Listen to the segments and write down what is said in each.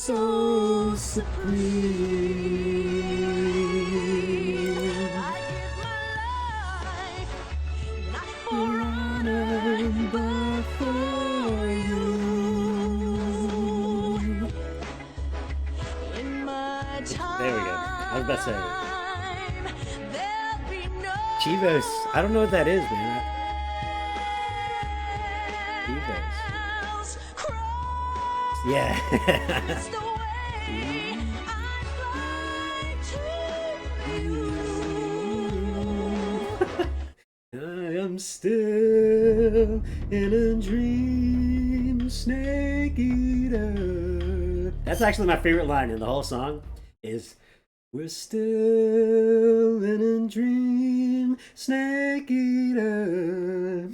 so supreme. I give my life, not for honor, but for you. In my time, There we go. I was about to say Chivas. I don't know what that is, man. Chivas. Yeah. I am still in a dream, snake eater. That's actually my favorite line in the whole song. Is we're still in a dream, snake eater.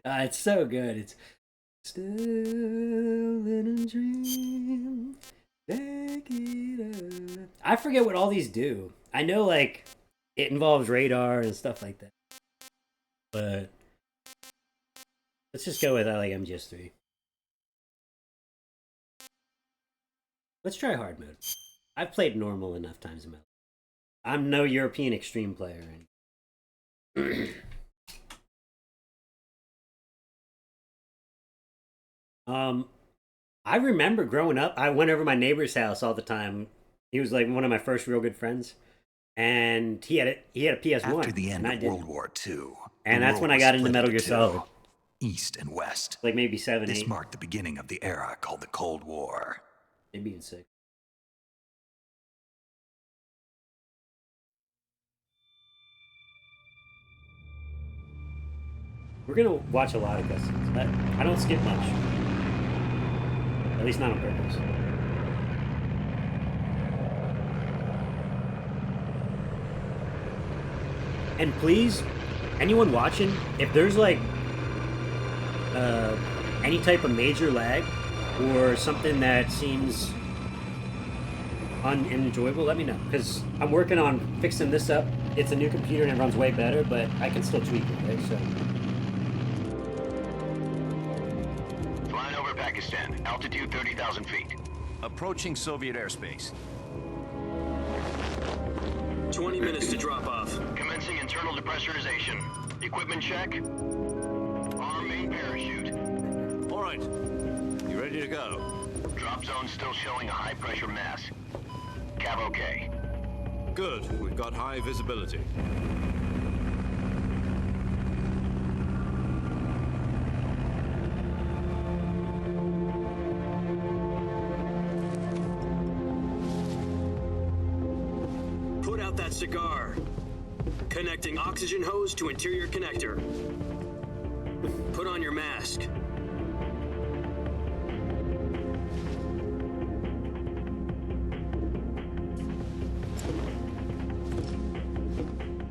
It's so good. It's still in a dream, snake eater. I forget what all these do. I know, like, it involves radar and stuff like that. But let's just go with I like MGS 3. Let's try hard mode. I've played normal enough times in my life. I'm no European extreme player. I remember growing up, I went over my neighbor's house all the time. He was like one of my first real good friends, and he had a PS1. After the end of World War II, and that's when I got into Metal Gear Solid. East and West. Like maybe 7, 8. This marked the beginning of the era called the Cold War. Maybe even 6. We're gonna watch a lot of cutscenes. I don't skip much. At least not on purpose. And please, anyone watching, if there's like any type of major lag or something that seems unenjoyable, let me know. Because I'm working on fixing this up. It's a new computer and it runs way better, but I can still tweak it, right? So. Flying over Pakistan, altitude 30,000 feet. Approaching Soviet airspace. 20 minutes to drop off. Commencing internal depressurization. Equipment check. Arm main parachute. All right. You ready to go? Drop zone still showing a high pressure mass. Cav okay. Good. We've got high visibility. Put out that cigar. Connecting oxygen hose to interior connector. Put on your mask.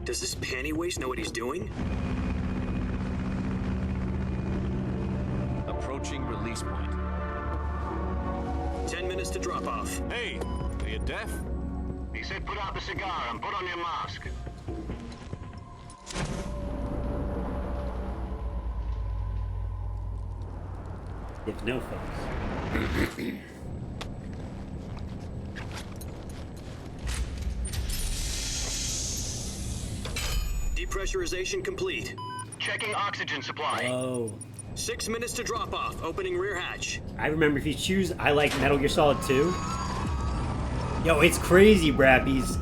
Does this panty waste know what he's doing? Approaching release point. 10 minutes to drop off. Hey, are you deaf? He said put out the cigar and put on your mask. If no folks. Depressurization complete. Checking oxygen supply. Oh. 6 minutes to drop off. Opening rear hatch. I remember if you choose I like Metal Gear Solid 2. Yo, it's crazy, Brappies.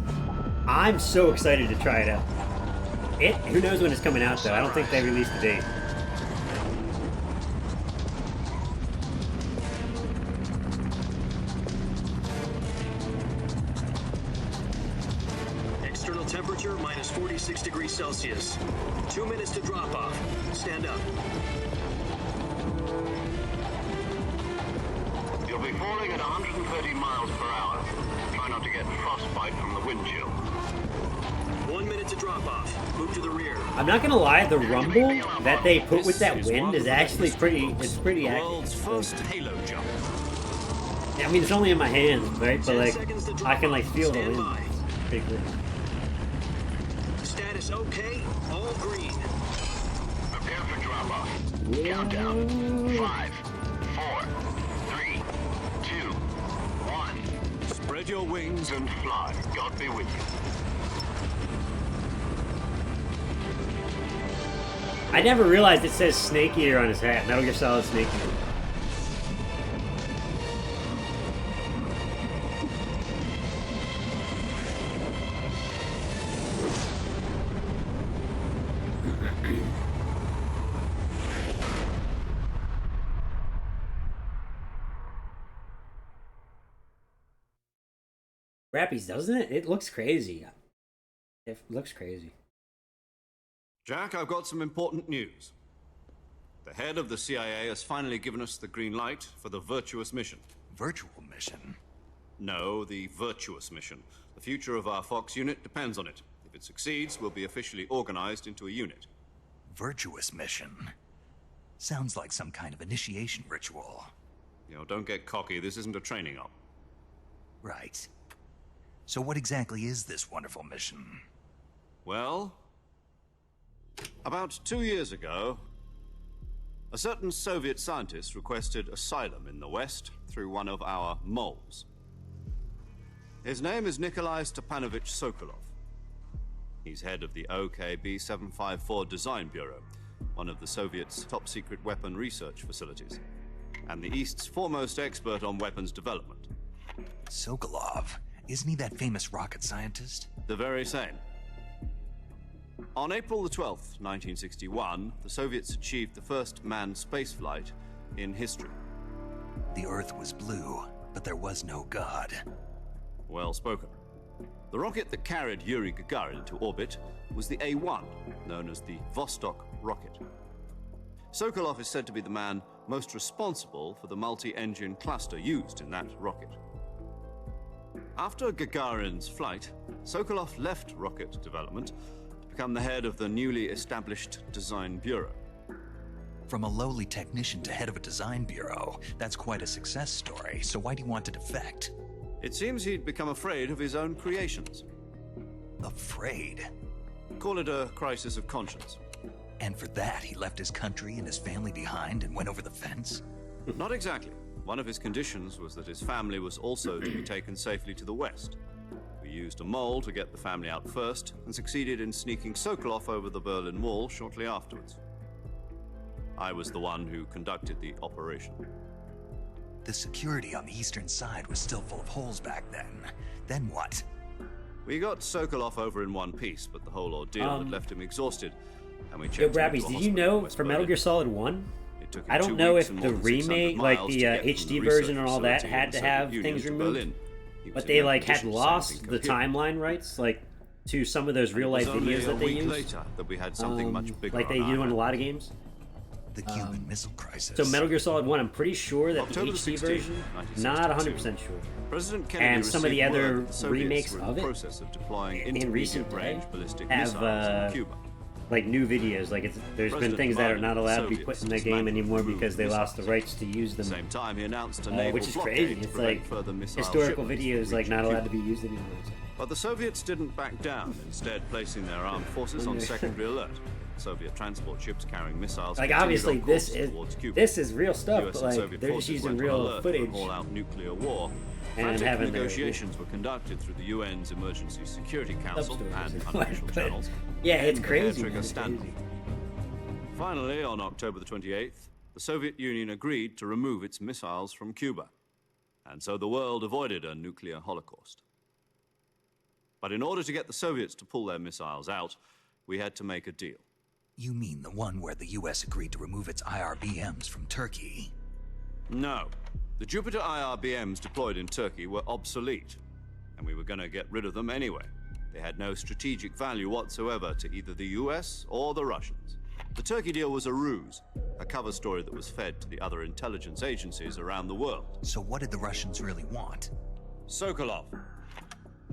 I'm so excited to try it out. Who knows when it's coming out, though? I don't think they released the date. External temperature minus 46 degrees Celsius. 2 minutes to drop off. Stand up. You'll be falling at 130 miles per hour. Try not to get frostbite from the wind chill. 1 minute to drop off. Move to the rear. I'm not gonna lie, the rumble that they put with that wind is actually pretty, it's pretty accurate. World's first Halo jump. I mean, it's only in my hands, right? But like, I can like feel the wind. It's pretty cool. Status okay. All green. Prepare for drop off. Countdown. 5, 4, 3, 2, 1. wings and fly. God be with you. I never realized it says Snake Eater on his hat. Metal Gear Solid Snake Eater. Rappies, doesn't it? It looks crazy. It looks crazy. Jack, I've got some important news. The head of the CIA has finally given us the green light for the virtuous mission. Virtual mission? No, the virtuous mission. The future of our Fox unit depends on it. If it succeeds, we'll be officially organized into a unit. Virtuous mission? Sounds like some kind of initiation ritual. You know, don't get cocky. This isn't a training op. Right. So what exactly is this wonderful mission? Well, about 2 years ago, a certain Soviet scientist requested asylum in the West through one of our moles. His name is Nikolai Stepanovich Sokolov. He's head of the OKB 754 Design Bureau, one of the Soviets' top-secret weapon research facilities, and the East's foremost expert on weapons development. Sokolov? Isn't he that famous rocket scientist? The very same. On April the 12th, 1961, the Soviets achieved the first manned spaceflight in history. The Earth was blue, but there was no God. Well spoken. The rocket that carried Yuri Gagarin to orbit was the A-1, known as the Vostok rocket. Sokolov is said to be the man most responsible for the multi-engine cluster used in that rocket. After Gagarin's flight, Sokolov left rocket development to become the head of the newly established Design Bureau. From a lowly technician to head of a design bureau, that's quite a success story, so why do you want to defect? It seems he'd become afraid of his own creations. Afraid? Call it a crisis of conscience. And for that, he left his country and his family behind and went over the fence? Not exactly. One of his conditions was that his family was also to be taken safely to the West. We used a mole to get the family out first, and succeeded in sneaking Sokolov over the Berlin Wall shortly afterwards. I was the one who conducted the operation. The security on the eastern side was still full of holes back then. Then what? We got Sokolov over in one piece, but the whole ordeal had left him exhausted, and we Yo, checked him Brappies, into a did you hospital in know West for Metal Berlin. Gear Solid 1? It took him I 2 don't know weeks if and the more than 600 remake, like miles the to get from HD research version and all that, facility had in to the have Soviet things Union to removed. Berlin. He was But in they no like had condition to say lost anything the coherent. timeline rights, like to some of those real life It was only videos that they a week use, later that we had something much bigger like they on do our in a lot of hands. games. The Cuban Missile Crisis. So Metal Gear Solid 1, I'm pretty sure that October the the HD 16th, version, 1962. not 100% sure. President Kennedy And some of the received other word that the Soviets remakes were in of the it process of deploying in recent intermediate-range day ballistic have, missiles in Cuba. Like new videos, like there's been President things that are demanded not that allowed to be Soviets put in the game dismantle anymore the because they missiles. lost the rights to use At the them. same time, he announced a naval Which is blockade crazy. to It's prevent like further missile historical shipments videos, like reaching not allowed Cuba. to be used anymore. But the Soviets didn't back down, instead placing their armed forces on secondary alert. Soviet transport ships carrying missiles Like continued obviously on course this towards is Cuba. real stuff, US but and like Soviet they're just forces using went on real alert for footage. an all-out nuclear war. and Frantic having their- negotiations were conducted through the UN's Emergency Security Council Sub-stories. and unofficial But- channels. Yeah, it's and the crazy. hair-trigger Man, it's standoff. crazy. Finally, on October the 28th, the Soviet Union agreed to remove its missiles from Cuba, and so the world avoided a nuclear holocaust. But in order to get the Soviets to pull their missiles out, we had to make a deal. You mean the one where the US agreed to remove its IRBMs from Turkey? No. The Jupiter IRBMs deployed in Turkey were obsolete, and we were going to get rid of them anyway. They had no strategic value whatsoever to either the US or the Russians. The Turkey deal was a ruse, a cover story that was fed to the other intelligence agencies around the world. So what did the Russians really want? Sokolov.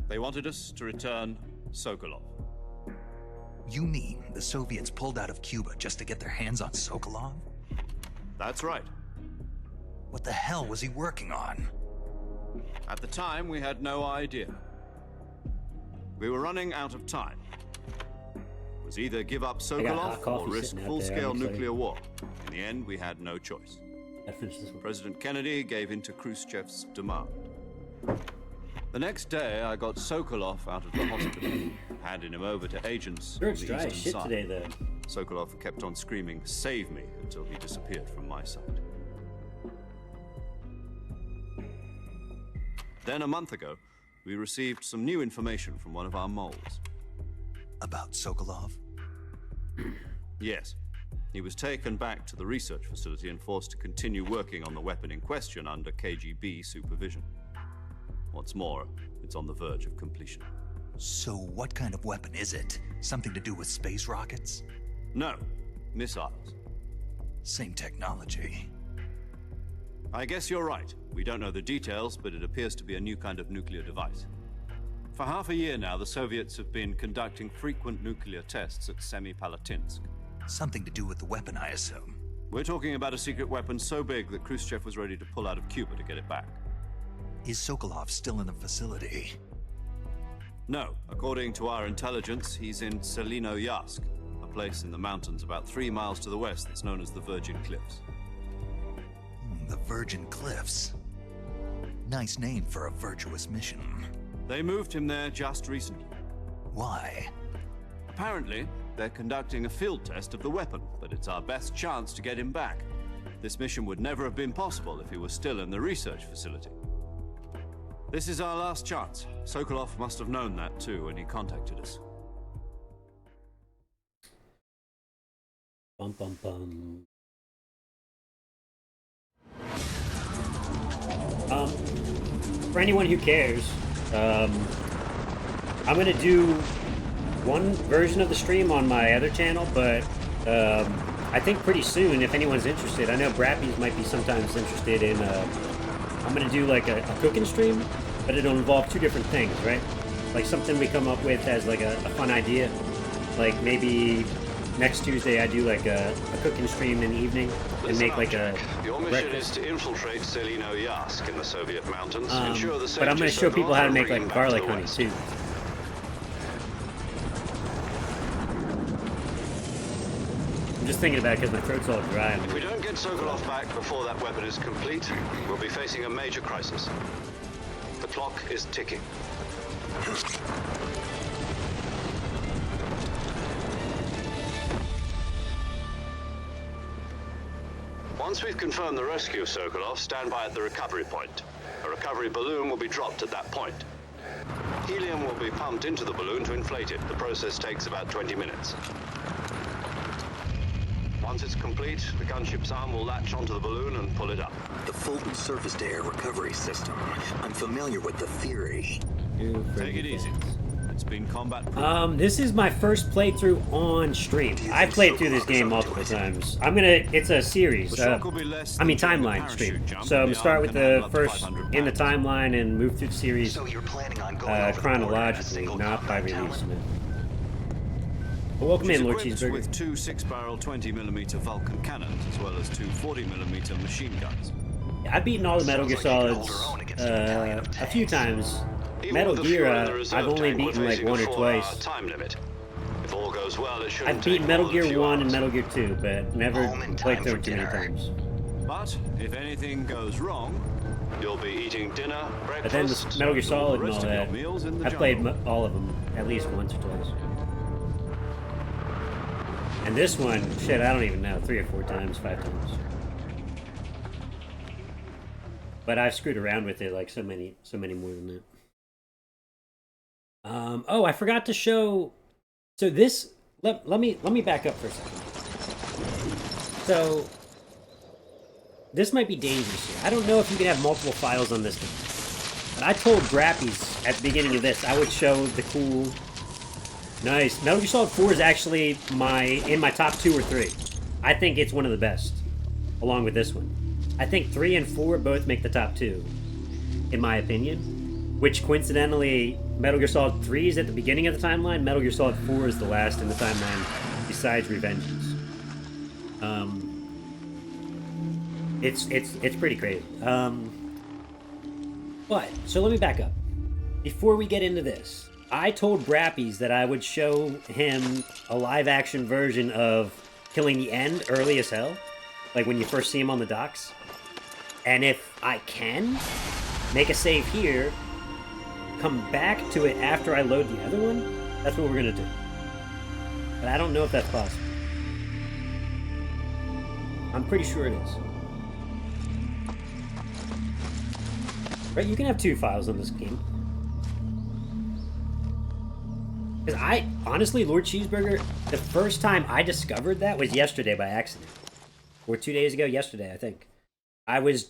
They wanted us to return Sokolov. You mean the Soviets pulled out of Cuba just to get their hands on Sokolov? That's right. What the hell was he working on? At the time, we had no idea. We were running out of time. It was either give up got Sokolov hot coffee or risk sitting out there. full-scale I'm excited. nuclear war. In the end, we had no choice. I finished this one. President Kennedy gave in to Khrushchev's demand. The next day, I got Sokolov out of the hospital, handing him over to agents Sure, on it's the dry as eastern shit side. today, though. Sokolov kept on screaming, "Save me," until he disappeared from my sight. Then a month ago, we received some new information from one of our moles. About Sokolov? Yes. He was taken back to the research facility and forced to continue working on the weapon in question under KGB supervision. What's more, it's on the verge of completion. So what kind of weapon is it? Something to do with space rockets? No, missiles. Same technology. I guess you're right. We don't know the details, but it appears to be a new kind of nuclear device. For half a year now, the Soviets have been conducting frequent nuclear tests at Semipalatinsk. Something to do with the weapon, I assume. We're talking about a secret weapon so big that Khrushchev was ready to pull out of Cuba to get it back. Is Sokolov still in the facility? No, according to our intelligence, he's in Selino-Yarsk, a place in the mountains about 3 miles to the west that's known as the Virgin Cliffs. The Virgin Cliffs. Nice name for a virtuous mission. They moved him there just recently. Why? Apparently, they're conducting a field test of the weapon, but it's our best chance to get him back. This mission would never have been possible if he was still in the research facility. This is our last chance. Sokolov must have known that too when he contacted us. Bum bum bum. For anyone who cares, I'm gonna do one version of the stream on my other channel, but I think pretty soon, if anyone's interested, I know Brappies might be sometimes interested in, I'm gonna do like a cooking stream, but it'll involve two different things, right? Like something we come up with as like a fun idea, like maybe next Tuesday I do like a cooking stream in the evening and make like a Your mission breakfast. is to infiltrate Selino-Yarsk in the Soviet mountains. Ensure the But I'm going to show people how to make bring like back garlic to the honey West. too. I'm just thinking about it because my throat's all dry. If we don't get Sokolov back before that weapon is complete, we'll be facing a major crisis. The clock is ticking. Once we've confirmed the rescue of Sokolov, stand by at the recovery point. A recovery balloon will be dropped at that point. Helium will be pumped into the balloon to inflate it. The process takes about 20 minutes. Once it's complete, the gunship's arm will latch onto the balloon and pull it up. The Fulton surface-to-air recovery system. I'm familiar with the theory. Take it easy. It's been combat-proof. This is my first playthrough on stream. I've played through this game multiple times. It's a series. The shock will be less I mean than doing a timeline stream. parachute jump So I'm when gonna the start arm with can the handle up to first 500 in the pounds. timeline and move through the series So you're planning on going over the border in a chronologically, single not by combat release. talent? Well, welcome She's in, Lord equipped Cheeseburger. with two 6-barrel 20mm Vulcan cannons, as well as two 40mm machine guns. I've beaten all the Metal Gear Sounds like you can Solids hold her own against a battalion of a few tanks. times. Even Metal with the Gear, fuel in the I've reserve only tank, we're beaten like facing a one or 4-hour twice. time limit. If all goes well, it shouldn't I've take beaten Metal more than a Gear few 1 and hours. Metal Gear 2, but never Home in played time through for it too many dinner. times. But if anything goes wrong, You'll be eating dinner, But then breakfast, with Metal Gear and Solid the and all rest of your that, meals in the I've played jungle. all of them at least once or twice. And this one, shit, I don't even know, 3 or 4 times, 5 times. But I've screwed around with it like so many more than that. Oh, I forgot to show. So this, let me back up for a second. So this might be dangerous here. I don't know if you can have multiple files on this game. But I told Brappies at the beginning of this I would show the cool. Nice. Metal Gear Solid 4 is actually in my top 2 or 3. I think it's one of the best, along with this one. I think 3 and 4 both make the top 2, in my opinion. Which coincidentally, Metal Gear Solid 3 is at the beginning of the timeline. Metal Gear Solid 4 is the last in the timeline, besides Revengeance. It's pretty crazy. But so let me back up. Before we get into this, I told Brappies that I would show him a live-action version of Killing the End early as hell, like when you first see him on the docks. And if I can make a save here, come back to it after I load the other one, that's what we're gonna do. But I don't know if that's possible. I'm pretty sure it is. Right, you can have 2 files on this game. Because honestly, Lord Cheeseburger, the first time I discovered that was yesterday by accident. Or 2 days ago, yesterday, I think. I was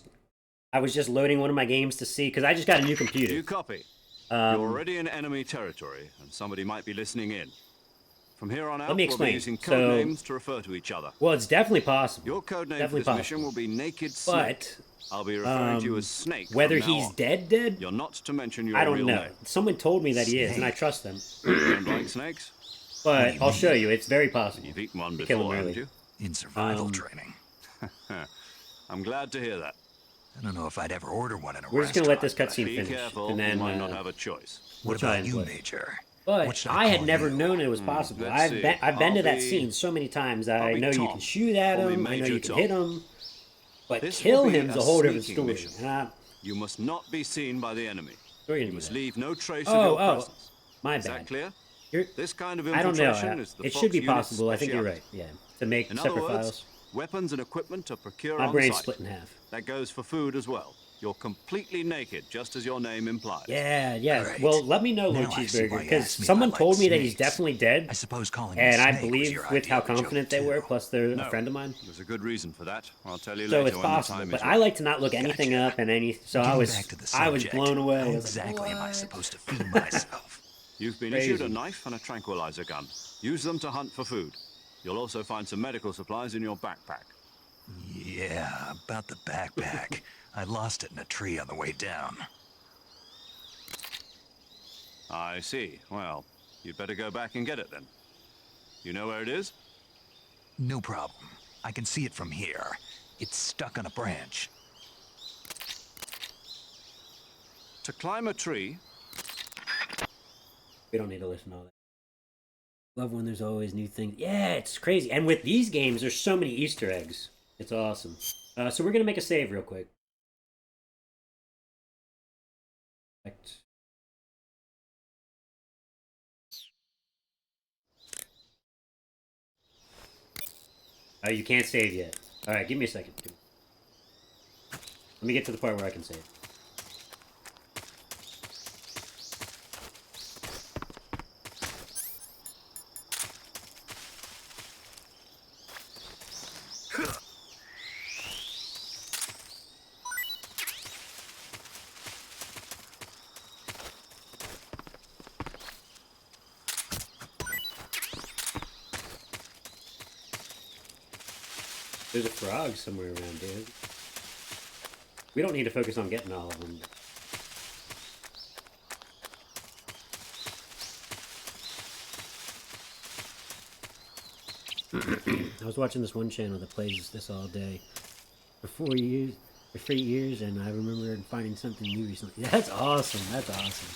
just loading one of my games to see, because I just got a new computer. You copy. You're already in enemy territory, and somebody might be listening in. From here on out, Let me we'll explain. be using code names to refer to each other. Well, it's definitely possible. Your code name Definitely for this possible. mission will be Naked Snake. But I'll be referring to you as Snake. from whether now he's on. dead, You're not to mention your I don't real know. name. Someone told me that he is, and I trust them. You don't like snakes? But I'll show you. It's very possible. You've eaten one To kill him before, haven't early. you? In survival training. I'm glad to hear that. I don't know if I'd ever order one in a We're just gonna let restaurant, this cutscene Be finish, careful, and then you might not have a choice. but What try about and you, play. Major? What But should I had call never you? known it was possible. let's see. I've been to I'll that be- scene so many times. I be know you Tom. can shoot at Call me him. I know Major you can Tom. hit him. But This kill will be him's a a whole different sneaking story. mission. And You must not be seen by the enemy. we're gonna You do must that. leave no trace Oh, of your oh, presence. my Is bad. that clear? You're, This kind of I don't know. infiltration is the It Fox should be unit's possible. I think you're right. speciality. Yeah, to make In other separate words, files. weapons and equipment are procured My on brain's site. split in half. That goes for food as well. You're completely naked, just as your name implies. Yeah, yeah. Great. Well, let me know, Lord Now I see Cheeseburger, why you because asked me if someone I like told me that he's snakes. definitely dead, I suppose calling me and I Snake was believe your with idea how of a joke, confident they were, too. plus they're No, a friend of mine. There's a good reason for that. I'll tell you So later it's when the possible, time but is I right. like to not look anything Gotcha. up, and so Getting I was back to the I was subject, blown away. I How was like, exactly am I "What?" supposed to feed myself? You've been Crazy. issued a knife and a tranquilizer gun. Use them to hunt for food. You'll also find some medical supplies in your backpack. Yeah, about the backpack. I lost it in a tree on the way down. I see. Well, you'd better go back and get it then. You know where it is? No problem. I can see it from here. It's stuck on a branch. To climb a tree, We don't need to listen to all that. Love when there's always new things. Yeah, it's crazy. And with these games, there's so many Easter eggs. It's awesome. So we're gonna make a save real quick. Oh, you can't save yet. All right, give me a second. Let me get to the part where I can save. There's a frog somewhere around, dude. We don't need to focus on getting all of them. I was watching this one channel that plays this all day for 3 years, and I remember finding something new recently. That's awesome. That's awesome.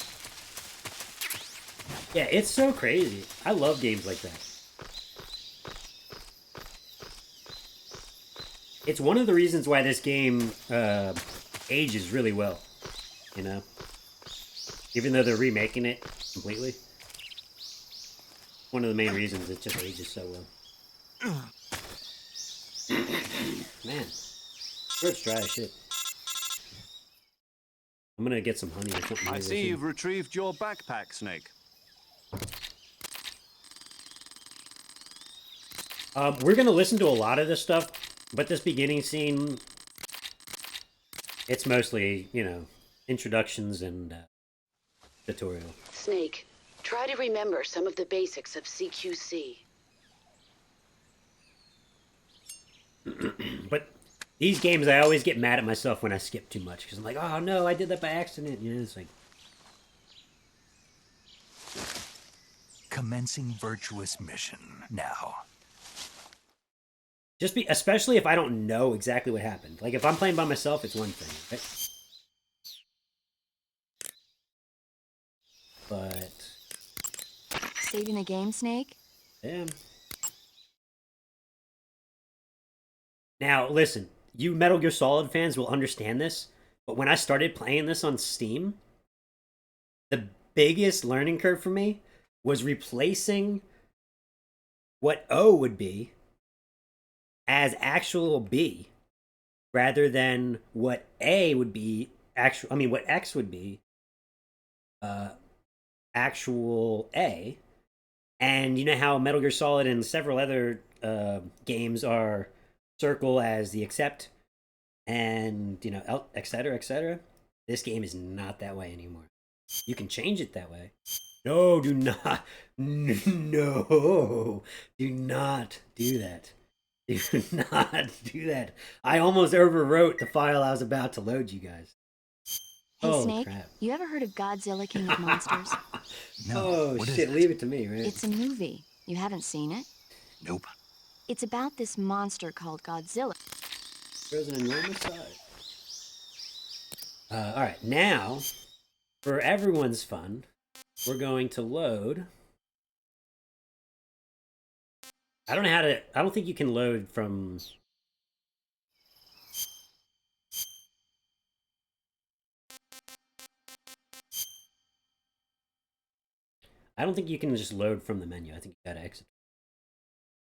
Yeah, it's so crazy. I love games like that. It's one of the reasons why this game ages really well, you know? Even though they're remaking it completely. One of the main reasons it just ages so well. Man, throat's dry as shit. I'm gonna get some honey or something. I later see soon. you've retrieved your backpack, Snake. We're gonna listen to a lot of this stuff, but this beginning scene, it's mostly, you know, introductions and tutorial. Snake, try to remember some of the basics of CQC. But these games, I always get mad at myself when I skip too much, because I'm like, oh no, I did that by accident. You know, it's like, Commencing virtuous mission now. especially if I don't know exactly what happened. Like, if I'm playing by myself, it's one thing, right? But, Saving the game, Snake? yeah. Now, listen, you Metal Gear Solid fans will understand this, but when I started playing this on Steam, the biggest learning curve for me was replacing what O would be as actual B rather than what A would be actual. I mean, what X would be actual A. And you know how Metal Gear Solid and several other games are circle as the accept and, you know, etc., etc. This game is not that way anymore. You can change it that way. No, do not. No, do not do that. Do not do that. I almost overwrote the file I was about to load you guys. Hey, Holy Snake, crap. you ever heard of Godzilla King of Monsters? No. Oh, what is shit, it? leave it to me, right? It's a movie. You haven't seen it? Nope. It's about this monster called Godzilla. There's an enormous size. All right, now, for everyone's fun, we're going to load. I don't know how to. I don't think you can load from. I don't think you can just load from the menu. I think you gotta exit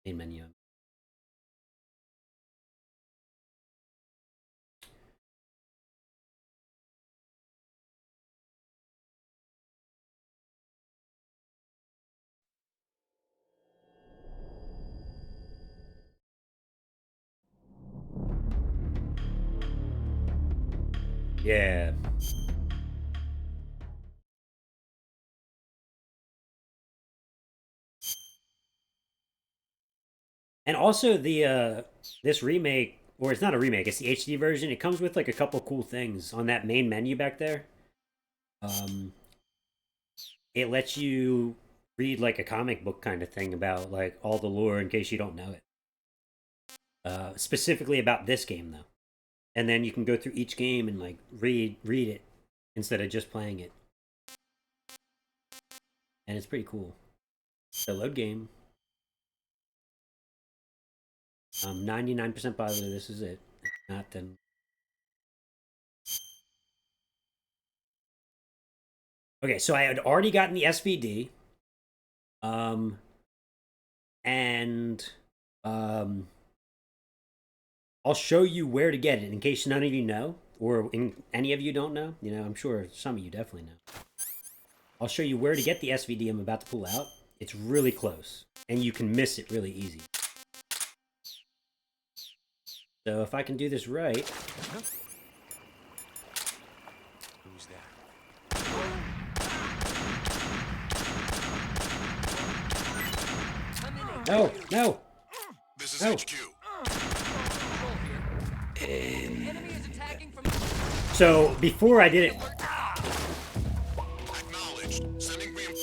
the main menu. Yeah. And also the this remake, or it's not a remake, it's the HD version. It comes with like a couple cool things on that main menu back there. It lets you read like a comic book kind of thing about like all the lore in case you don't know it. Specifically about this game though. And then you can go through each game and like read it instead of just playing it. And it's pretty cool. So load game. I'm 99% positive this is it. If not, then okay, so I had already gotten the SVD. And I'll show you where to get it in case none of you know, or any of you don't know. You know, I'm sure some of you definitely know. I'll show you where to get the SVD I'm about to pull out. It's really close, and you can miss it really easy. So if I can do this right... Who's that? No, no! This is No. HQ. So before I did it... Acknowledged. Sending beam.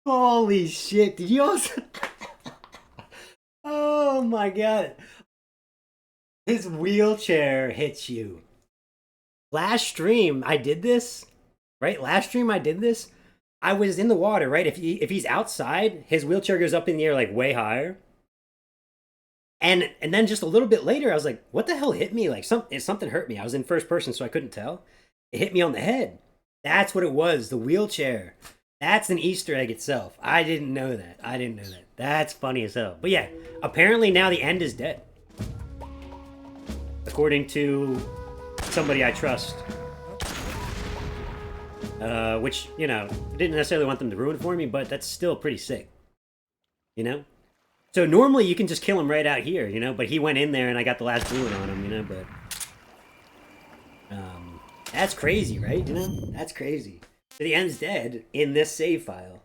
Holy shit, did you also... Oh my god. His wheelchair hits you. Last stream, I did this. Right? Last stream, I did this. I was in the water, right? If he's outside, his wheelchair goes up in the air like way higher. And then just a little bit later, I was like, what the hell hit me? Like something hurt me. I was in first person, so I couldn't tell. It hit me on the head. That's what it was, the wheelchair. That's an Easter egg itself. I didn't know that. That's funny as hell. But yeah, apparently now the end is dead. According to somebody I trust. Which, you know, didn't necessarily want them to ruin it for me, but that's still pretty sick. You know? So normally you can just kill him right out here, you know? But he went in there and I got the last bullet on him, you know? But that's crazy, right? You know? That's crazy. So the end's dead in this save file.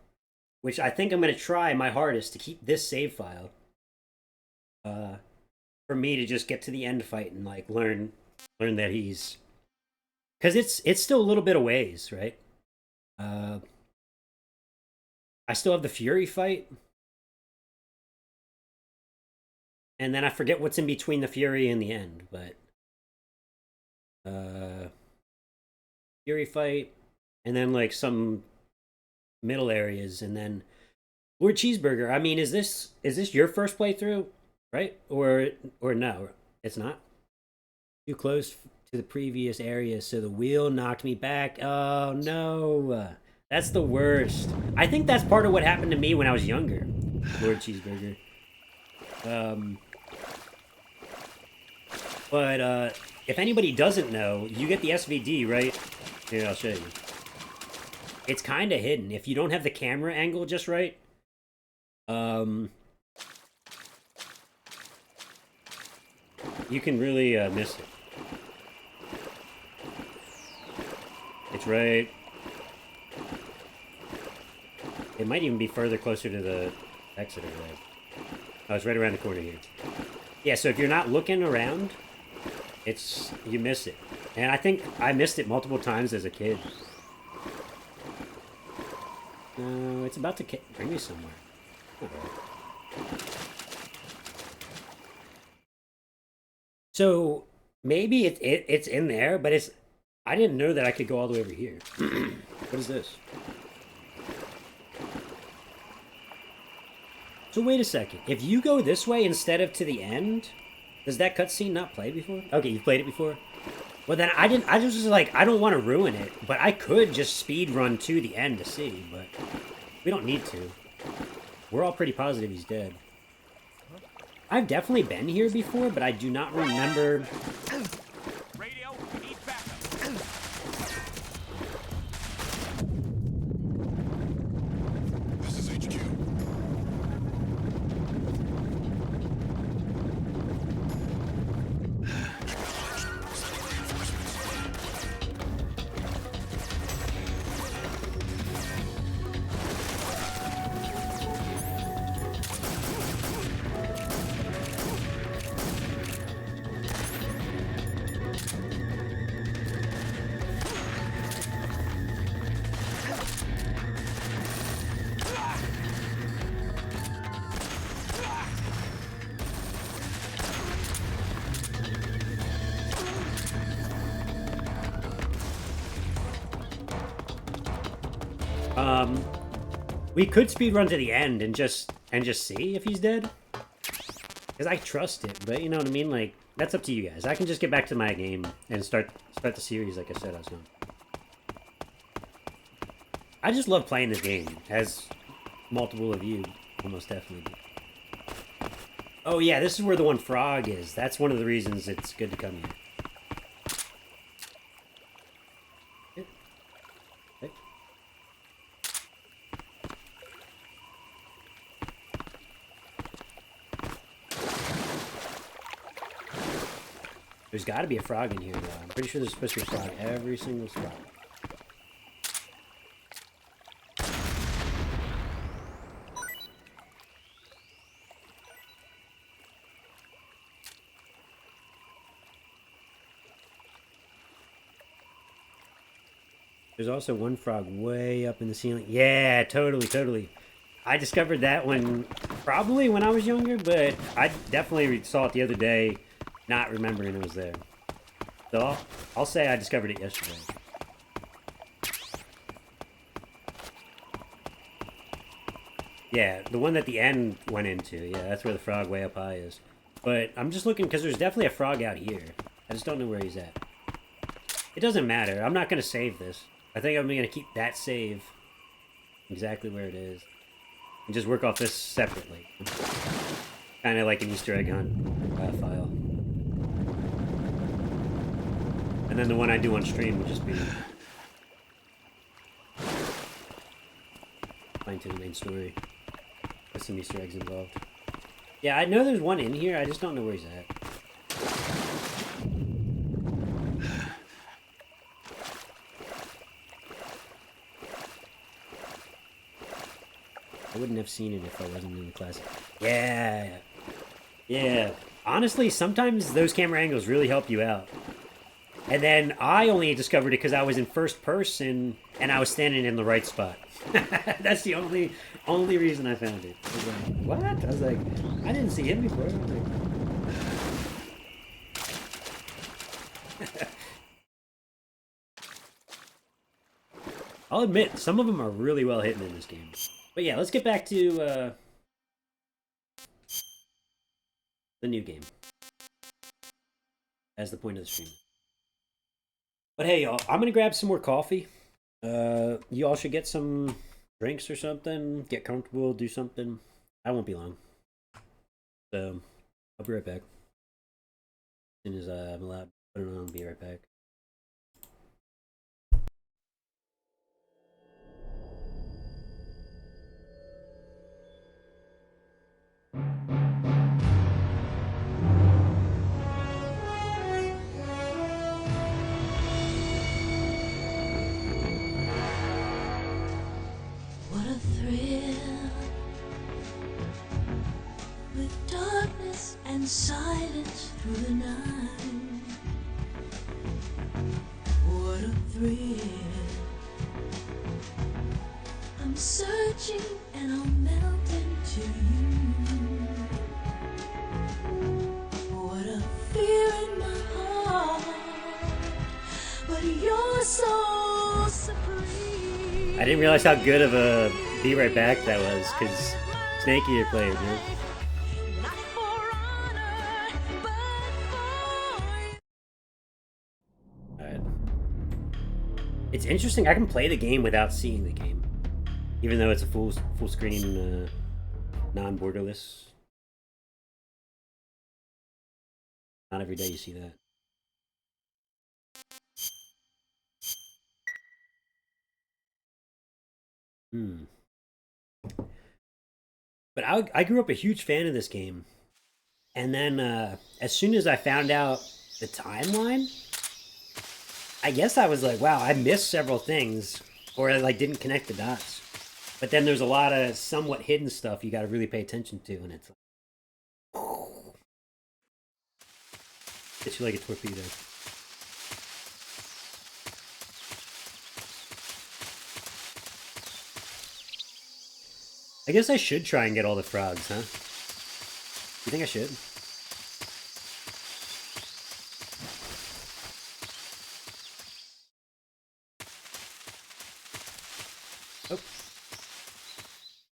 Which I think I'm going to try my hardest to keep this save file. For me to just get to the end fight and, like, learn that he's... Because it's still a little bit of ways, right? I still have the Fury fight. And then I forget what's in between the Fury and the end, but... Fury fight, and then, like, some middle areas, and then... Lord Cheeseburger, I mean, is this your first playthrough? right? Or no, it's not. Too close to the previous area, so the wheel knocked me back. Oh no, that's the worst. I think that's part of what happened to me when I was younger. Lord Cheeseburger. But if anybody doesn't know, you get the SVD, right? Here, I'll show you. It's kind of hidden. If you don't have the camera angle just right, you can really miss it. It's right. It might even be further closer to the exit over there. Oh, it's right around the corner here. Yeah, so if you're not looking around, you miss it. And I think I missed it multiple times as a kid. No, it's about to bring me somewhere. Okay. So maybe it's in there, but I didn't know that I could go all the way over here. What is this? So wait a second. If you go this way instead of to the end, does that cutscene not play before? Okay, you've played it before? Well then I just was like, I don't want to ruin it, but I could just speed run to the end to see, but we don't need to. We're all pretty positive he's dead. I've definitely been here before, but I do not remember. Radio, we need backup. This is HQ. We could speedrun to the end and just see if he's dead. Because I trust it, but you know what I mean? Like, that's up to you guys. I can just get back to my game and start the series like I said I was going. I just love playing this game, as multiple of you almost definitely do. Oh yeah, this is where the one frog is. That's one of the reasons it's good to come here. There's got to be a frog in here, though. I'm pretty sure there's supposed to be a frog every single spot. There's also one frog way up in the ceiling. Yeah, totally. I discovered that one probably when I was younger, but I definitely saw it the other day, not remembering it was there. So I'll say I discovered it yesterday. Yeah, the one that the end went into. Yeah, that's where the frog way up high is. But I'm just looking because there's definitely a frog out here. I just don't know where he's at. It doesn't matter. I'm not going to save this. I think I'm going to keep that save exactly where it is. And just work off this separately. Kind of like an Easter egg hunt file. And then the one I do on stream will just be fine to the main story. With some Easter eggs involved. Yeah, I know there's one in here, I just don't know where he's at. I wouldn't have seen it if I wasn't in the class. Yeah. Honestly, sometimes those camera angles really help you out. And then I only discovered it because I was in first person and I was standing in the right spot. That's the only reason I found it. I was like, what? I was like, I didn't see him before. I was like... I'll admit, some of them are really well hidden in this game. But yeah, let's get back to The new game. As the point of the stream. But hey, y'all, I'm gonna grab some more coffee. You all should get some drinks or something. Get comfortable, do something. I won't be long. So, I'll be right back. As soon as I'm allowed to put it on, I'll be right back. What a thrill, with darkness and silence through the night. What a thrill, I'm searching and I'll melt into you. What a fear in my heart, but you're so supreme. I didn't realize how good of a Be Right Back that was, because Snake Eater played, dude. Alright. It's interesting, I can play the game without seeing the game. Even though it's a full screen, non-borderless. Not every day you see that. But I grew up a huge fan of this game. And then as soon as I found out the timeline, I guess I was like, wow, I missed several things. Or I like didn't connect the dots. But then there's a lot of somewhat hidden stuff you got to really pay attention to. And it's like, hits you like a torpedo. I guess I should try and get all the frogs, huh? You think I should? Oh.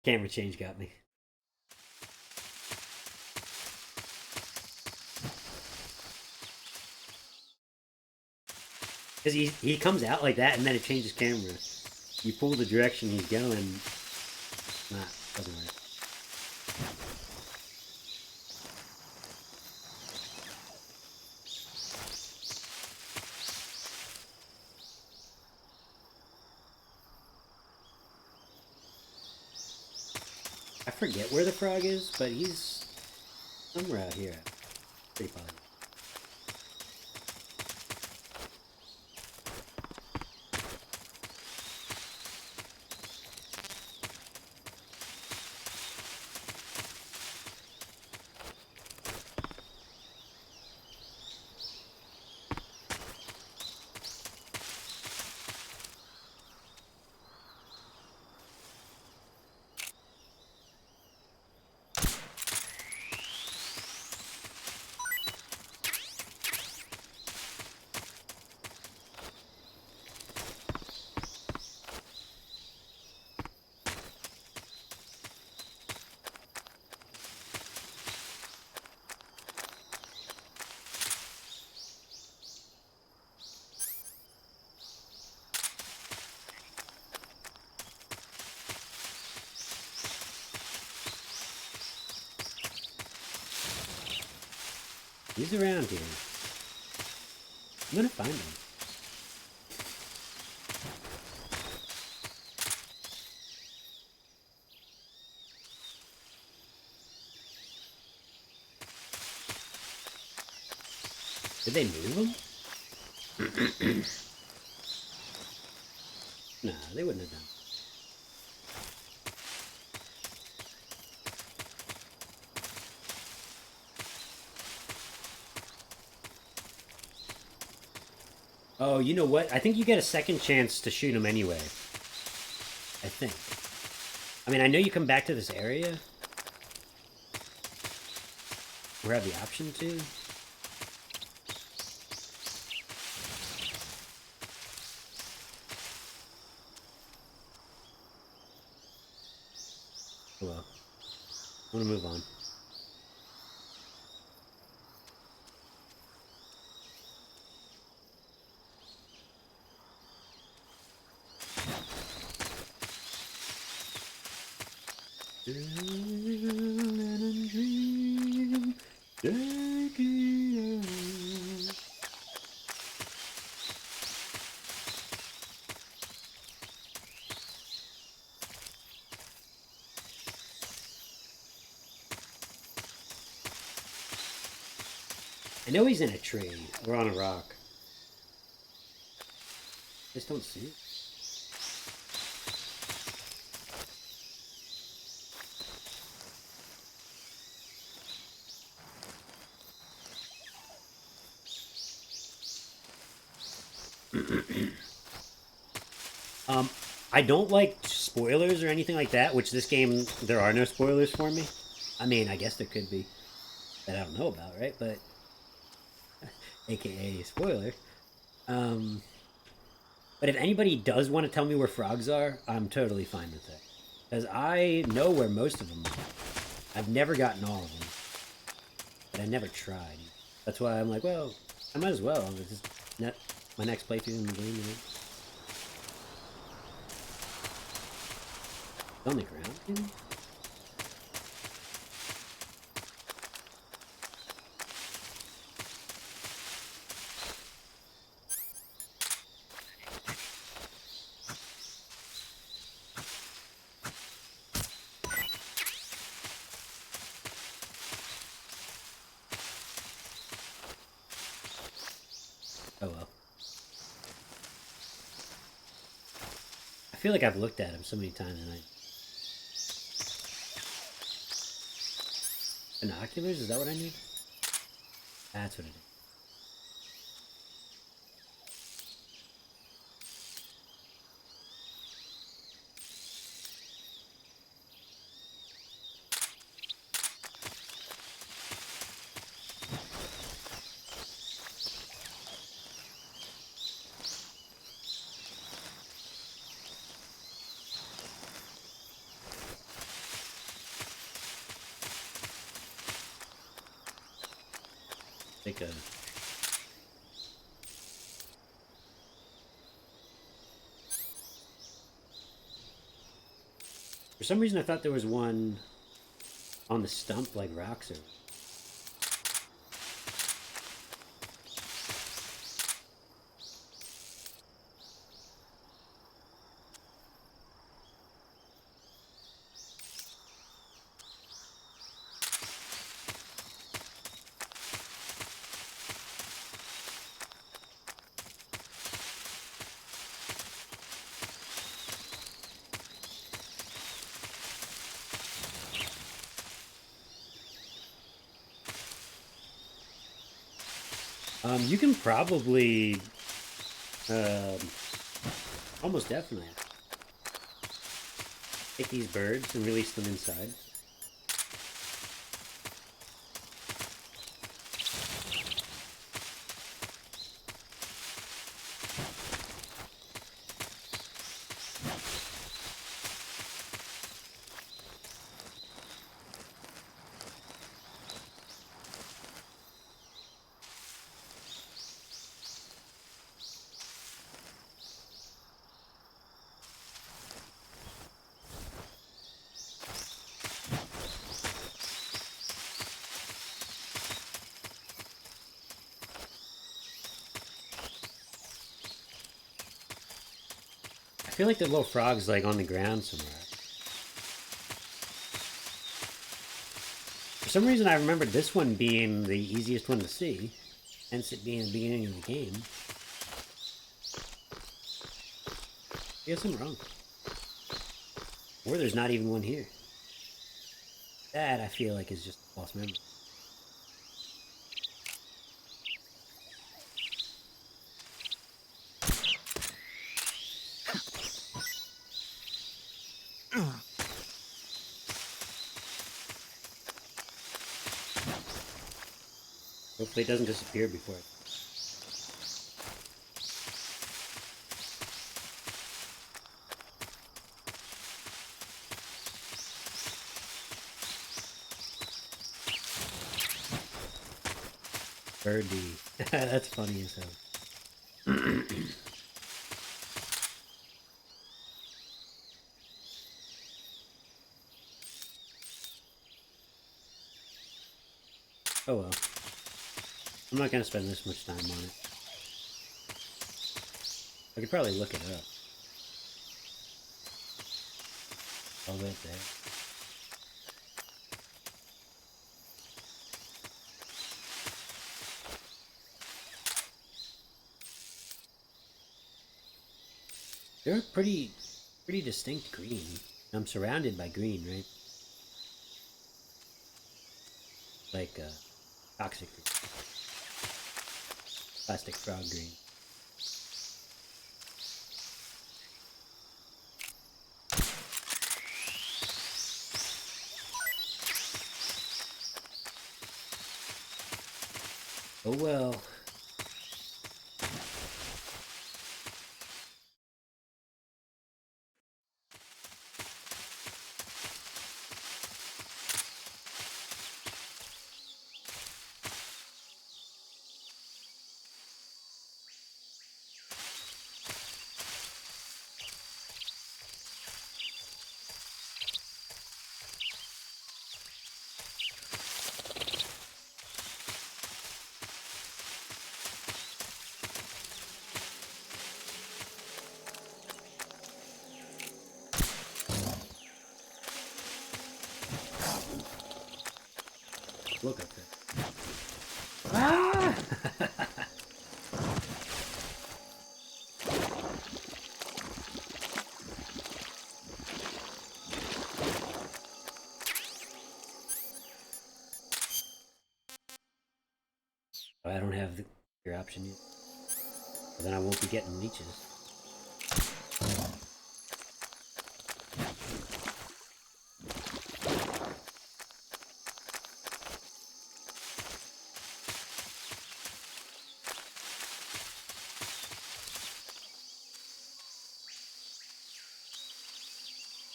Camera change got me. Because he comes out like that and then it changes camera. You pull the direction he's going. Nah, doesn't work. I forget where the frog is, but he's somewhere out here. Pretty positive. He's around here. I'm gonna find him. Did they move him? Nah, they wouldn't have done. Oh, you know what? I think you get a second chance to shoot him anyway. I think. I mean, I know you come back to this area. Or have the option to. Oh well. I'm gonna move on. I know he's in a tree or on a rock. I just don't see it. I don't like spoilers or anything like that, which this game, there are no spoilers for me. I mean, I guess there could be that I don't know about, right? But, aka spoiler. But if anybody does want to tell me where frogs are, I'm totally fine with that. Because I know where most of them are. I've never gotten all of them. But I never tried. That's why I'm like, well, I might as well. This is my next playthrough in the game, you know? It's on the ground, maybe? Oh well. I feel like I've looked at him so many times tonight. Binoculars? Is that what I need? That's what it is. Like a... For some reason I thought there was one on the stump like rocks or... you can probably, almost definitely take these birds and release them inside. I feel like the little frog's like on the ground somewhere. For some reason I remembered this one being the easiest one to see, hence it being the beginning of the game. I guess I'm wrong. Or there's not even one here. That I feel like is just a false memory. Hopefully it doesn't disappear before it. Birdie. That's funny as hell. Oh well. I'm not gonna spend this much time on it. I could probably look it up. All the way up there. They're pretty distinct green. I'm surrounded by green, right? Like toxic green. Plastic frog green. Oh well. Look up there. Ah! I don't have the clear option yet. But then I won't be getting leeches.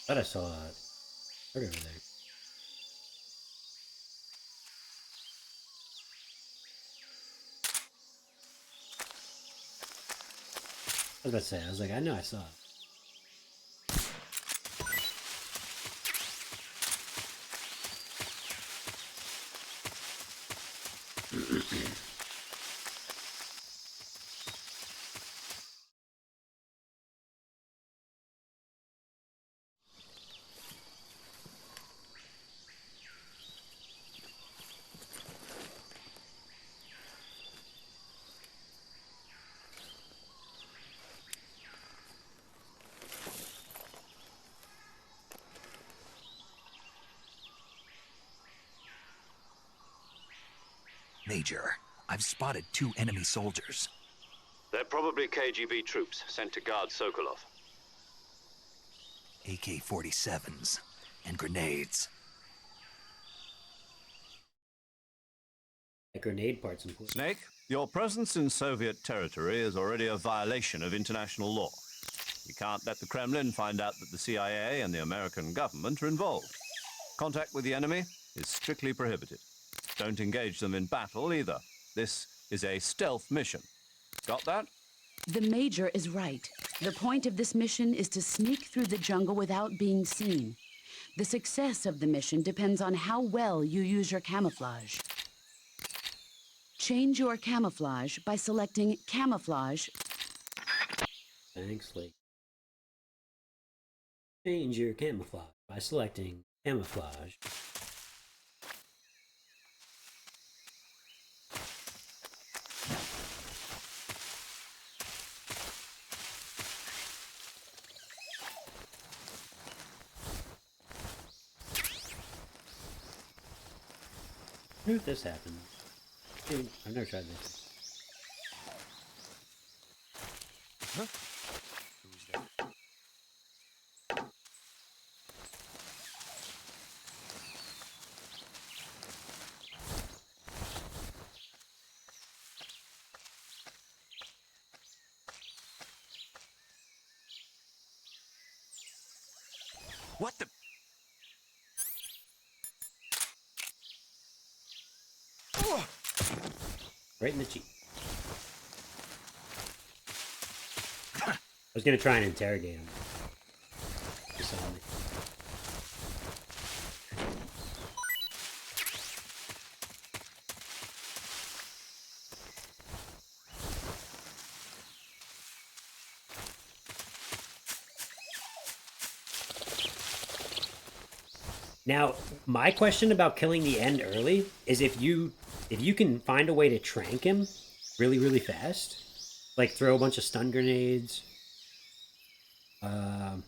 Thought I saw a bird over there. I was about to say, I was like, I know I saw it. Major, I've spotted 2 enemy soldiers. They're probably KGB troops sent to guard Sokolov. AK-47s and grenades. That grenade part's important. Snake, your presence in Soviet territory is already a violation of international law. We can't let the Kremlin find out that the CIA and the American government are involved. Contact with the enemy is strictly prohibited. Don't engage them in battle either. This is a stealth mission. Got that? The Major is right. The point of this mission is to sneak through the jungle without being seen. The success of the mission depends on how well you use your camouflage. Change your camouflage by selecting Camouflage. Thanks, Lee. Change your camouflage by selecting Camouflage. I wonder if this happens. Dude, I've never tried this. Huh? Who's there? What the? Right in the cheek. I was gonna try and interrogate him. He saw me. Now, my question about killing the end early is if you can find a way to trank him really, really fast, like throw a bunch of stun grenades, and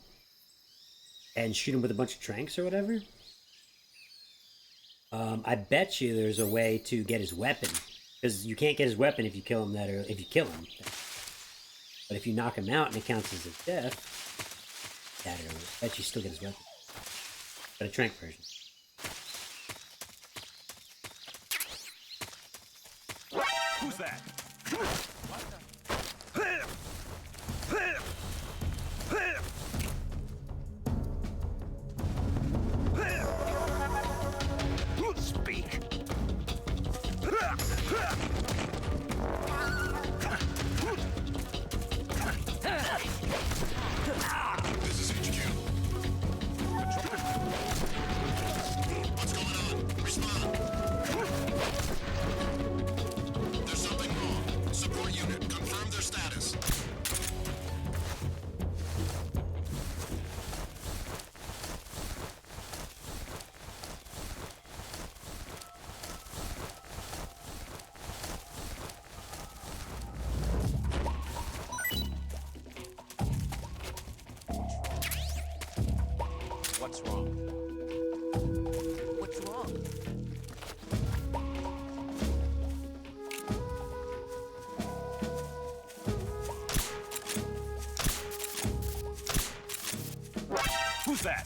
shoot him with a bunch of tranks or whatever. I bet you there's a way to get his weapon, because you can't get his weapon if you kill him that early. If you kill him, but if you knock him out and it counts as a death that early, I bet you still get his weapon. But a trank version. Who's that? Speak. This is HQ. What's going on? Respond. There's something wrong. Support unit, confirm their status. What's wrong? What's wrong? Who's that?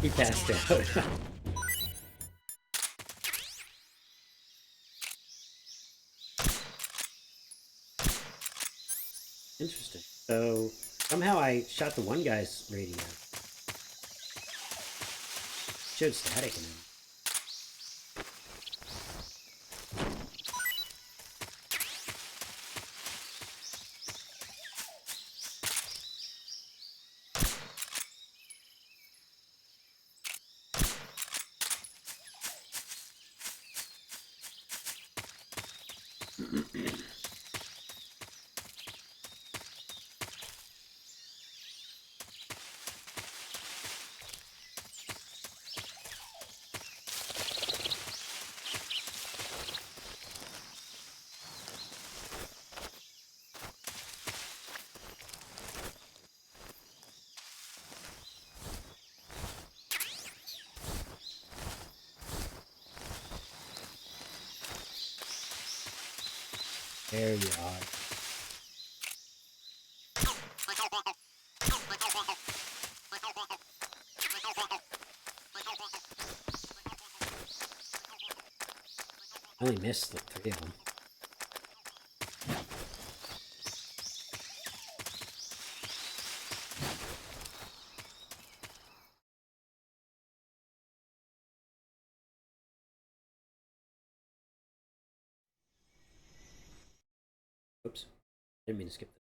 He passed out. Interesting. So somehow I shot the one guy's radio. Showed static in him. There you are. I only missed the 3 of them. Oops. Didn't mean to skip that.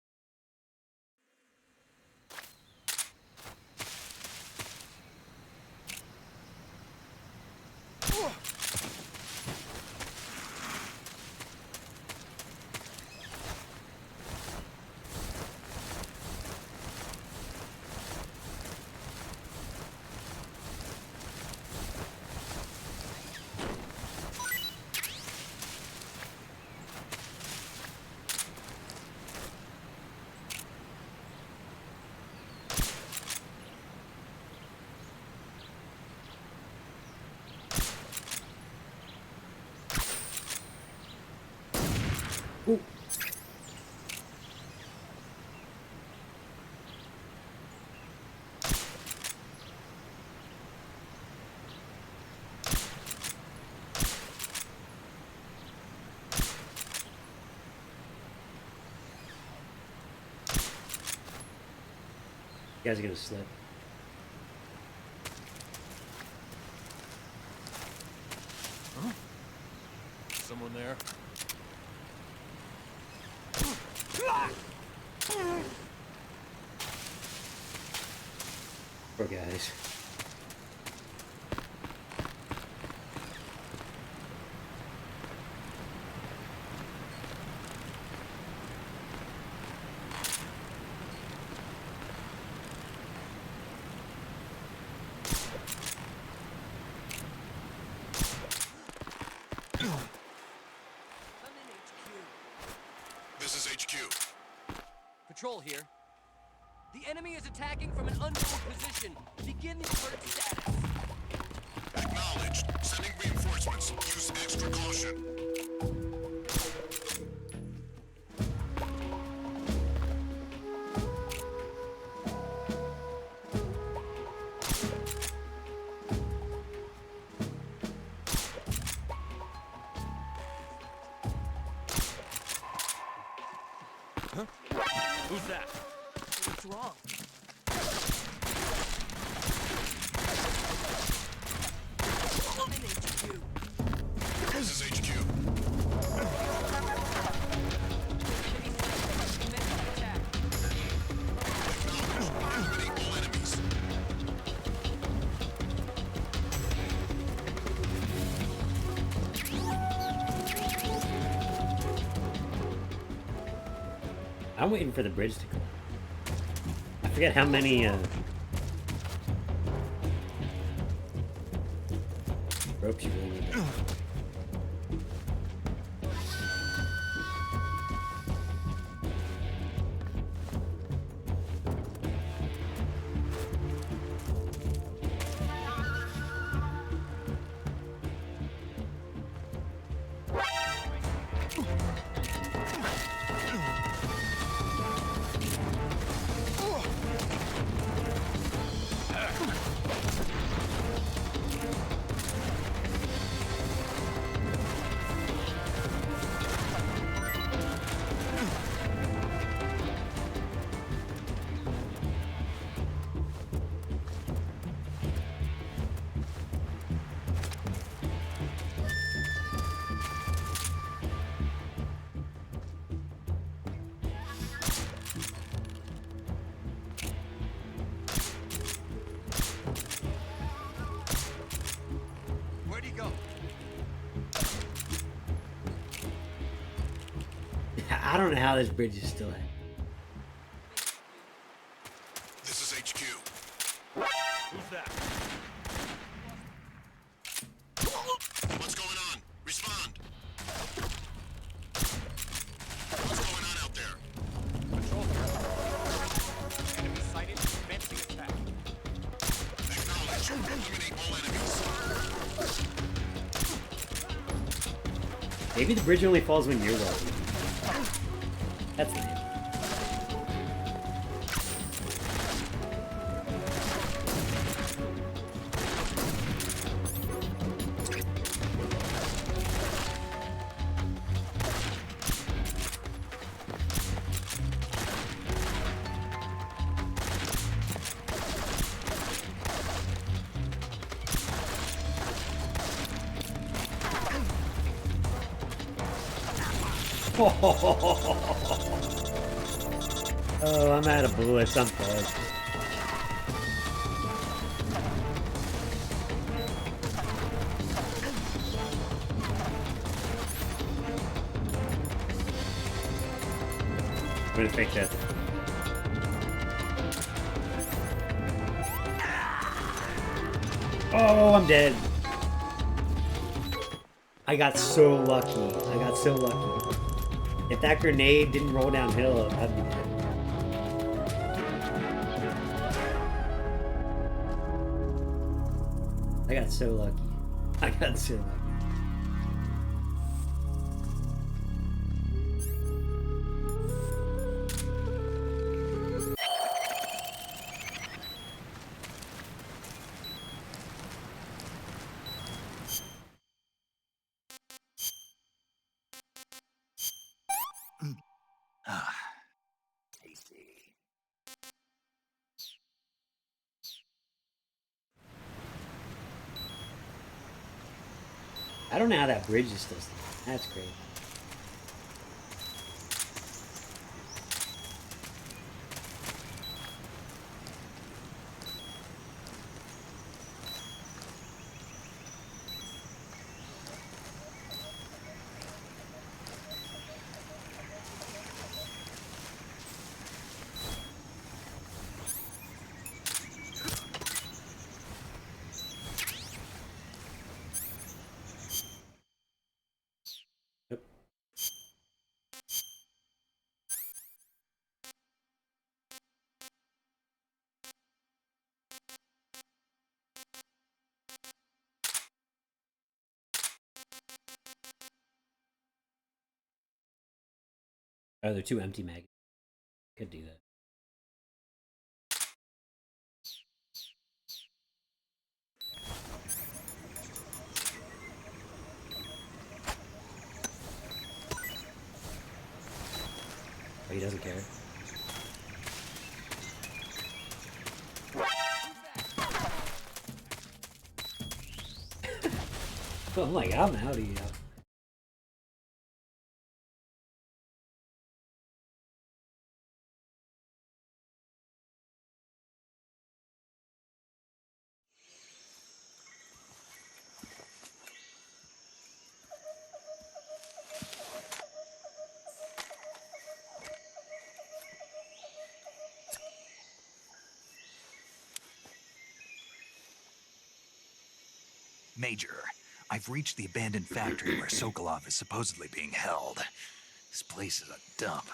Ooh. You guys are gonna slip. someone there. Poor guys. This is HQ. Patrol here. The enemy is attacking from an unknown position. Begin the alert status. Acknowledged. Sending reinforcements. Use extra caution. Who's that? What's wrong? I'm in HQ. This is HQ. Eliminate all enemies. I'm waiting for the bridge to go. I forget how many ropes you really need. Where'd he go? I don't know how this bridge is still at. This is HQ. Who's that? What's going on? Respond. What's going on out there? Patrol here. Enemy sighted. Advancing attack. Acknowledged. Eliminate all enemies. Maybe the bridge only falls when you're walking. That's lame. Oh, I'm out of bullets. I'm dead. I'm gonna fix that. Oh, I'm dead. I got so lucky. I got so lucky. If that grenade didn't roll downhill, I'd be dead. I got so lucky. I got so lucky. Tasty. I don't know how that bridge is still standing. That's great. Yep. Oh, they're two empty magazines. Could do that. Oh, he doesn't care. Oh my god, I'm out of here. Major, I've reached the abandoned factory where Sokolov is supposedly being held. This place is a dump.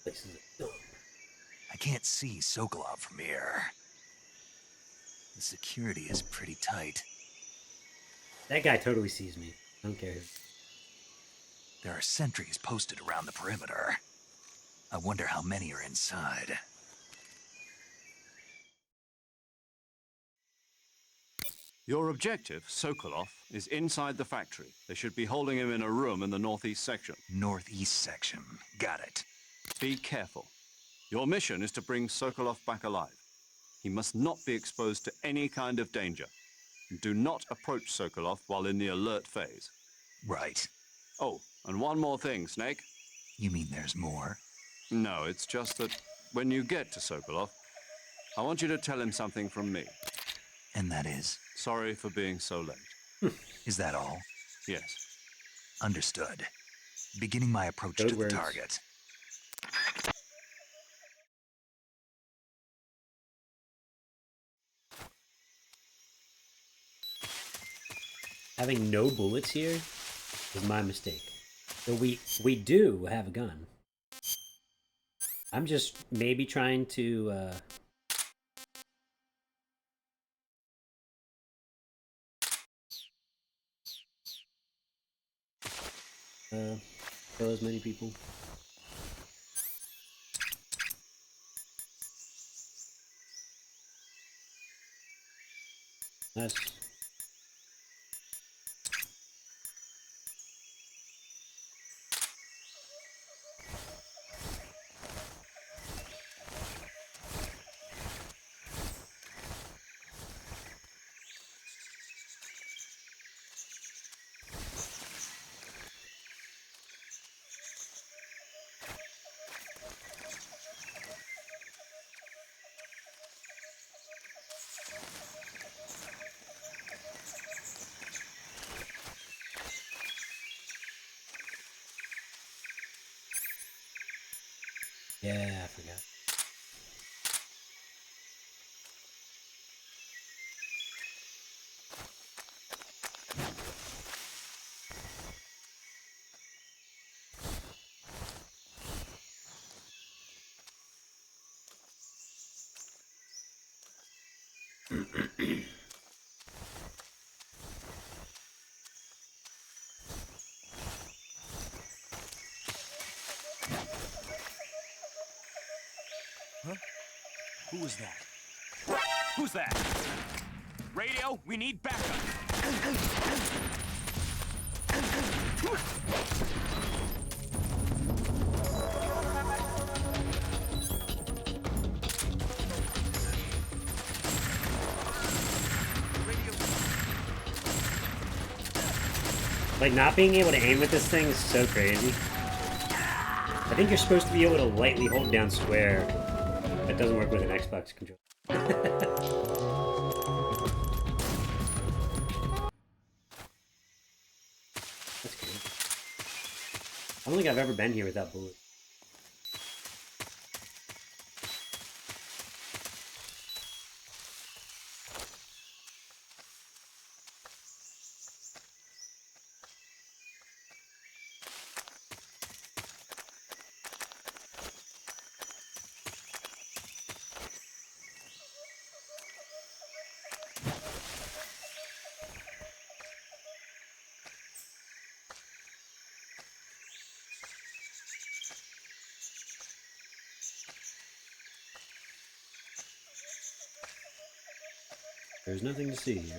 This is a dump. I can't see Sokolov from here. The security is pretty tight. That guy totally sees me. I don't care. There are sentries posted around the perimeter. I wonder how many are inside. Your objective, Sokolov, is inside the factory. They should be holding him in a room in the northeast section. Northeast section. Got it. Be careful. Your mission is to bring Sokolov back alive. He must not be exposed to any kind of danger. Do not approach Sokolov while in the alert phase. Right. Oh, and one more thing, Snake. You mean there's more? No, it's just that when you get to Sokolov, I want you to tell him something from me. And that is? Sorry for being so late. Is that all? Yes. Understood. Beginning my approach Those to words. the target. Having no bullets here is my mistake. So we do have a gun. I'm just maybe trying to kill as many people. Nice. Yeah, I forgot. Huh? Who was that? Who's that? Radio, we need backup. Like, not being able to aim with this thing is so crazy. I think you're supposed to be able to lightly hold down square. That doesn't work with an Xbox controller. That's cool. I don't think I've ever been here without bullets. There's nothing to see here.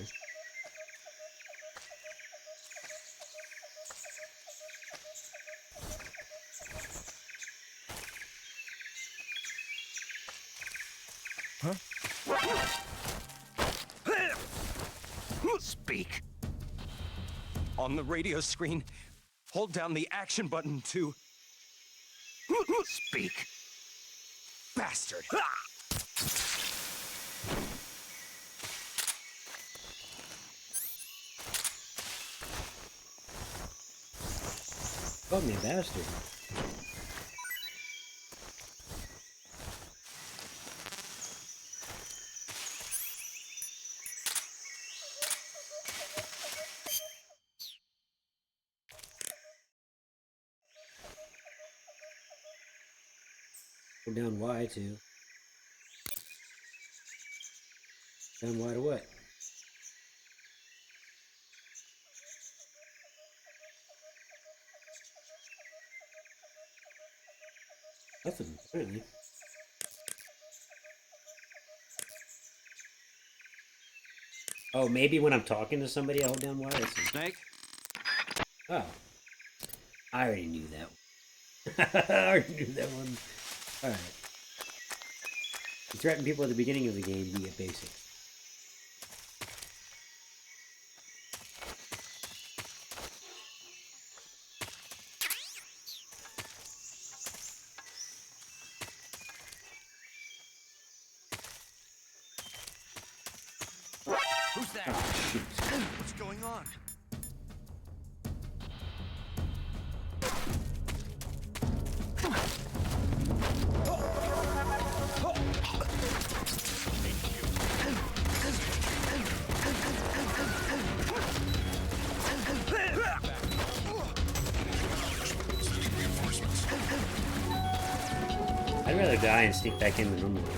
Huh? Speak. On the radio screen, hold down the action button to speak. Bastard. Called me a bastard. Go down Y too. Down Y to what? Nothing, apparently. Oh, maybe when I'm talking to somebody, I hold down Y. Snake? Oh. I already knew that one. I already knew that one. Alright. You threaten people at the beginning of the game, you get basics. Who's that? Oh, shoot. What's going on? I'd rather die and sneak back in than run away.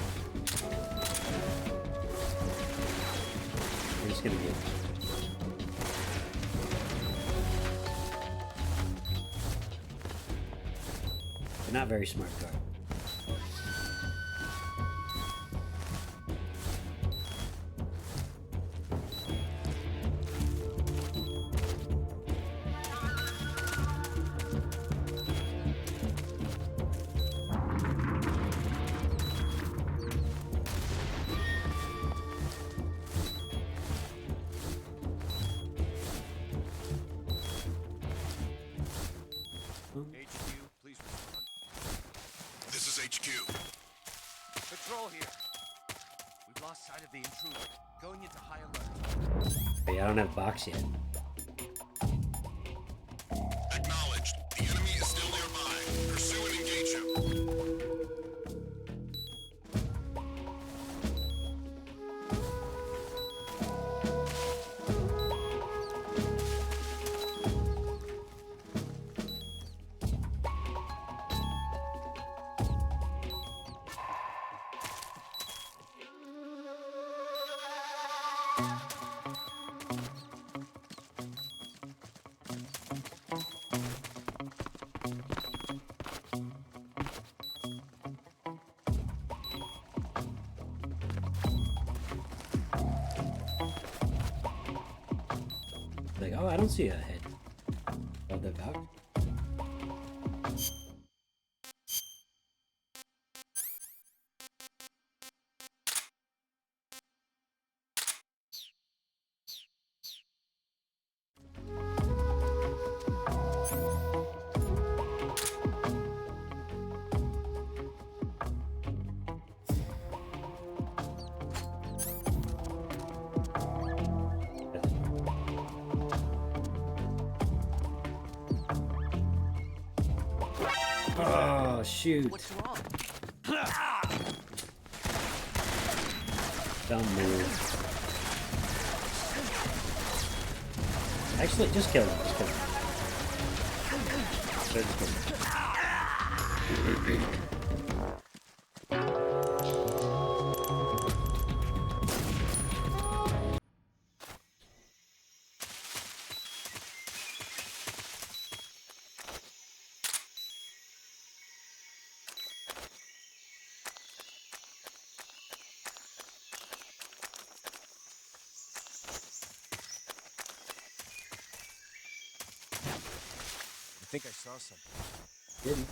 We're just gonna get... But not very smart car. HQ, please respond. This is HQ. Patrol here. We've lost sight of the intruder. Going into high alert. Hey, I don't have a box yet. Acknowledged. The enemy is still nearby. Pursue and engage him. Like, oh, I don't see a head of the Valk. Oh, shoot. What's wrong? Don't move. Actually, just kill him. Just kill him. Just kill him. I think I saw something. Didn't.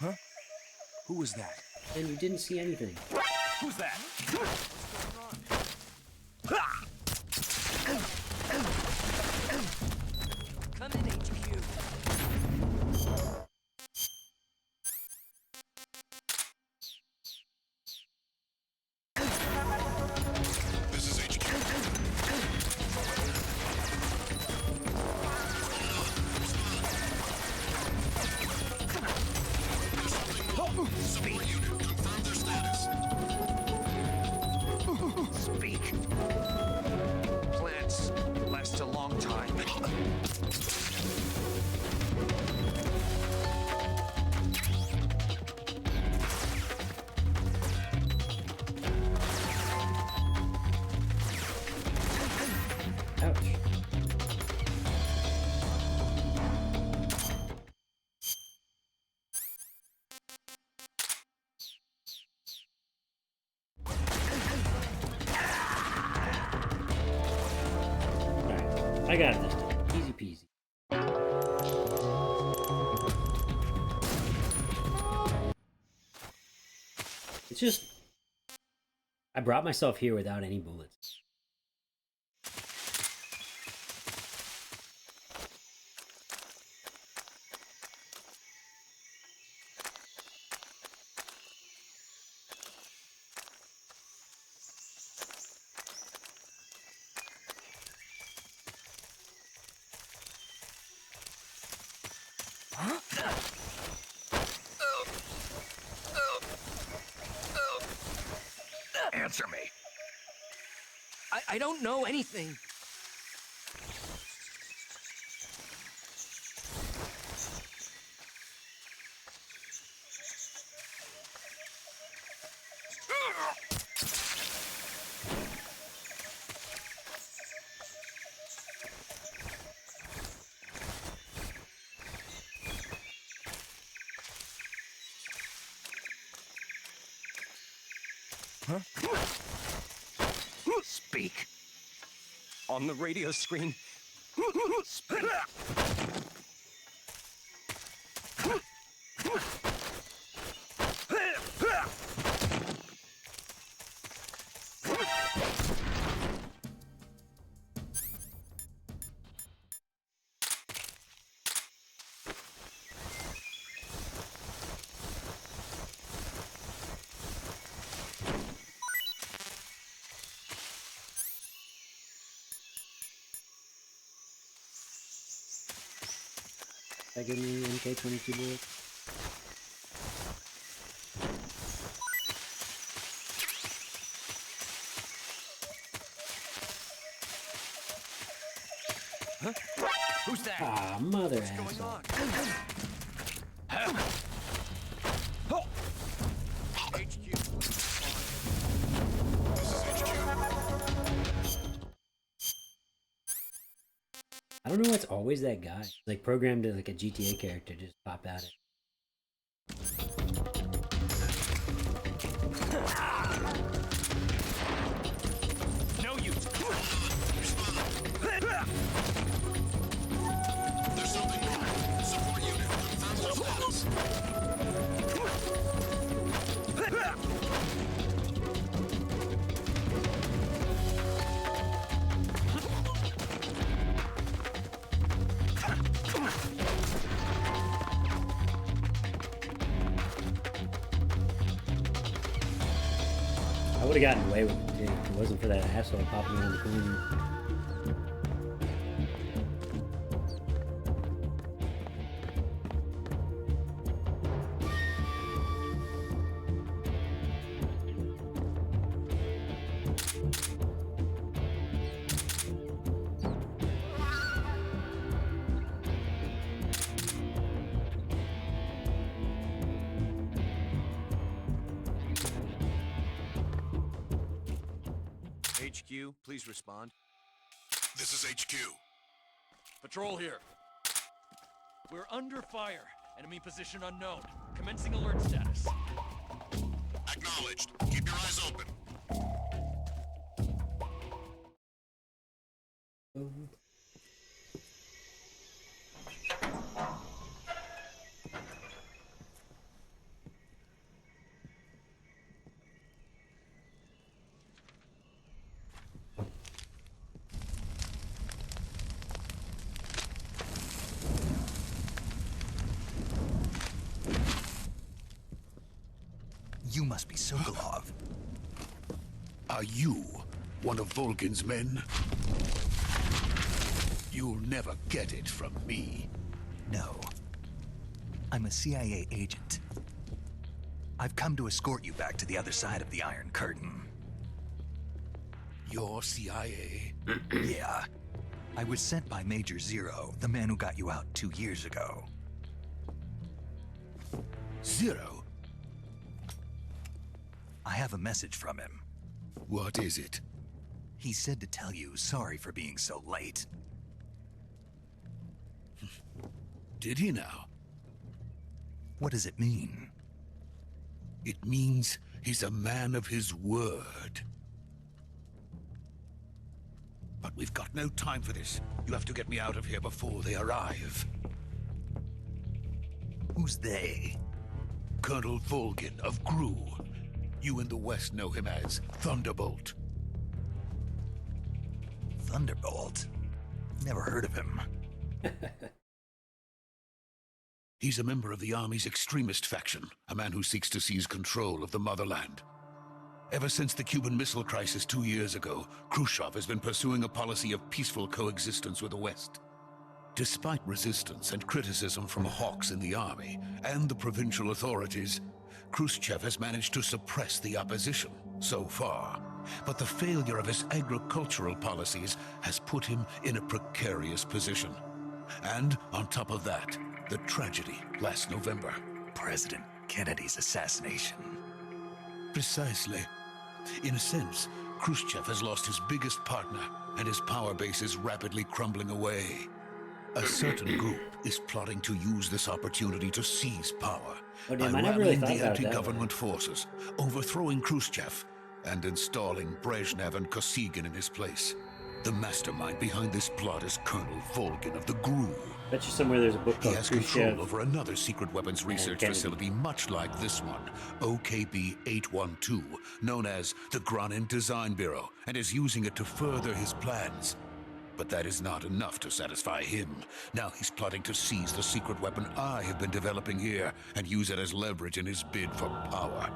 Huh? Who was that? And you didn't see anything. Who's that? Come in, HQ. This is HQ. Support unit, confirm their status. Speak. Plants last a long time. Ouch. Alright, I got this. Easy peasy. It's just... I brought myself here without any bullets. Answer me. I don't know anything. Huh? Speak. On the radio screen. Speak. That give me MK22 bullets. Huh? Who's that? Ah, mother What's going asshole. on? Oh. HQ. This is HQ. I don't know why it's always that guy. Like programmed as like a GTA character, just pop at it. No use. There's something wrong. Support unit, confirm their status. I would have gotten away with it too if it wasn't for that asshole popping around the corner. HQ, please respond. This is HQ. Patrol here. We're under fire. Enemy position unknown. Commencing alert status. Acknowledged. Keep your eyes open. You must be Sokolov. Are you one of Volgin's men? You'll never get it from me. No. I'm a CIA agent. I've come to escort you back to the other side of the Iron Curtain. You're CIA? Yeah. I was sent by Major Zero, the man who got you out 2 years ago. Zero? I have a message from him. What is it? He said to tell you sorry for being so late. Did he now? What does it mean? It means he's a man of his word. But we've got no time for this. You have to get me out of here before they arrive. Who's they? Colonel Volgin of Gru. You in the West know him as Thunderbolt. Thunderbolt? Never heard of him. He's a member of the Army's extremist faction, a man who seeks to seize control of the motherland. Ever since the Cuban Missile Crisis 2 years ago, Khrushchev has been pursuing a policy of peaceful coexistence with the West. Despite resistance and criticism from hawks in the Army and the provincial authorities, Khrushchev has managed to suppress the opposition so far. But the failure of his agricultural policies has put him in a precarious position. And on top of that, the tragedy last November. President Kennedy's assassination. Precisely. In a sense, Khrushchev has lost his biggest partner, and his power base is rapidly crumbling away. A certain group is plotting to use this opportunity to seize power Oh, by damn, I never really rallying thought the about that. anti-government forces, overthrowing Khrushchev, and installing Brezhnev and Kosygin in his place. The mastermind behind this plot is Colonel Volgin of the GRU. Bet you somewhere there's a book He called has Khrushchev. control over another secret weapons research Kennedy. facility much like this one, OKB-812, known as the Granin Design Bureau, and is using it to further his plans. But that is not enough to satisfy him. Now he's plotting to seize the secret weapon I have been developing here and use it as leverage in his bid for power.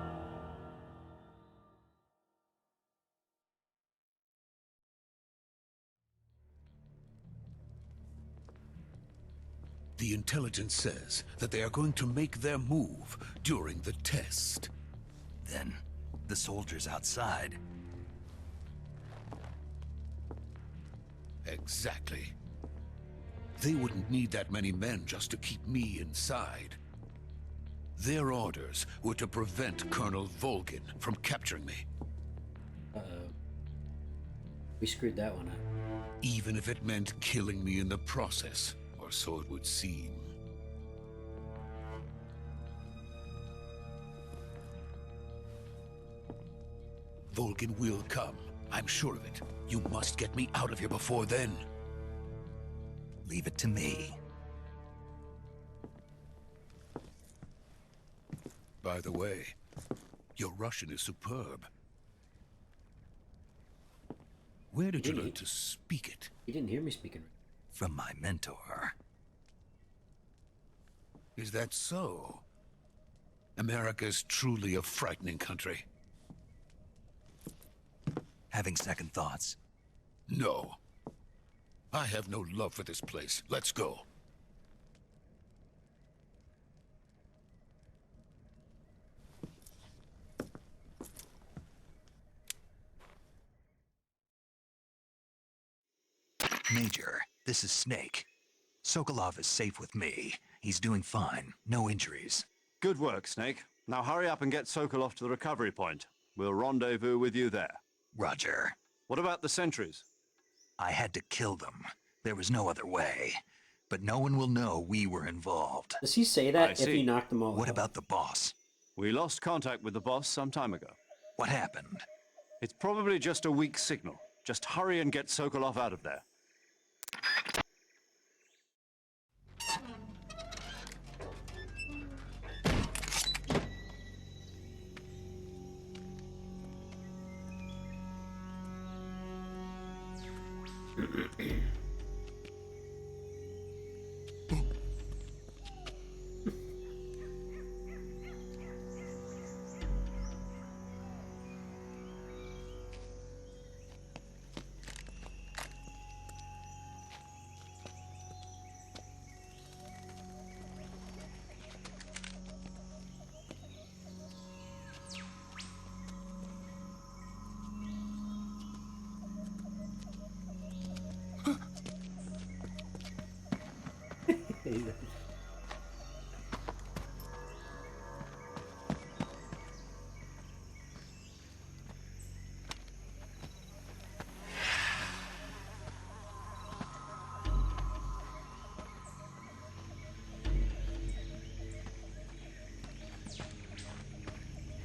The intelligence says that they are going to make their move during the test. Then, the soldiers outside. Exactly. They wouldn't need that many men just to keep me inside. Their orders were to prevent Colonel Volgin from capturing me. Uh-oh. We screwed that one up. Even if it meant killing me in the process, or so it would seem. Volgin will come. I'm sure of it. You must get me out of here before then. Leave it to me. By the way, your Russian is superb. Where did you learn to speak it? You didn't hear me speaking. From my mentor. Is that so? America's truly a frightening country. Having second thoughts? No. I have no love for this place. Let's go. Major, this is Snake. Sokolov is safe with me. He's doing fine. No injuries. Good work, Snake. Now hurry up and get Sokolov to the recovery point. We'll rendezvous with you there. Roger. What about the sentries? I had to kill them. There was no other way. But no one will know we were involved. Does he say that if he knocked them all What out? about the boss? We lost contact with the boss some time ago. What happened? It's probably just a weak signal. Just hurry and get Sokolov out of there.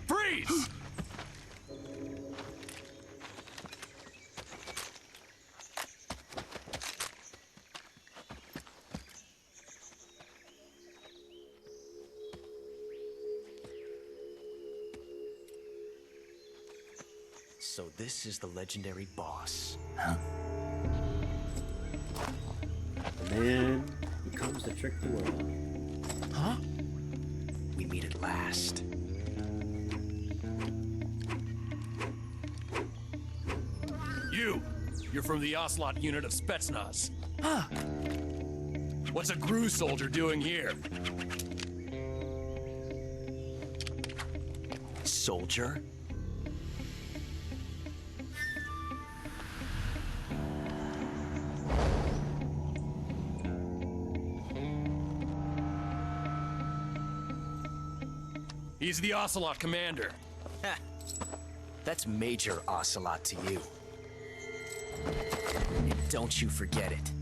Freeze! So this is the legendary boss. The man who comes to trick the world. Huh? We meet at last. You're from the Ocelot unit of Spetsnaz. Huh. What's a Gru soldier doing here? Soldier? He's the Ocelot commander. That's Major Ocelot to you. And don't you forget it.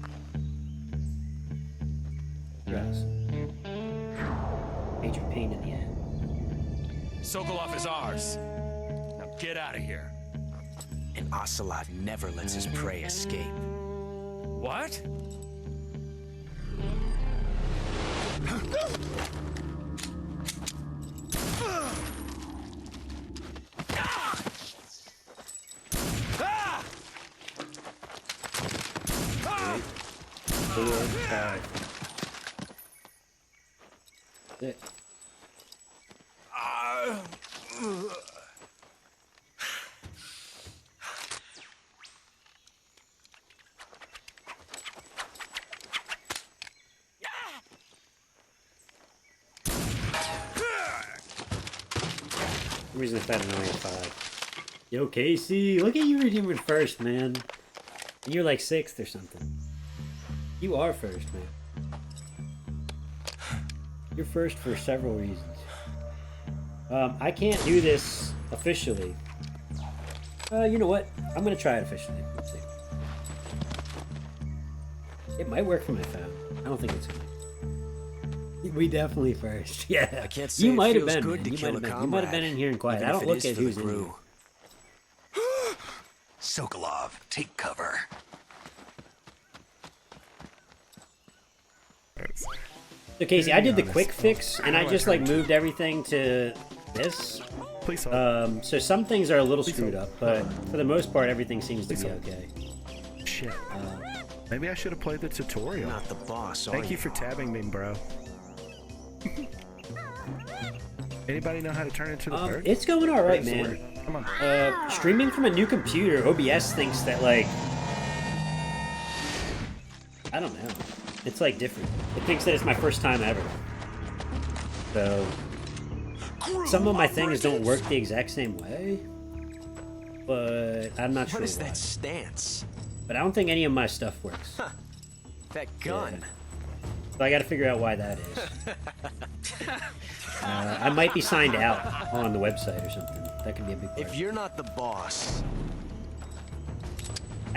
Yes. Major pain in the end. Sokolov is ours. Now get out of here. And Ocelot never lets his prey escape. What? For some reason I thought I only had 5. Yo, Casey, look at you redeeming first, man. You're like 6th or something. You are first, man. You're first for several reasons. I can't do this officially. You know what? I'm gonna try it officially. Let's see. It might work for my phone. I don't think it's gonna. We definitely first. Yeah. I can't say you might have feels been. good to You kill might have a been. You might have been in here and quiet. I don't look at who's in here. Sokolov, take cover. So Casey, I did the quick fix, and I just like moved everything to this. Please hold. So some things are a little screwed up, but for the most part, everything seems to be okay. Shit. Maybe I should have played the tutorial. Not the boss, Thank you for tabbing me, bro. Anybody know how to turn into the bird? It's going all right, What's the man. word? Come on. Streaming from a new computer, OBS thinks that like I don't know. It's like different. It thinks that it's my first time ever. So some of my things don't work the exact same way, but I'm not sure. What is why. that stance? But I don't think any of my stuff works. Huh. That gun. Yeah. So I got to figure out why that is. I might be signed out on the website or something. That could be a big part. If you're not the boss,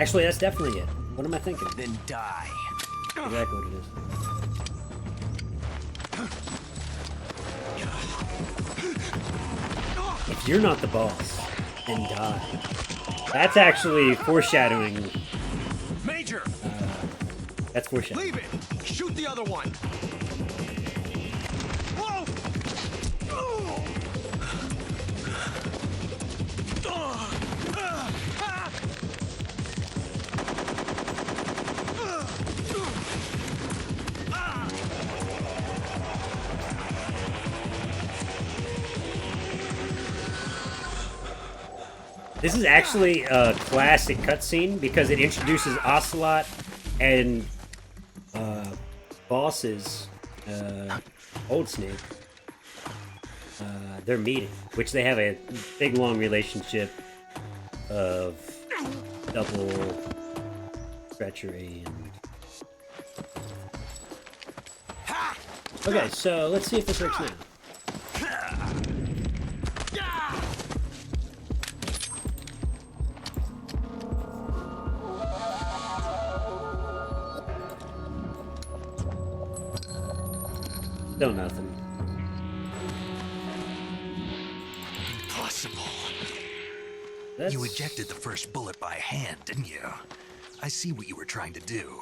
Actually, that's definitely it. What am I thinking? Then die. Exactly what it is. If you're not the boss, then die. That's actually foreshadowing. Major! That's foreshadowing. Leave it! Shoot the other one! Whoa! This is actually a classic cutscene because it introduces Ocelot and bosses, Old Snake. They're meeting, which they have a big long relationship of double treachery and... Okay, so let's see if this works now. Still nothing. Impossible. That's... You ejected the first bullet by hand, didn't you? I see what you were trying to do,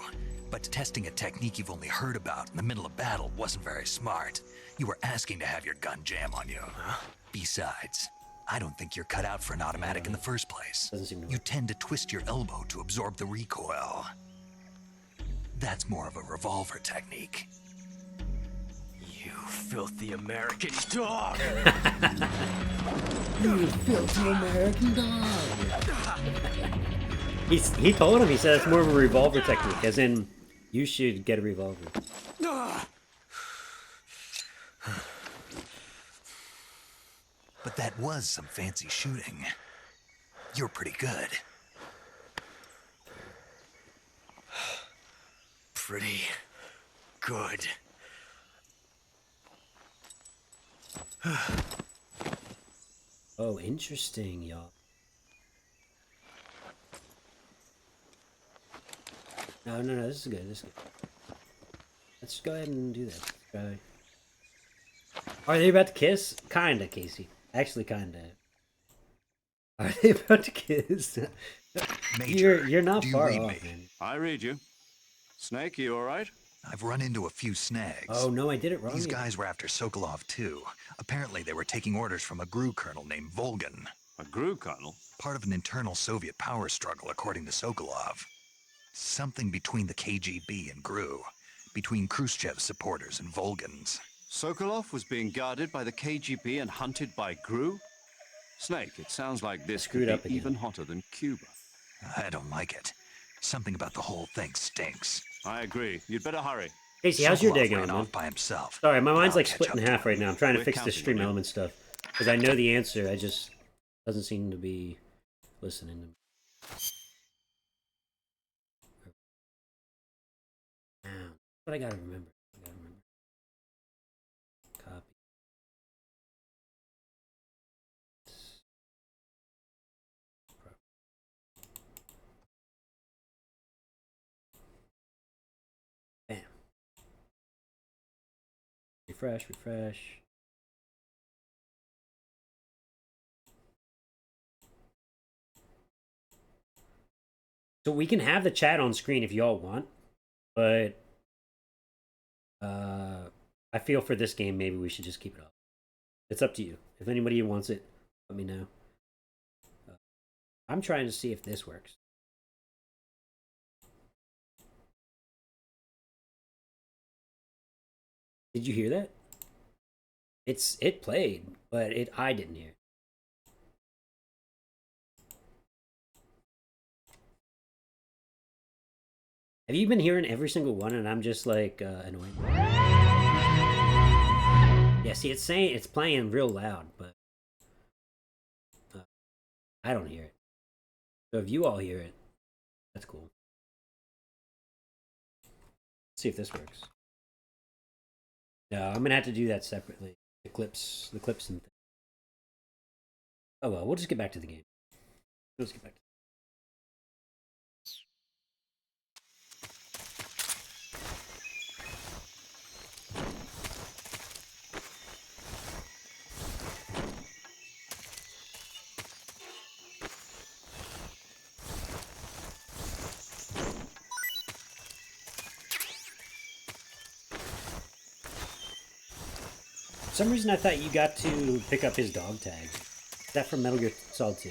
but testing a technique you've only heard about in the middle of battle wasn't very smart. You were asking to have your gun jam on you. Huh? Besides, I don't think you're cut out for an automatic in the first place. You tend to twist your elbow to absorb the recoil. That's more of a revolver technique. You filthy American dog! You filthy American dog! He told him, he said it's more of a revolver technique, as in, you should get a revolver. But that was some fancy shooting. You're pretty good. Pretty good. Oh, interesting, y'all. No, this is good, this is good. Let's go ahead and do that. Try. Are they about to kiss? Kinda, Casey. Actually, kinda. Are they about to kiss? Major, you're not do you far read off, me? man. I read you. Snake, you all right? I've run into a few snags. Oh, no, I did it wrong. These guys were after Sokolov, too. Apparently, they were taking orders from a GRU colonel named Volgan. A GRU colonel? Part of an internal Soviet power struggle, according to Sokolov. Something between the KGB and GRU. Between Khrushchev's supporters and Volgan's. Sokolov was being guarded by the KGB and hunted by GRU? Snake, it sounds like this Screwed could up be again. even hotter than Cuba. I don't like it. Something about the whole thing stinks. I agree. You'd better hurry. Casey, how's your Sokolov day going, ran man? off by himself. Sorry, my mind's I'll like catch split in up half to right him. now. I'm trying to We're fix the counting stream on you. element stuff. Because I know the answer, I just doesn't seem to be listening to me. Now, what I gotta remember. Copy. Bam. Refresh. So we can have the chat on screen if y'all want, but I feel for this game maybe we should just keep it off. It's up to you. If anybody wants it, let me know. I'm trying to see if this works. Did you hear that? It played, but I didn't hear. Have you been hearing every single one and I'm just like annoyed? Yeah, see, it's playing real loud, but I don't hear it. So if you all hear it, that's cool. Let's see if this works. No, I'm gonna have to do that separately. The clips and things. Oh well, we'll just get back to the game. Let's get back to some reason I thought you got to pick up his dog tag. Is that from Metal Gear Solid 2?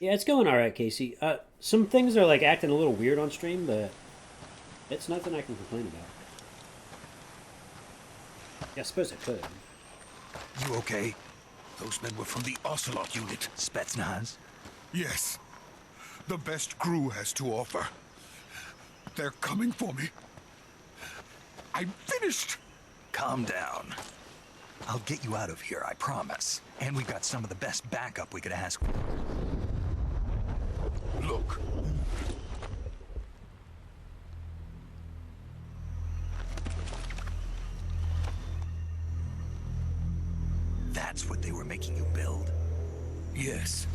Yeah, it's going all right, Casey. Some things are like acting a little weird on stream, but it's nothing I can complain about. Yeah, I suppose I could. You okay? Those men were from the Ocelot unit. Spetsnaz? Yes. The best crew has to offer. They're coming for me. I'm finished! Calm down. I'll get you out of here, I promise. And we've got some of the best backup we could ask for. Look. That's what they were making you build? Yes.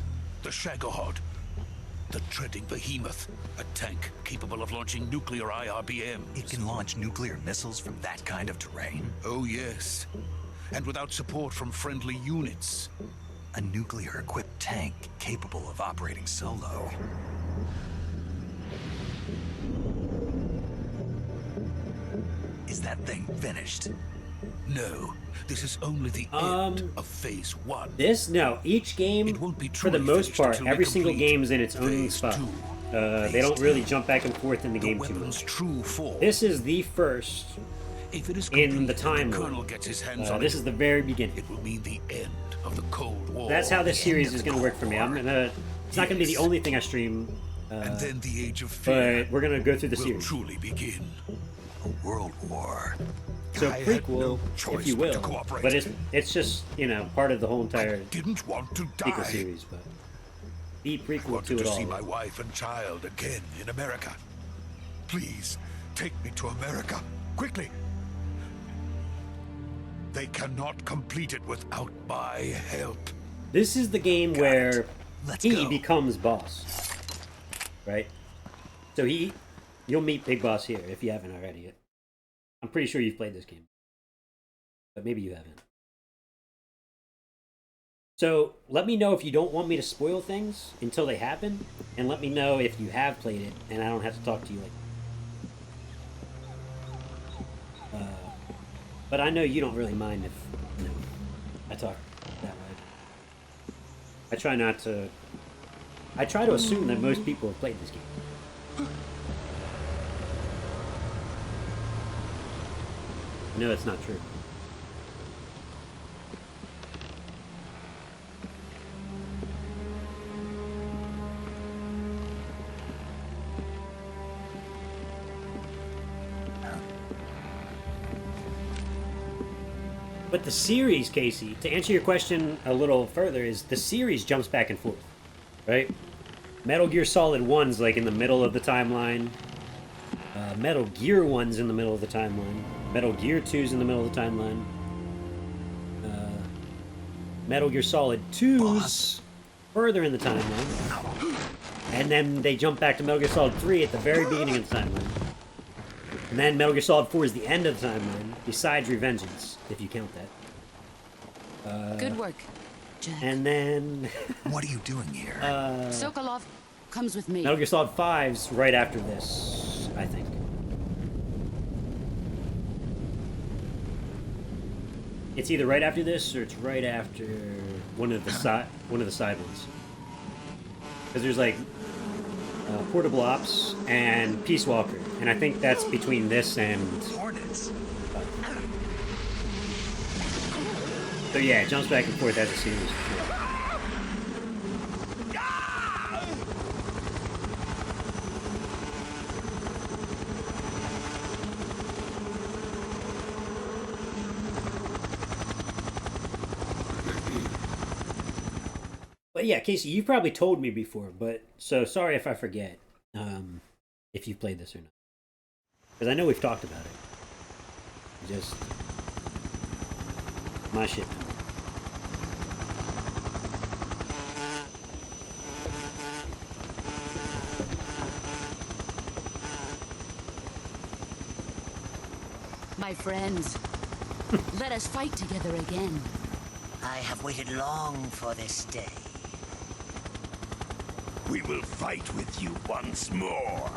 The Shagohod. The treading behemoth. A tank capable of launching nuclear IRBMs. It can launch nuclear missiles from that kind of terrain? Oh, yes. And without support from friendly units. A nuclear-equipped tank capable of operating solo. Is that thing finished? No. This is only the end of Phase 1. No. Each game, for the most part, every single game is in its own spot. They don't really jump back and forth in the game too much. This is the first in the timeline. This is the very beginning. It will mean the end of the Cold War. That's how this series is going to work for me. It's not going to be the only thing I stream. And then the Age of Fear. But we're going to go through the series. Truly begin. A world war. So prequel, if you will, but it's just part of the whole entire didn't want to die. sequel series, but the prequel to it all. See my wife and child again in America. Please take me to America quickly. They cannot complete it without my help. This is the game where he becomes boss, right? So you'll meet Big Boss here if you haven't already yet. I'm pretty sure you've played this game, but maybe you haven't. So let me know if you don't want me to spoil things until they happen, and let me know if you have played it and I don't have to talk to you like. But I know you don't really mind if I talk that way. I try not to. I try to assume that most people have played this game. No, it's not true. But the series, Casey, to answer your question a little further, is the series jumps back and forth, right? Metal Gear Solid 1's like in the middle of the timeline. Metal Gear 1's in the middle of the timeline. Metal Gear 2's in the middle of the timeline. Metal Gear Solid 2's further in the timeline. And then they jump back to Metal Gear Solid 3 at the very beginning of the timeline. And then Metal Gear Solid 4 is the end of the timeline, besides Revengeance, if you count that. Good work, Jack. And then... What are you doing here? Sokolov comes with me. Metal Gear Solid 5's right after this, I think. It's either right after this or it's right after one of the side ones. Because there's like Portable Ops and Peace Walker, and I think that's between this and Hornets. So yeah, it jumps back and forth as a series. But yeah, Casey, you've probably told me before, but so sorry if I forget if you've played this or not. Because I know we've talked about it. Just my shit. My friends, let us fight together again. I have waited long for this day. We will fight with you once more.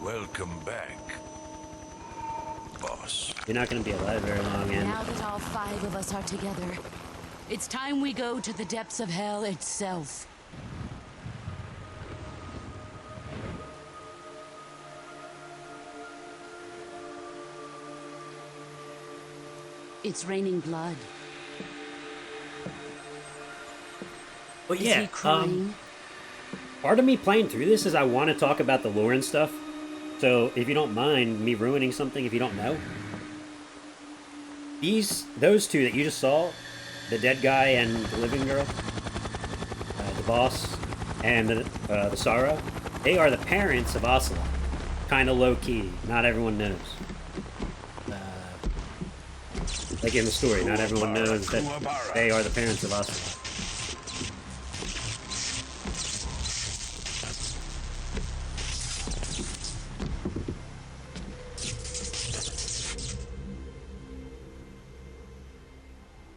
Welcome back, boss. You're not going to be alive very long, and Now that all 5 of us are together, it's time we go to the depths of hell itself. It's raining blood. But Is yeah, he crying? part of me playing through this is I want to talk about the lore and stuff. So if you don't mind me ruining something, if you don't know, those two that you just saw, the dead guy and the living girl, the boss, and the Sarah, they are the parents of Ocelot. Kind of low key. Not everyone knows. Like in the story, not everyone knows that they are the parents of Ocelot.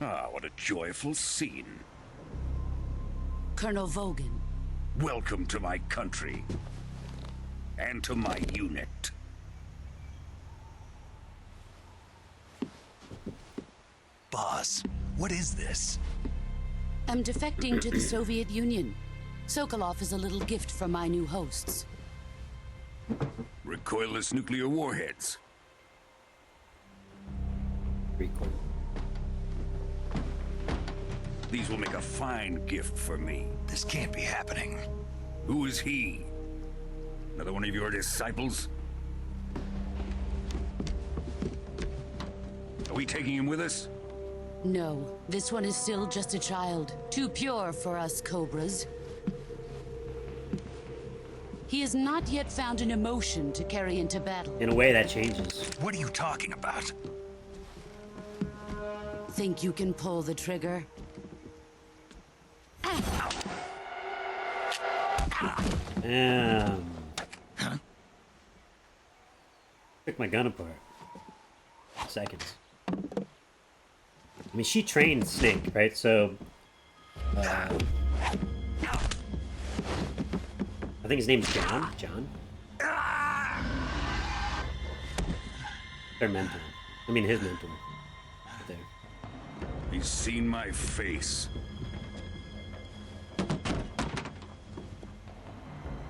Ah, what a joyful scene. Colonel Vogan. Welcome to my country. And to my unit. Boss, what is this? I'm defecting to the Soviet Union. Sokolov is a little gift from my new hosts. Recoilless nuclear warheads. Recoil. These will make a fine gift for me. This can't be happening. Who is he? Another one of your disciples? Are we taking him with us? No, this one is still just a child. Too pure for us Cobras. He has not yet found an emotion to carry into battle. In a way, that changes. What are you talking about? Think you can pull the trigger? Huh? Took my gun apart. Seconds. I mean, she trained Snake, right? So, I think his name's John. John? Their mentor. I mean, his mentor. Right there. He's seen my face.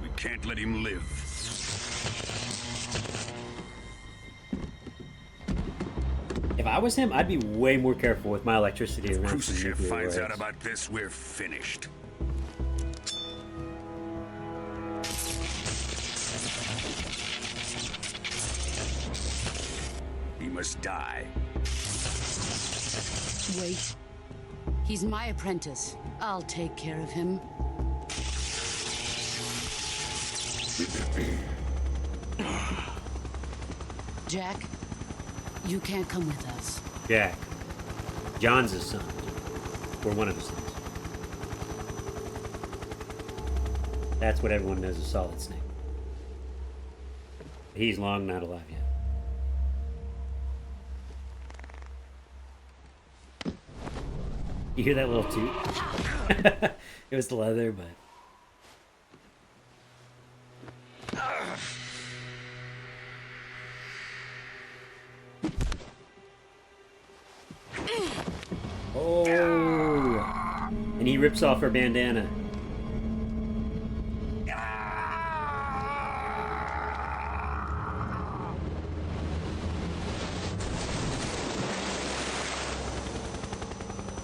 We can't let him live. If I was him, I'd be way more careful with my electricity around some Khrushchev nuclear finds out warheads. about this, we're finished. He must die. Wait. He's my apprentice. I'll take care of him. Jack, you can't come with us. Jack. John's his son. Or one of his sons. That's what everyone knows as Solid Snake. He's long not alive yet. You hear that little toot? It was the leather, but... Oh! And he rips off her bandana.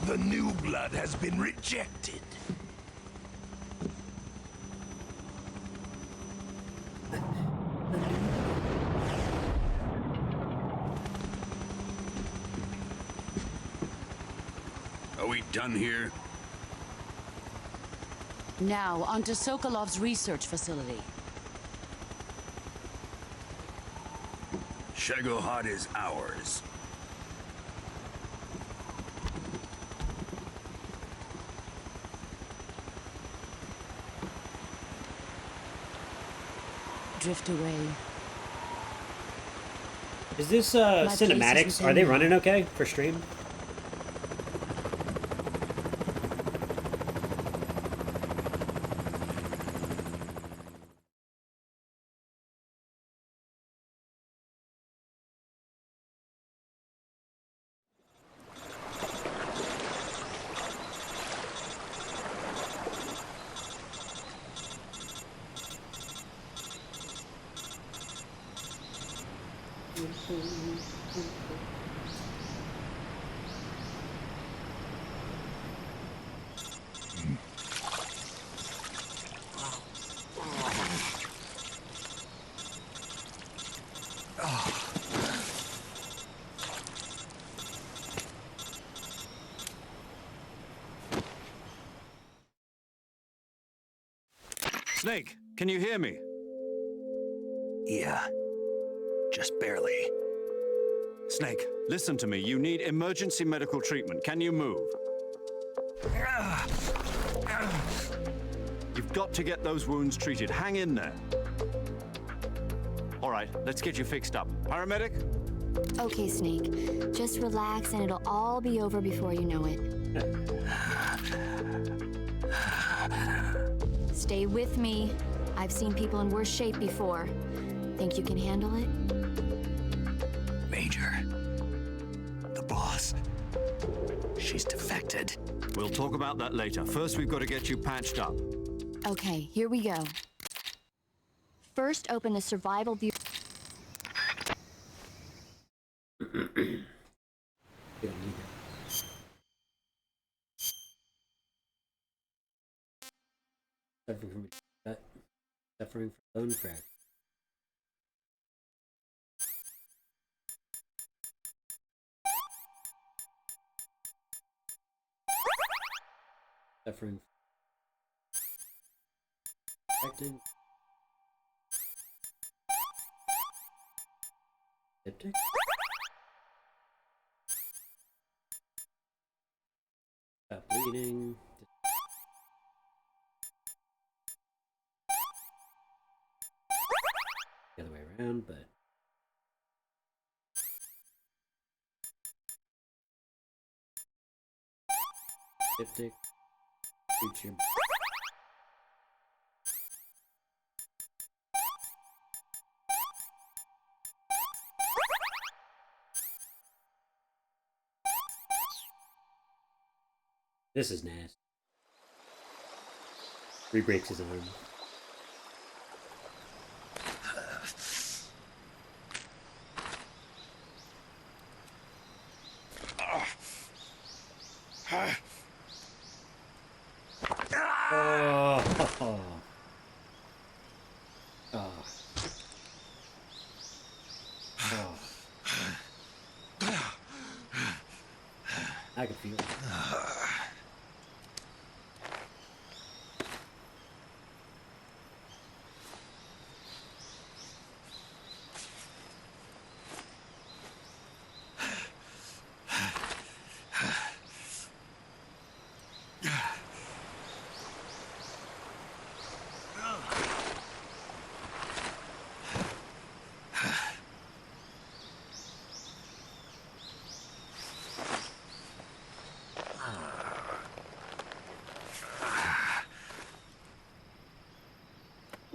The new blood has been rejected. Are we done here? Now, onto Sokolov's research facility. Shagohod is ours. Drift away. Is this My place is cinematics? Are within they me. running okay for stream? Snake, can you hear me? Yeah. Just barely. Snake, listen to me. You need emergency medical treatment. Can you move? You've got to get those wounds treated. Hang in there. All right, let's get you fixed up. Paramedic? Okay, Snake. Just relax and it'll all be over before you know it. Stay with me. I've seen people in worse shape before. Think you can handle it? Major. The boss. She's defected. We'll talk about that later. First, we've got to get you patched up. Okay, here we go. First, open the survival view. Suffering from bone fracture. Suffering from septic. Stop bleeding. The other way around, but septic. Future. This is nasty. Re-breaks his arm. Oh. Oh. I can feel it.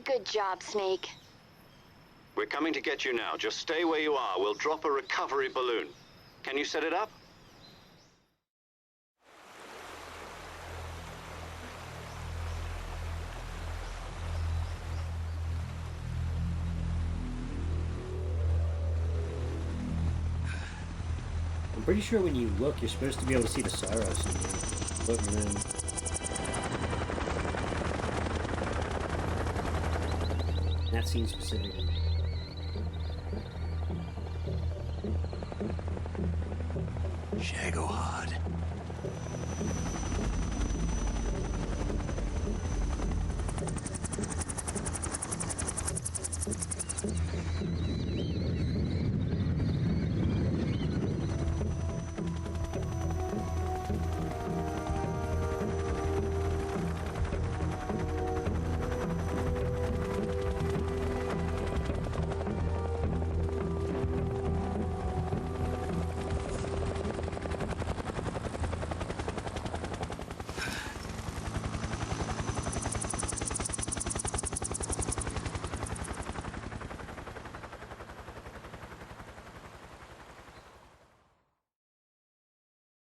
Good job, Snake. We're coming to get you now. Just stay where you are. We'll drop a recovery balloon. Can you set it up? I'm pretty sure when you look, you're supposed to be able to see the Saros in there. Floating around. That scene specifically. Shagohod.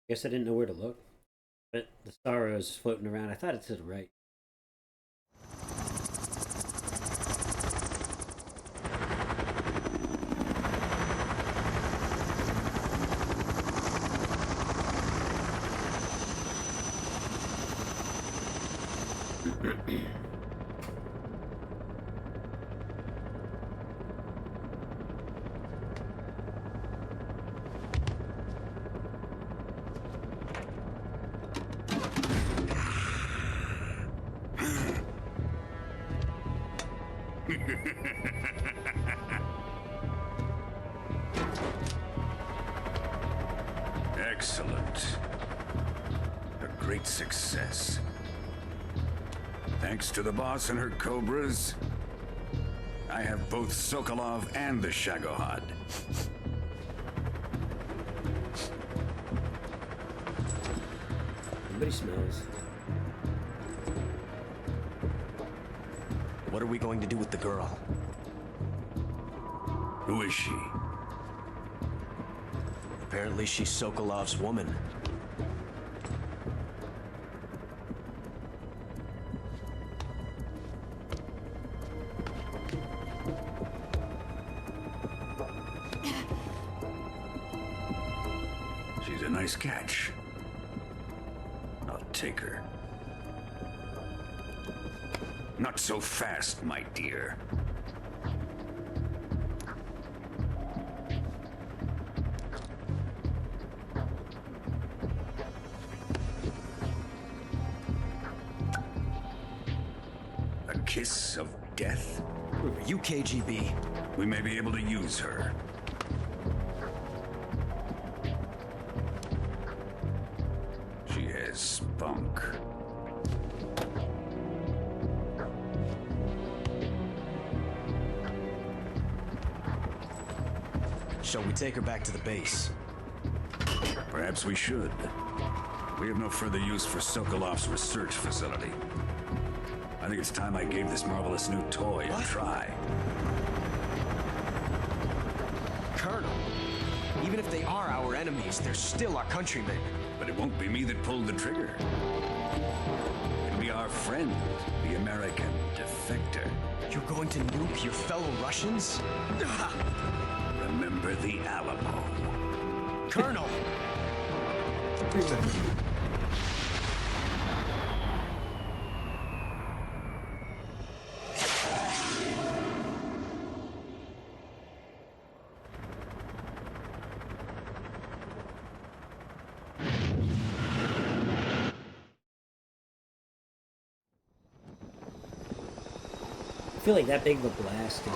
Guess I didn't know where to look. But the star was floating around. I thought it to the right. Excellent. A great success. Thanks to the boss and her cobras, I have both Sokolov and the Shagohod. Somebody smells. What are we going to do with the girl? Who is she? Apparently she's Sokolov's woman. She's a nice catch. I'll take her. Not so fast, my dear. A kiss of death? Are you KGB? We may be able to use her. She has spunk. Shall we take her back to the base? Perhaps we should. We have no further use for Sokolov's research facility. I think it's time I gave this marvelous new toy a try. Colonel, even if they are our enemies, they're still our countrymen. But it won't be me that pulled the trigger. It'll be our friend, the American defector. You're going to nuke your fellow Russians? Remember the Alamo. Colonel! I feel like that big of a blast is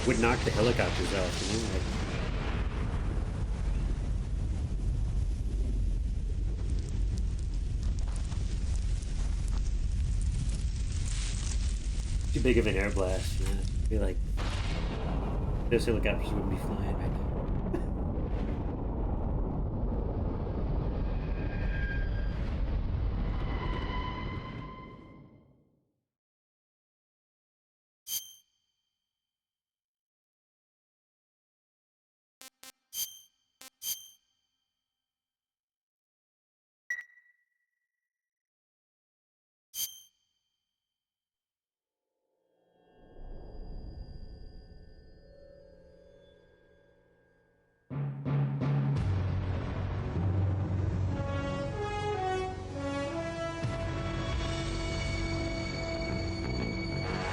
would knock the helicopters off, you know? Like, too big of an air blast, man. I feel like those helicopters wouldn't be flying right now.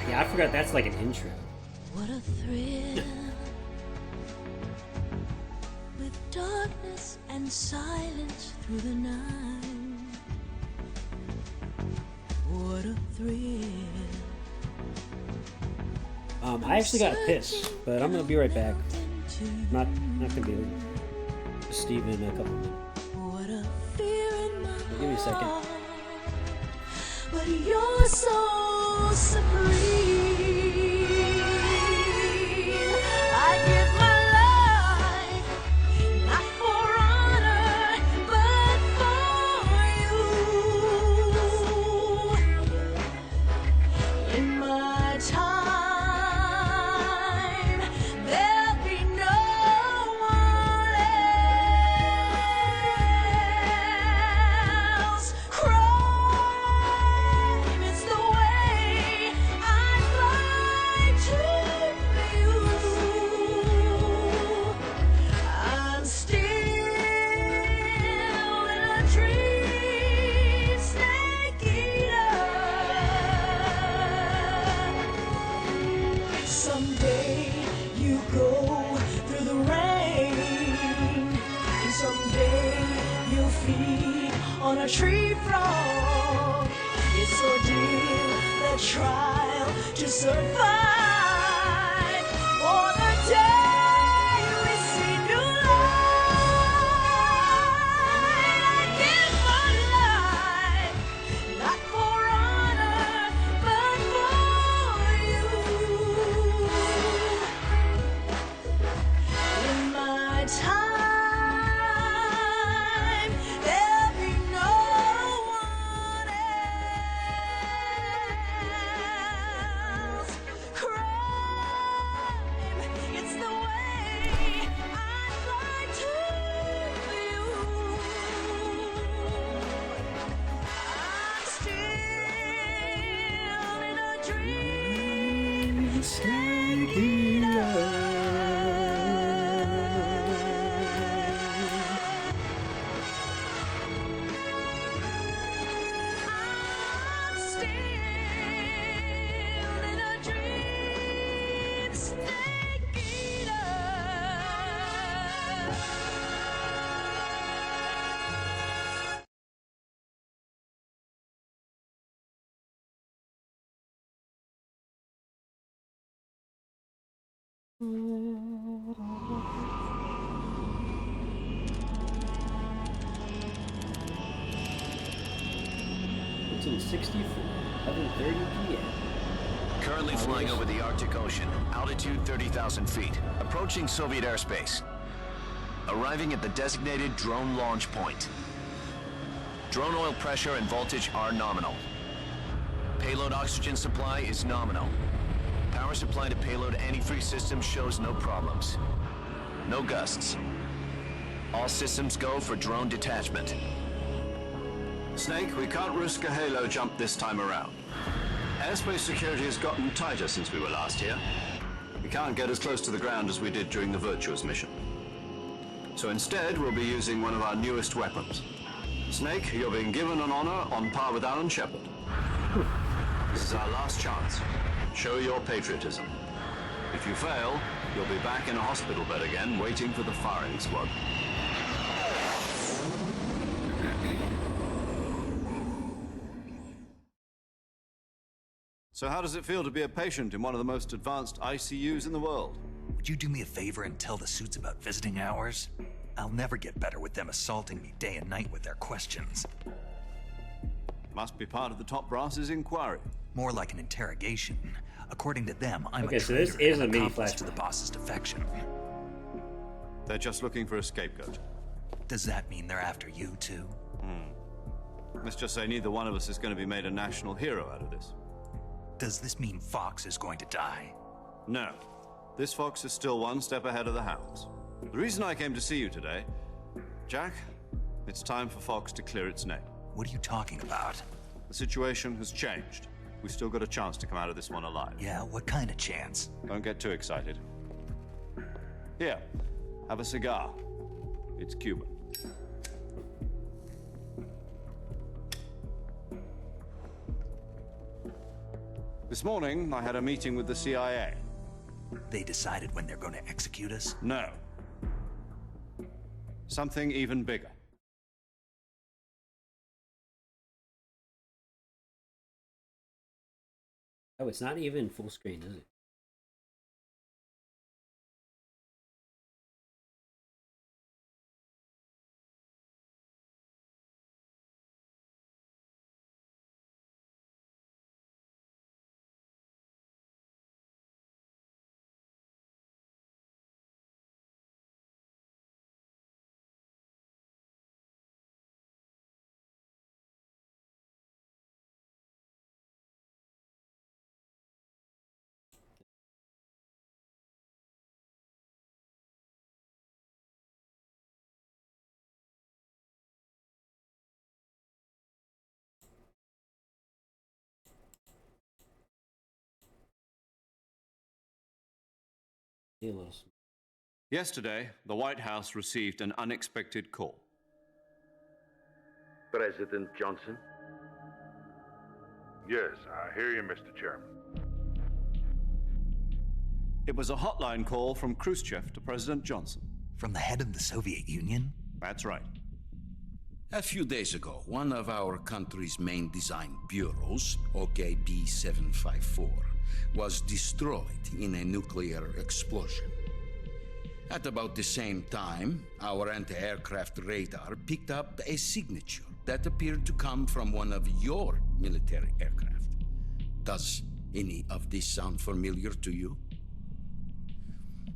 Yeah, I forgot that's like an intro. What a thrill with darkness and silence through the night. What a thrill. I actually got pissed, but I'm gonna be right back. Not gonna be with Steve in a couple minutes. What a fear in my Give me a second. heart. But you're so supreme. I give my life not for honor, but for you. In my time trial to survive. For the day we see new light, I give my life, not for honor, but for you. In my time, there'll be no one else. Crime, it's the way I'd like to view. I'm still in a dream state. I'm still in a dream snake eater. Until 64, 11:30 p.m. Currently flying over the Arctic Ocean, altitude 30,000 feet, approaching Soviet airspace. Arriving at the designated drone launch point. Drone oil pressure and voltage are nominal. Payload oxygen supply is nominal. Power supply to payload antifreeze system shows no problems. No gusts. All systems go for drone detachment. Snake, we can't risk a halo jump this time around. Airspace security has gotten tighter since we were last here. We can't get as close to the ground as we did during the Virtuous mission. So instead, we'll be using one of our newest weapons. Snake, you're being given an honor on par with Alan Shepard. This is our last chance. Show your patriotism. If you fail, you'll be back in a hospital bed again, waiting for the firing squad. So how does it feel to be a patient in one of the most advanced ICUs in the world? Would you do me a favor and tell the suits about visiting hours? I'll never get better with them assaulting me day and night with their questions. Must be part of the top brass's inquiry. More like an interrogation. According to them, I'm Okay, a so this traitor is and a an mini accomplice to flashback. the boss's defection. They're just looking for a scapegoat. Does that mean they're after you too? Let's just say neither one of us is going to be made a national hero out of this. Does this mean Fox is going to die? No. This fox is still one step ahead of the hounds. The reason I came to see you today, Jack, it's time for Fox to clear its name. What are you talking about? The situation has changed. We've still got a chance to come out of this one alive. Yeah, what kind of chance? Don't get too excited. Here, have a cigar. It's Cuban. This morning, I had a meeting with the CIA. They decided when they're going to execute us? No. Something even bigger. Oh, it's not even full screen, is it? Halos. Yesterday, the White House received an unexpected call. President Johnson? Yes, I hear you, Mr. Chairman. It was a hotline call from Khrushchev to President Johnson. From the head of the Soviet Union? That's right. A few days ago, one of our country's main design bureaus, OKB 754, was destroyed in a nuclear explosion. At about the same time, our anti-aircraft radar picked up a signature that appeared to come from one of your military aircraft. Does any of this sound familiar to you?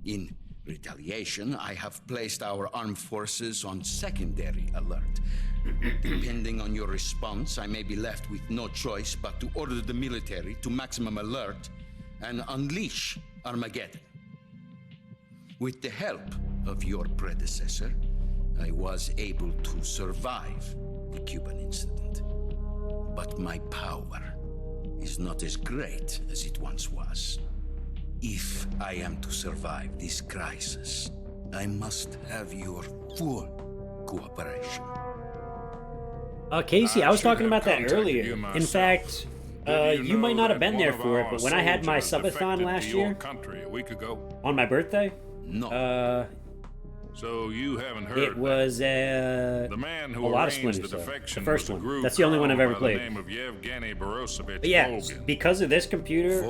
In retaliation, I have placed our armed forces on secondary alert. Depending on your response, I may be left with no choice but to order the military to maximum alert and unleash Armageddon. With the help of your predecessor, I was able to survive the Cuban incident. But my power is not as great as it once was. If I am to survive this crisis, I must have your full cooperation. Casey, I was talking about that earlier. In fact, you might not have been there for it, but when I had my subathon last year, on my birthday, so you haven't heard it was the man who a lot of arranged Splinter the Cell. defection The first was a one. group That's the only one I've ever by the played. name of Yevgeny Borosovich But yeah, Volgin. because of this computer,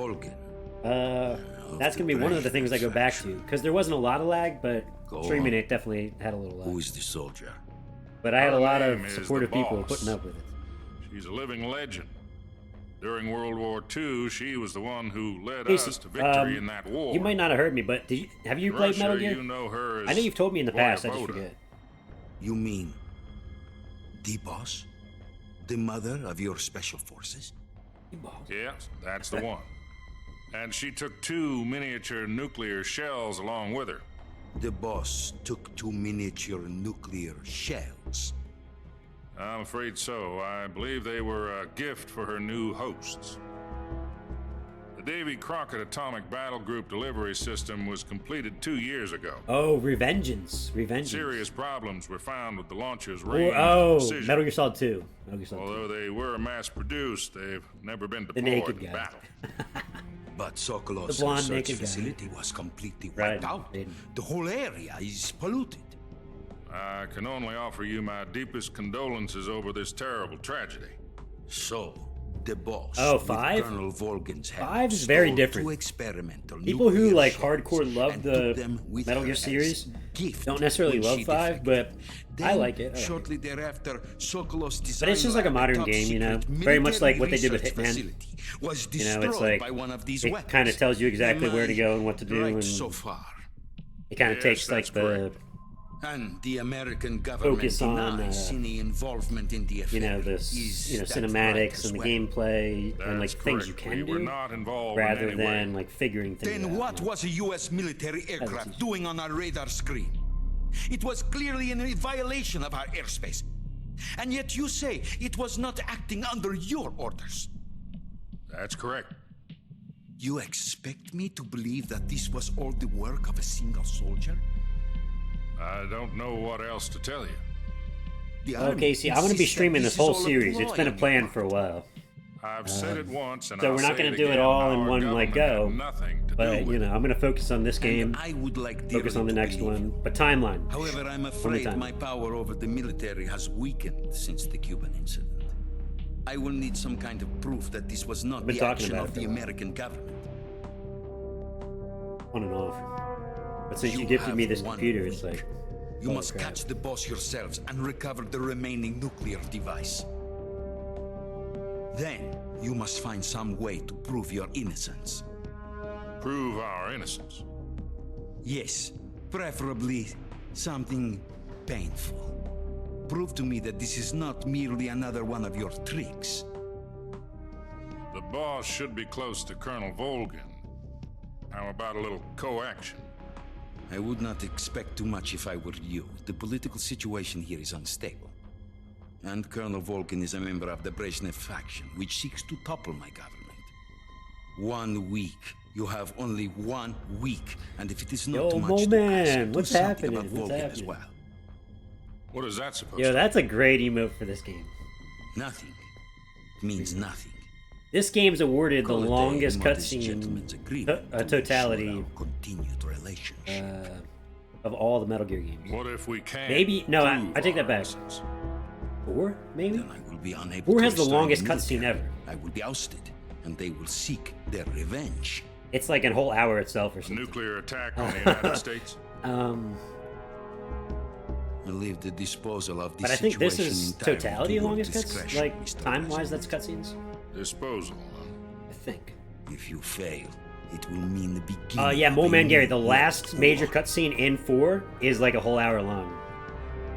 that's gonna be one of the things I go back to. Because there wasn't a lot of lag, but streaming it definitely had a little lag. Who is the soldier? But I had a Her lot name of is supportive the people Boss. putting up with it. She's a living legend. During World War II, she was the one who led Casey, us to victory in that war. You might not have heard me, but have you In played Russia, Metal Gear? you know her as I know you've told me in the past. I just Voyvoda. forget. You mean the boss? The mother of your special forces? Yes, that's the one. And she took 2 miniature nuclear shells along with her. The boss took 2 miniature nuclear shells. I'm afraid so. I believe they were a gift for her new hosts. The Davy Crockett Atomic Battle Group delivery system was completed 2 years ago. Oh, Revengeance. Serious problems were found with the launcher's Or, range oh, and precision. Metal Gear Solid 2. Metal Gear Solid 2. Although they were mass-produced, they've never been The deployed naked in guy. battle. But Sokolov's The blonde research naked guy. facility was completely Right. wiped out. The whole area is polluted. I can only offer you my deepest condolences over this terrible tragedy. So, the boss, Oh, with 5? Colonel Volgin's help, 5 is very stole different. 2 experimental People who nuclear like shells hardcore love and the took them with Metal her Gear as series gift don't necessarily when love she 5, but Then, I like it. Shortly thereafter, Sokolov's design But it's just like a lab, modern top game, you know? secret Very much like what they did with military Hitman. facility was You know, it's destroyed like by one of these it weapons. kind of tells you exactly Am where to I go and what to do, right and so far? it kind of takes like the And the American government focus on denies any involvement in the affair. you know this Is you know that right cinematics as and the well? gameplay and like That's things you correct. can We were do not involved in rather any than way. like figuring things Then out. what you know? was a U.S. military aircraft doing on our radar screen? It was clearly in a violation of our airspace. And yet you say it was not acting under your orders. That's correct. You expect me to believe that this was all the work of a single soldier? I don't know what else to tell you. Okay, see, I'm going to be streaming this whole series. It's been a plan for a while. I've said it once, and So I'll we're not say going it to do it again. all in Our one like go. government had nothing to do But with you know, I'm going to focus on this game. I would like Focus on the dearly next to believe one. But timeline. However, I'm On the afraid timeline. my power over the military has weakened since the Cuban incident. I will need some kind of proof that this was not I've been the talking action about of it the for a while. American government. On and off. But since you You gifted me have this one computer, it's week. like You holy must crap. catch the boss yourselves and recover the remaining nuclear device. Then, you must find some way to prove your innocence. Prove our innocence. Yes, preferably something painful. Prove to me that this is not merely another one of your tricks. The boss should be close to Colonel Volgin. How about a little co-action? I would not expect too much if I were you. The political situation here is unstable. And Colonel Volgin is a member of the Brezhnev faction, which seeks to topple my government. 1 week. You have only 1 week. And if it is not Yo, too Mo much to ask, Man, do what's something happening? about What's Volgin as happening? well. What is that supposed Yo, to that's a great emote for this game. Nothing. It means nothing. This game's awarded the Call it a longest modest cutscene gentleman's agreement to totality ensure our continued relationship. of all the Metal Gear games. What if we can't? Maybe no, prove I take that our back. innocence? 4, maybe? Then I will be unable 4 to has the restore longest the cutscene military. ever. I will be ousted, and they will seek their revenge. It's like a whole hour itself or A something. nuclear attack on the United States? I leave the disposal of this But I think this situation is entirely totality to of your longest cuts? discretion, Like, Mr. time-wise, that's cutscenes? Disposal, I think. If you fail, it will mean the beginning. Yeah, of Mole a Man new Gary, the world last war. major cutscene in 4 is like a whole hour long.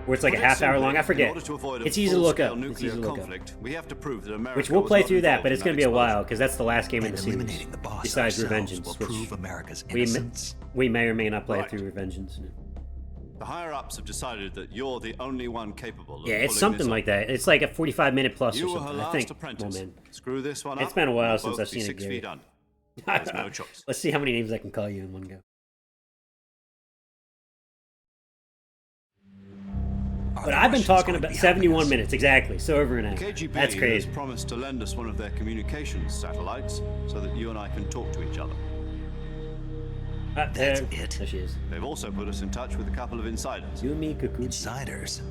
Or it's like a Put it half hour simply, long, I in forget. order to avoid a It's easy to look up. full-scale It's easy to nuclear look up. conflict, we have to prove that America Which we'll was play not through that, involved but in it's going to be a explosion. while, because that's the last game in the series. eliminating the boss Besides ourselves Revengeance, will which prove America's we innocence. we may or may not play Right. through Revengeance. The higher-ups have decided that you're the only one capable of Yeah, it's pulling something this like off. that. It's like a 45-minute plus You or were her something, I last think. apprentice. Mole Man. Screw this one It's up, been a while we'll since both I've be seen it, 6 Gary. feet under. There's no choice. Let's see how many names I can call you in one go. But I've been talking about 71 minutes, exactly. So over an hour. KGB That's has crazy. promised to lend us one of their communications satellites so that you and I can talk to each other. That's it. There she is. They've also put us in touch with a couple of insiders. You and me, Cuckoo. Insiders?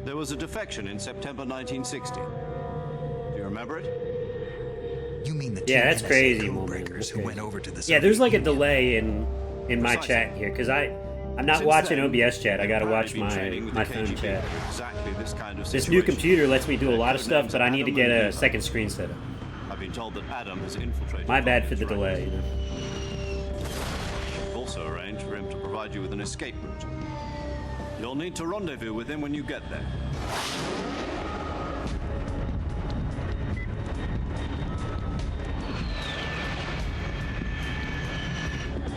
There was a defection in September 1960. Do you remember it? You mean the Yeah, that's NSA crazy, code Mole Man. breakers That's who crazy. went over to the Yeah, Soviet there's like a Union? delay in my chat here, because I'm not Since watching then, OBS chat. I gotta they've watch apparently been training with my the phone KGB chat. for exactly this kind of This new situation. computer lets me do a lot of Their stuff, codenames but are I need to Adam get and a Eva. second screen set up. I've been told that Adam has infiltrated. My bad for Rocket's the ranks. delay, you know. We've also arranged for him to provide you with an escape route. You'll need to rendezvous with him when you get there.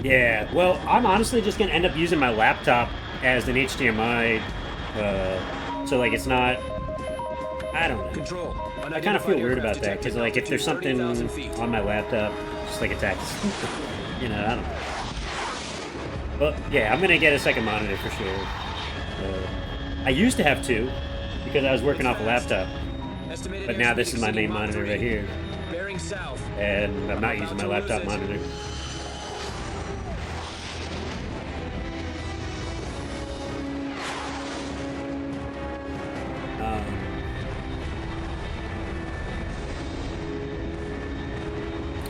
Yeah, well, I'm honestly just gonna end up using my laptop as an HDMI, so like it's not. I don't know. Control. I kind of feel weird about that because like if there's something on my laptop, just like attacks, you know, I don't know. But yeah, I'm gonna get a second monitor for sure. I used to have 2 because I was working off a laptop, but now this is my main monitor right here, Bearing south. and I'm not using my laptop monitor.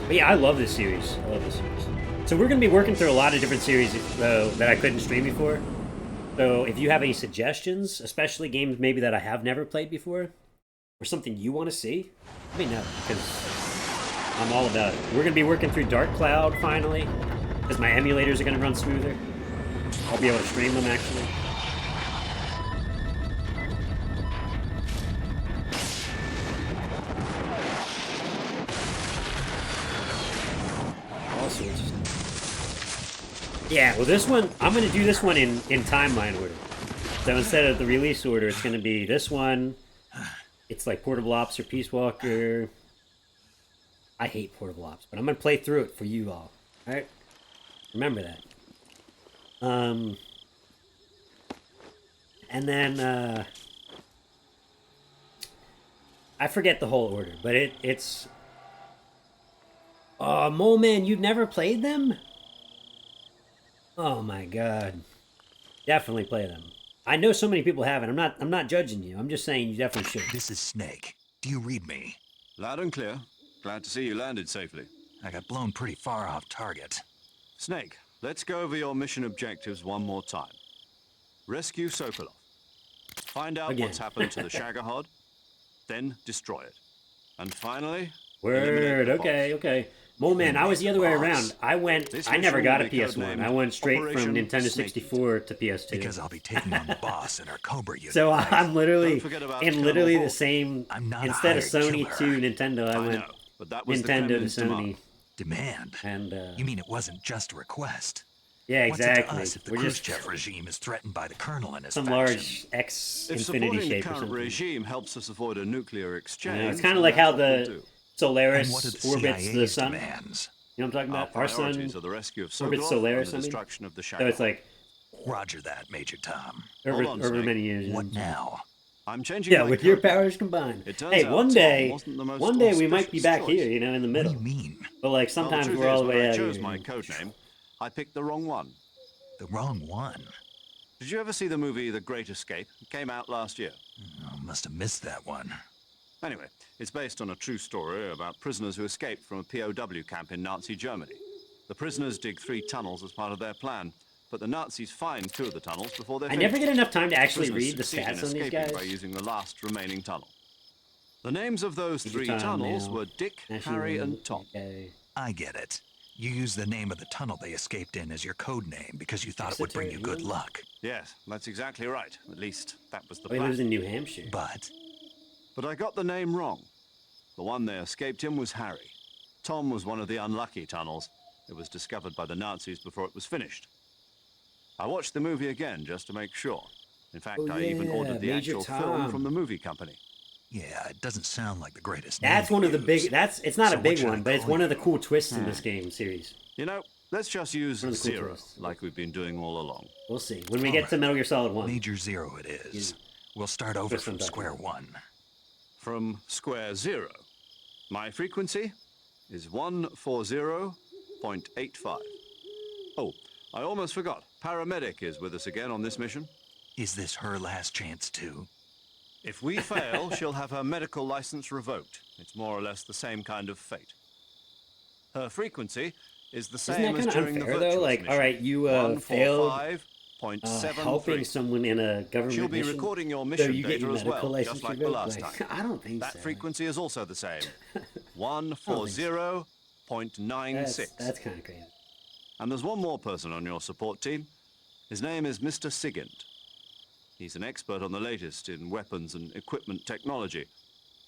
But yeah, I love this series. I love this series. So we're going to be working through a lot of different series that I couldn't stream before. So if you have any suggestions, especially games maybe that I have never played before, or something you want to see, let me know, because I'm all about it. We're going to be working through Dark Cloud finally, because my emulators are going to run smoother. I'll be able to stream them actually. All sorts of stuff. Yeah, well this one, I'm going to do this one in timeline order. So instead of the release order, it's going to be this one. It's like Portable Ops or Peace Walker. I hate Portable Ops, but I'm going to play through it for you all. Alright? Remember that. And then, I forget the whole order, but it's... Oh, Mole Man, you've never played them? Oh my god. Definitely play them. I know so many people haven't. I'm not judging you. I'm just saying you definitely should. This is Snake. Do you read me? Loud and clear. Glad to see you landed safely. I got blown pretty far off target. Snake, let's go over your mission objectives one more time. Rescue Sokolov. Find out Again. what's happened to the Shagohod, then destroy it. And finally, Word, eliminate the okay, boss. okay. Mole Man, I was the other way around. I This never mission got a will be PS1. codenamed I went straight from Operation Nintendo Snake 64 to PS2. Because I'll be taking on the boss in our Cobra unit. So I'm literally Don't forget about in Colonel literally the Hawk. same. I'm not a Instead of hired Sony killer. to Nintendo, I went know, but that was the Nintendo to Kremlin's Sony. demand. Demand? And You mean it wasn't just a request? yeah, What's it to exactly. us if the We're just Khrushchev regime is threatened by the Colonel and his some faction? large X If infinity supporting the shape or current something. regime helps us avoid a nuclear exchange, Yeah, it's kind then of like how that's what we'll the do. Solaris And what are the orbits the CIA's sun. demands? You know what I'm talking Our about? Our sun priorities are the rescue of orbits Sokolov Solaris. and the I mean. destruction of the So it's Shagohod. like Roger that, Major Tom. over Hold on, over Snake. many years. What yeah. now? I'm changing Yeah, my with your code name. powers combined. It turns Hey, out one Tom day wasn't the most we might be auspicious back choice. here, you know, in the What do middle. you mean? But like Well, sometimes the truth we're all is, the when way I out chose here. my code name, I picked the wrong one. The wrong one. Did you ever see the movie The Great Escape? It came out last year. Oh, must have missed that one. Anyway, it's based on a true story about prisoners who escaped from a POW camp in Nazi Germany. The prisoners dig 3 tunnels as part of their plan, but the Nazis find 2 of the tunnels before they're I finished. never get enough time to actually Prisoners read the succeed in stats on these escaping guys. by using the last remaining tunnel. The names of those Take your 3 time tunnels now. were Dick, Actually, Harry, and Tom. Okay. I get it. You used the name of the tunnel they escaped in as your code name because you thought it would bring you good luck. Yes, that's exactly right. At least, that was the Oh, he plan. lives in New Hampshire. But I got the name wrong. The one they escaped in was Harry. Tom was one of the unlucky tunnels. It was discovered by the Nazis before it was finished. I watched the movie again just to make sure. In fact, Oh, I even yeah, ordered the Major actual film Tom. from the movie company. yeah, it doesn't sound like the greatest That's name one to of the use. big. It's not So a big what should I one, but it's call one of the you? cool twists in this game series. You know, let's just use One of the cool 0, twists. like we've been doing all along. We'll see when we All get right. to Metal Gear Solid 1. Major 0 it is. Yeah. We'll start over Twist from on top. square one. From square 0. My frequency is 140.85. Oh, I almost forgot. Paramedic is with us again on this mission. Is this her last chance too? If we fail, she'll have her medical license revoked. It's more or less the same kind of fate. Her frequency is the Isn't same that as kind of during the unfair virtuous though? Like, mission. all right, you failed 145.73. helping someone in a government She'll be mission, recording your so mission you get data your as medical well, license just like the revoked? last Like, time. I don't think That so. frequency is also the same. That's 140.96. that's kind of crazy. And there's one more person on your support team. His name is Mr. Sigint. He's an expert on the latest in weapons and equipment technology.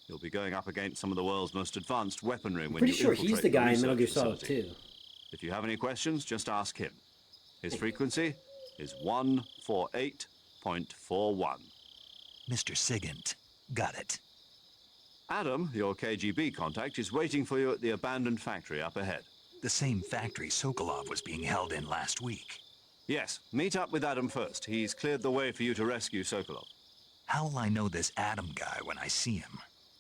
He'll be going up against some of the world's most advanced weaponry when Pretty you sure he's infiltrate the guy in Metal Gear research Solid facility. 2. If you have any questions, just ask him. His frequency is 148.41. Mr. Sigint. Got it. Adam, your KGB contact, is waiting for you at the abandoned factory up ahead. The same factory Sokolov was being held in last week. Yes, meet up with Adam first. He's cleared the way for you to rescue Sokolov. How will I know this Adam guy when I see him?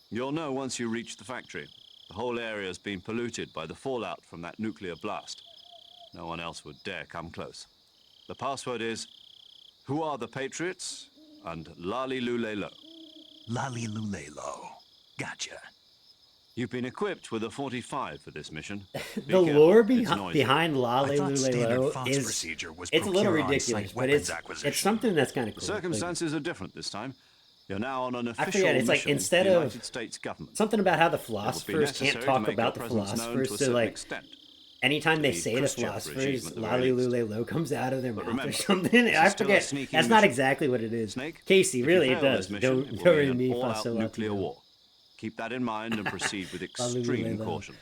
You'll know once you reach the factory. The whole area's been polluted by the fallout from that nuclear blast. No one else would dare come close. The password is, "Who are the Patriots?" and "Lali Lule Lo." Lali Lule Lo. Gotcha. You've been equipped with a 45 for this mission. The lore It's noisy. behind Lale I thought Lule standard Lo FOX is procedure was it's a little procure ridiculous, on-site but weapons it's acquisition. something that's kind of The cool. circumstances are different this time. You're now on an I official forget. It's like mission instead of the of United States government. something about how the It would be philosophers can't necessary to talk make about your the presence known philosophers, to a so certain like extent. anytime they To be say the Khrushchev philosophers, regime at the Lale very least. Lule Lo comes out of their But mouth or remember, something. this I is still a forget. sneaking That's not mission. exactly what it is. Snake, Casey, if really, you it fail does. this mission, Don't it will do be re an mi fa all-out sol la nuclear ti do. war. Keep that in mind and proceed with Lale Lule extreme Lo. caution.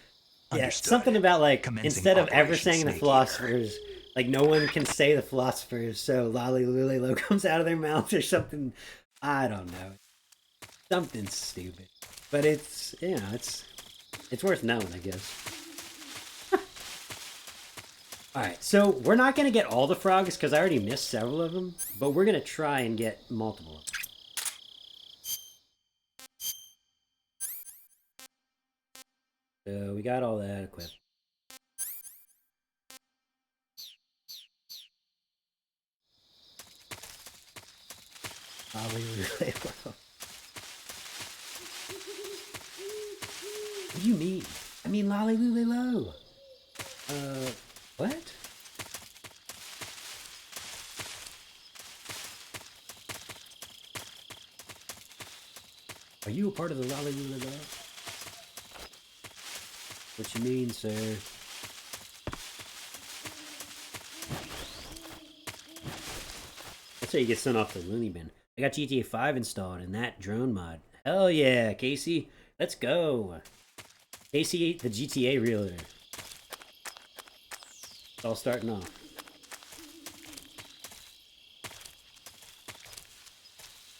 Yeah, Understood. something about like Commencing instead of ever Operation saying the Snake philosophers, like no one can say the philosophers, so Lale Lule Lo comes out of their mouth or something. I don't know, something stupid, but it's it's worth knowing, I guess. All right, so we're not gonna get all the frogs because I already missed several of them, but we're gonna try and get multiple of them. So we got all that equipped. What do you mean? I mean Lolly Lule Lo. What? Are you a part of the Lolly Lule Lo? What you mean, sir? That's how you get sent off the loony bin. I got GTA 5 installed and that drone mod. Hell yeah, Casey. Let's go. Casey, the GTA realtor. It's all starting off.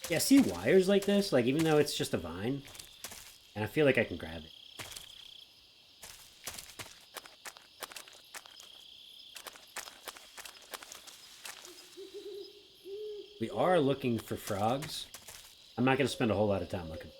Yeah, see wires like this? Like, even though it's just a vine, and I feel like I can grab it. We are looking for frogs. I'm not going to spend a whole lot of time looking.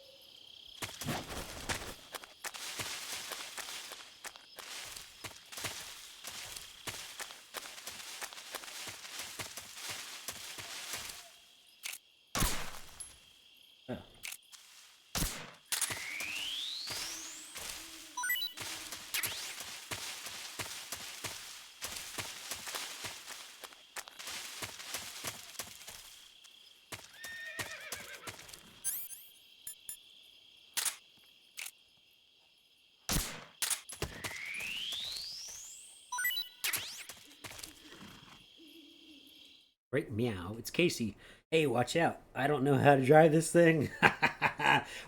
Right, meow. It's Casey. Hey, watch out. I don't know how to drive this thing.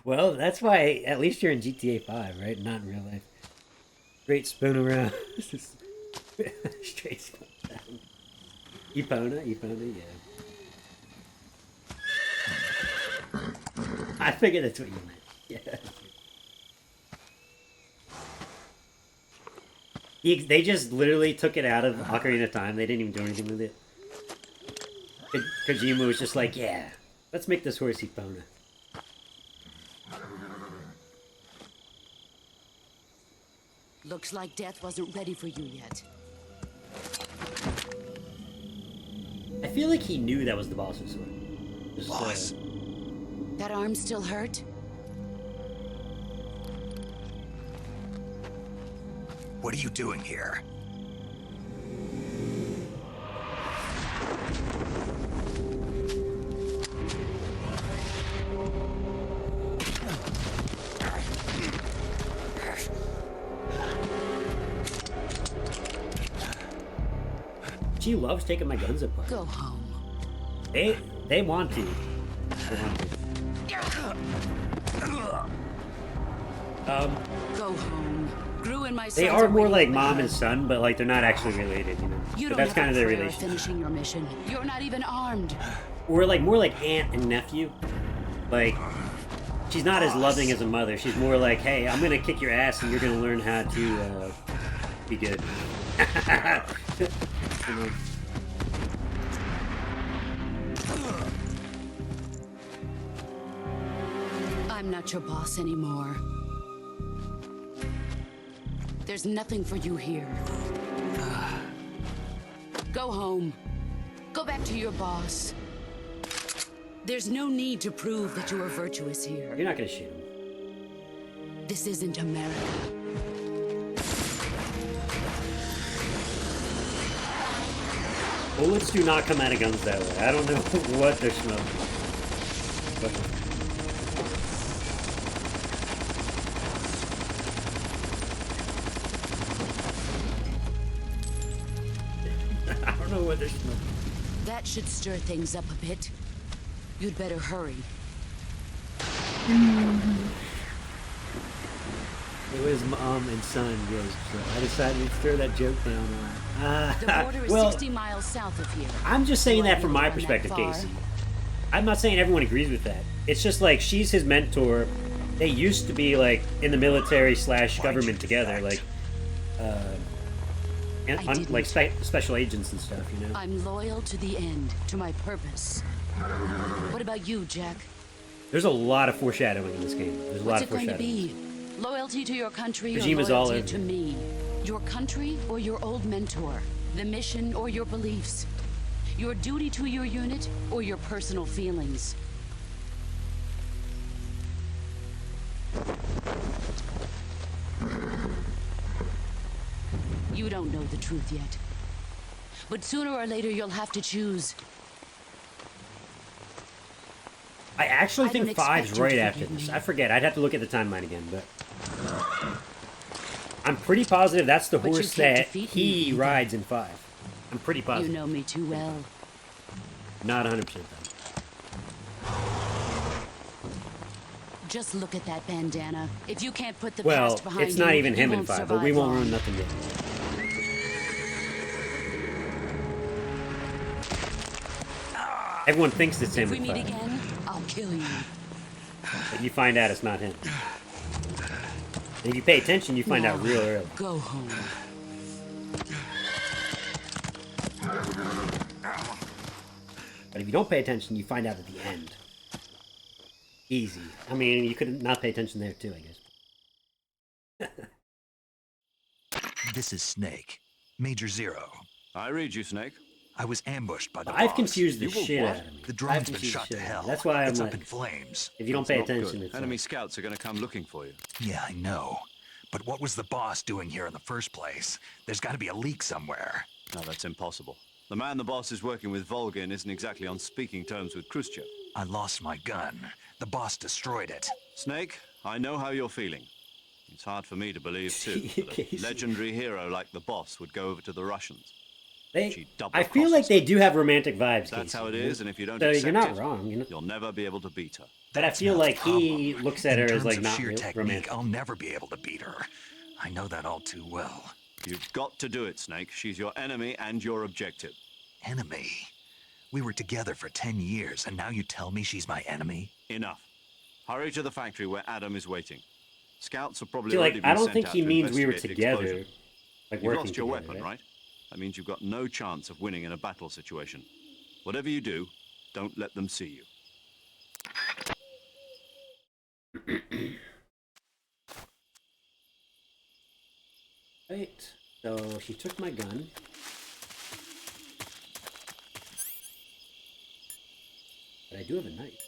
Well, that's why at least you're in GTA 5, right? Not in real life. Straight spin around. Straight spin down. Epona, yeah. I figured that's what you meant. Yeah. They just literally took it out of Ocarina of Time. They didn't even do anything with it. Kojima was just like, yeah, let's make this horse Epona. Looks like death wasn't ready for you yet. I feel like he knew that was the boss's sword. Just, Boss. That arm still hurt? What are you doing here? She loves taking my guns apart. Go home. They want to. Go home. Gru and my They sons are more waiting like for mom the and son, but like they're not actually related, you know. You But don't that's kind of have a their prayer relationship. finishing your mission. You're not even armed. Or like more like aunt and nephew. Like she's not as loving as a mother. She's more like, hey, I'm gonna kick your ass and you're gonna learn how to be good. You know? I'm not your boss anymore. There's nothing for you here. Go home. Go back to your boss. There's no need to prove that you are virtuous here. You're not gonna shoot him. This isn't America. Bullets do not come out of guns that way. I don't know what they're smoking. But I don't know what they're smoking. That should stir things up a bit. You'd better hurry. It was mom and son, yes. So I decided to throw that joke down on. The border is Well, 60 miles south of here. I'm just saying that from my Run that perspective, far? Casey. I'm not saying everyone agrees with that. It's just like she's his mentor. They used to be like in the military / government together, like, special agents and stuff, you know. I'm loyal to the end, to my purpose. What about you, Jack? There's a lot of foreshadowing in this game. There's a lot What's of it going to foreshadowing. be? Loyalty to your country Kojima's or all loyalty over to it. me? Your country or your old mentor? The mission or your beliefs? Your duty to your unit or your personal feelings? You don't know the truth yet. But sooner or later you'll have to choose. I actually I don't think expect 5's you to right after forgive this. me. I forget. I'd have to look at the timeline again, but I'm pretty positive that's the But you horse can't that defeat me he either. rides in 5. I'm pretty You positive. know me too well. Not 100% though. Just look at that bandana. If you can't put the Well, past behind it's not you, even you him in won't 5, but we survive won't long. ruin nothing yet. Everyone thinks it's him If we in meet 5, again, I'll kill you. but you find out it's not him. And if you pay attention, you find out Now, real early. Go home. But if you don't pay attention, you find out at the end. Easy. I mean, you could not pay attention there too, I guess. This is Snake. Major Zero. I read you, Snake. I was ambushed by the I've boss. confused the You were shit what? out of me. The I've drone's been confused shot the to shit out of hell. me. That's why I'm it's like, up in flames. if you don't It's pay not attention, good. it's Enemy scouts are going to come looking for you. Yeah, I know. But what was the boss doing here in the first place? There's got to be a leak somewhere. No, that's impossible. The man the boss is working with, Volgin, isn't exactly on speaking terms with Khrushchev. I lost my gun. The boss destroyed it. Snake, I know how you're feeling. It's hard for me to believe, too, that a legendary hero like the boss would go over to the Russians. They, double I feel crosses like they them. do have romantic vibes. That's Casey. how it is, and if you don't so accept you're not it, wrong. You know? you'll never be able to beat her. But I feel like he looks at In her terms as like of not sheer technique, romantic. I'll never be able to beat her. I know that all too well. You've got to do it, Snake. She's your enemy and your objective. Enemy? We were together for 10 years, and now you tell me she's my enemy? Enough. Hurry to the factory where Adam is waiting. Scouts have probably See, already like, been I don't sent think out he to means we were investigate the together, explosion. like You've working lost your together, weapon, right? right? That means you've got no chance of winning in a battle situation. Whatever you do, don't let them see you. Right. So she took my gun. But I do have a knife.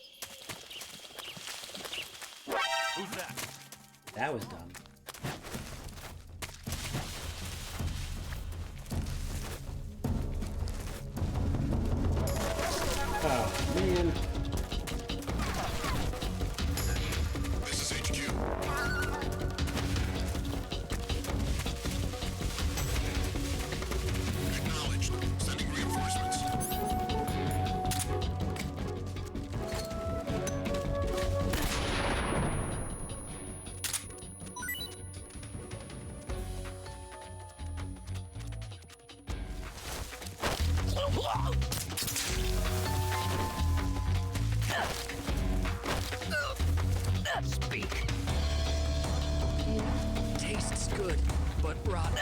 Who's that? That was dumb. Oh, man. This is HQ. Acknowledged. Sending reinforcements. Speak. Tastes good, but rotten.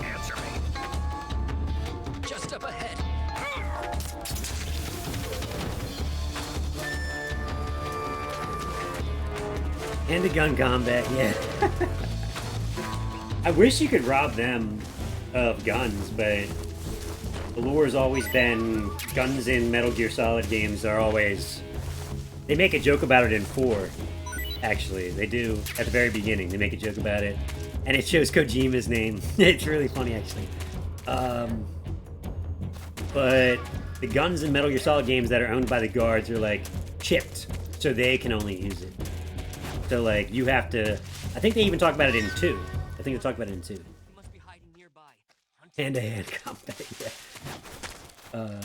Answer me. Just up ahead. And a gun combat, yeah. I wish you could rob them of guns, but the lure has always been guns in Metal Gear Solid games are always... They make a joke about it in 4, actually. They do, at the very beginning. They make a joke about it. And it shows Kojima's name. It's really funny, actually. But the guns in Metal Gear Solid games that are owned by the guards are, like, chipped, so they can only use it. So, like, you have to... I think they even talk about it in 2. I think they talk about it in 2. Hand-to-hand combat, yeah.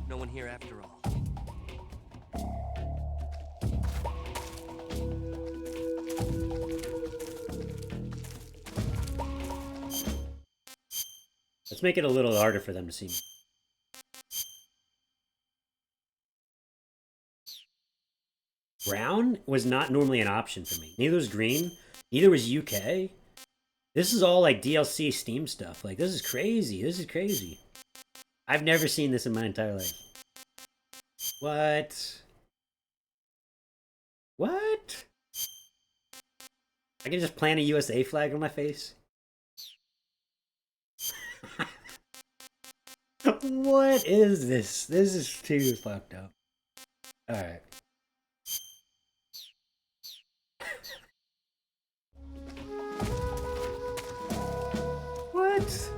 No one here after all. Let's make it a little harder for them to see me. Brown was not normally an option for me. Neither was green. Neither was UK. This is all like DLC Steam stuff. Like, this is crazy. This is crazy. I've never seen this in my entire life. What? What? I can just plant a USA flag on my face? What is this? This is too fucked up. Alright. What?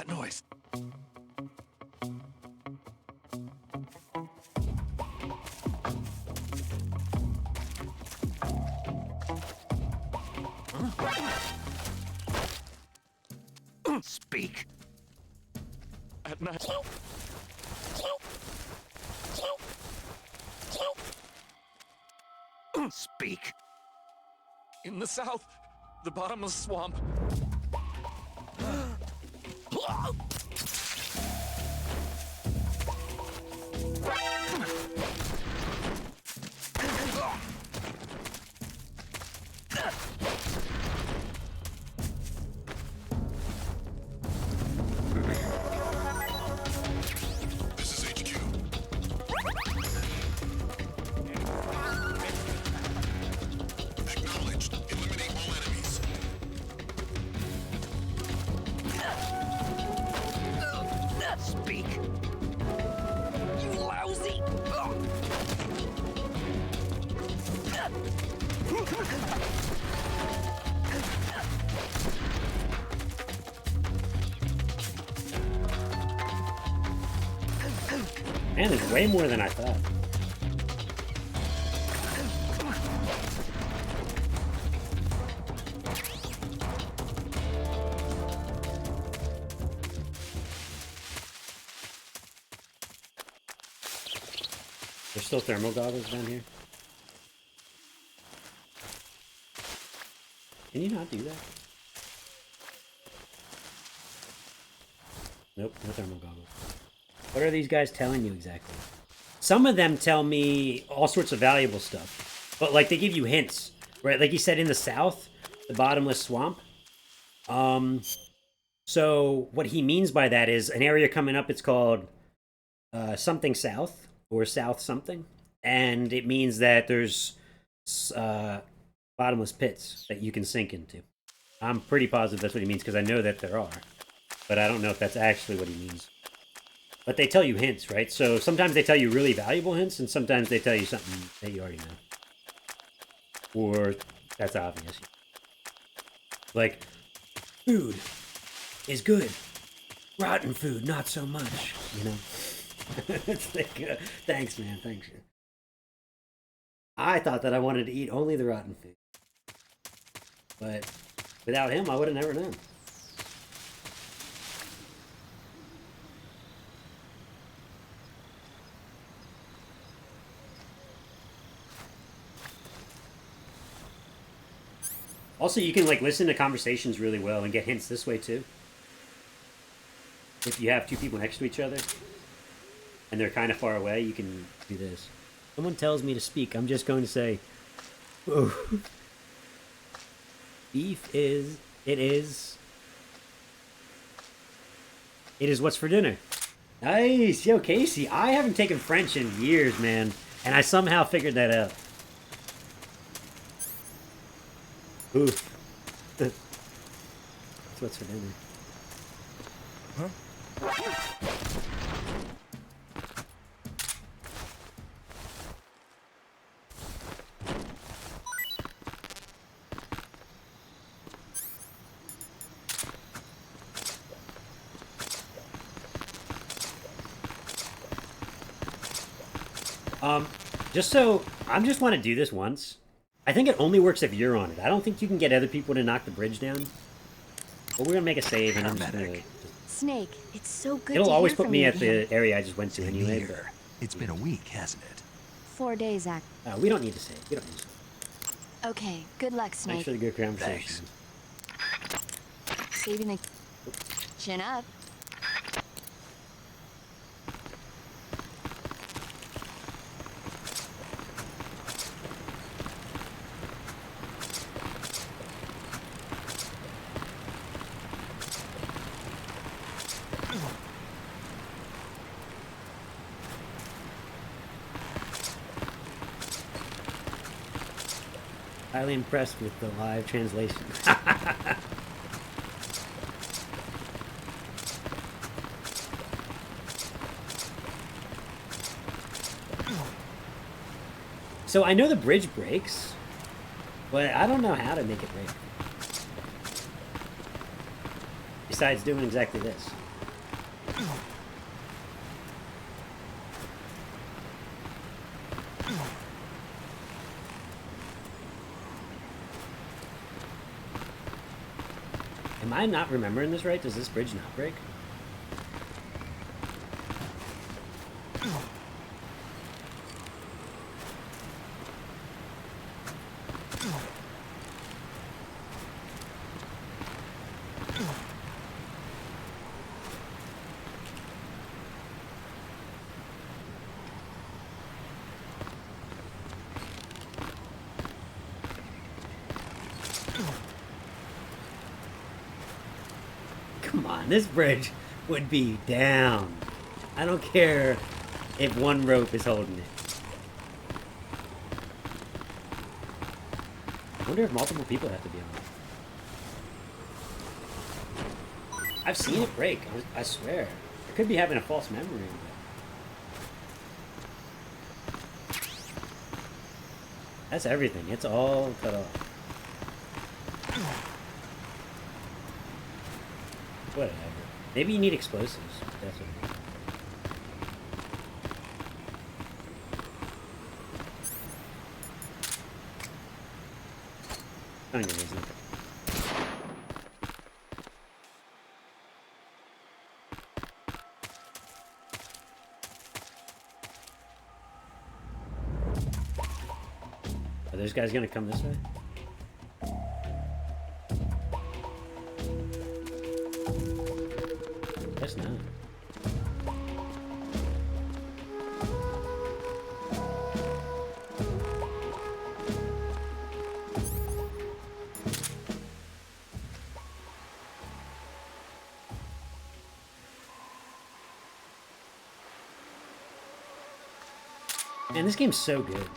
noise? Speak. At night. Speak. In the south, the bottomless swamp. This is HQ. Acknowledged. Eliminate all enemies. Speak. You lousy! Man, there's way more than I thought. There's still thermal goggles down here. Can you not do that? Nope, no thermal goggles. What are these guys telling you exactly? Some of them tell me all sorts of valuable stuff. But, like, they give you hints. Right? Like you said, in the south, the bottomless swamp. So what he means by that is an area coming up, it's called something south. Or south something. And it means that there's bottomless pits that you can sink into. I'm pretty positive that's what he means, because I know that there are. But I don't know if that's actually what he means. But they tell you hints, right? So sometimes they tell you really valuable hints, and sometimes they tell you something that you already know. Or that's obvious. Like, food is good. Rotten food, not so much, you know? It's like, thanks, man, thanks. I thought that I wanted to eat only the rotten food. But without him, I would have never known. Also, you can like listen to conversations really well and get hints this way too. If you have two people next to each other and they're kind of far away, you can do this. Someone tells me to speak, I'm just going to say, oh. Beef is what's for dinner. Nice. Yo, Casey, I haven't taken French in years, man. And I somehow figured that out. Oof. That's what's for dinner. Huh? I just want to do this once. I think it only works if you're on it. I don't think you can get other people to knock the bridge down. But we're gonna make a save, and I'm just gonna... Snake, it's so good It'll to always hear put from me you at again. the area I just went to anyway. But... It's been a week, hasn't it? 4 days, we don't need to save. We don't need to save. Okay, good luck, Snake. Thanks for the good conversation. Saving the... Chin up. Highly impressed with the live translation. So I know the bridge breaks, but I don't know how to make it break. Besides doing exactly this. Am I not remembering this right? Does this bridge not break? Come on, this bridge would be down. I don't care if one rope is holding it. I wonder if multiple people have to be on it. I've seen it break, I swear. I could be having a false memory. But... that's everything. It's all cut off. Whatever. Maybe you need explosives. That's what it is. I don't even know. Are those guys gonna come this way? Guess not. Man, this game's so good.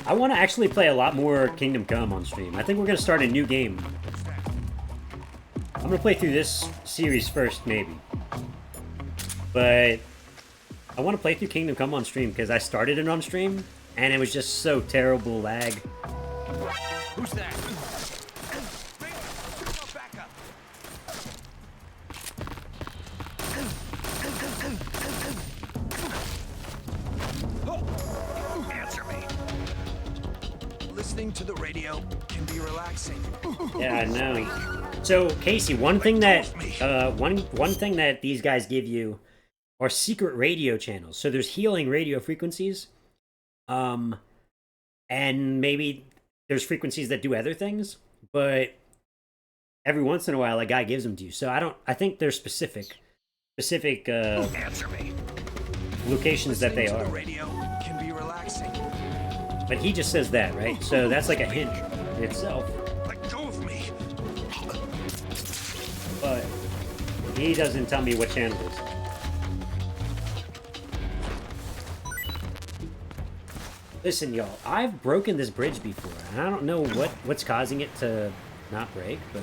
I want to actually play a lot more Kingdom Come on stream. I think we're going to start a new game. I'm going to play through this series first, maybe. But I want to play through Kingdom Come on stream because I started it on stream, and it was just so terrible lag. Who's that? Answer me. Listening to the radio can be relaxing. Yeah, I know. So, Casey, one thing that one thing that these guys give you are secret radio channels. So there's healing radio frequencies, and maybe there's frequencies that do other things. But every once in a while, a guy gives them to you. So I think they're specific Answer me. locations that they are. The radio can be relaxing. But he just says that, right? So that's like a hint in itself. Let go of me. But he doesn't tell me what channel it's on. Listen, y'all, I've broken this bridge before, and I don't know what's causing it to not break, but...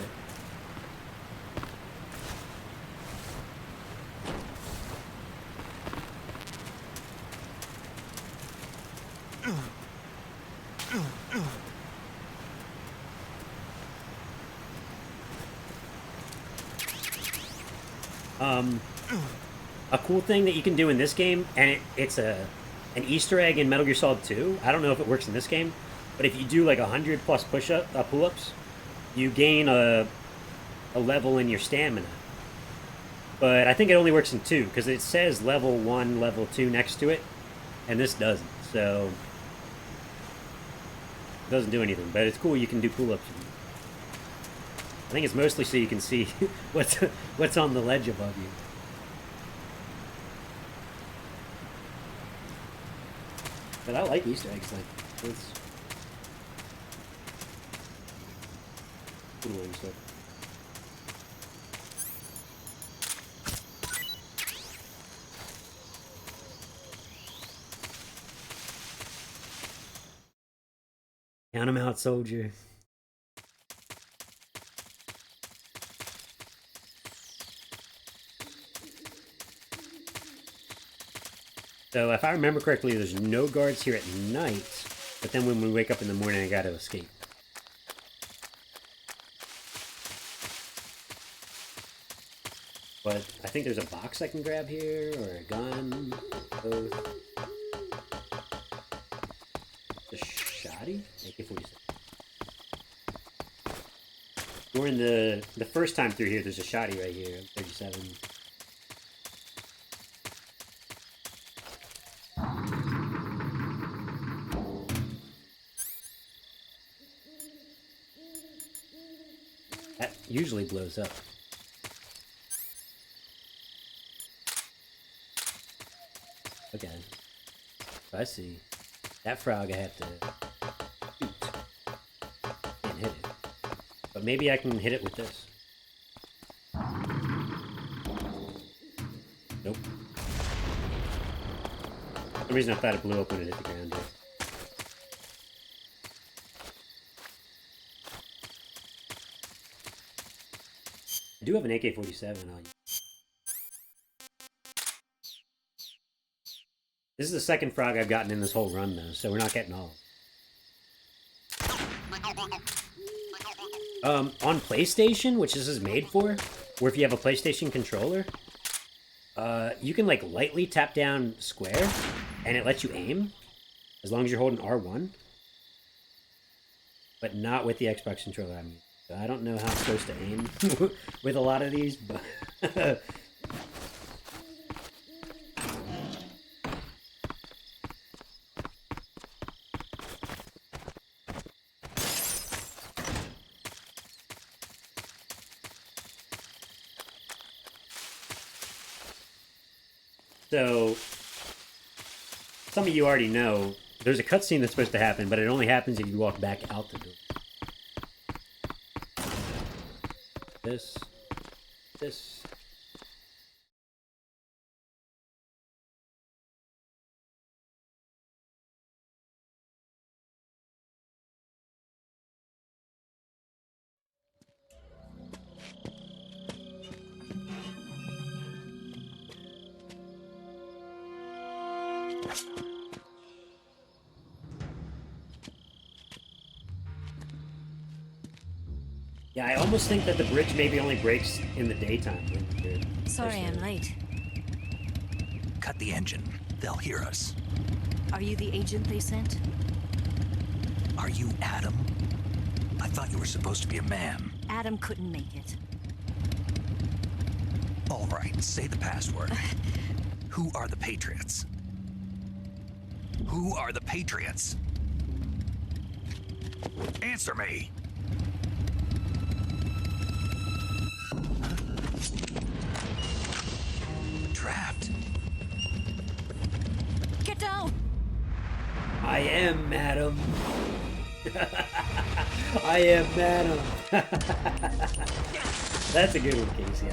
a cool thing that you can do in this game, and it's an Easter egg in Metal Gear Solid 2. I don't know if it works in this game, but if you do like 100 plus pull-ups, you gain a level in your stamina. But I think it only works in 2, because it says level 1, level 2 next to it, and this doesn't, so it doesn't do anything, but it's cool you can do pull-ups. I think it's mostly so you can see what's on the ledge above you. But I like Easter eggs, like, it's cool and stuff. Count 'em out, soldier. So if I remember correctly, there's no guards here at night, but then when we wake up in the morning, I gotta escape. But I think there's a box I can grab here, or a gun, both. Shotty? AK-47. During the first time through here, there's a shotty right here. 37. That usually blows up. Okay. So I see. That frog I have to shoot. And hit it. But maybe I can hit it with this. Nope. For some reason I thought it blew up when it hit the ground there. I do have an AK-47 on you. This is the second frog I've gotten in this whole run, though, so we're not getting all. On PlayStation, which this is made for, where if you have a PlayStation controller, you can, like, lightly tap down square, and it lets you aim, as long as you're holding R1. But not with the Xbox controller I'm using. So I don't know how I'm supposed to aim with a lot of these, but... So, some of you already know, there's a cutscene that's supposed to happen, but it only happens if you walk back out the door. This. Yeah, I almost think that the bridge maybe only breaks in the daytime. When you're Sorry I'm late. Cut the engine. They'll hear us. Are you the agent they sent? Are you Adam? I thought you were supposed to be a man. Adam couldn't make it. All right, say the password. Who are the Patriots? Who are the Patriots? Answer me! Trapped. Get down! I am Madam. I am Madam. That's a good one, Casey.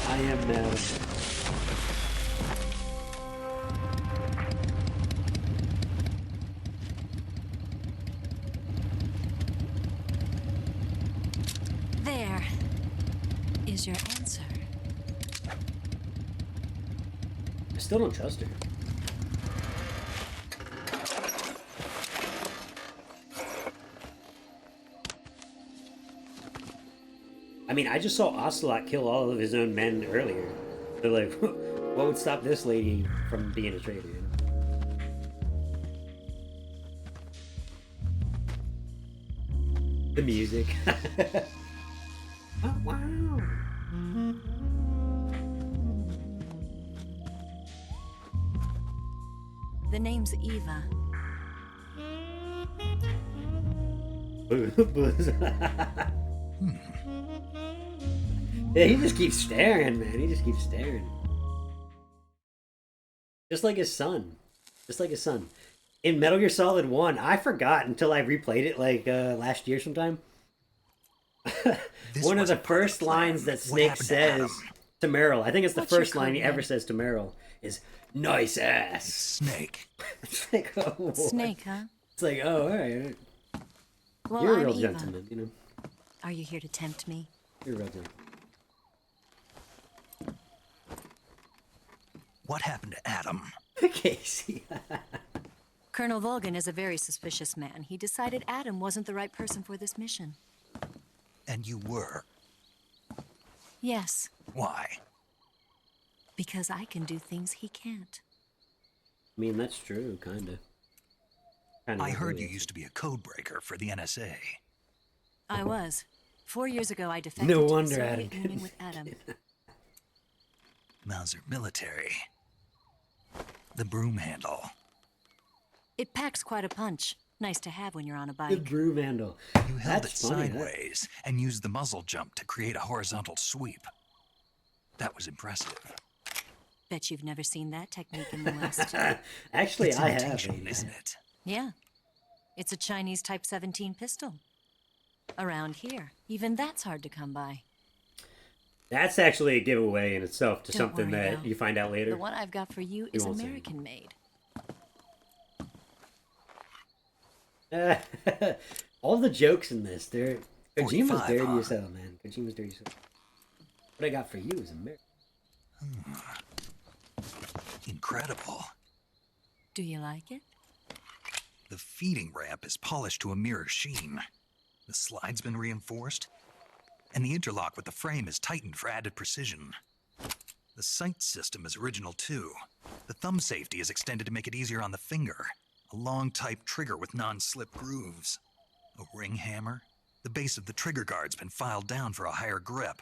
I am Madam. There is your answer. I still don't trust her. I mean, I just saw Ocelot kill all of his own men earlier. They're like, what would stop this lady from being a traitor? You know? The music. Oh, wow. The name's Eva. Yeah, he just keeps staring, man. He just keeps staring. Just like his son. Just like his son. In Metal Gear Solid 1, I forgot until I replayed it like last year sometime. One of the first lines that Snake says to Meryl, I think it's the first line he ever says to Meryl, is "nice ass." Snake. It's like, oh, what? Snake, huh? It's like, oh, all right. Well, You're a I'm real Eva. gentleman, you know. Are you here to tempt me? You're a real gentleman. What happened to Adam? Casey. Colonel Volgan is a very suspicious man. He decided Adam wasn't the right person for this mission. And you were. Yes, Why? Because I can do things he can't. I mean, that's true, kind of. I heard you used to be a code breaker for the NSA. I was. 4 years ago, I defected No to wonder the Adam Soviet Union with Adam. Mauser military. The broom handle. It packs quite a punch. Nice to have when you're on a The bike. broom handle. You held That's it funny, sideways and used the muzzle jump to create a horizontal sweep. That was impressive. Bet you've never seen that technique in the West. Actually, It's I have. imitation, isn't it? Yeah. It's a Chinese Type 17 pistol. Around here, even that's hard to come by. That's actually a giveaway in itself to Don't something worry, that though. you find out later. The one I've got for you You is won't say American made. All the jokes in this, they're Kojima's 45, dirty huh? as hell, man. Kojima's dirty as hell. What I got for you is American. Incredible. Do you like it? The feeding ramp is polished to a mirror sheen. The slide's been reinforced, and the interlock with the frame is tightened for added precision. The sight system is original too. The thumb safety is extended to make it easier on the finger. A long type trigger with non-slip grooves. A ring hammer. The base of the trigger guard's been filed down for a higher grip.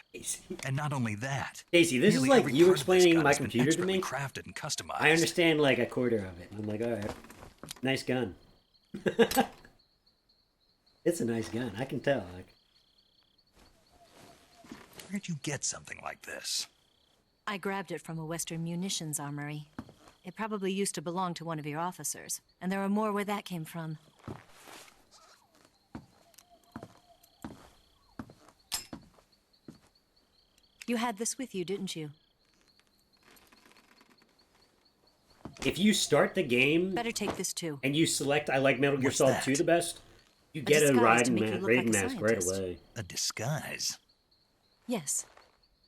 And not only that. Casey, this is nearly like every you part of this explaining gun my has been computer to me. expertly crafted and customized. I understand like a quarter of it. I'm like, all right, nice gun. It's a nice gun. I can tell. Like, where'd you get something like this? I grabbed it from a Western munitions armory. It probably used to belong to one of your officers, and there are more where that came from. You had this with you, didn't you? if you start the game, better take this too. And you select, I like Metal Gear What's Solid that? 2 the best. You A get a disguise to Raiden, make you look Raiden like a mask right scientist. away. A disguise? Yes.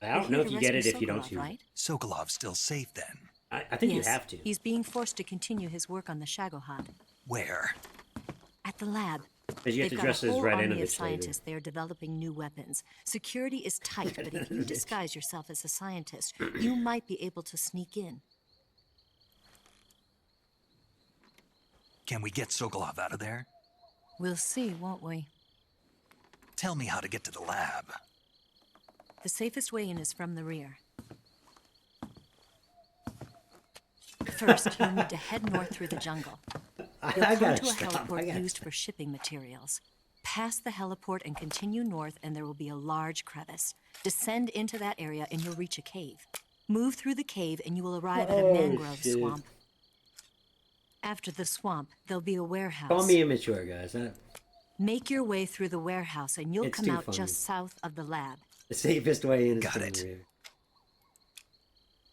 I don't You're know here if to you get it rescue if you don't Sokolov, choose. right? Sokolov's still safe then. I think Yes. you have to. He's being forced to continue his work on the Shagohod. Where? At the lab. Because you have They've to got dress a as whole Red army of Enovich later. scientists there developing new weapons. Security is tight, but if you disguise yourself as a scientist, you might be able to sneak in. Can we get Sokolov out of there? We'll see, won't we? Tell me how to get to the lab. The safest way in is from the rear. First, you'll need to head north through the jungle. You'll I come gotta to a stop. I heliport gotta used for shipping materials. Pass the heliport and continue north, and there will be a large crevice. Descend into that area, and you'll reach a cave. Move through the cave, and you will arrive at a Oh, mangrove shit. swamp. After the swamp, there'll be a warehouse. Call me immature, guys. Make your way through the warehouse, and you'll It's come too out funny. just south of the lab. The safest way in is Got from it. the rear.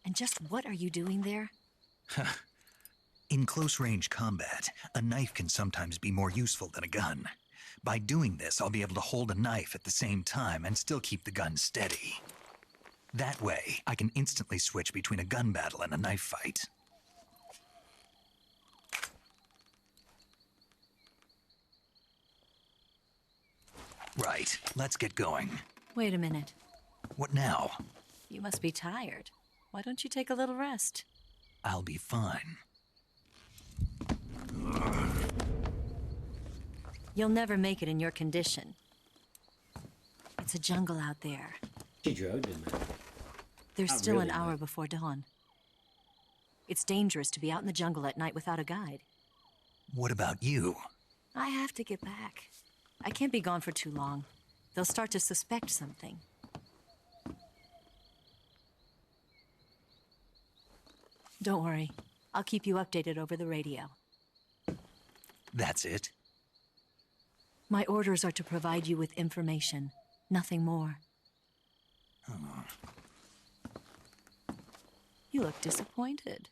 And just what are you doing there? In close-range combat, a knife can sometimes be more useful than a gun. By doing this, I'll be able to hold a knife at the same time and still keep the gun steady. That way, I can instantly switch between a gun battle and a knife fight. Right, let's get going. Wait a minute. What now? You must be tired. Why don't you take a little rest? I'll be fine. You'll never make it in your condition. It's a jungle out there. She drugged him, man. There's Not still really, an hour but- before dawn. It's dangerous to be out in the jungle at night without a guide. What about you? I have to get back. I can't be gone for too long. They'll start to suspect something. Don't worry. I'll keep you updated over the radio. That's it? My orders are to provide you with information, nothing more. You look disappointed.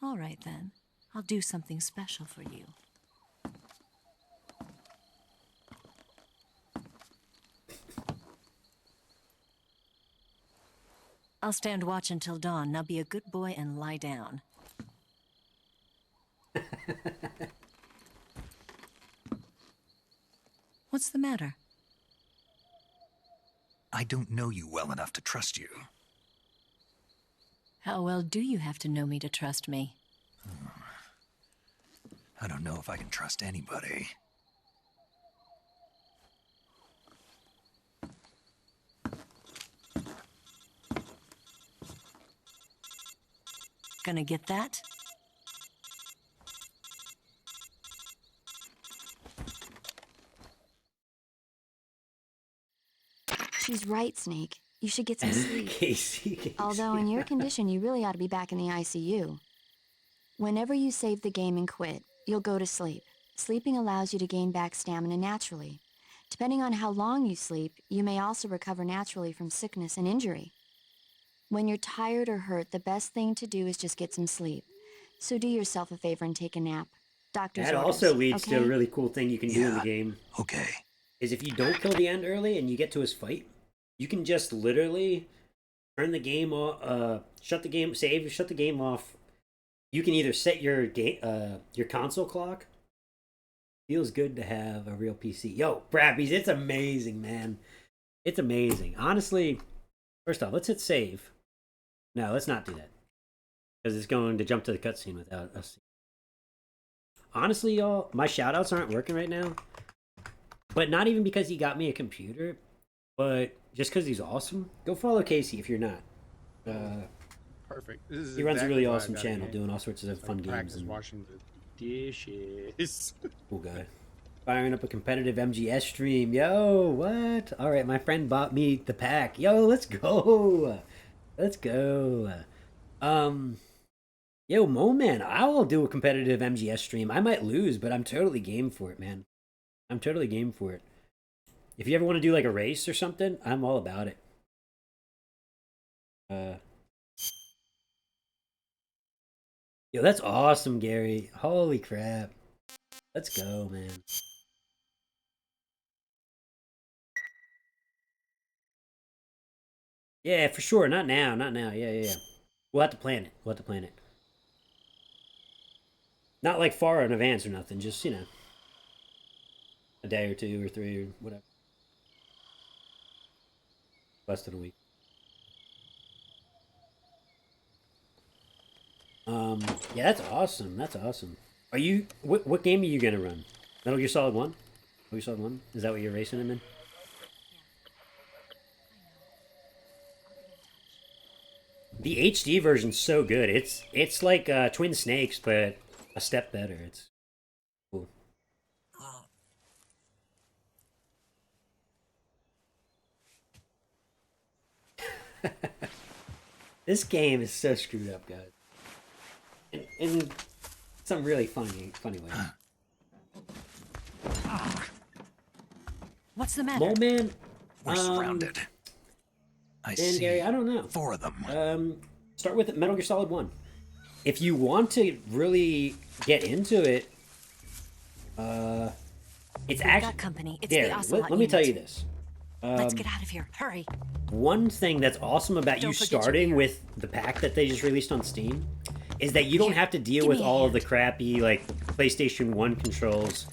All right, then. I'll do something special for you. I'll stand watch until dawn. Now be a good boy and lie down. What's the matter? I don't know you well enough to trust you. How well do you have to know me to trust me? I don't know if I can trust anybody. Gonna get that? She's right, Snake. You should get some sleep. Casey. Although in your condition, you really ought to be back in the ICU. Whenever you save the game and quit, you'll go to sleep. Sleeping allows you to gain back stamina naturally. Depending on how long you sleep, you may also recover naturally from sickness and injury. When you're tired or hurt, the best thing to do is just get some sleep. So do yourself a favor and take a nap. Doctor's That orders, also leads okay? to a really cool thing you can do in the game. Okay. Is if you don't kill the end early and you get to his fight, you can just literally turn the game off, shut the game, save, shut the game off. You can either set your console clock. Feels good to have a real PC. Yo, Brappies, it's amazing, man. It's amazing. Honestly, first off, let's hit save. No, let's not do that. Because it's going to jump to the cutscene without us. Honestly, y'all, my shoutouts aren't working right now. But not even because he got me a computer, but just because he's awesome. Go follow Casey if you're not. Perfect. This is He runs a exactly really why I awesome got channel it. doing all sorts of fun games. Practice And washing the dishes. cool guy. Firing up a competitive MGS stream. Yo, what? All right, my friend bought me the pack. Yo, let's go. Let's go. Yo, Mo Man, I'll do a competitive MGS stream. I might lose, but I'm totally game for it, man. I'm totally game for it. If you ever want to do like a race or something, I'm all about it. Yo, that's awesome, Gary. Holy crap. Let's go, man. Yeah, for sure. Not now. Not now. Yeah. We'll have to plan it. We'll have to plan it. Not like far in advance or nothing. Just, you know, a day or 2 or 3 or whatever. Less than a week. Yeah, that's awesome. That's awesome. Are you, what game are you gonna run? Metal Gear Solid 1? Metal Gear Solid 1? Is that what you're racing him in? The HD version's so good. It's like Twin Snakes, but a step better. It's cool. This game is so screwed up, guys. In some really funny way. What's the matter? Mole Man, We're surrounded. I Dan, see. Gary, I don't know. 4 of them. Start with Metal Gear Solid 1. If you want to really get into it, it's We've actually got company. It's Gary, the Ocelot let me tell you unit. this. Let's get out of here. Hurry. One thing that's awesome about you Don't forget your starting beer. with the pack that they just released on Steam is that you don't have to deal give with me a all of the hand. crappy like PlayStation 1 controls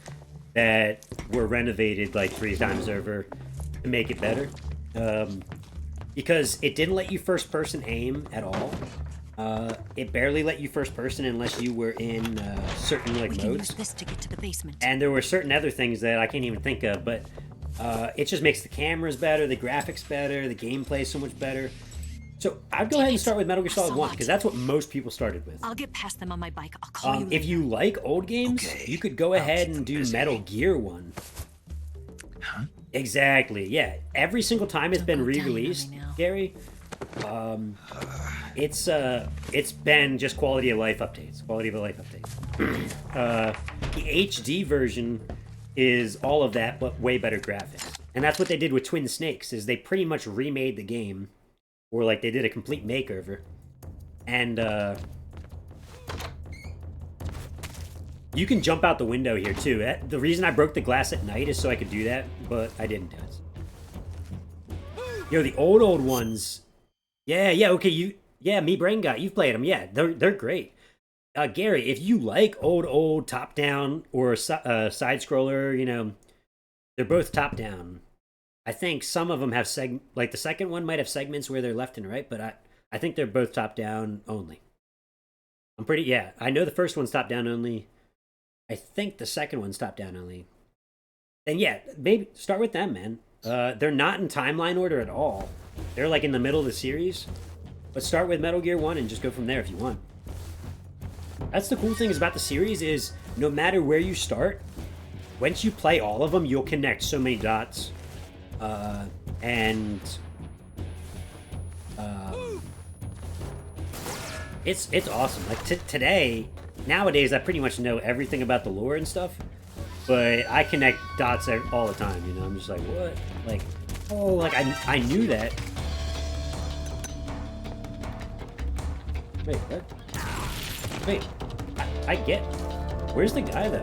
that were renovated like 3 times over to make it better. Because it didn't let you first person aim at all. It barely let you first person unless you were in certain like We can use modes. this to get to the basement. And there were certain other things that I can't even think of, but it just makes the cameras better, the graphics better, the gameplay so much better. So I'd go ahead and start with Metal Gear Solid 1 because that's what most people started with. I'll get past them on my bike. I'll call you If later. you like old games, you could go ahead and do Metal Gear 1. Exactly, yeah. Every single time it's been re-released, Gary, it's been just quality of life updates. Quality of life updates. The HD version is all of that, but way better graphics. And that's what they did with Twin Snakes, is they pretty much remade the game, or like they did a complete makeover. And you can jump out the window here too. The reason I broke the glass at night is so I could do that, but I didn't do it. Yo, the old ones. Yeah, okay, me Brain Guy, you've played them. Yeah, they're great. Gary, if you like old top down or side scroller, you know, they're both top down. I think some of them have like the second one might have segments where they're left and right, but I I think they're both top-down only. Yeah, I know the first one's top-down only. I think the second one's top-down only. And yeah, maybe start with them, man. They're not in timeline order at all. They're like in the middle of the series. But start with Metal Gear 1 and just go from there if you want. That's the cool thing about the series is no matter where you start, once you play all of them, you'll connect so many dots. It's awesome. Like today, nowadays, I pretty much know everything about the lore and stuff. But I connect dots all the time, you know? I'm just like, what? Like, oh, like, I knew that. Wait, what? Wait, I get... Where's the guy, though?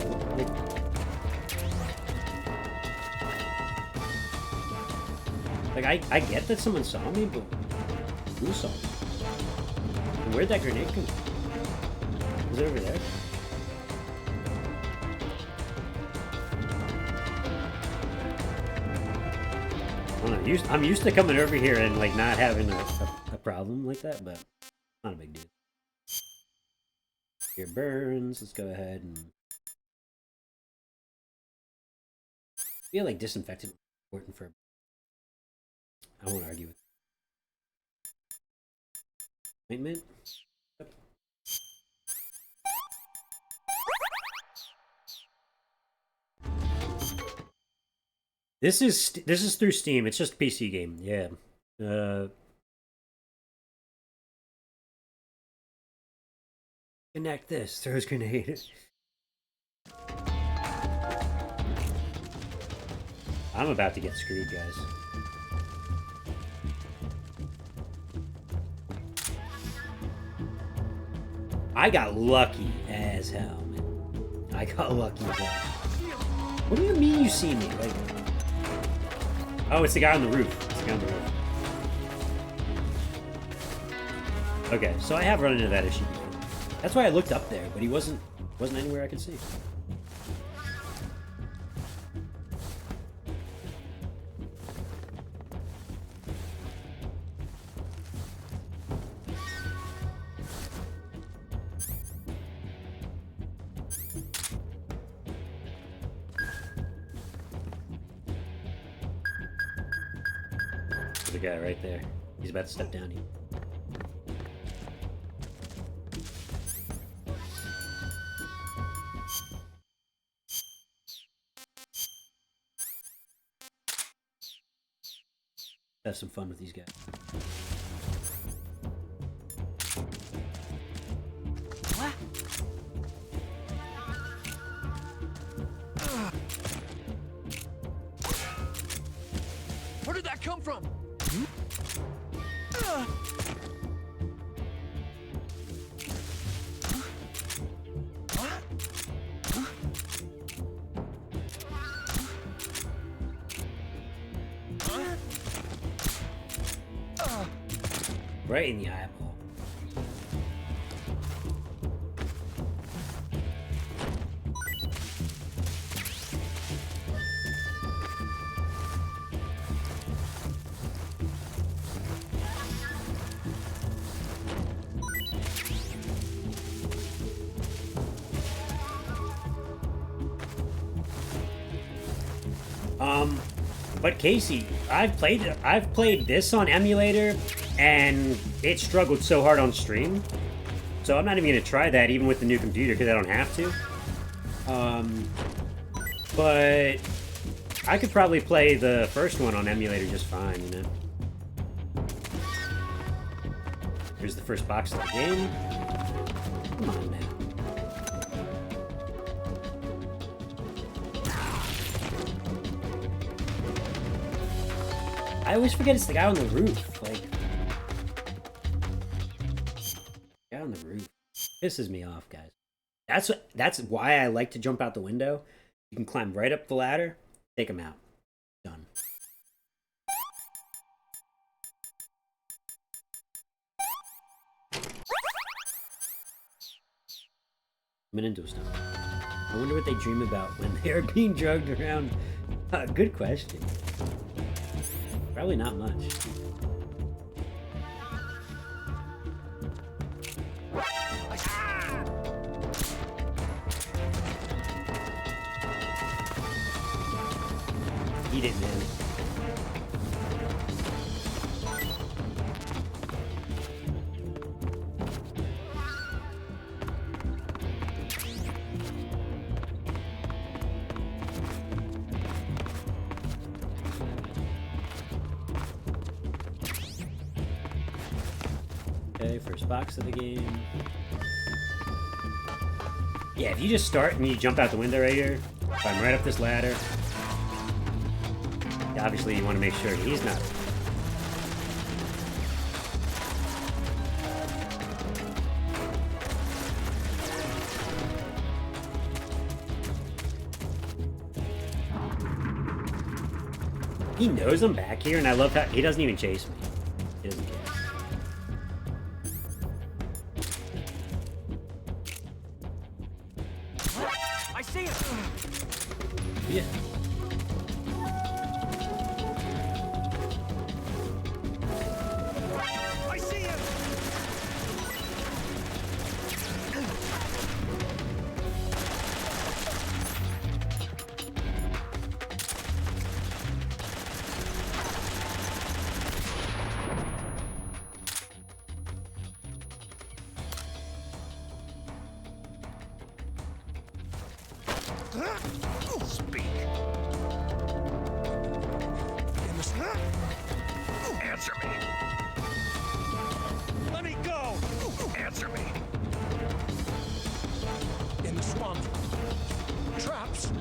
Like, I get that someone saw me, but who saw me? And where'd that grenade come from? Was it over there? I don't know. I'm used to coming over here and like not having a problem like that, but not a big deal. Here burns. Let's go ahead and I feel like disinfectant is important for. I won't argue with. Ointment. Yep. This is through Steam. It's just a PC game. Yeah. Connect this. Throws grenade. I'm about to get screwed, guys. I got lucky as hell, man. I got lucky as hell. What do you mean you see me? Like, oh, it's the guy on the roof. It's the guy on the roof. Okay, so I have run into that issue before. That's why I looked up there, but he wasn't anywhere I could see. The guy right there. He's about to step down here. Have some fun with these guys. What? Where did that come from? Right in the eyeball. But Casey, I've played this on emulator, and it struggled so hard on stream. So I'm not even gonna try that, even with the new computer, because I don't have to. But I could probably play the first one on emulator just fine, you know. Here's the first box of the game. Come on now. I always forget it's the guy on the roof. Like, guy on the roof pisses me off, guys. That's why I like to jump out the window. You can climb right up the ladder, take him out. Done. Menendo stuff. I wonder what they dream about when they are being drugged around. Good question. Probably not much. Eat it, man. Okay, first box of the game. Yeah, if you just start and you jump out the window right here, climb right up this ladder. Obviously, you want to make sure he's not. He knows I'm back here, and I love how he doesn't even chase me. He doesn't care. I see him. Yeah. I see him. Speak. Answer me. Let me go. Answer me. In the swamp. Traps.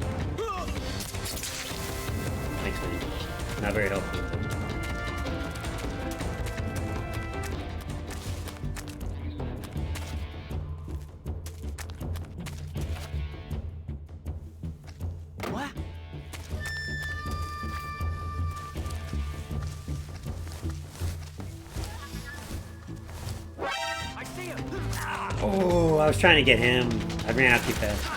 Thanks, man. Not very helpful. What? I see him. Oh, I was trying to get him. I ran out too fast.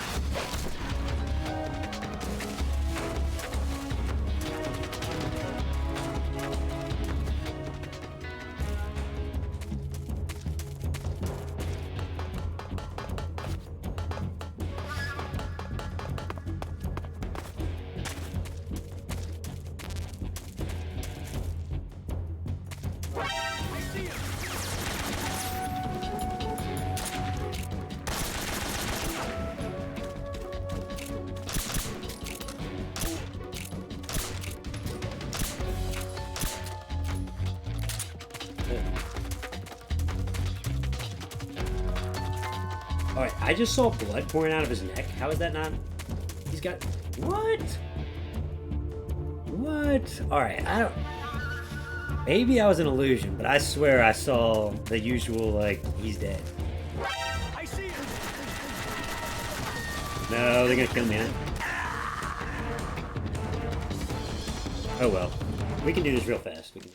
Alright, I just saw blood pouring out of his neck. How is that not... He's got... What? What? Alright, I don't... Maybe I was an illusion, but I swear I saw the usual, like, he's dead. I see him. No, they're gonna kill me. Oh well. We can do this real fast. We can...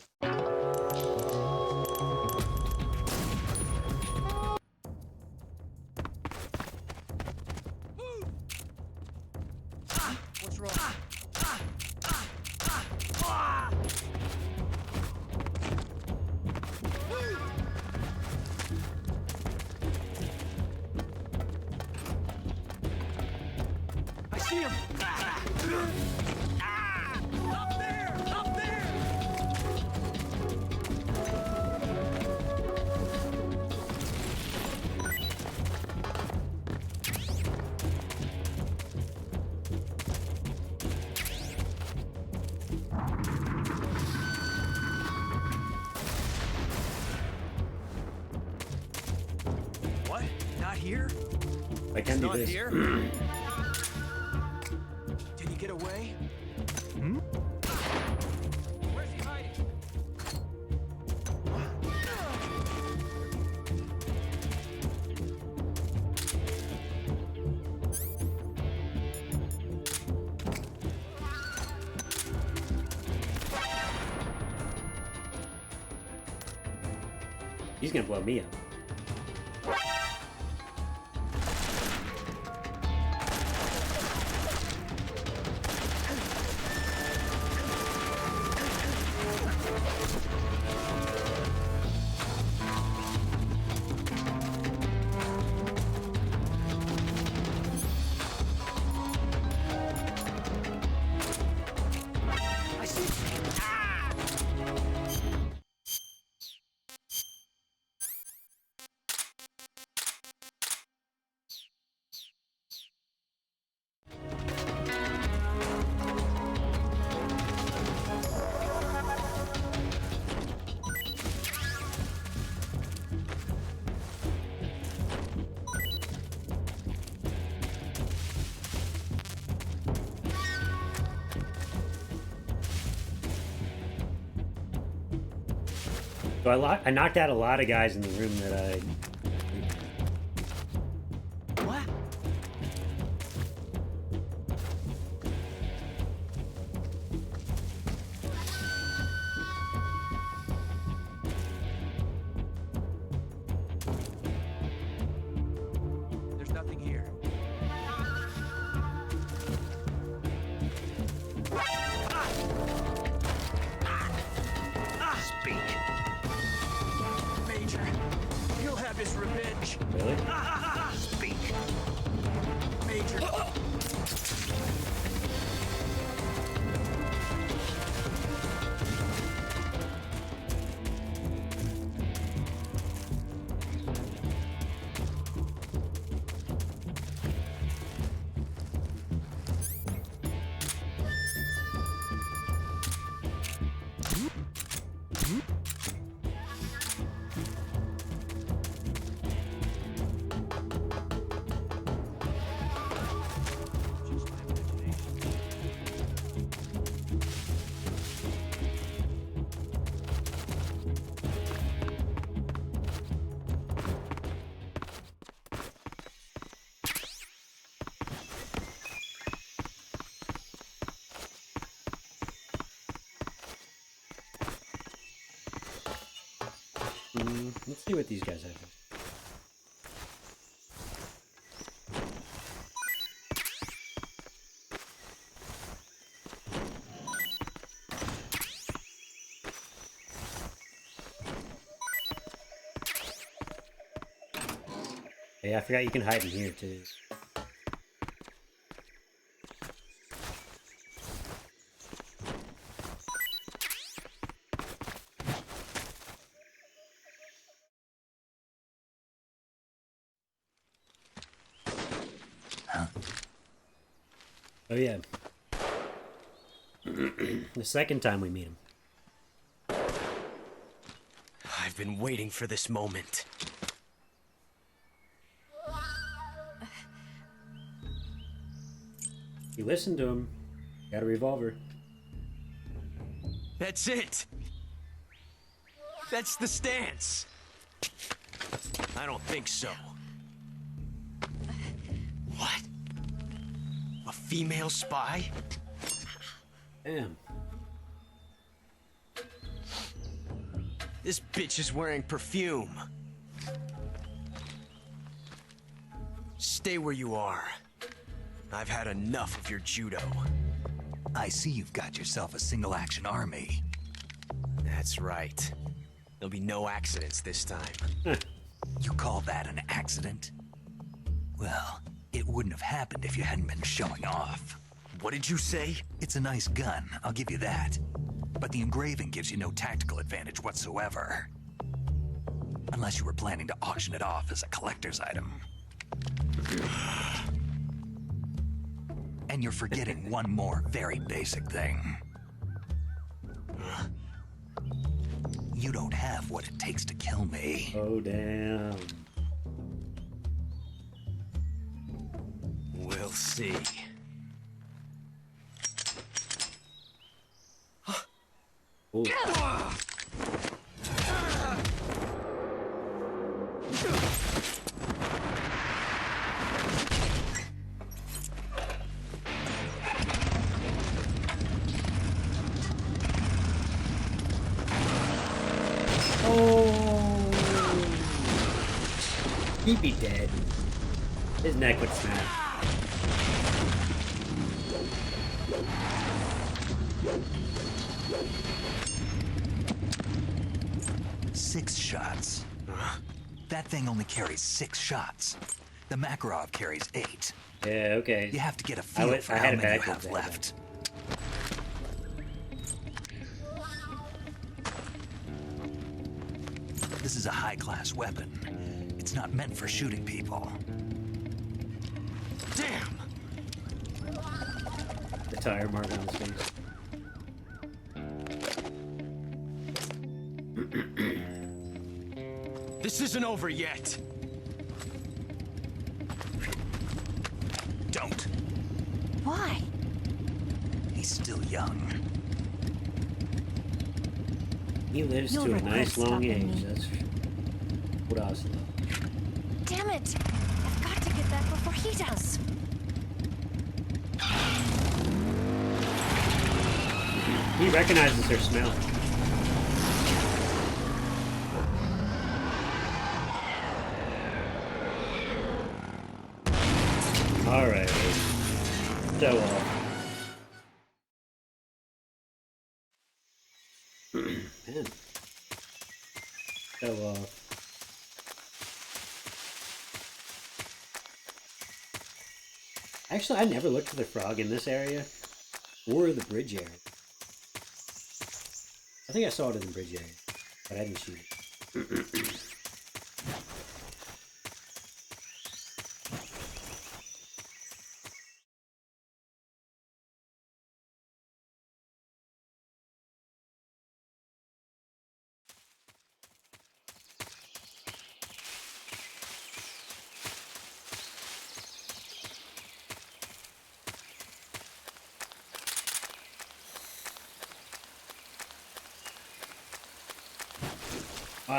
What's wrong? I see him. Up there! Up there! What? Not here? I can do Not this. here? Did he get away? Hmm? Where's he hiding? He's gonna blow me up. So I knocked out a lot of guys in the room that I... What? There's nothing here. Speak. Major, he'll have his revenge. Really? Speak. Major. Let's see what these guys have. Hey, I forgot you can hide in here too. Oh yeah. The second time we meet him. I've been waiting for this moment. You listened to him. Got a revolver. That's it. That's the stance. I don't think so. What? A female spy? Damn. This bitch is wearing perfume. Stay where you are. I've had enough of your judo. I see you've got yourself a single-action army. That's right. There'll be no accidents this time. You call that an accident? Well, it wouldn't have happened if you hadn't been showing off. What did you say? It's a nice gun, I'll give you that. But the engraving gives you no tactical advantage whatsoever. Unless you were planning to auction it off as a collector's item. And you're forgetting one more very basic thing. You don't have what it takes to kill me. Oh, damn. We'll see. Ooh. Oh, he'd be dead. His neck would snap. Six shots. That thing only carries 6 shots. The Makarov carries 8. Yeah, okay. You have to get a feel for how many you have left. This is a high-class weapon. It's not meant for shooting people. Damn! The tire mark on his face. This isn't over yet. Don't. Why? He's still young. He lives You'll to a regret nice long stopping age. me. That's what I was. Damn it! I've got to get that before he does. He recognizes her smell. Alright. Show off. Man. Show off. Actually, I never looked for the frog in this area. Or the bridge area. I think I saw it in the bridge area. But I didn't shoot it.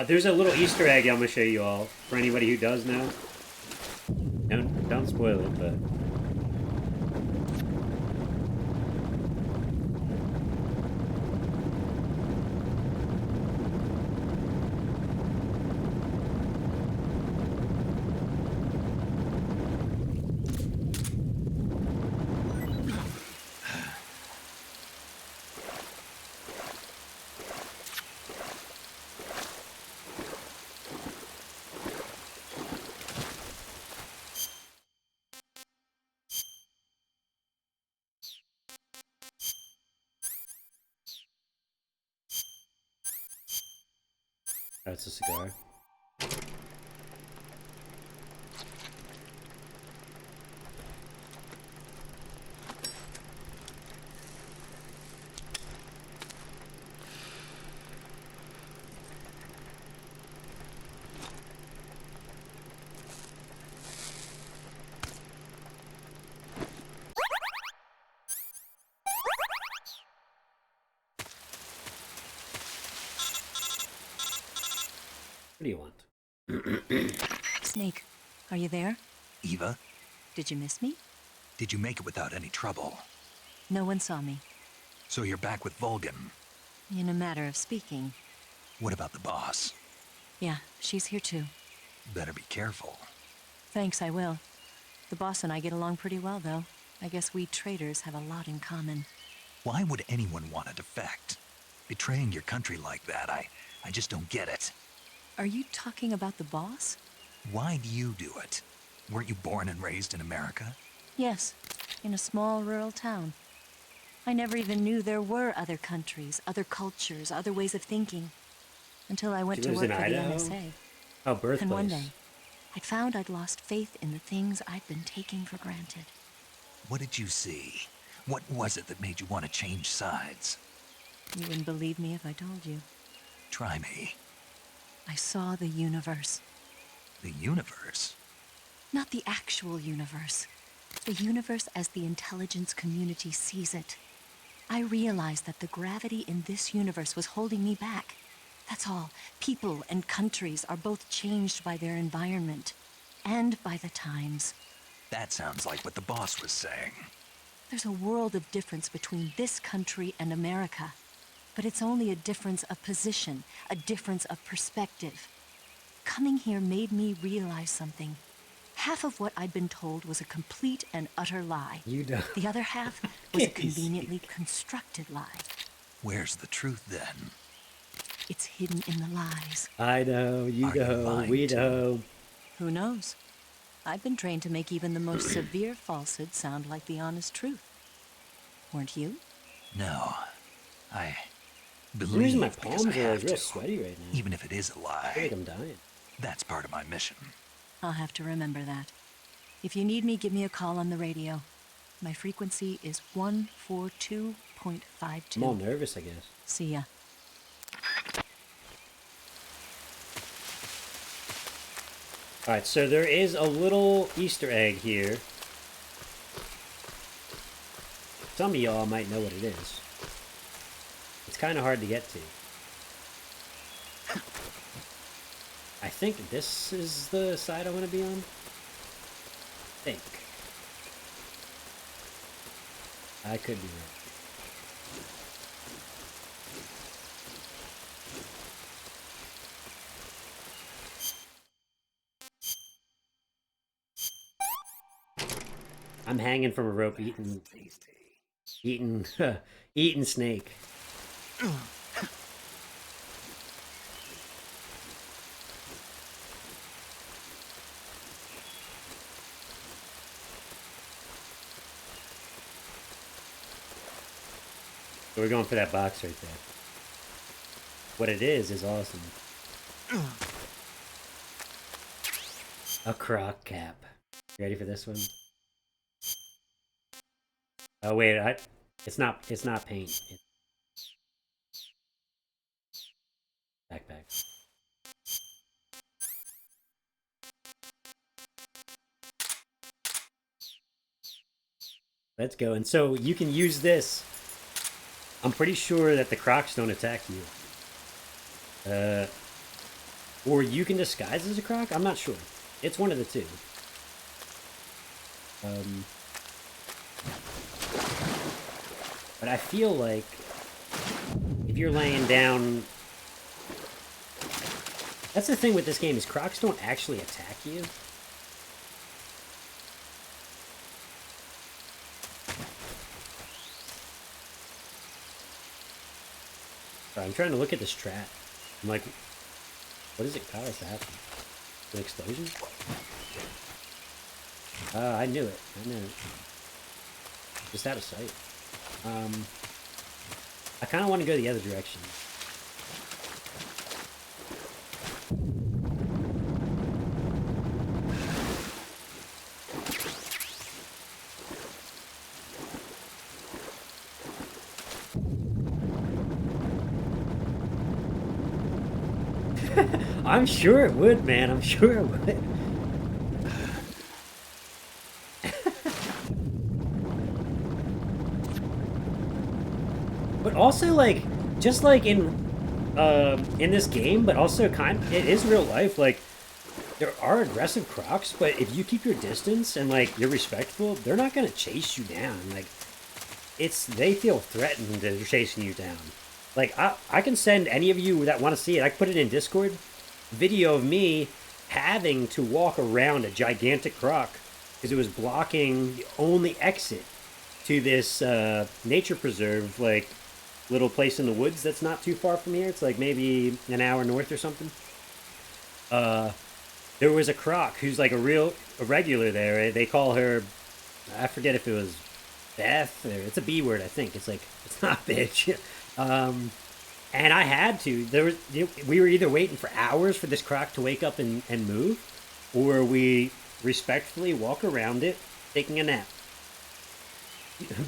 There's a little Easter egg I'm gonna show you all for anybody who does know. Don't spoil it, but that's a cigar. What do you want? Snake, are you there? Eva, Did you miss me? did you make it without any trouble? No one saw me. So you're back with Vulcan. In a matter of speaking. What about the boss? Yeah, she's here too. Better be careful. Thanks, I will. The boss and I get along pretty well, though. I guess we traitors have a lot in common. Why would anyone want to defect? Betraying your country like that, I just don't get it. Are you talking about the boss? Why do you do it? Weren't you born and raised in America? Yes, in a small rural town. I never even knew there were other countries, other cultures, other ways of thinking. Until I went She to lives work in for the Idaho? NSA. Oh, birthplace. And one day, I'd found I'd lost faith in the things I'd been taking for granted. What did you see? What was it that made you want to change sides? You wouldn't believe me if I told you. Try me. I saw the universe. The universe? Not the actual universe. The universe as the intelligence community sees it. I realized that the gravity in this universe was holding me back. That's all. People and countries are both changed by their environment. And by the times. That sounds like what the boss was saying. There's a world of difference between this country and America. But it's only a difference of position, a difference of perspective. Coming here made me realize something. Half of what I'd been told was a complete and utter lie. You don't. The other half was a conveniently constructed lie. Where's the truth then? It's hidden in the lies. I know, you know, we know. Who knows? I've been trained to make even the most severe falsehood sound like the honest truth. Weren't you? No. I The reason my believe because palms I are have like real to. sweaty right now. Even if it is a lie. I feel like I'm dying. That's part of my mission. I'll have to remember that. If you need me, give me a call on the radio. My frequency is 142.52. I'm all nervous, I guess. See ya. Alright, so there is a little Easter egg here. Some of y'all might know what it is. It's kind of hard to get to. think this is the side I want to be on. I think. I could be wrong. I'm hanging from a rope eating snake. So we're going for that box right there. What it is awesome. A croc cap. Ready for this one? Oh wait, it's not paint. It's backpack. Let's go. And so you can use this. I'm pretty sure that the crocs don't attack you. Or you can disguise as a croc? I'm not sure. It's one of the two. But I feel like if you're laying down... That's the thing with this game, is crocs don't actually attack you. Sorry, I'm trying to look at this trap. I'm like, what does it cause to happen? An explosion? I knew it. I knew it. Just out of sight. I kind of want to go the other direction. I'm sure it would, man. I'm sure it would. But also, like, just like in this game, but also it is real life. Like, there are aggressive crocs, but if you keep your distance and like you're respectful, they're not gonna chase you down. Like, they feel threatened that they're chasing you down. Like, I can send any of you that want to see it. I can put it in Discord. Video of me having to walk around a gigantic croc because it was blocking the only exit to this nature preserve, like little place in the woods that's not too far from here. It's like maybe an hour north or something. There was a croc who's like a regular there. They call her, I forget if it was Beth or it's a B word, I think. It's like, it's not bitch. And I had to. We were either waiting for hours for this croc to wake up and move, or we respectfully walk around it, taking a nap.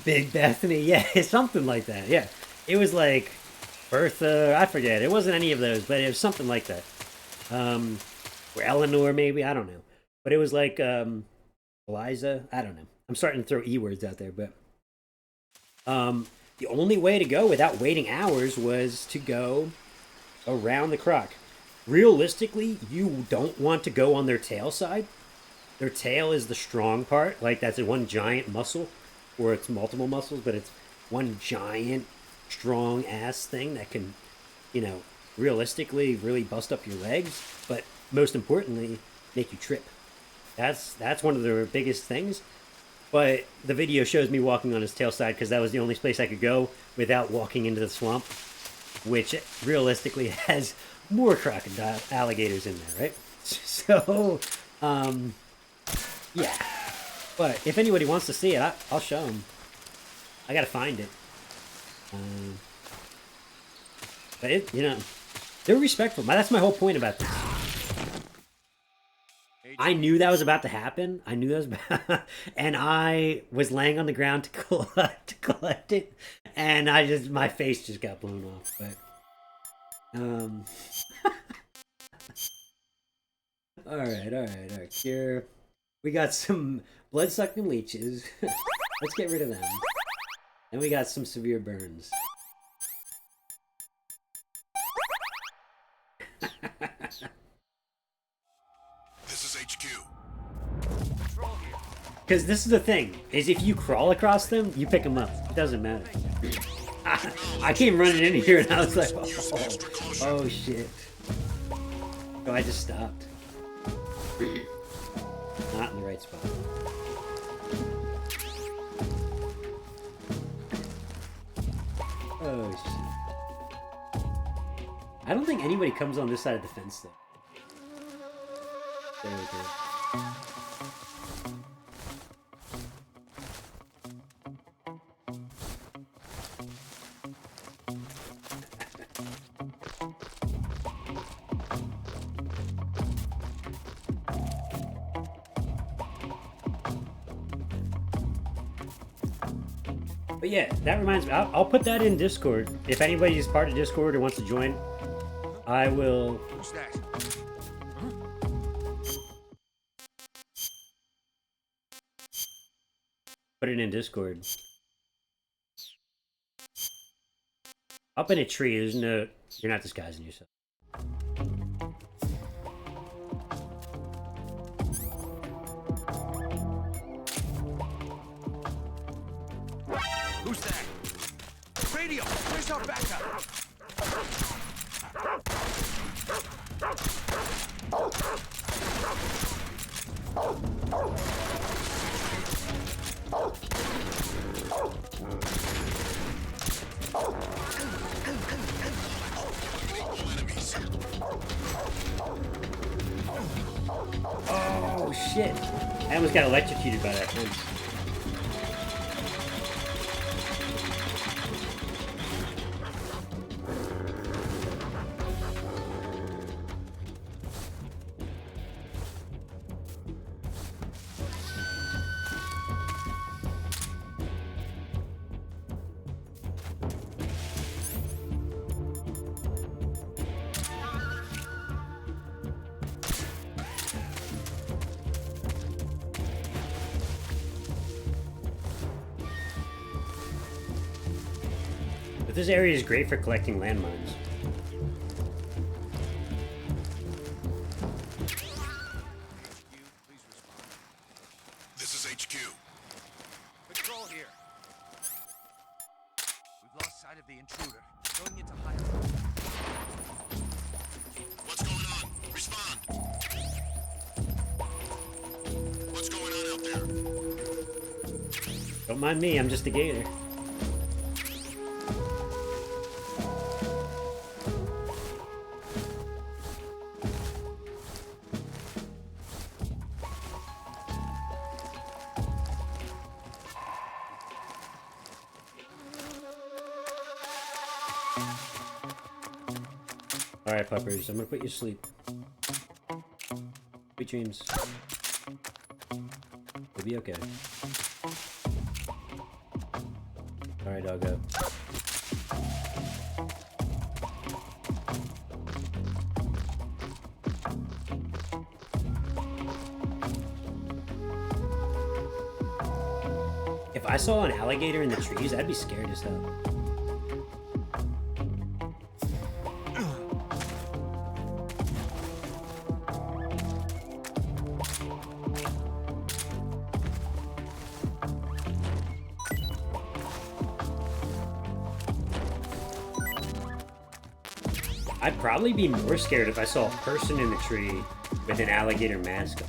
Big Bethany, yeah, something like that, yeah. It was like Bertha, I forget. It wasn't any of those, but it was something like that. Or Eleanor, maybe, I don't know. But it was like Eliza, I don't know. I'm starting to throw E words out there, but the only way to go without waiting hours was to go around the croc. Realistically, you don't want to go on their tail side. Their tail is the strong part. Like, that's one giant muscle, or it's multiple muscles, but it's one giant, strong-ass thing that can, realistically really bust up your legs, but most importantly, make you trip. That's one of the biggest things. But the video shows me walking on his tail side because that was the only place I could go without walking into the swamp, which realistically has more crocodile alligators in there, right? So, yeah. But if anybody wants to see it, I'll show them. I gotta find it. But they're respectful. That's my whole point about this. I knew that was about to happen. I knew that was about, and I was laying on the ground to collect it, and my face just got blown off. But, all right. Here, we got some blood-sucking leeches. Let's get rid of them. And we got some severe burns. Because this is the thing, is if you crawl across them, you pick them up. It doesn't matter. I came running in here and I was like, oh shit. So I just stopped. Not in the right spot. Oh shit. I don't think anybody comes on this side of the fence though. There we go. But yeah, that reminds me. I'll put that in Discord. If anybody's part of Discord or wants to join, I will. Who's that? Put it in Discord. Up in a tree, there's no. You're not disguising yourself. Who's that? Radio! Where's our backup? Oh shit! I almost got electrocuted by that fence. But this area is great for collecting landmines. This is HQ. Patrol here. We've lost sight of the intruder. Going into higher. What's going on? Respond. What's going on out there? Don't mind me, I'm just a gator. Alright, puppers, I'm gonna put you to sleep. Sweet dreams. You'll be okay. Alright, doggo. If I saw an alligator in the trees, I'd be scared as hell. I'd probably be more scared if I saw a person in the tree with an alligator mask on.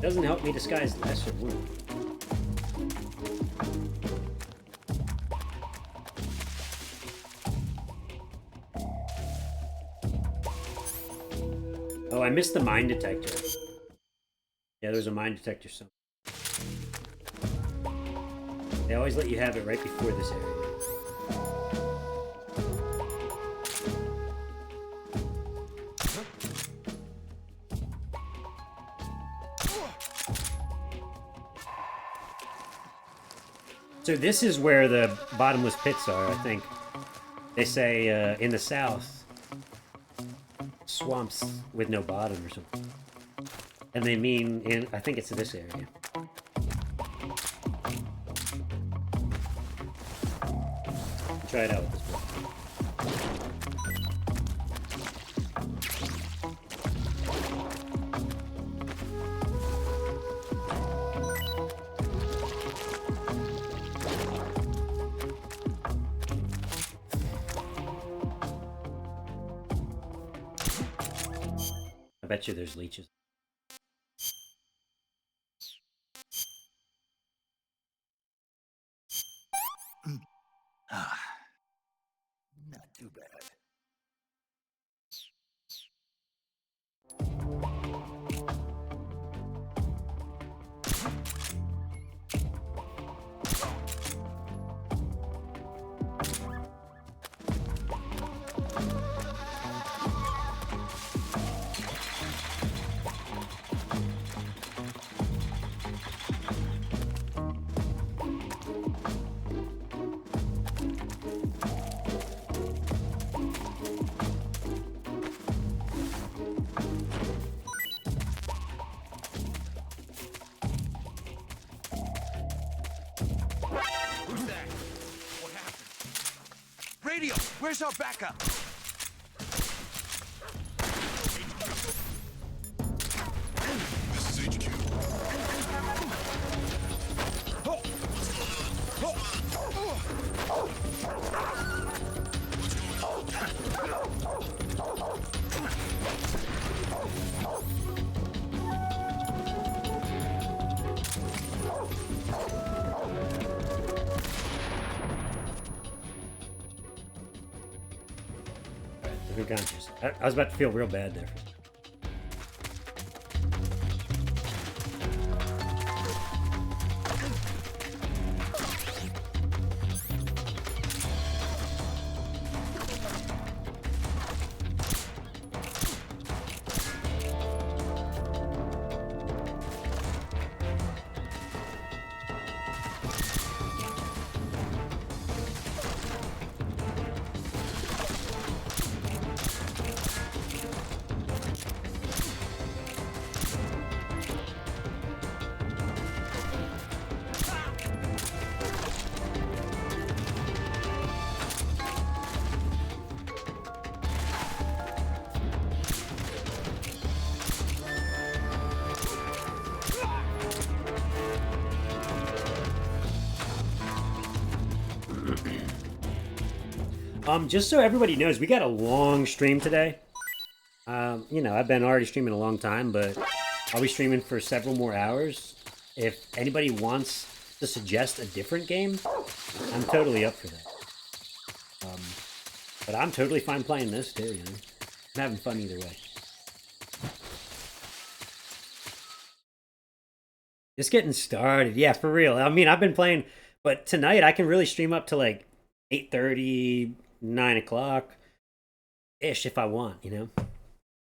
Doesn't help me disguise lesser wound. Oh, I missed the mine detector. Yeah, there's a mine detector somewhere. They always let you have it right before this area. So this is where the bottomless pits are, I think. They say in the south, swamps with no bottom or something. And they mean in, I think it's this area. Try it out with this. bet you there's leeches. Not too bad. Who's that? What happened? Radio! Where's our backup? This is HQ. Unconscious. I was about to feel real bad there. Just so everybody knows, we got a long stream today. You know, I've been already streaming a long time, but I'll be streaming for several more hours. If anybody wants to suggest a different game, I'm totally up for that. But I'm totally fine playing this too, you know. I'm having fun either way. Just getting started. Yeah, for real. I mean, I've been playing, but tonight I can really stream up to like 8:30, 9 o'clock ish if I want, you know,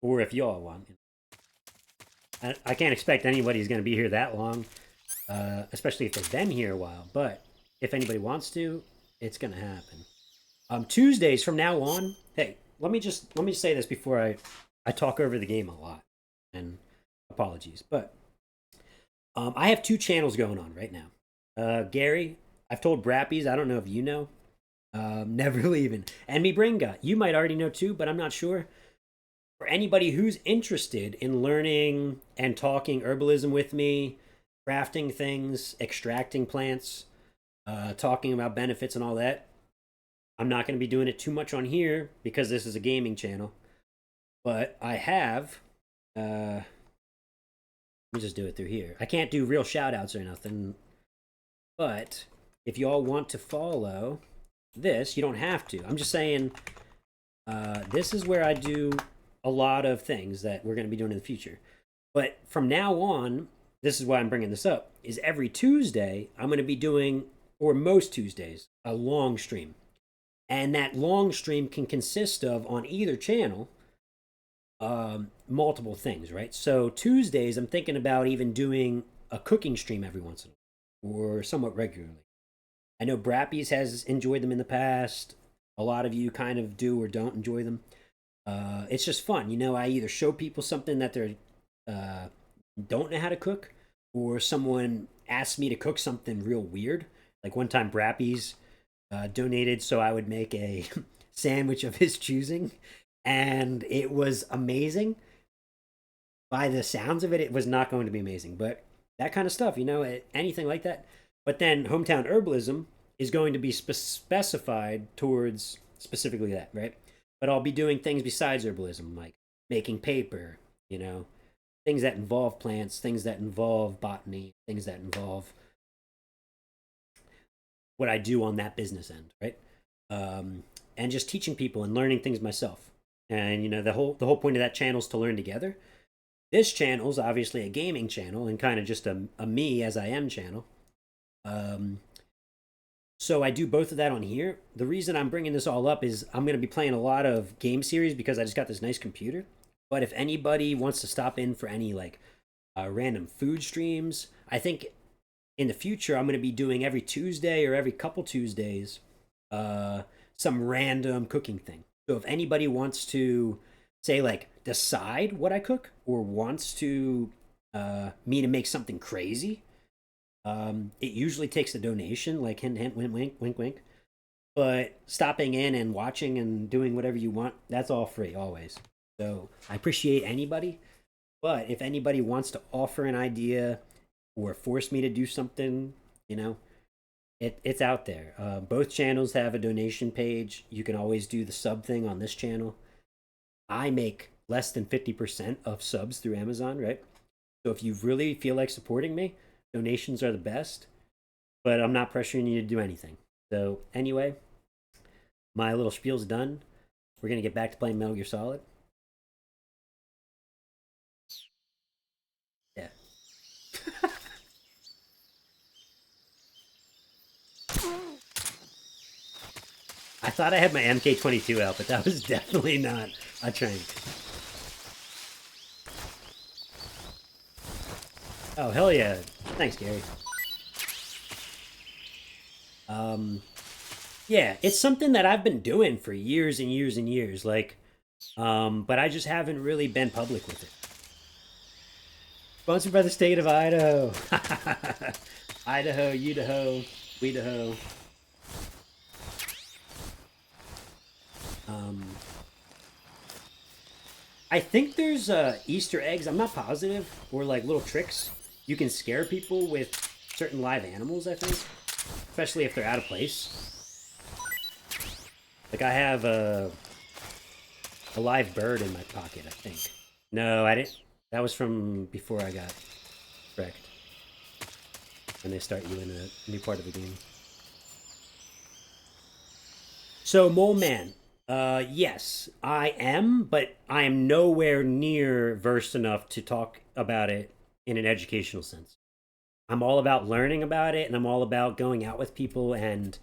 or if y'all want. I can't expect anybody's going to be here that long, especially if they've been here a while. But if anybody wants to, it's going to happen. Tuesdays from now on. Hey, let me just say this before I talk over the game a lot, and apologies, but I have 2 channels going on right now. Gary, I've told Brappies, I don't know if you know. Never leaving. And me Bringa, you might already know too, but I'm not sure. For anybody who's interested in learning and talking herbalism with me, crafting things, extracting plants, talking about benefits and all that, I'm not going to be doing it too much on here because this is a gaming channel. But I have, let me just do it through here. I can't do real shout outs or nothing, but if y'all want to follow this, you don't have to. I'm just saying, this is where I do a lot of things that we're going to be doing in the future. But from now on, this is why I'm bringing this up, is every Tuesday, I'm going to be doing, or most Tuesdays, a long stream. And that long stream can consist of, on either channel, multiple things, right? So Tuesdays, I'm thinking about even doing a cooking stream every once in a while, or somewhat regularly. I know Brappies has enjoyed them in the past. A lot of you kind of do or don't enjoy them. It's just fun. You know, I either show people something that they don't know how to cook, or someone asks me to cook something real weird. Like one time Brappies donated so I would make a sandwich of his choosing, and it was amazing. By the sounds of it, it was not going to be amazing, but that kind of stuff, you know, anything like that. But then Hometown Herbalism is going to be specified towards specifically that, right? But I'll be doing things besides herbalism, like making paper, you know, things that involve plants, things that involve botany, things that involve what I do on that business end, right? And just teaching people and learning things myself. And you know, the whole point of that channel is to learn together. This channel is obviously a gaming channel and kind of just a me as I am channel. So I do both of that on here. The reason I'm bringing this all up is I'm going to be playing a lot of game series because I just got this nice computer. But if anybody wants to stop in for any like random food streams, I think in the future I'm going to be doing every Tuesday or every couple Tuesdays some random cooking thing. So if anybody wants to say like decide what I cook or wants to me to make something crazy, it usually takes a donation, like hint, hint, wink, wink, wink, wink. But stopping in and watching and doing whatever you want, that's all free, always. So I appreciate anybody. But if anybody wants to offer an idea or force me to do something, you know, it's out there. Both channels have a donation page. You can always do the sub thing on this channel. I make less than 50% of subs through Amazon, right? So if you really feel like supporting me, donations are the best, but I'm not pressuring you to do anything. So anyway, my little spiel's done. We're going to get back to playing Metal Gear Solid. Yeah. I thought I had my MK22 out, but that was definitely not a trank. Oh, hell yeah. Thanks, Gary. Yeah, it's something that I've been doing for years and years and years, like, but I just haven't really been public with it. Sponsored by the state of Idaho. Idaho, Idaho, Idaho. I think there's Easter eggs, I'm not positive, or like little tricks. You can scare people with certain live animals, I think. Especially if they're out of place. Like I have a live bird in my pocket, I think. No, I didn't. That was from before I got wrecked. When they start you in a new part of the game. So, Mole Man. Yes, I am, but I am nowhere near versed enough to talk about it in an educational sense. I'm all about learning about it, and I'm all about going out with people and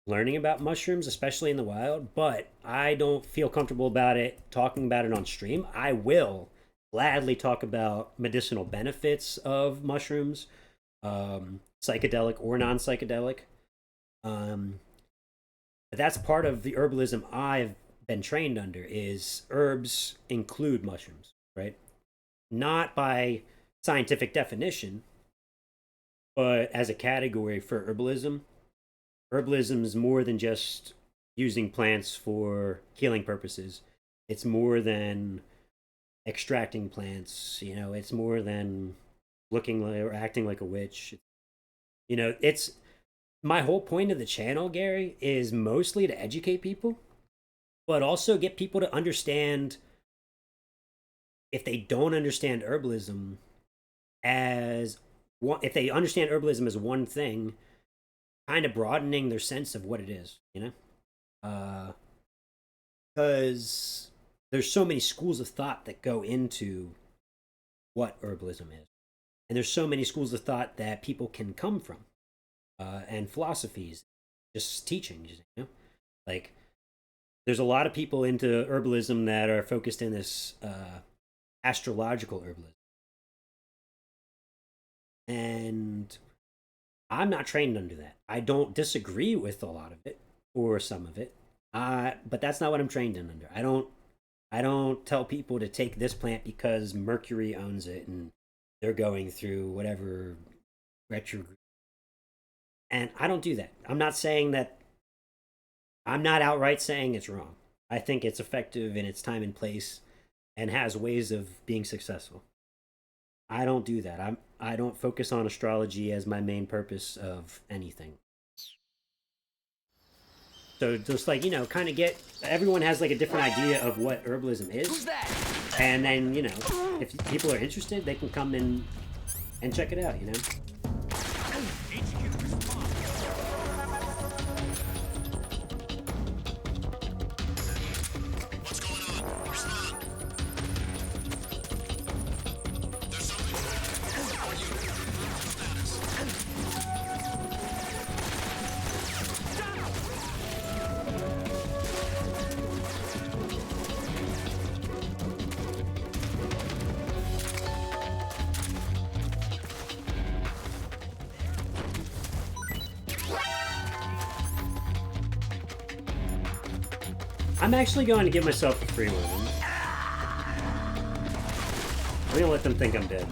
learning about mushrooms, especially in the wild. But I don't feel comfortable about it talking about it on stream. I will gladly talk about medicinal benefits of mushrooms, psychedelic or non-psychedelic. But that's part of the herbalism I've been trained under is herbs include mushrooms, right? Not by scientific definition, but as a category for herbalism. Herbalism is more than just using plants for healing purposes. It's more than extracting plants, you know, it's more than looking like or acting like a witch. You know, it's my whole point of the channel, Gary, is mostly to educate people, but also get people to understand if they don't understand herbalism as one, if they understand herbalism as one thing, kind of broadening their sense of what it is, you know? Because there's so many schools of thought that go into what herbalism is. And there's so many schools of thought that people can come from, and philosophies, just teachings, you know? Like, there's a lot of people into herbalism that are focused in this astrological herbalism. And I'm not trained under that. I don't disagree with a lot of it or some of it, but that's not what I'm trained in under. I don't tell people to take this plant because Mercury owns it and they're going through whatever retrograde. And I don't do that. I'm not saying that. I'm not outright saying it's wrong. I think it's effective in its time and place and has ways of being successful. I don't do that. I don't focus on astrology as my main purpose of anything. So just like, you know, kind of get, everyone has like a different idea of what herbalism is. And then, you know, if people are interested, they can come in and check it out, you know? I'm actually going to give myself a free one. I'm gonna let them think I'm dead.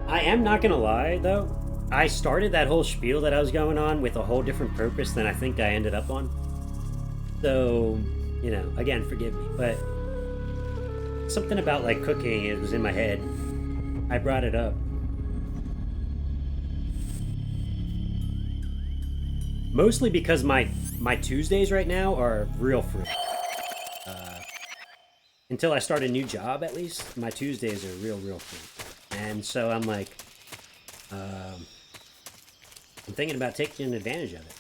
I am not gonna lie, though. I started that whole spiel that I was going on with a whole different purpose than I think I ended up on. So, you know, again, forgive me, but something about like cooking, it was in my head. I brought it up. Mostly because my Tuesdays right now are real free. Until I start a new job, at least, my Tuesdays are real free. And so I'm like, I'm thinking about taking advantage of it.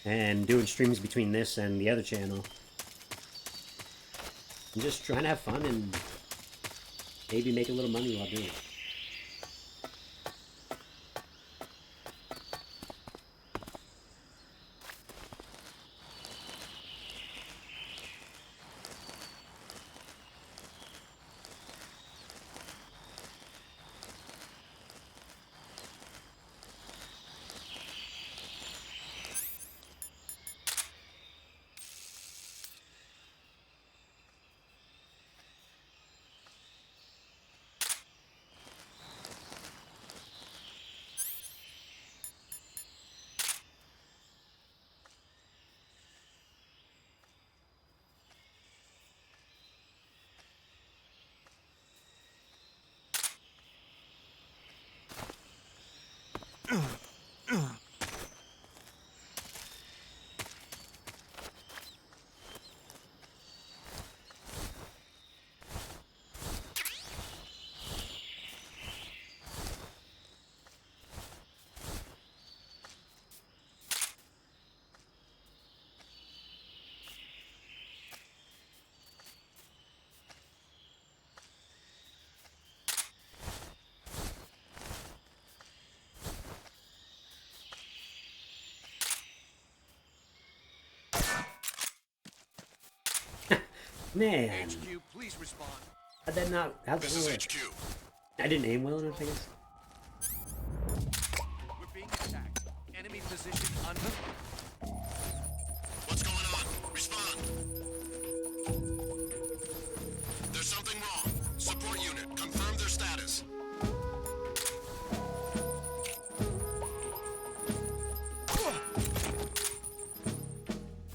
And doing streams between this and the other channel. I'm just trying to have fun and maybe make a little money while doing it. Man. HQ, please respond. How'd that not work? HQ. I didn't aim well enough, I guess. We're being attacked. Enemy position under. What's going on? Respond. There's something wrong. Support unit, confirm their status.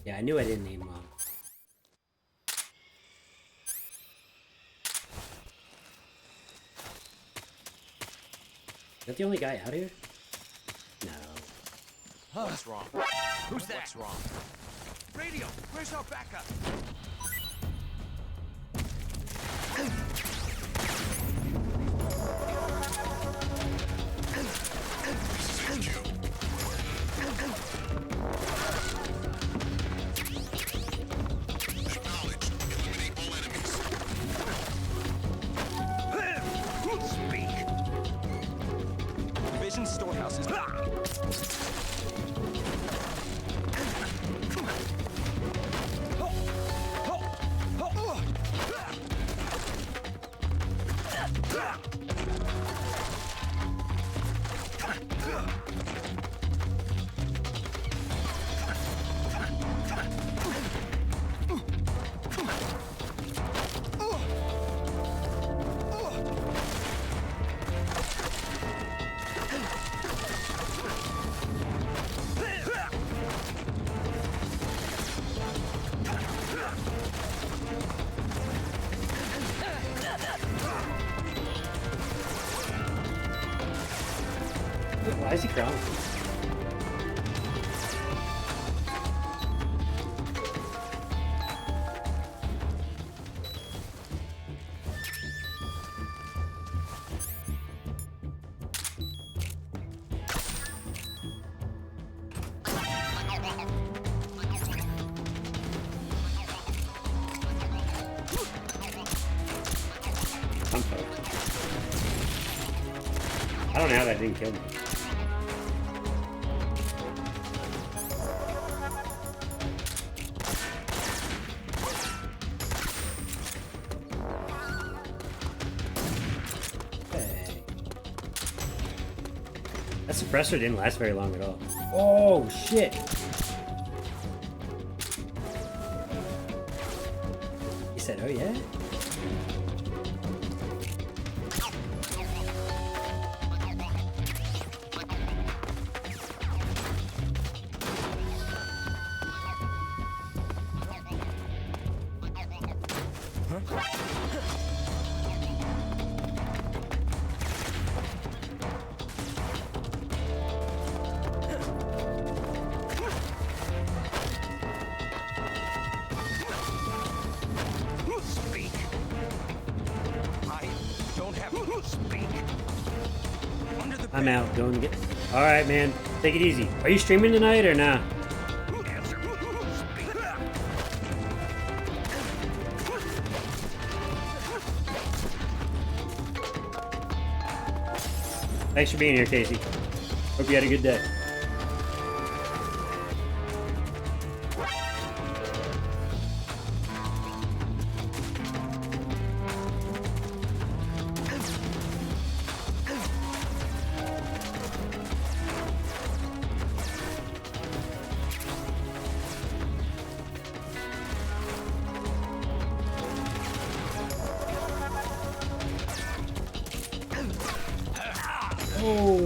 Yeah, I knew I didn't aim well. Is that the only guy out here? No. What's wrong? Who's that? What's wrong? Radio, where's our backup? Division storehouses. Why is he crawling? I'm fucked. I don't know how that didn't kill me. Hey. That suppressor didn't last very long at all. Oh shit! He said, "Oh yeah." Speak. I don't have to speak. Under the I'm out. Going to get. All right, man. Take it easy. Are you streaming tonight or not? answer. Speak. Thanks for being here, Casey. Hope you had a good day. Oh.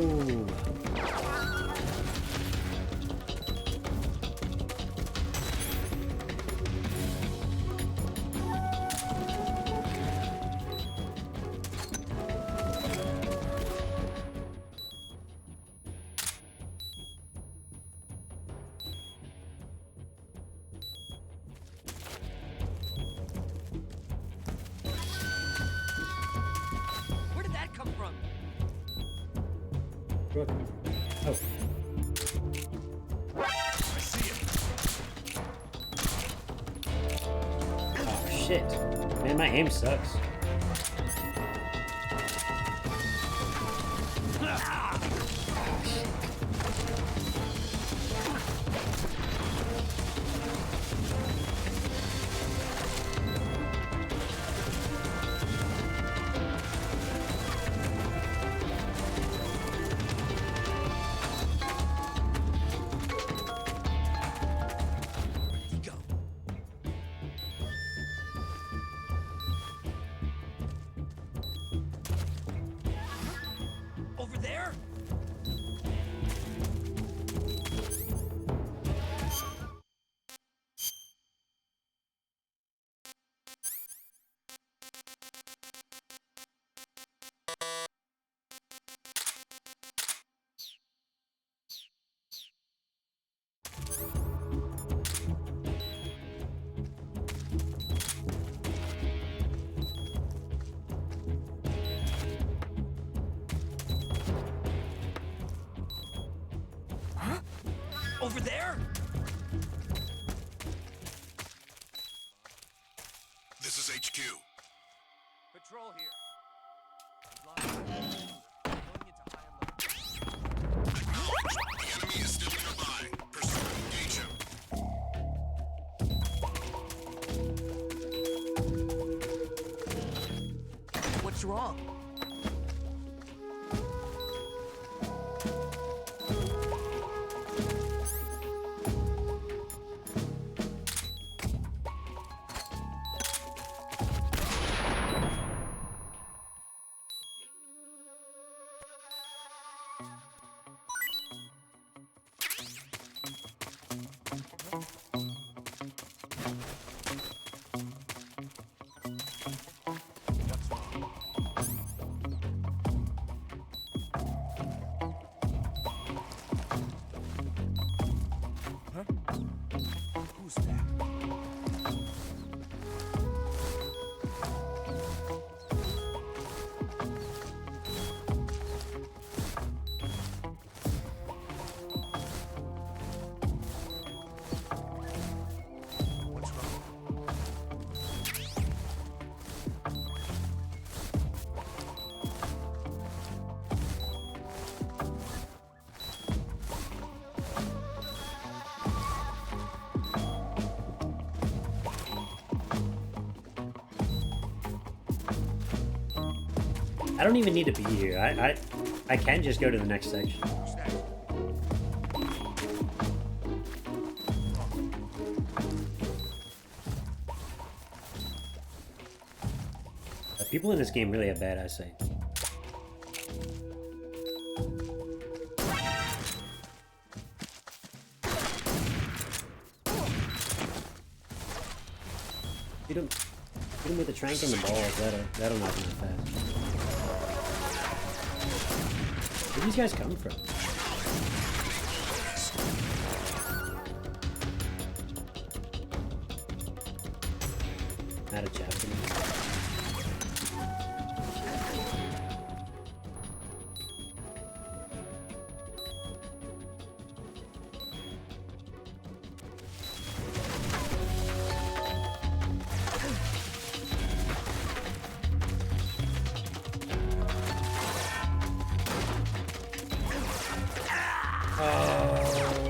Where did that come from? Oh. I see it. Oh shit. Man, my aim sucks. Over there? Over there? This is HQ. Patrol here. Going into high alert. The enemy is still nearby. Pursue and engage him. What's wrong? I don't even need to be here. I can just go to the next section. People in this game really have bad eyesight. Hit him with the trank and the balls. That'll knock him out fast. Where do these guys come from? Not a Japanese. Oh,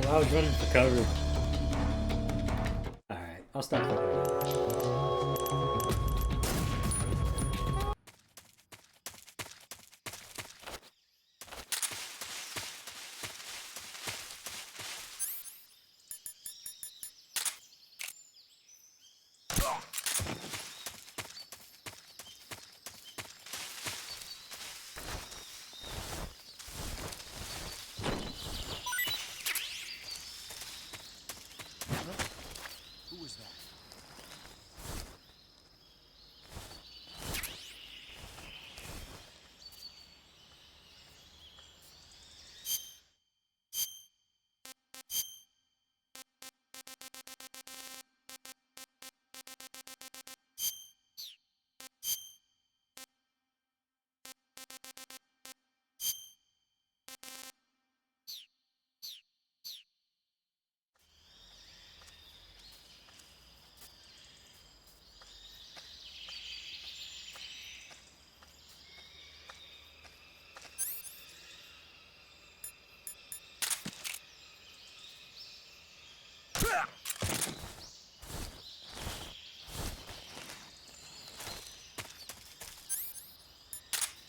I was running for cover. Alright, I'll stop clicking. Who was that?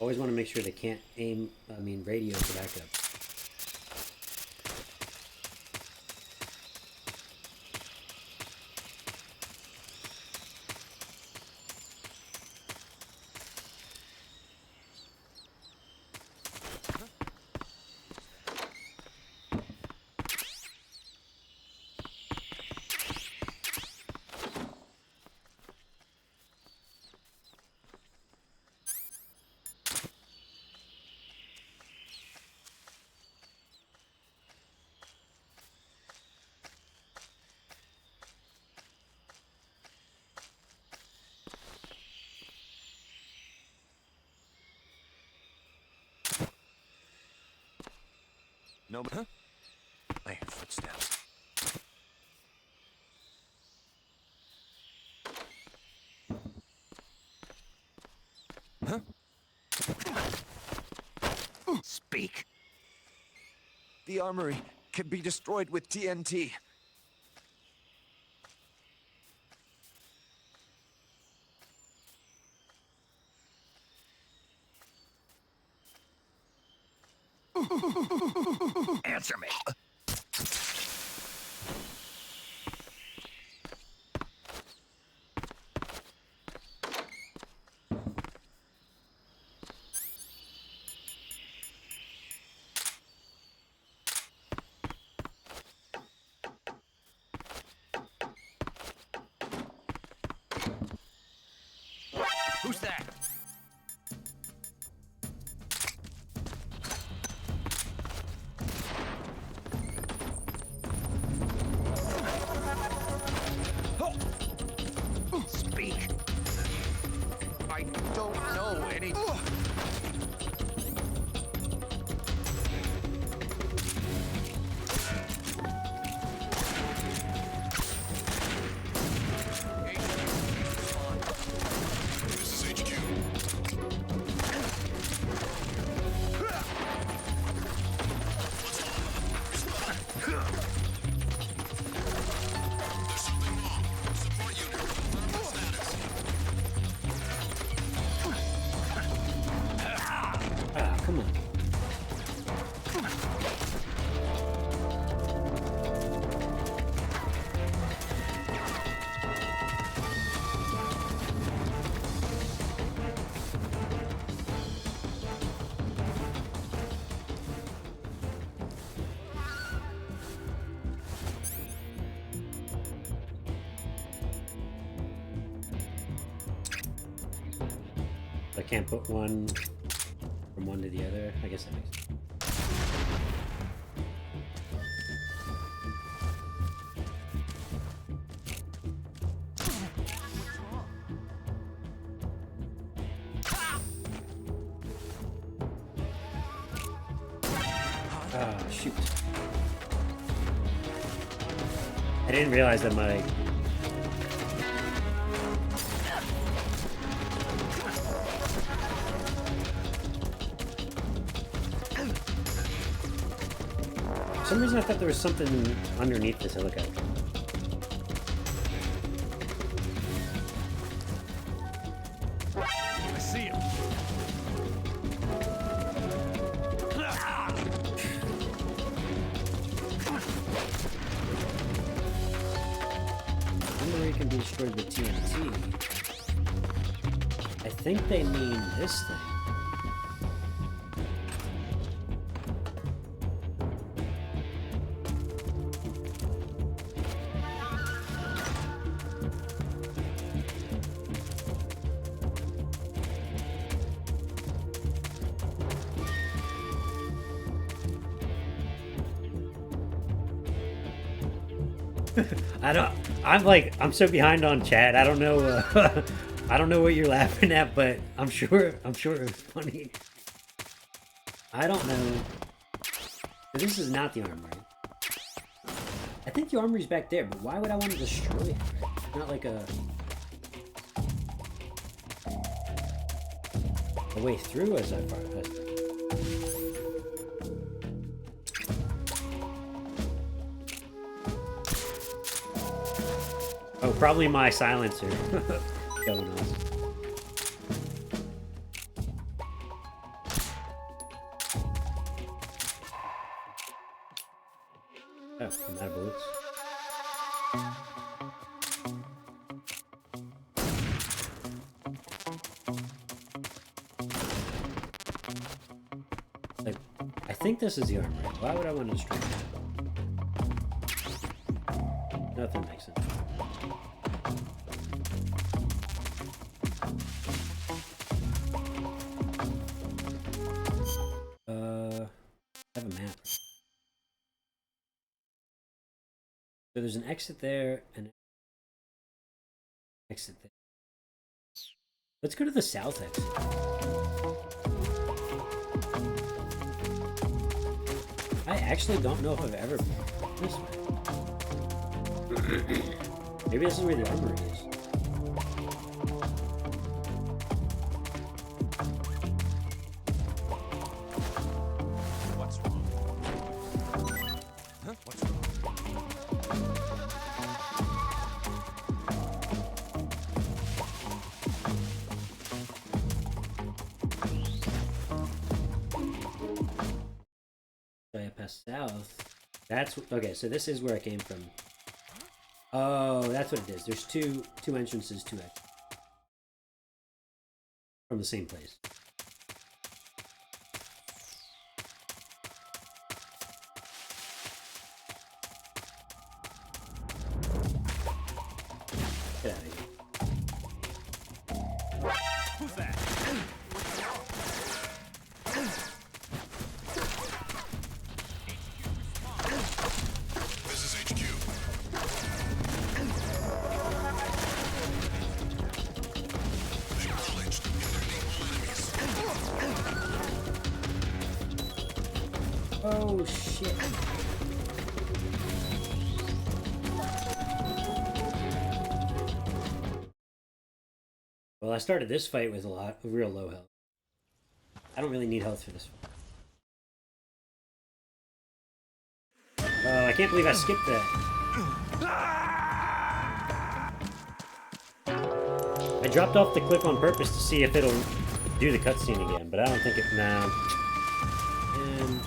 Always want to make sure they can't radio for backup. No, huh? I hear footsteps. Huh? Speak. The armory can be destroyed with TNT. Answer me. Who's that? Speak. I don't know any. This is HQ. There's something wrong. Support unit. Confirm status. come on. I can't put one from one to the other. I guess that makes sense. Ah, shoot. I didn't realize that my... For some reason I thought there was something underneath this helicopter. I see him. Memory can be destroyed with TNT. I think they mean this thing. I'm so behind on chat. I don't know, I don't know what you're laughing at, but I'm sure it's funny. I don't know. This is not the armory. I think the armory's back there, but why would I want to destroy it? It's not like a way through as I thought. Oh, probably my silencer going on. Oh, I'm out of bullets. I think this is the armory. Why would I want to destroy it? Nothing makes sense. I have a map. So there's an exit there and an exit there. Let's go to the south exit. I actually don't know if I've ever been this way. Maybe this is where the armory is. What's wrong? Huh? What's wrong? So I pass south. That's okay. So this is where I came from. Oh, that's what it is. There's two entrances, two exits from the same place. Get out of here. Who's that? This is HQ. Acknowledged. Enemies. Oh shit. Well, I started this fight with a real low health. I don't really need health for this fight. I can't believe I skipped that. I dropped off the cliff on purpose to see if it'll do the cutscene again, but I don't think it. Nah. And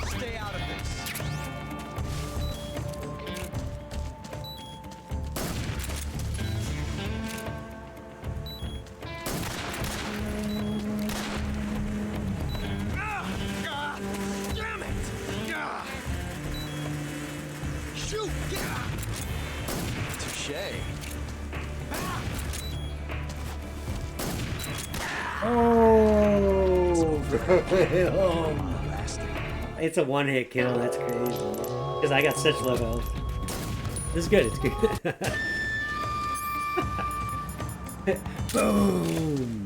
Stay out of this. Damn it! Shoot! Touche. oh, it's a one-hit kill. That's crazy. Because I got such low health. This is good. It's good. Boom.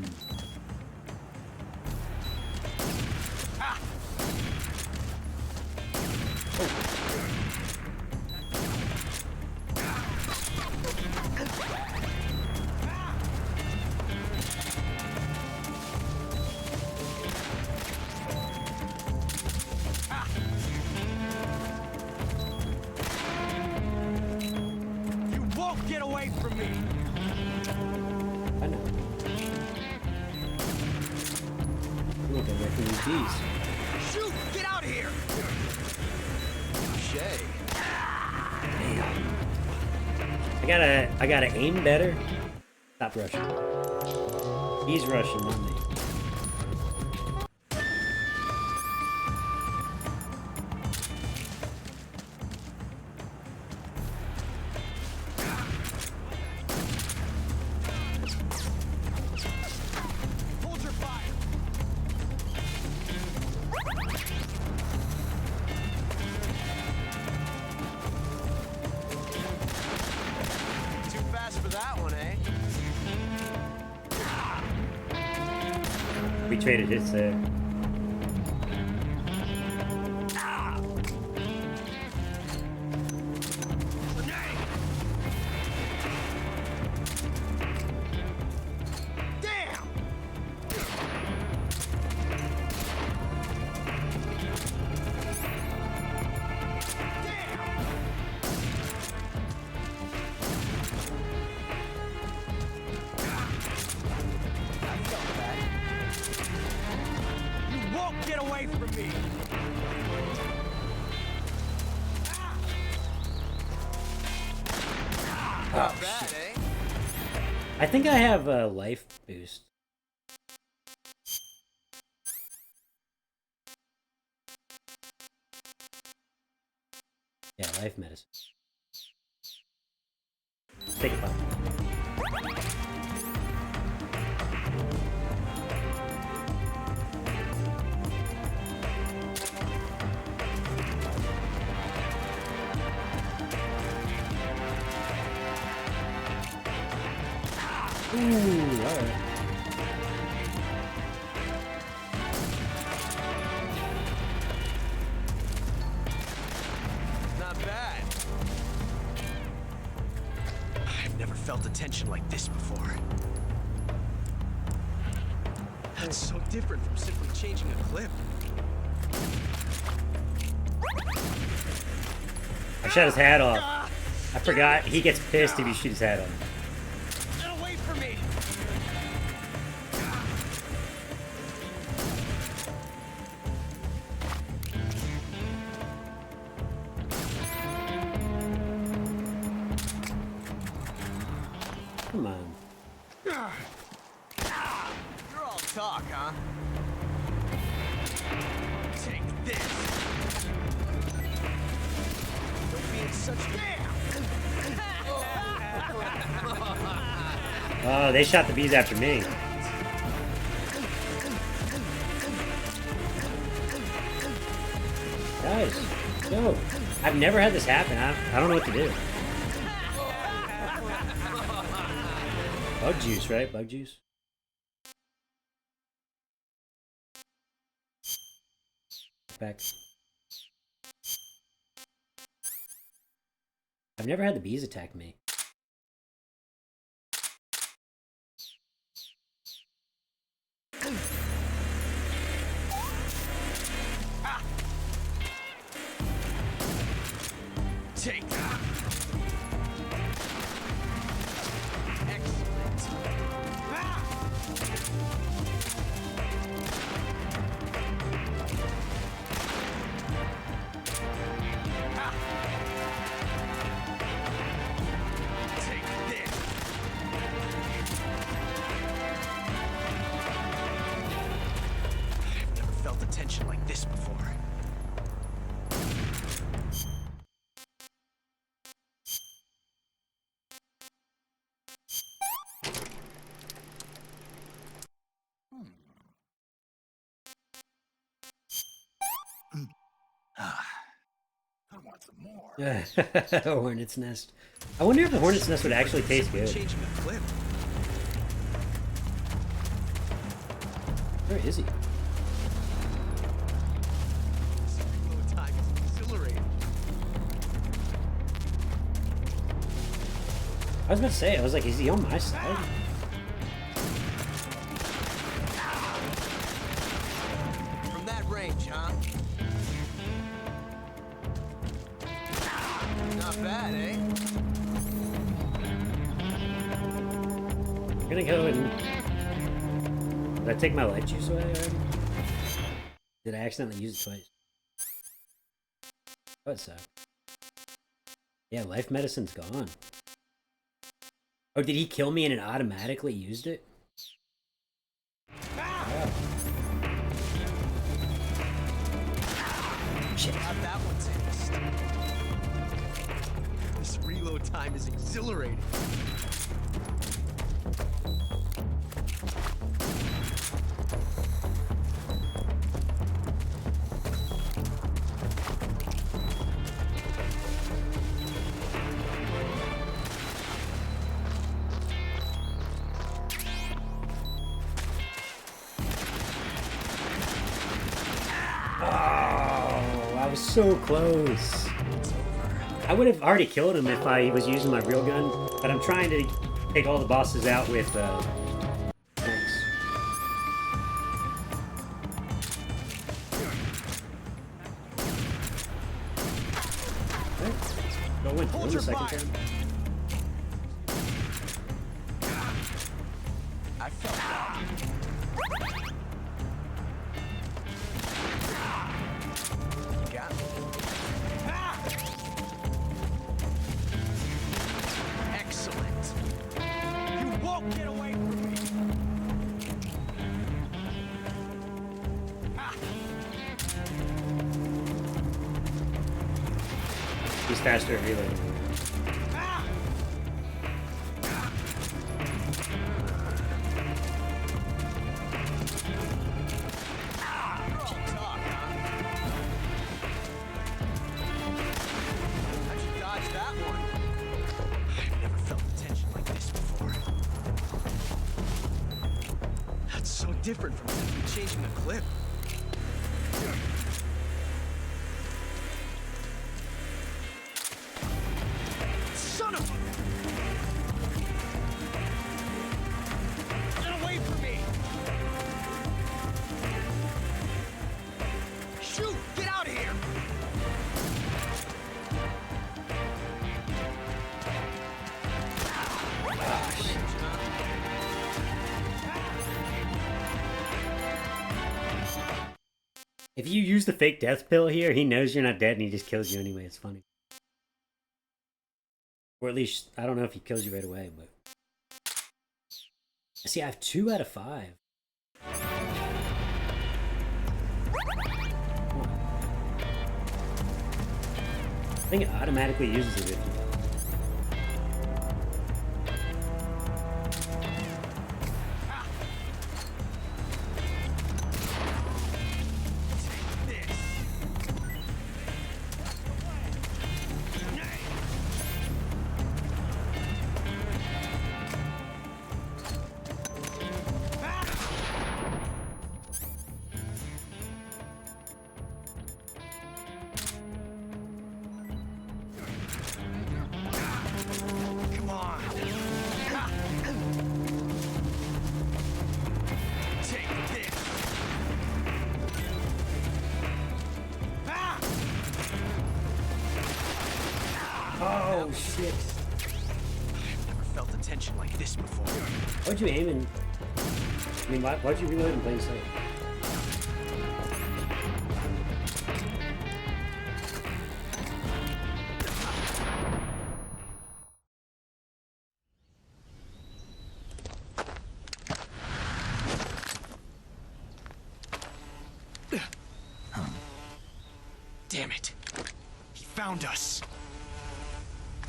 You won't get away from me! I know. Look, I'm making these Ds. Shoot! Get out of here! Touche. I gotta aim better. Stop rushing. He's rushing, not me. Hold your fire! Too fast for that one, eh? We traded hits there. Damn! I felt that. You won't get away from me! Not bad, eh? I think I have a life boost. Yeah, life medicine. Take a pop. Ooh, alright. Not bad. I've never felt a tension like this before. That's so different from simply changing a clip. I shot his hat off. I forgot he gets pissed if you shoot his hat off. Get away from me! Come on. You're all talk, huh? Take this! Don't be in such Oh, they shot the bees after me. Guys, no. I've never had this happen. I don't know what to do. Bug juice, right? Bug juice. Back. I've never had the bees attack me. tension like this before. I want some more. Hornet's nest. I wonder if the hornet's nest would actually taste good. Changing the clip. Where is he? Reload time is exhilarating. I was about to say, I was like, is he on my side? From that range, huh? Not bad, eh? I'm gonna go and... Did I take my light juice away already? Did I accidentally use it twice? Oh, it sucked. Yeah, life medicine's gone. Oh, did he kill me and it automatically used it? Oh. Shit. How'd that one taste? This reload time is exhilarating. So close. I would have already killed him if I was using my real gun, but I'm trying to take all the bosses out with thanks. Okay. Go win the second turn. I felt that. Got me. Excellent. You won't get away from me. He's faster at reloading. Different from simply changing the clip. Son of a... Get away from me! Shoot! Get out of here! If you use the fake death pill here, he knows you're not dead and he just kills you anyway. It's funny. Or at least, I don't know if he kills you right away, but... See, I have 2 out of 5. I think it automatically uses it with you. Oh shit. I've never felt a tension like this before. Why'd you aim and... I mean, why'd you reload in plain sight? Damn it. He found us.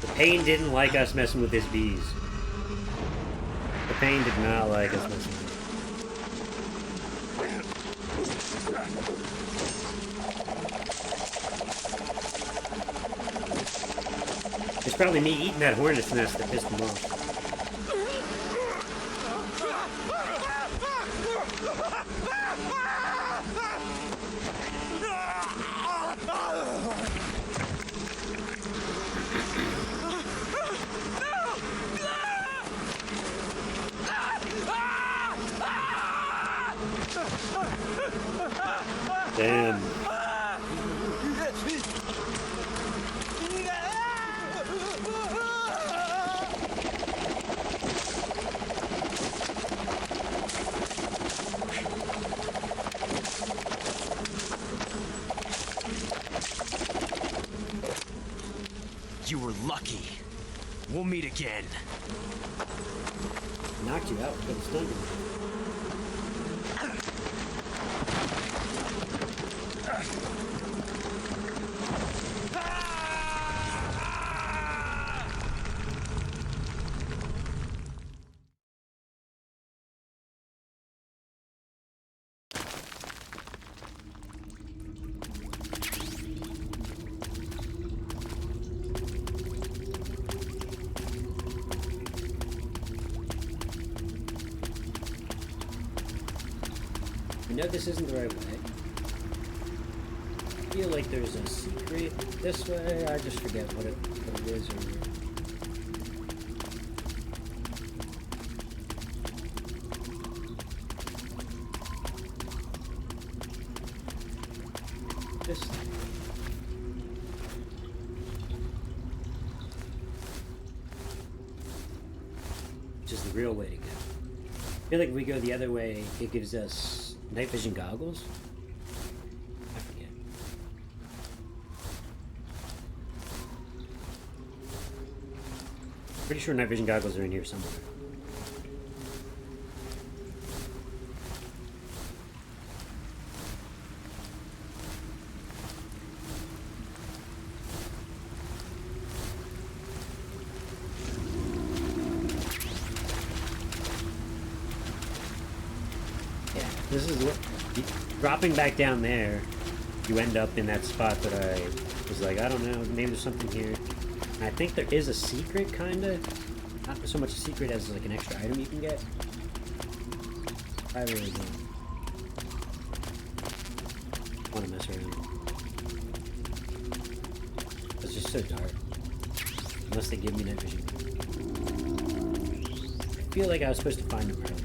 The pain didn't like us messing with his bees. The pain did not like us messing with it. It's probably me eating that hornet's nest that pissed him off. Damn. You were lucky. We'll meet again. Knocked you out with the stun. I know this isn't the right way. I feel like there's a secret this way. I just forget what it is. Or this thing. Which is the real way to go. I feel like if we go the other way, it gives us night vision goggles? I forget. Pretty sure night vision goggles are in here somewhere. This is what, dropping back down there, you end up in that spot that I was like, I don't know, maybe there's something here. And I think there is a secret, kinda. Not so much a secret as like an extra item you can get. I really don't want to mess around. It's just so dark. Unless they give me night vision. I feel like I was supposed to find them early.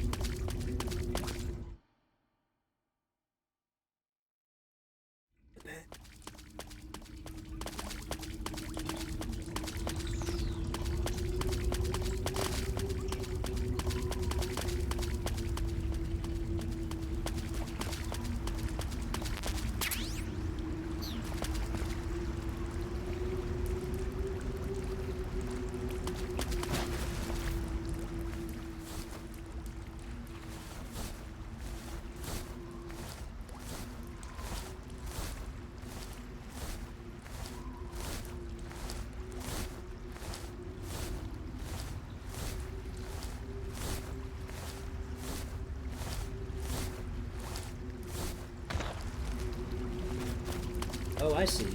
Oh, I see.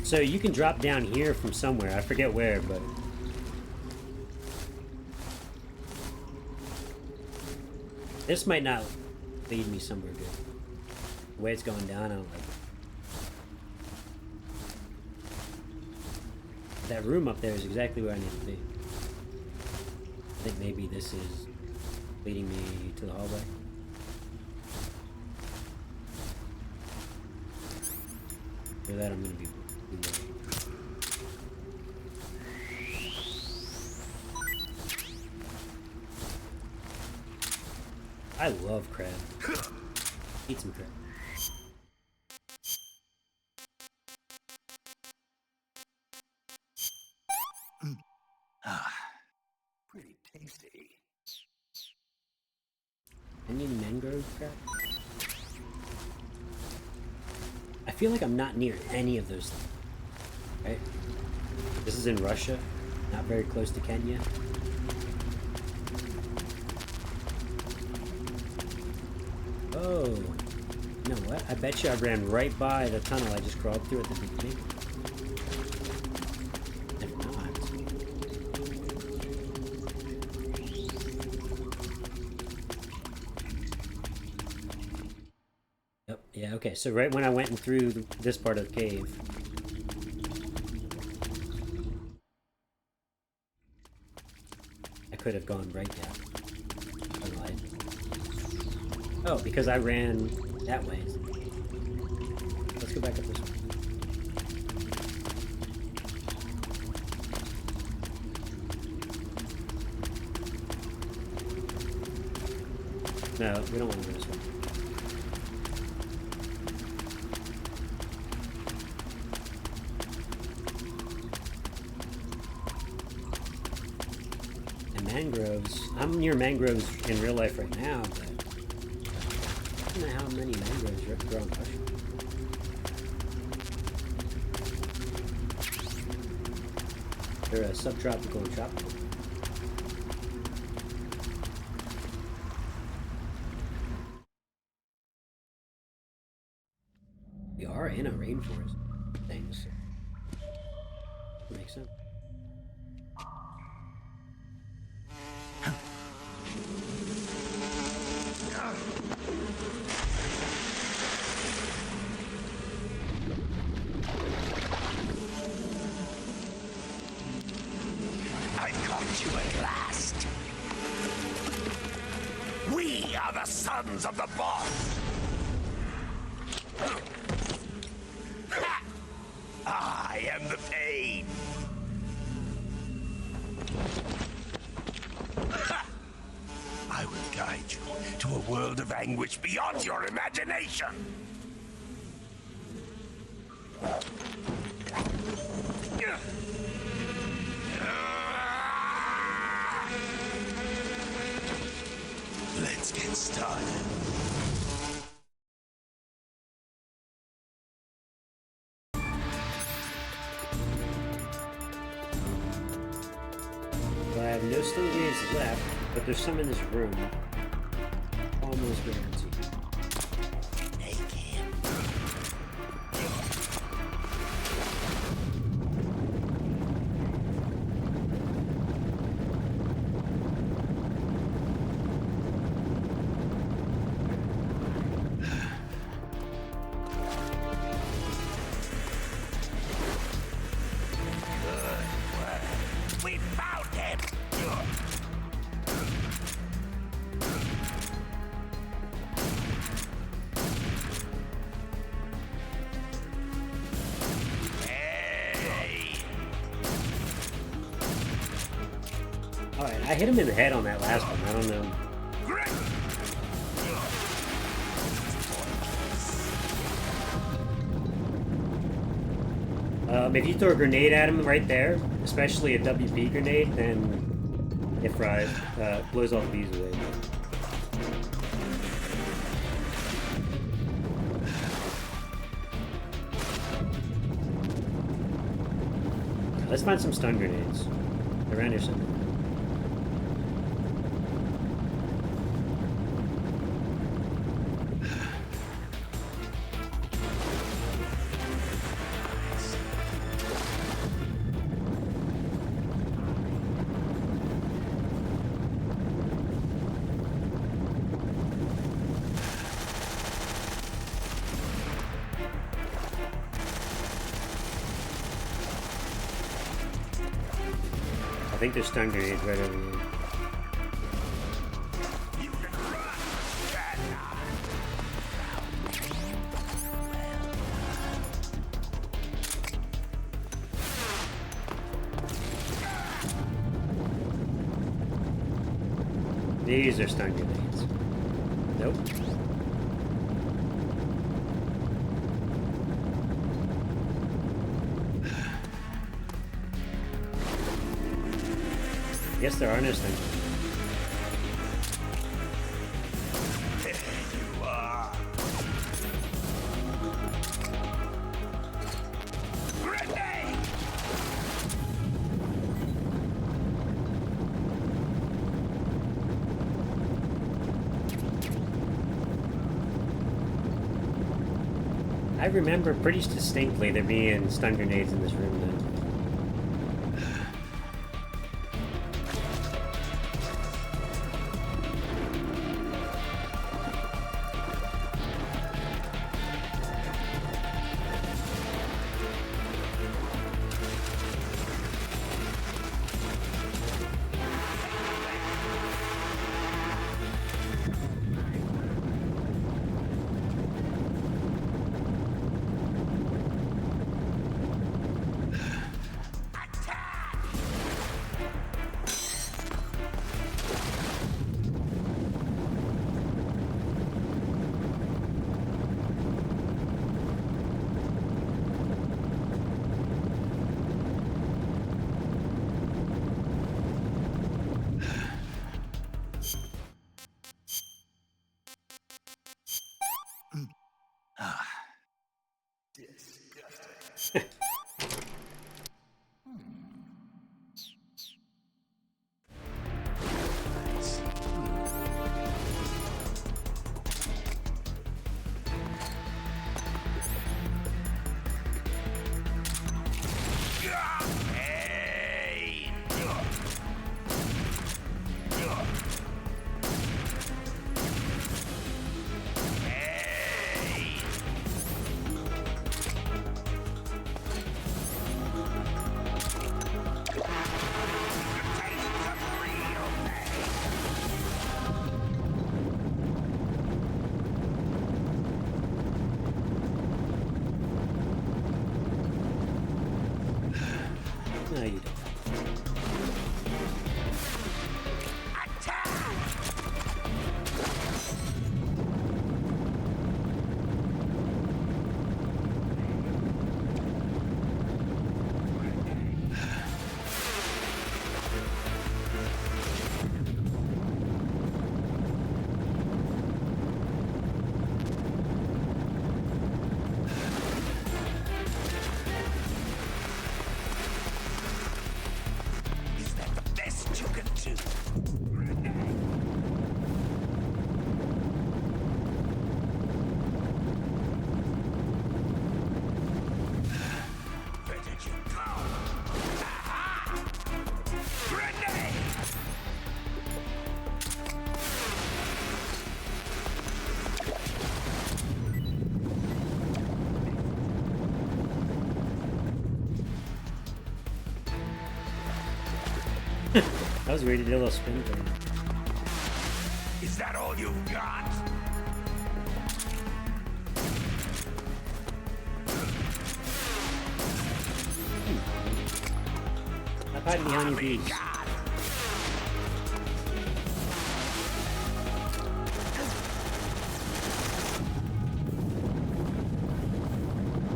So you can drop down here from somewhere. I forget where, but... This might not lead me somewhere good. The way it's going down, I don't like it. That room up there is exactly where I need to be. I think maybe this is leading me to the hallway. For that, I'm gonna be worried. I love crab. Eat some crab. Pretty tasty. I need mangrove crab. I feel like I'm not near any of those things. Right? This is in Russia, not very close to Kenya. Oh, you know what? I bet you I ran right by the tunnel I just crawled through at the beginning. If not. Yep, yeah, okay, so right when I went in through this part of the cave. I could have gone right down. Oh, because I ran that way. Let's go back up this way. No, we don't want to go this way. And mangroves. I'm near mangroves in real life right now, but I don't know how many mangroves grow in Russia. They're subtropical and tropical. We are in a rainforest. Things. Makes sense. I caught you at last. We are the sons of the boss. I am the pain. I will guide you to a world of anguish beyond your imagination. Let's get started. Well, I have no stone grenades left, but there's some in this room. Almost guaranteed. We found him! Alright, I hit him in the head on that last one. I don't know. If you throw a grenade at him right there, especially a WP grenade, then it fries, blows all the bees away. Let's find some stun grenades around here somewhere. I think there's stun grenades right over here. These are stun grenades. Nope. Guess there are no stun grenades. There you are. I remember pretty distinctly there being stun grenades in this room then. No, you don't. That was weird, he did a little spin thing. Is that all you've got? I'm hiding behind your bees.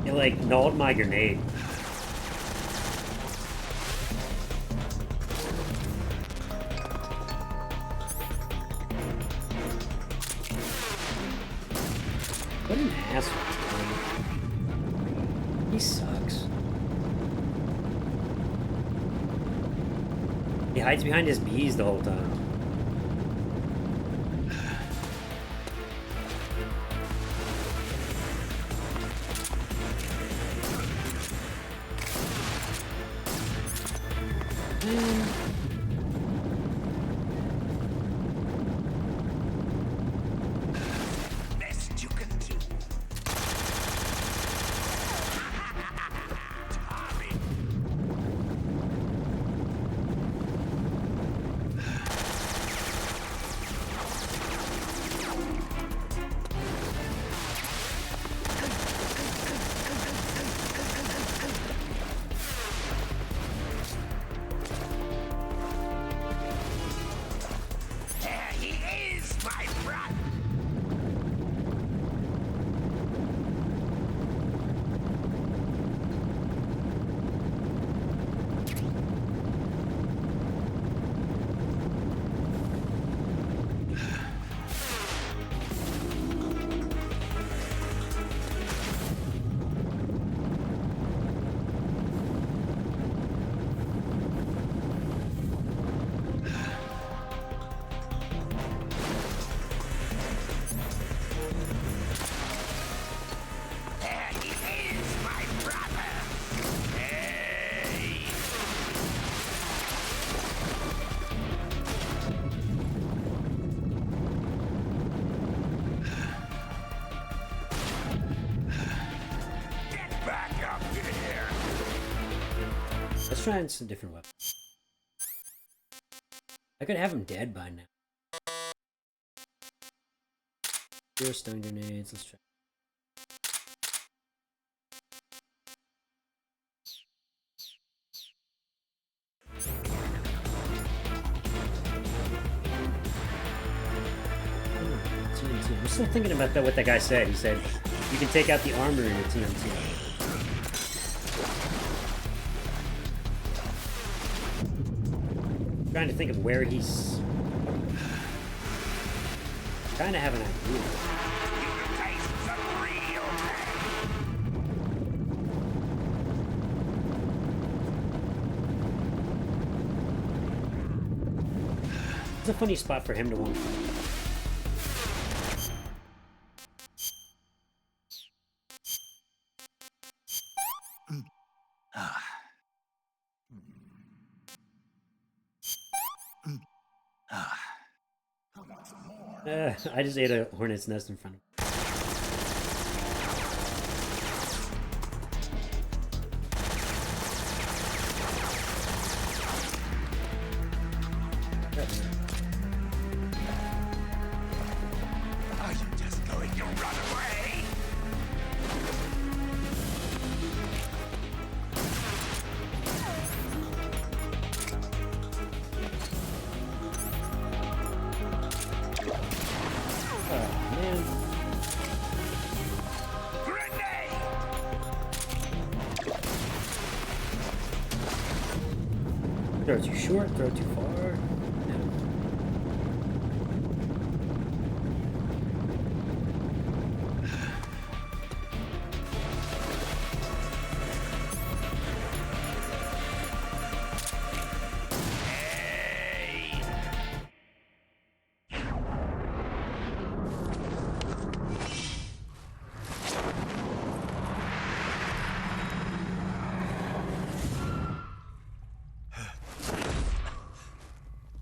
It like nulled my grenade. What an asshole. He sucks. He hides behind his bees the whole time. Best you can do. trying some different weapons. I could have him dead by now. Pure stun grenades. Let's try. TNT. I'm still thinking about that. What that guy said. He said you can take out the armor in a TNT. I'm trying to think of where he's. Trying to have an idea. It's a funny spot for him to want. I just ate a hornet's nest in front of me. Are you just going to run away? Throw too short, throw too far.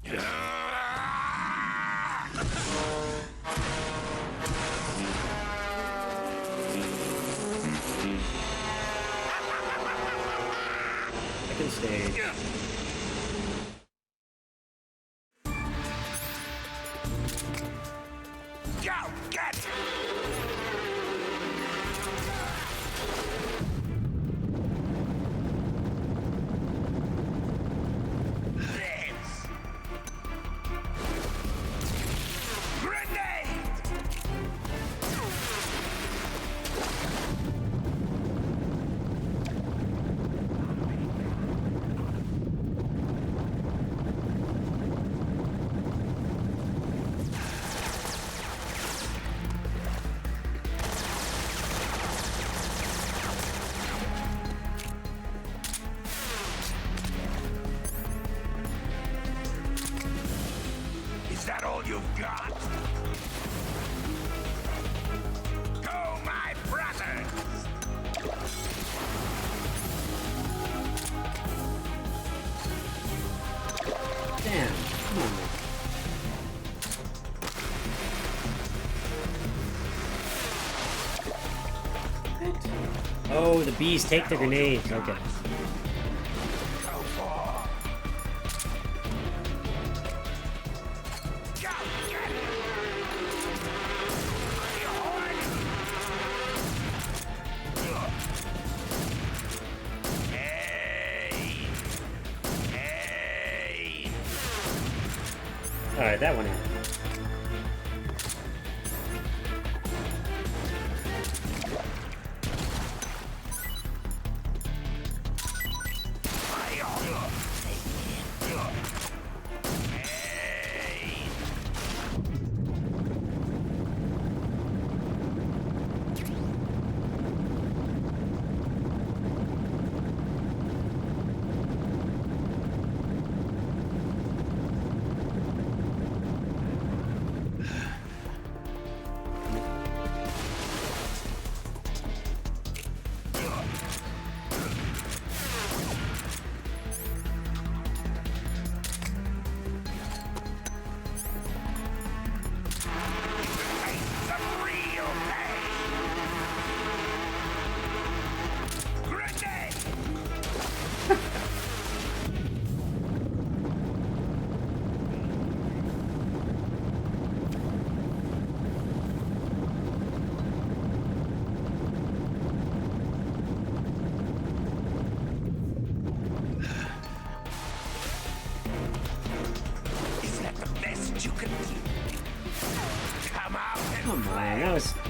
No. Second stage. Go get! Is that all you've got? Go, my brothers! Damn, come on. Oh, the bees take the grenades. Okay. Alright, that one happened.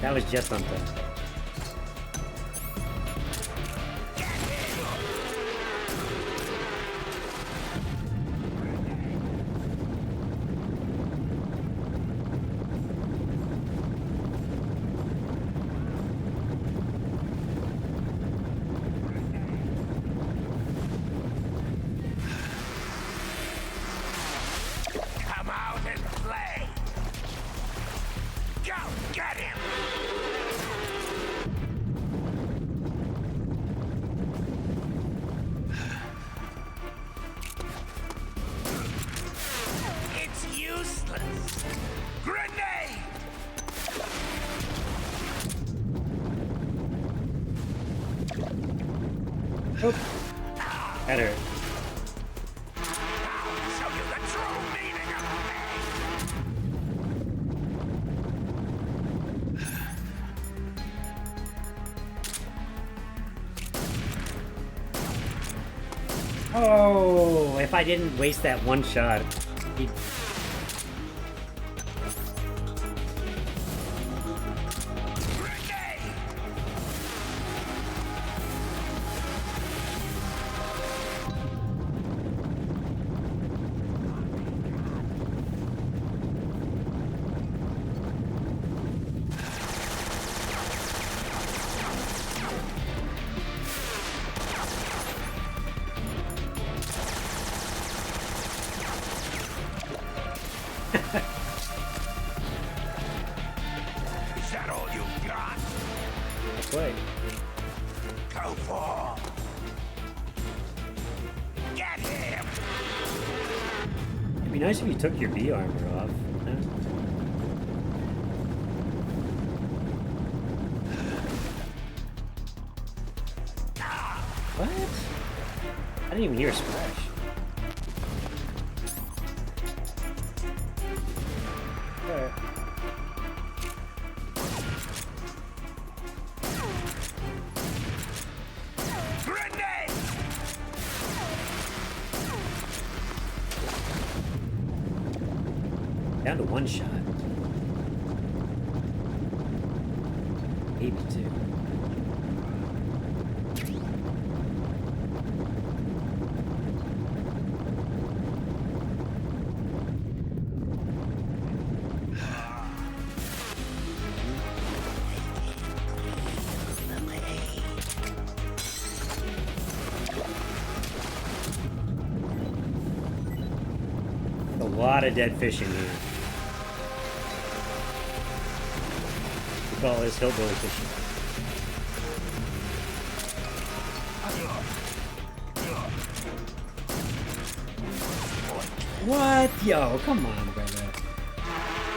That was just on time. Come out and play. Go get him. It's useless. Grenade. Oh, that hurt. Show you the true meaning of Oh, if I didn't waste that one shot, he'd... Is that all you've got? That's right. Go for. Get him. It'd be nice if you took your B armor off. Huh? What? I didn't even hear a splash. Alright. Grenade. Down to one shot. Maybe two. A lot of dead fish in here. We call this hillbilly fishing. What? Yo, come on, brother.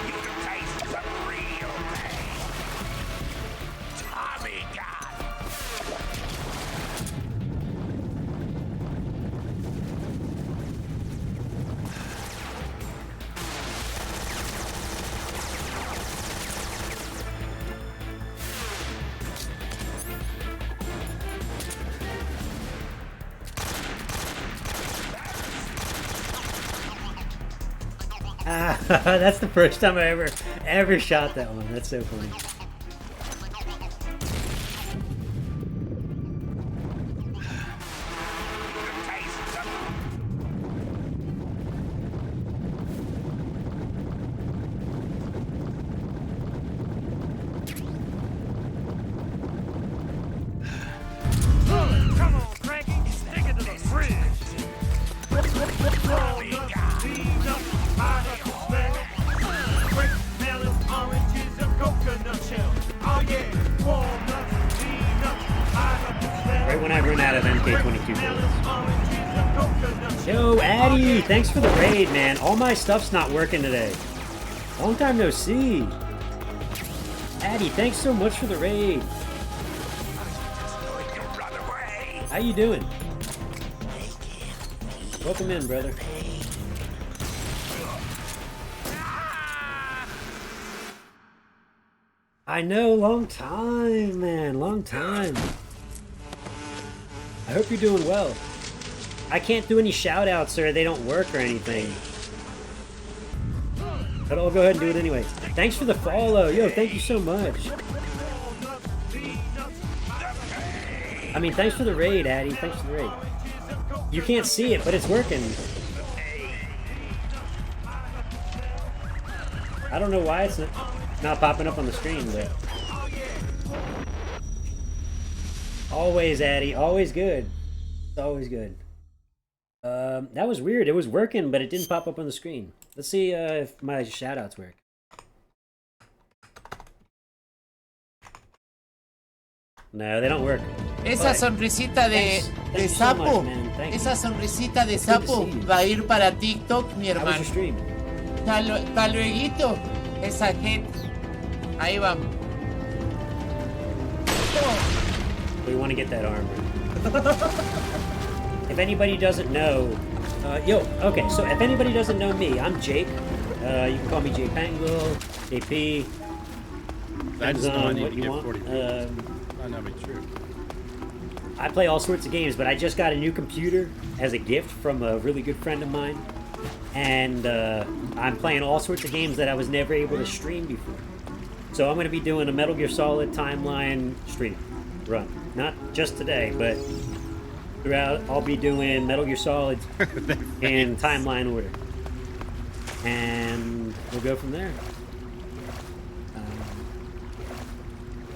You can taste the real thing. Tommy gun. Ah, that's the first time I ever shot that one. That's so funny. Come on, Frankie. Stick it to the fridge. Right when I run out of MK22 bullets. Yo, Addy, thanks for the raid, man. All my stuff's not working today. Long time no see. Addy, thanks so much for the raid. How you doing? Welcome in, brother. I know, long time, man, long time. I hope you're doing well. I can't do any shout outs or they don't work or anything. But I'll go ahead and do it anyway. Thanks for the follow. Yo, thank you so much. I mean, thanks for the raid, Addy. Thanks for the raid. You can't see it, but it's working. I don't know why it's not popping up on the screen, but... Always, Addy. Always good. It's always good. That was weird. It was working, but it didn't pop up on the screen. Let's see if my shoutouts work. No, they don't work. Esa sonrisita de sapo, esa sonrisita de sapo va a ir para TikTok, mi hermano. Hasta luego, esa gente. Ahí vamos. We want to get that armor. If anybody doesn't know, okay, so if anybody doesn't know me, I'm Jake. You can call me Jake Pangle, JP. Depends on what you want. Not be true. I play all sorts of games, but I just got a new computer as a gift from a really good friend of mine. And I'm playing all sorts of games that I was never able to stream before. So I'm going to be doing a Metal Gear Solid timeline stream run. Not just today, but throughout I'll be doing Metal Gear Solid in timeline order. And we'll go from there.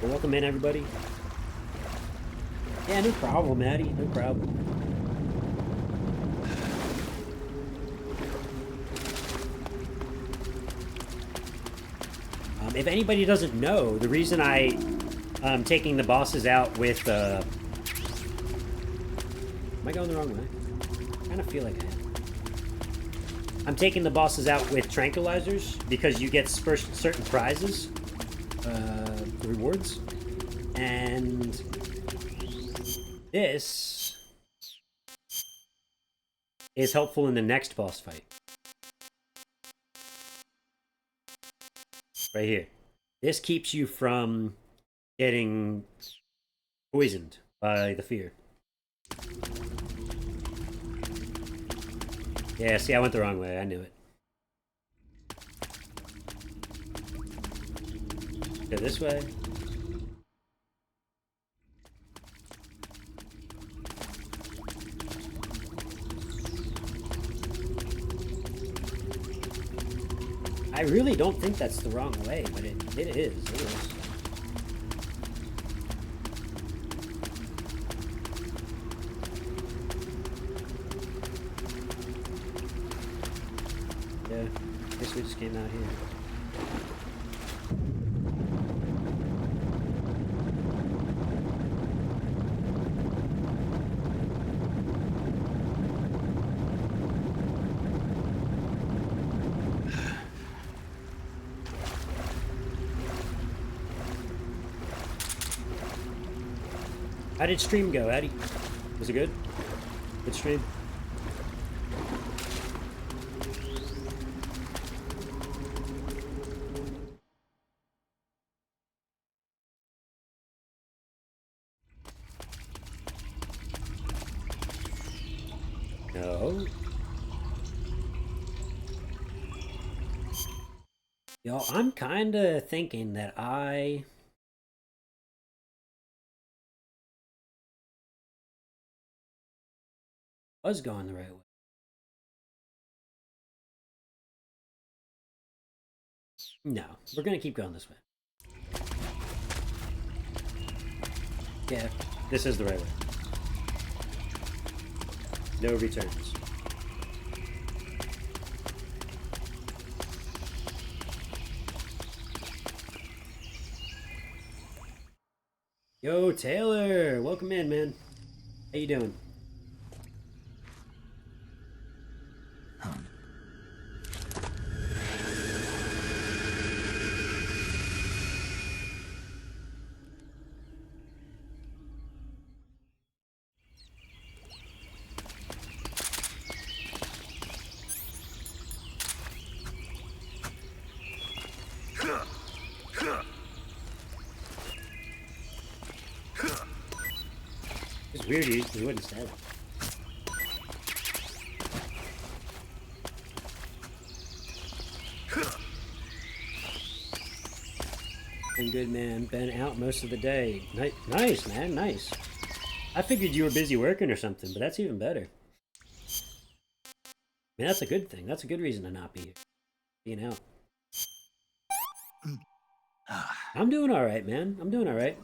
Well, welcome in, everybody. Yeah, no problem, Maddie. No problem. If anybody doesn't know, the reason I'm taking the bosses out with... Am I going the wrong way? I kind of feel like I am. I'm taking the bosses out with tranquilizers because you get certain prizes, rewards, and this is helpful in the next boss fight. Right here. This keeps you from getting poisoned by the fear. Yeah, see, I went the wrong way. I knew it. Go this way. I really don't think that's the wrong way, but it is. It is. Yeah, I guess we just came out here. How did stream go, Addy? Was it good? Good stream? No. Y'all, I'm kinda thinking that I was going the right way. No, we're gonna keep going this way. Yeah, this is the right way. No returns. Yo, Taylor! Welcome in, man. How you doing? It's weird he wouldn't stab it. good, man. Been out most of the day. Nice, man. Nice. I figured you were busy working or something, but that's even better. Man, that's a good thing. That's a good reason to not be being out. I'm doing all right, man. I'm doing all right.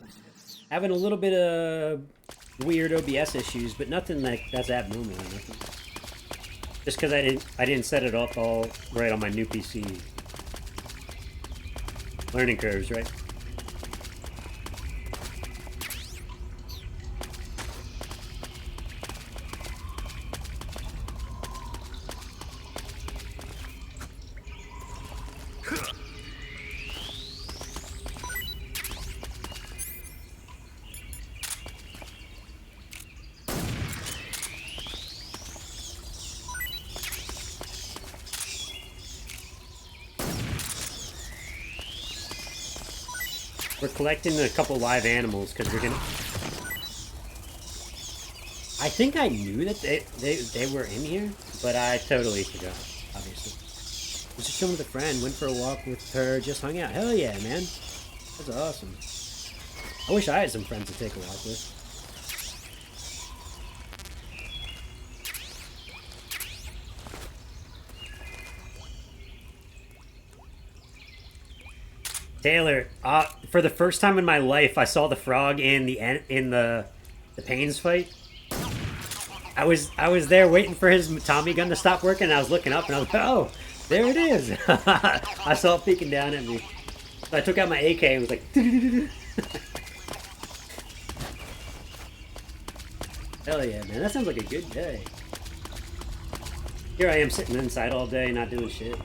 Having a little bit of weird OBS issues, but nothing that's abnormal or nothing. Just because I didn't set it up all right on my new PC. Learning curves, right? We're collecting a couple live animals because we're gonna. I think I knew that they were in here, but I totally forgot. Obviously, was just chilling with a friend. Went for a walk with her. Just hung out. Hell yeah, man! That's awesome. I wish I had some friends to take a walk with. Taylor, for the first time in my life, I saw the frog in the Pains fight. I was there waiting for his Tommy gun to stop working, and I was looking up, and I was like, oh, there it is. I saw it peeking down at me. So I took out my AK and was like, hell yeah, man. That sounds like a good day. Here I am sitting inside all day, not doing shit.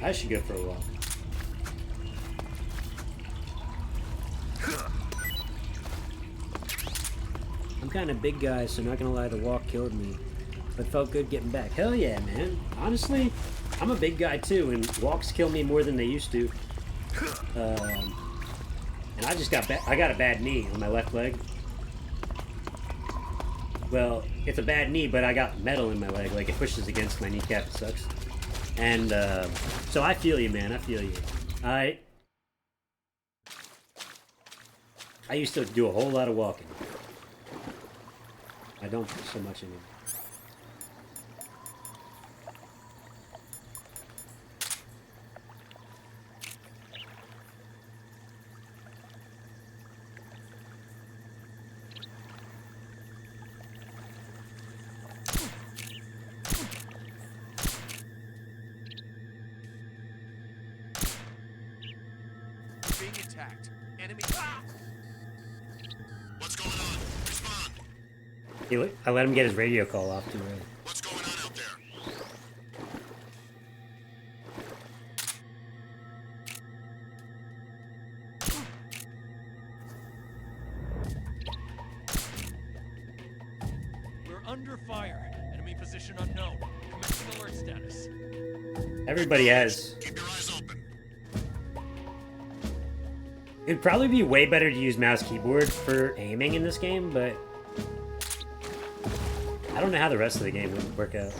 I should go for a walk. I'm kind of big guy, so not gonna lie, the walk killed me. But felt good getting back. Hell yeah, man. Honestly, I'm a big guy too, and walks kill me more than they used to. And I just got I got a bad knee on my left leg. Well, it's a bad knee, but I got metal in my leg. Like, it pushes against my kneecap. It sucks. And, so I feel you, man. I feel you. I used to do a whole lot of walking. I don't so much anymore. Being attacked. Enemy. What's going on? Respond. I let him get his radio call off too early. What's going on out there? We're under fire. Enemy position unknown. Commencing alert status. Everybody has. Keep your eyes open. It'd probably be way better to use mouse keyboard for aiming in this game, but I don't know how the rest of the game would work out.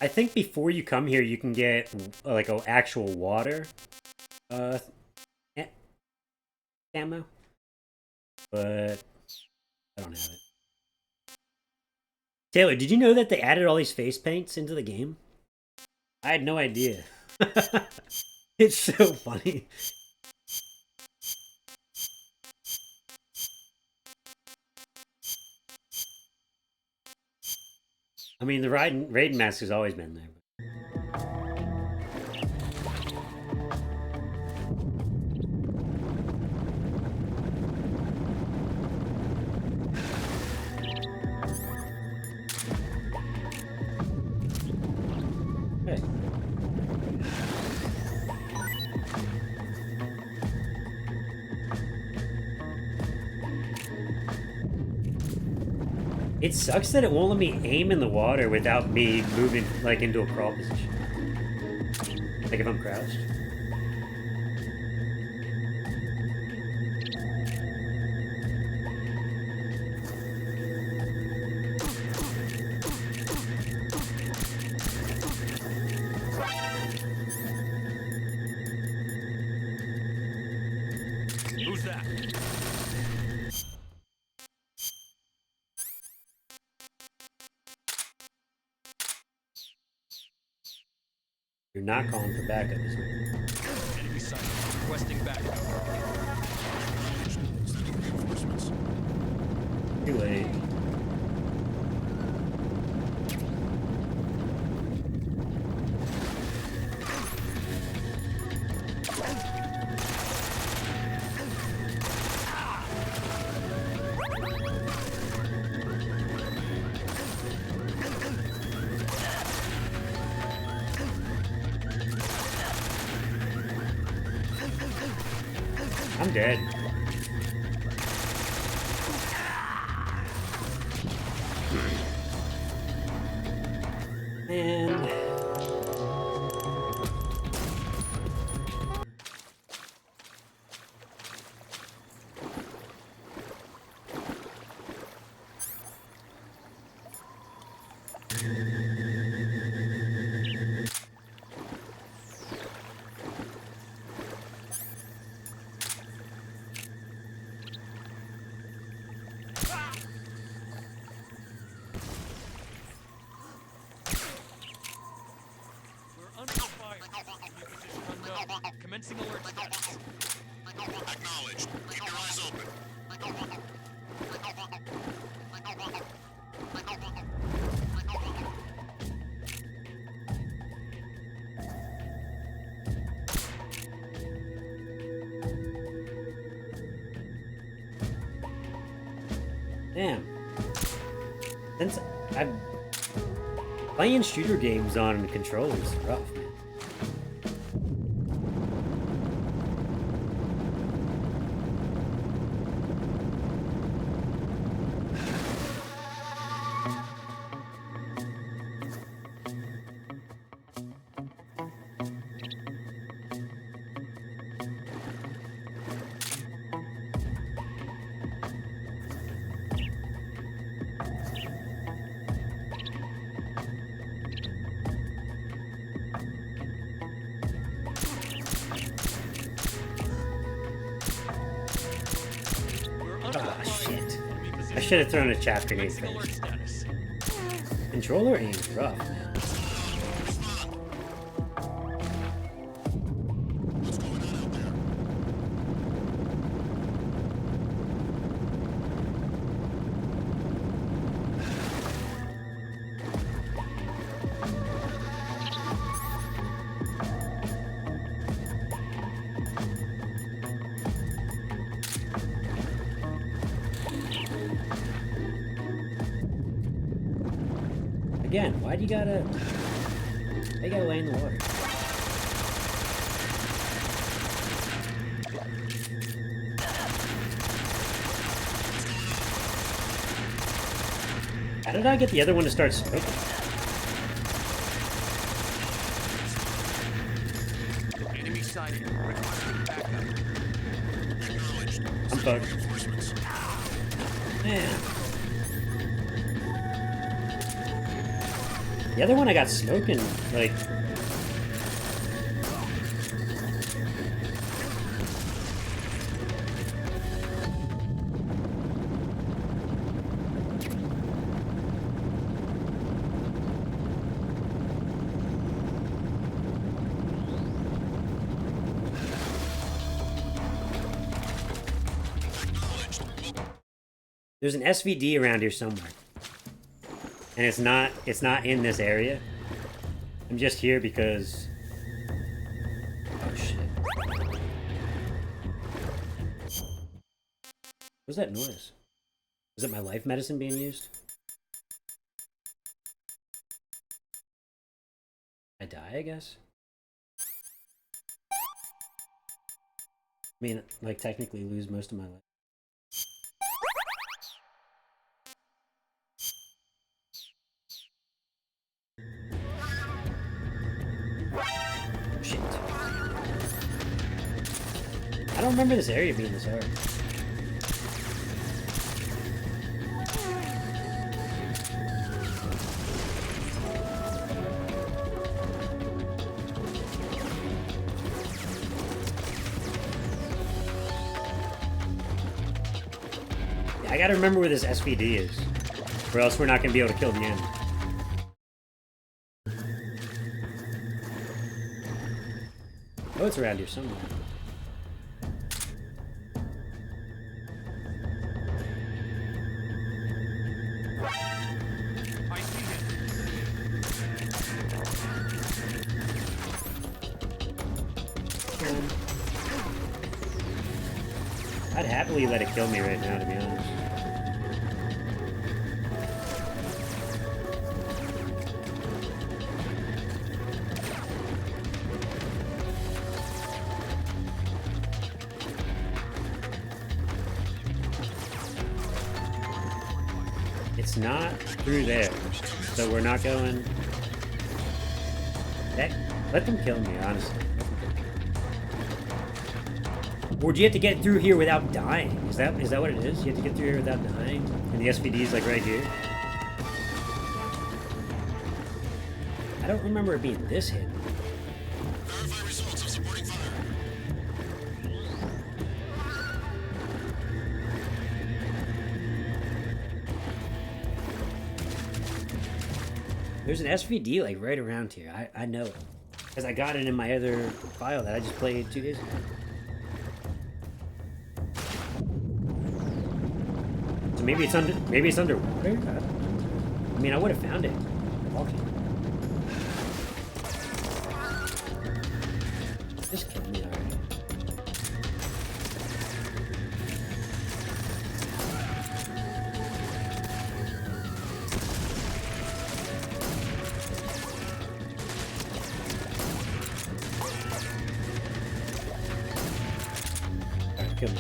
I think before you come here, you can get like an actual water ammo, but I don't have it. Taylor, did you know that they added all these face paints into the game? I had no idea. It's so funny. I mean, the Raiden mask has always been there. Hey. It sucks that it won't let me aim in the water without me moving like into a crawl position. Like if I'm crouched. Who's that? You're not calling for backup, is it? Enemy sighted. Requesting backup. Too late. I'm dead. And We're under fire. Enemy position unknown. Commencing alert status. Acknowledged. Keep your eyes open. damn. Since I've playing shooter games on controllers is rough, man. Oh shit. I should have thrown a chaff grenade first. Controller aim is rough, man. Again, why do you gotta lay in the water? How did I get the other one to start smoking? Enemy sighted. Requesting backup. I'm fucked. Man. The other one I got smoking, like... There's an SVD around here somewhere. and it's not in this area. I'm just here because... Oh shit. What's that noise? Is it my life medicine being used? I die, I guess? I mean, like, technically lose most of my life. Shit. I don't remember this area being this hard. I gotta remember where this SVD is, or else we're not gonna be able to kill the end. Oh, it's around here somewhere. I see him. I'd happily let it kill me right now, to be honest. It's not through there, so we're not going... Heck, let them kill me, honestly. Or do you have to get through here without dying? Is that what it is? You have to get through here without dying? And the SVD is like right here? I don't remember it being this hidden. Verify results of supporting fire. There's an SVD like right around here. I know it. Because I got it in my other file that I just played 2 days ago. So maybe it's underwater? I mean, I would have found it. Walking. Just kill me already. Alright, kill me.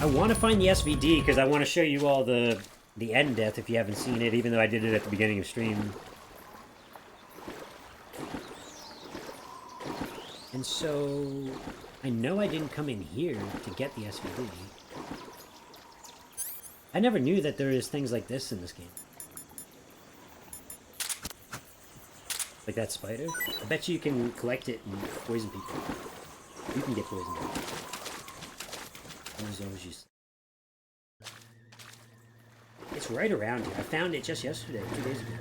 I want to find the SVD because I want to show you all the end death if you haven't seen it, even though I did it at the beginning of stream. And so I know I didn't come in here to get the SVD. I never knew that there is things like this in this game. Like that spider. I bet you can collect it and poison people. You can get poisoned. It's right around here. I found it just yesterday, 2 days ago.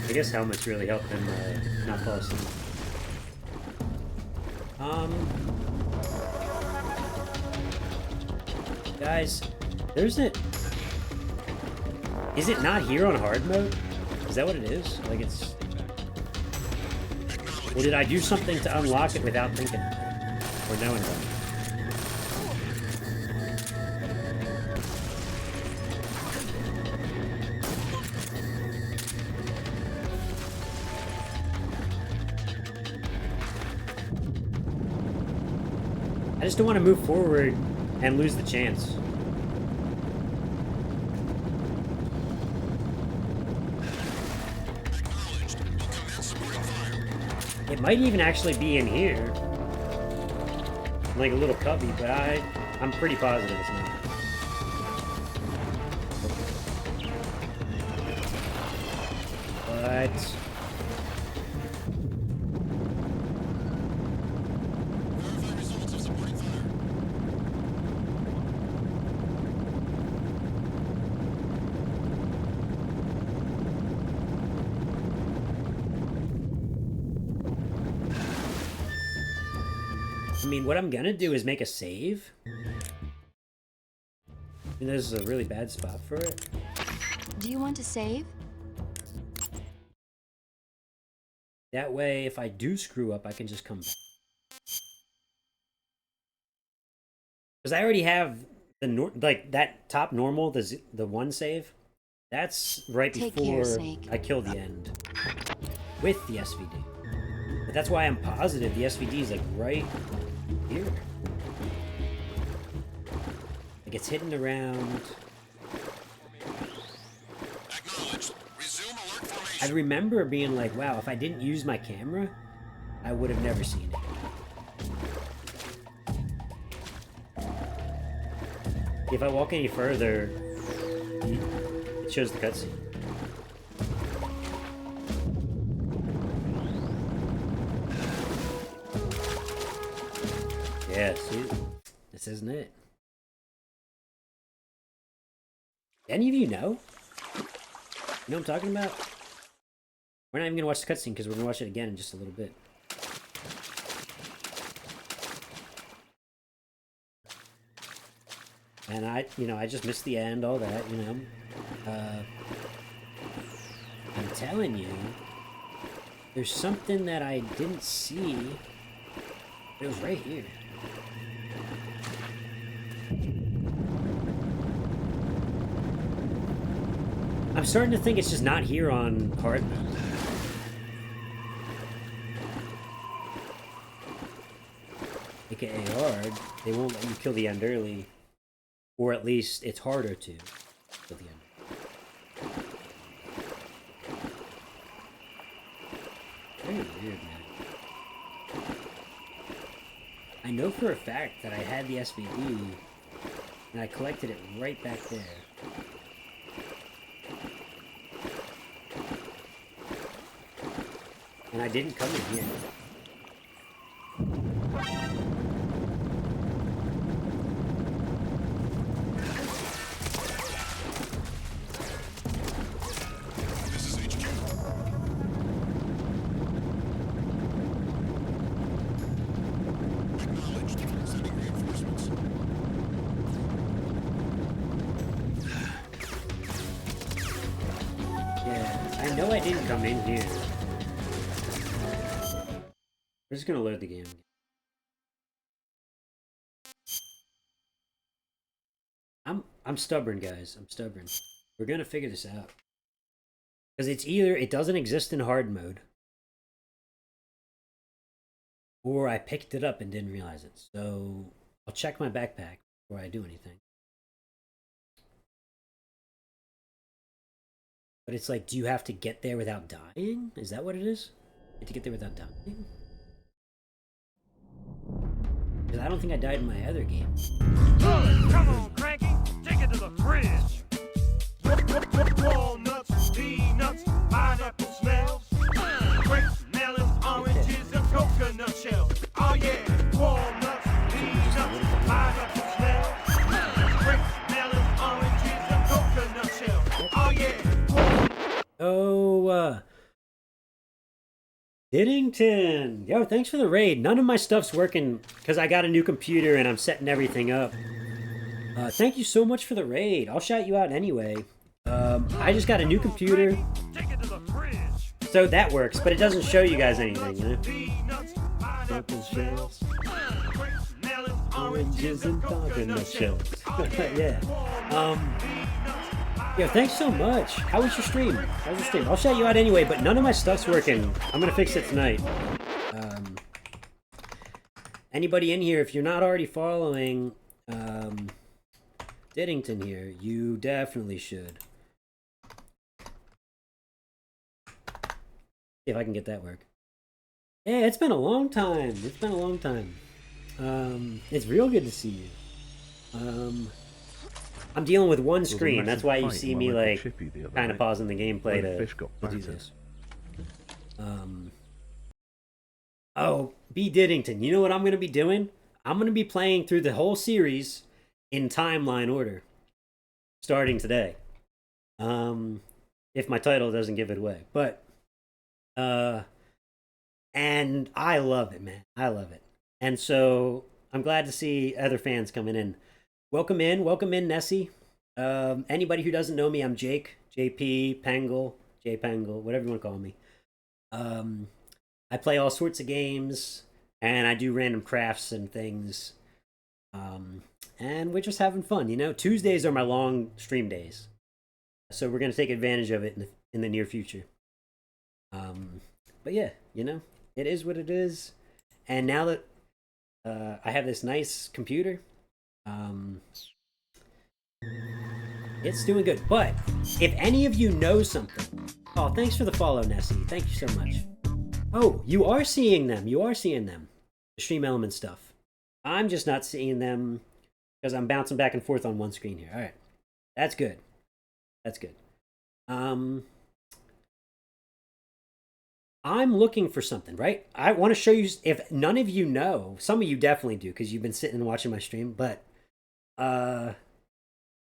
I guess helmets really help them not fall asleep. Guys, there's it. Is it not here on hard mode? Is that what it is? Like it's... Or did I do something to unlock it without thinking? Or knowing about it? I just don't want to move forward and lose the chance. It might even actually be in here. Like a little cubby, but I'm pretty positive it's not. What? I mean, what I'm gonna do is make a save. And this is a really bad spot for it. Do you want to save? That way, if I do screw up, I can just come back. Because I already have the like that top normal, the one save. That's right before I kill the end with the SVD. But that's why I'm positive the SVD is like right here. Like it's hidden around. I remember being like, wow, if I didn't use my camera, I would have never seen it. If I walk any further, it shows the cutscene. Yeah, see? This isn't it. Any of you know? You know what I'm talking about? We're not even gonna watch the cutscene because we're gonna watch it again in just a little bit. And I just missed the end, all that, you know. I'm telling you, there's something that I didn't see. It was right here. I'm starting to think it's just not here on hard mode. AKA hard, they won't let you kill the end early. Or at least it's harder to kill the end. Very weird, man. I know for a fact that I had the SVD and I collected it right back there. And I didn't come in here. I know I didn't come in here. We're just gonna load the game. I'm stubborn, guys. I'm stubborn. We're gonna figure this out. Because it's either it doesn't exist in hard mode, or I picked it up and didn't realize it. So I'll check my backpack before I do anything. But it's like, do you have to get there without dying? Is that what it is? You have to get there without dying? Because I don't think I died in my other game. Come on, Cranky, take it to the fridge. Walnuts, peanuts, pineapple smells, grapes, melons, oranges, and coconut shells. Oh yeah, walnuts, peanuts, pineapple smells, grapes, melons, oranges, and coconut shells. Oh yeah. Oh, Diddington! Yo, thanks for the raid. None of my stuff's working because I got a new computer and I'm setting everything up. Thank you so much for the raid. I'll shout you out anyway. I just got a new computer. So that works, but it doesn't show you guys anything, you know? Oranges and coconut shells. Yeah. Yeah, thanks so much. How was your stream? How was your stream? I'll shout you out anyway, but none of my stuff's working. I'm gonna fix it tonight. Anybody in here, if you're not already following Diddington here, you definitely should. See if I can get that work. Yeah, it's been a long time. It's been a long time. It's real good to see you. I'm dealing with one screen. That's why you see me like kind of pausing the gameplay to do this. Oh, B. Diddington, you know what I'm going to be doing? I'm going to be playing through the whole series in timeline order, starting today. If my title doesn't give it away. But, and I love it, man. I love it. And so I'm glad to see other fans coming in. Welcome in, Nessie. Anybody who doesn't know me, I'm Jake, JP, Pangle, J Pangle, whatever you want to call me. I play all sorts of games, and I do random crafts and things. And we're just having fun, you know? Tuesdays are my long stream days. So we're going to take advantage of it in the near future. But yeah, you know, it is what it is. And now that I have this nice computer, it's doing good. But if any of you know something... Oh, thanks for the follow, Nessie. Thank you so much. Oh, you are seeing them. You are seeing them. The Stream Element stuff. I'm just not seeing them because I'm bouncing back and forth on one screen here. All right. That's good. That's good. I'm looking for something, right? I want to show you, if none of you know, some of you definitely do because you've been sitting and watching my stream, but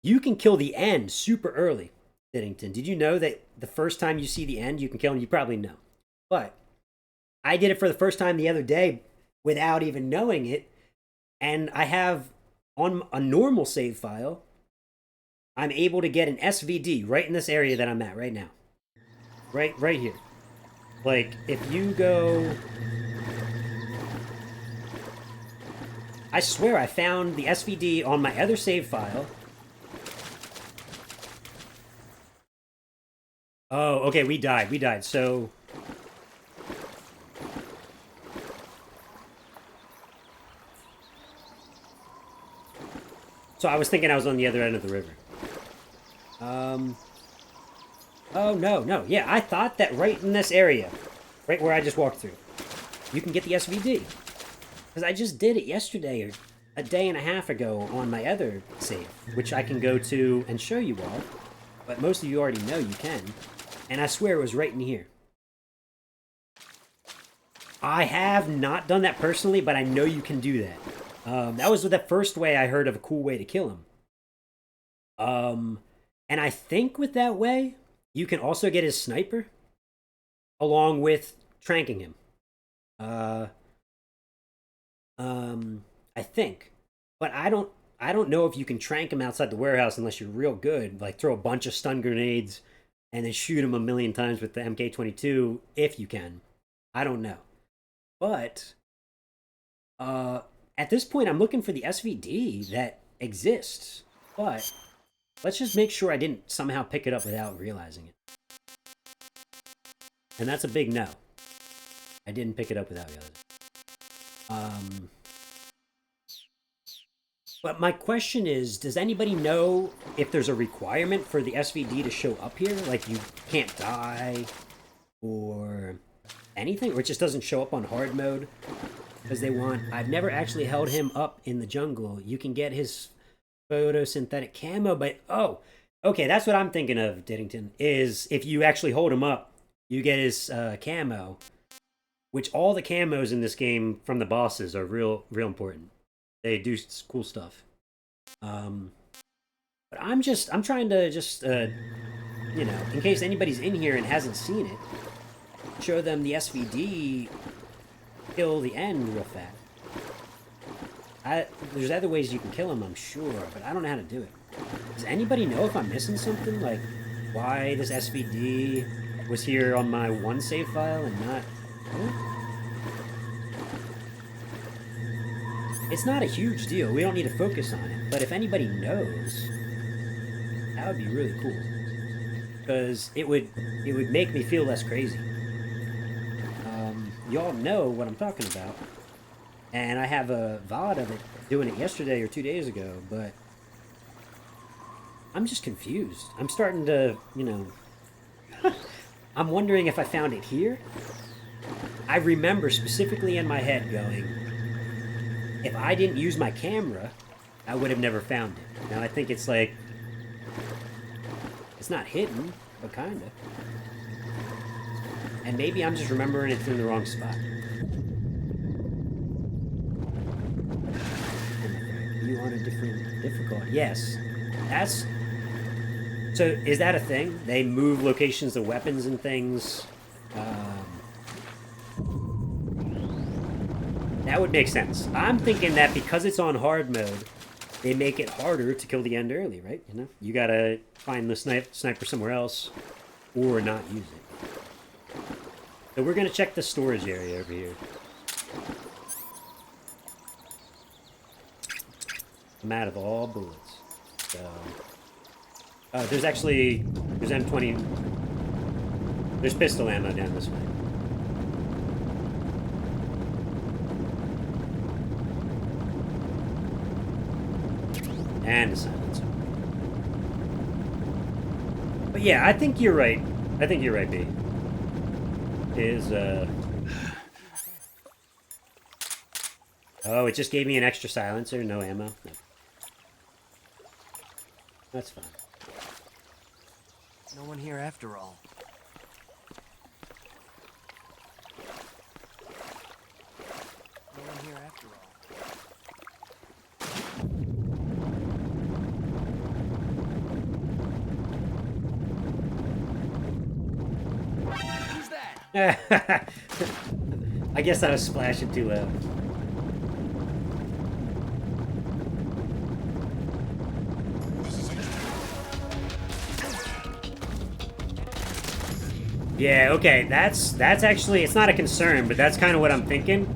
you can kill the end super early, Diddington. Did you know that the first time you see the end, you can kill him? You probably know. But I did it for the first time the other day without even knowing it, and I have, on a normal save file, I'm able to get an SVD right in this area that I'm at right now. Right here. Like, if you go... I swear I found the SVD on my other save file. Oh, okay, we died, so... So I was thinking I was on the other end of the river. Oh, no. Yeah, I thought that right in this area, right where I just walked through, you can get the SVD. Because I just did it yesterday, or a day and a half ago on my other save, which I can go to and show you all. But most of you already know you can. And I swear it was right in here. I have not done that personally, but I know you can do that. That was the first way I heard of a cool way to kill him. And I think with that way, you can also get his sniper, along with tranking him. I think. But I don't know if you can trank him outside the warehouse unless you're real good. Like, throw a bunch of stun grenades and then shoot him a million times with the MK22, if you can. I don't know. But, at this point, I'm looking for the SVD that exists. But, let's just make sure I didn't somehow pick it up without realizing it. And that's a big no. I didn't pick it up without realizing it. But my question is, does anybody know if there's a requirement for the SVD to show up here? Like, you can't die, or anything? Or it just doesn't show up on hard mode? Because they want... I've never actually held him up in the jungle. You can get his photosynthetic camo, but... Oh, okay, that's what I'm thinking of, Diddington, is if you actually hold him up, you get his camo, which all the camos in this game from the bosses are real important. They do cool stuff. But I'm trying to just, you know, in case anybody's in here and hasn't seen it, show them the SVD kill the end real fast. There's other ways you can kill him, I'm sure, but I don't know how to do it. Does anybody know if I'm missing something? Like, why this SVD was here on my one save file and not... Oh? It's not a huge deal. We don't need to focus on it. But if anybody knows, that would be really cool. Because it would make me feel less crazy. Y'all know what I'm talking about. And I have a VOD of it, doing it yesterday or 2 days ago, but I'm just confused. I'm starting to, you know... I'm wondering if I found it here. I remember specifically in my head going... If I didn't use my camera, I would have never found it. Now I think it's like... It's not hidden, but kinda. And maybe I'm just remembering it's in the wrong spot. You on a different difficulty? Yes. That's... So, is that a thing? They move locations of weapons and things? That would make sense. I'm thinking that because it's on hard mode, they make it harder to kill the end early, right? You know, you gotta find the sniper somewhere else, or not use it. So we're gonna check the storage area over here. I'm out of all bullets. So, there's M20. There's pistol ammo down this way. And a silencer. But yeah, I think you're right. I think you're right, B. Oh, it just gave me an extra silencer, no ammo. No. That's fine. No one here after all. No one here after all. Who's that? I guess I was splashing too loud. Yeah, okay, that's actually, it's not a concern, but that's kind of what I'm thinking.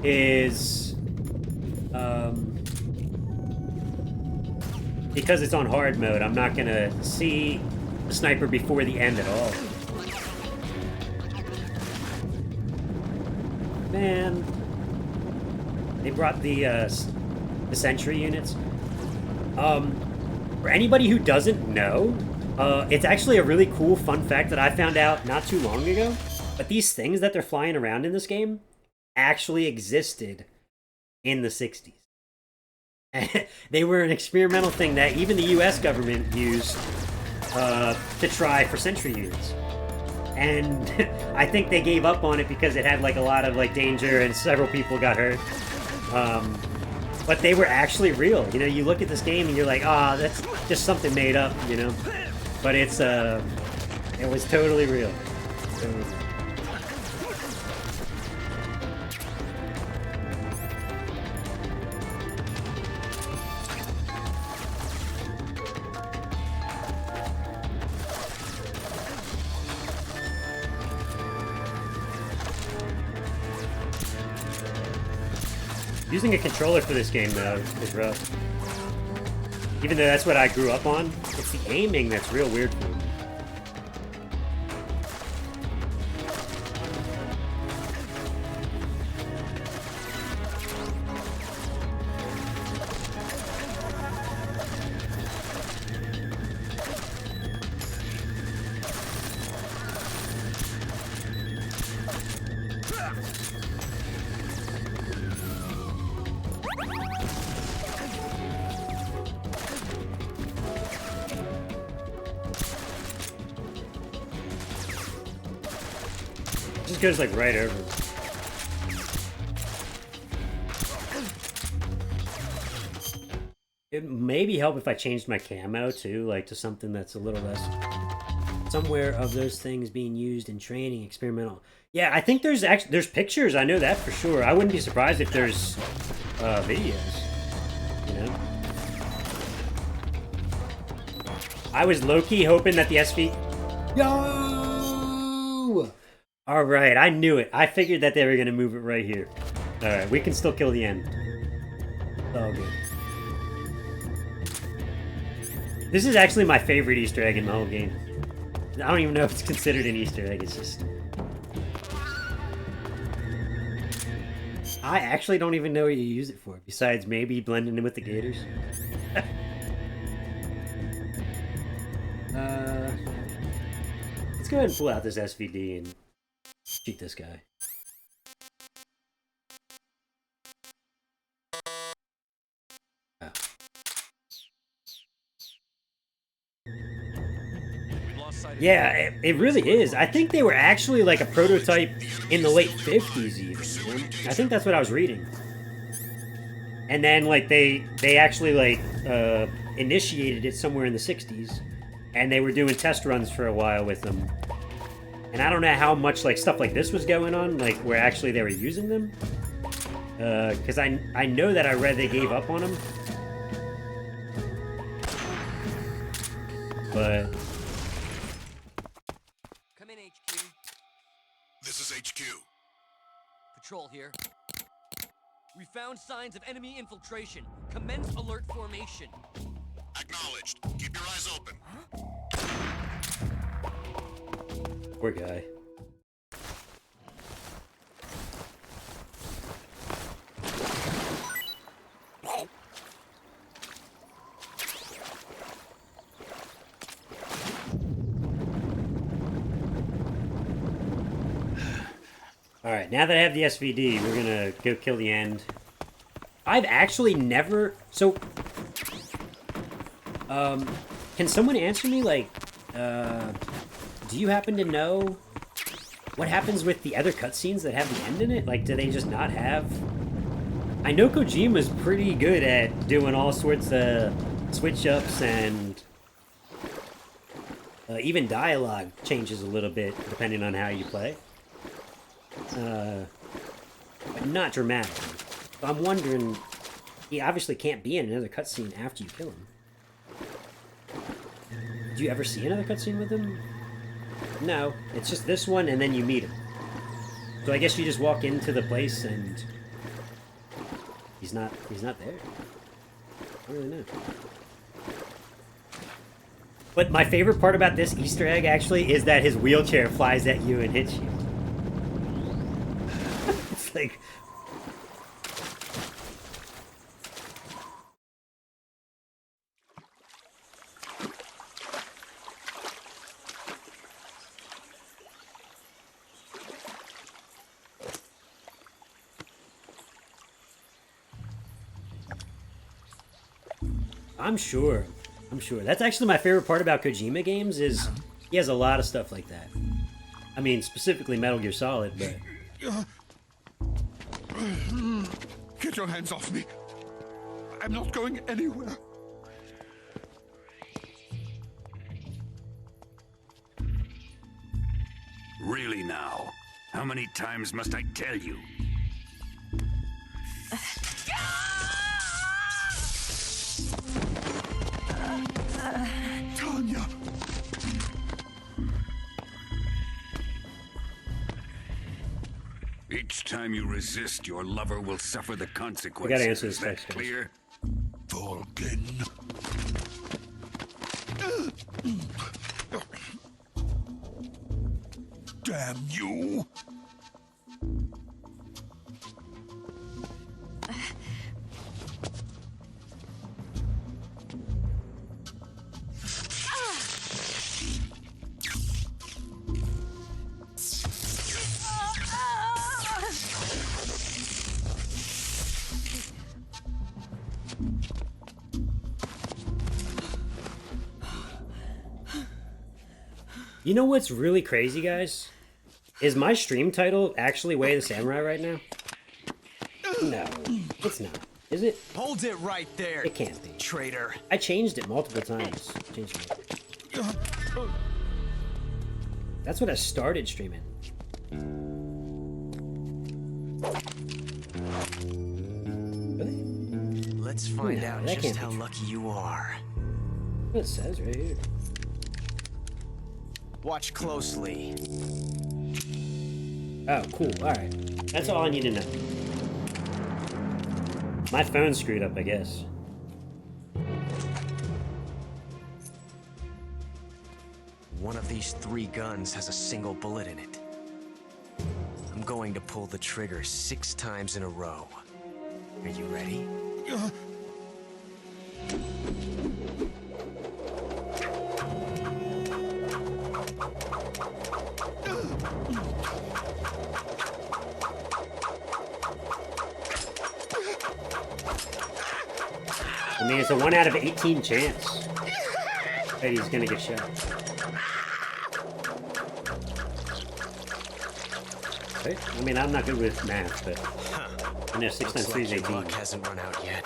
Is, because it's on hard mode, I'm not gonna see the sniper before the end at all. Man, they brought the sentry units. For anybody who doesn't know, it's actually a really cool fun fact that I found out not too long ago. But these things that they're flying around in this game actually existed in the 60s. They were an experimental thing that even the US government used to try for sentry units. And I think they gave up on it because it had like a lot of like danger and several people got hurt. But they were actually real. You know, you look at this game and you're like, ah, that's just something made up, you know? But it's, it was totally real. Totally real. Using a controller for this game, though, is rough. Even though that's what I grew up on, it's the aiming that's real weird for me. Just goes like right over. It maybe help if I changed my camo too, like to something that's a little less. Somewhere of those things being used in training, experimental. Yeah, I think there's pictures. I know that for sure. I wouldn't be surprised if there's videos. You know. I was low-key hoping that the SV. Yo! All right, I knew it. I figured that they were gonna move it right here. All right, we can still kill the end. It's all good. This is actually my favorite Easter egg in the whole game. I don't even know if it's considered an Easter egg. It's just. I actually don't even know what you use it for, besides maybe blending in with the gators. Let's go ahead and pull out this SVD and shoot this guy. Oh. We lost Yeah, it really is. I think they were actually like a prototype in the late 50s even. I think that's what I was reading. And then like they actually like initiated it somewhere in the 60s, and they were doing test runs for a while with them. And I don't know how much like stuff like this was going on, like where actually they were using them. Because I know that I read they gave up on them. But Come in, HQ. This is HQ. Patrol here. We found signs of enemy infiltration. Commence alert formation. Acknowledged. Keep your eyes open. poor guy. Alright, now that I have the SVD, we're gonna go kill the end. I've actually never... So... can someone answer me, like, do you happen to know what happens with the other cutscenes that have the end in it? Like, do they just not have... I know Kojima's pretty good at doing all sorts of switch-ups and... even dialogue changes a little bit, depending on how you play. But not dramatically. So I'm wondering, he obviously can't be in another cutscene after you kill him. Do you ever see another cutscene with him? No, it's just this one and then you meet him. So I guess you just walk into the place and he's not there. I don't really know. But my favorite part about this Easter egg actually is that his wheelchair flies at you and hits you. It's like... I'm sure. That's actually my favorite part about Kojima games is he has a lot of stuff like that. I mean, specifically Metal Gear Solid, but... Get your hands off me. I'm not going anywhere. Really now? How many times must I tell you? Tanya! Each time you resist, your lover will suffer the I consequences. gotta answer this Is that text, guys. clear? Vulcan. Damn you! You know what's really crazy, guys? Is my stream title actually Way of the Samurai right now? No, it's not. Is it? Hold it right there. It can't be. Traitor. I changed it multiple times. Changed it. That's what I started streaming. Really? Let's find No, out that just can't be how true. lucky you are. It says right here. Watch closely. Oh, cool. Alright. That's all I need to know. My phone's screwed up, I guess. One of these 3 guns has a single bullet in it. I'm going to pull the trigger 6 times in a row. Are you ready? I mean, it's a 1 out of 18 chance that he's gonna get shot. Right? I mean, I'm not good with math, but I know 6 times 3 is 18. Luck hasn't run out yet.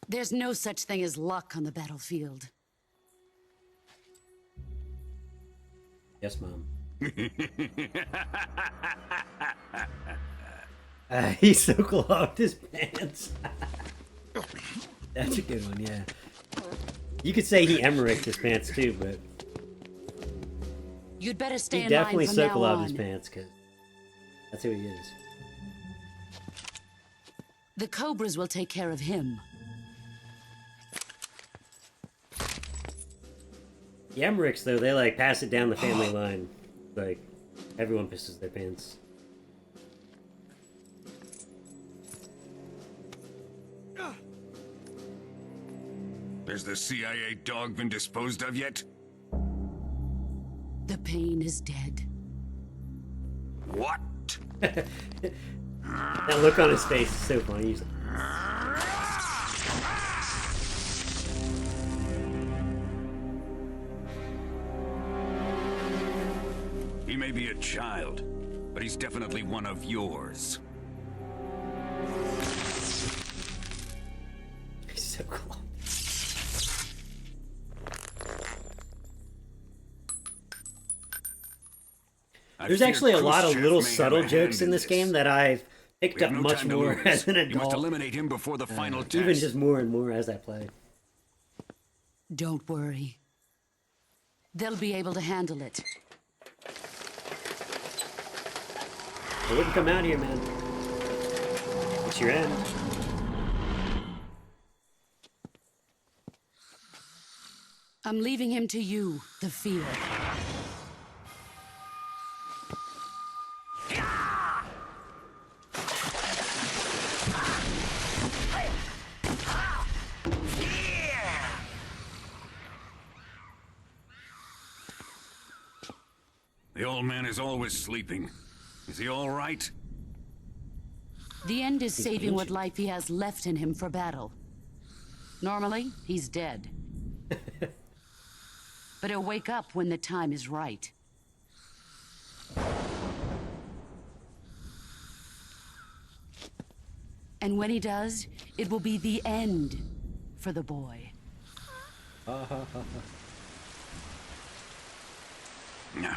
There's no such thing as luck on the battlefield. Yes, Mom. He so clogged his pants. That's a good one, yeah. You could say he Emmericked his pants too, but You'd better stay he in definitely line from now Sokoloved his on. pants, because that's who he is. The Cobras will take care of him. The Emmericks, though, they like pass it down the family line. Like, everyone pisses their pants. Has the CIA dog been disposed of yet? The pain is dead. What? That look on his face is so funny. He's like, He may be a child, but he's definitely one of yours. he's so close. There's actually a lot of little subtle jokes in this game that I've picked up much more as an You must adult. eliminate him before the final test. Even just more and more as I play. Don't worry. They'll be able to handle it. I wouldn't come out here, man. It's your end. I'm leaving him to you, the fear. The old man is always sleeping. Is he all right? The end is saving what life he has left in him for battle. Normally, he's dead. But he'll wake up when the time is right. And when he does, it will be the end for the boy. Nah.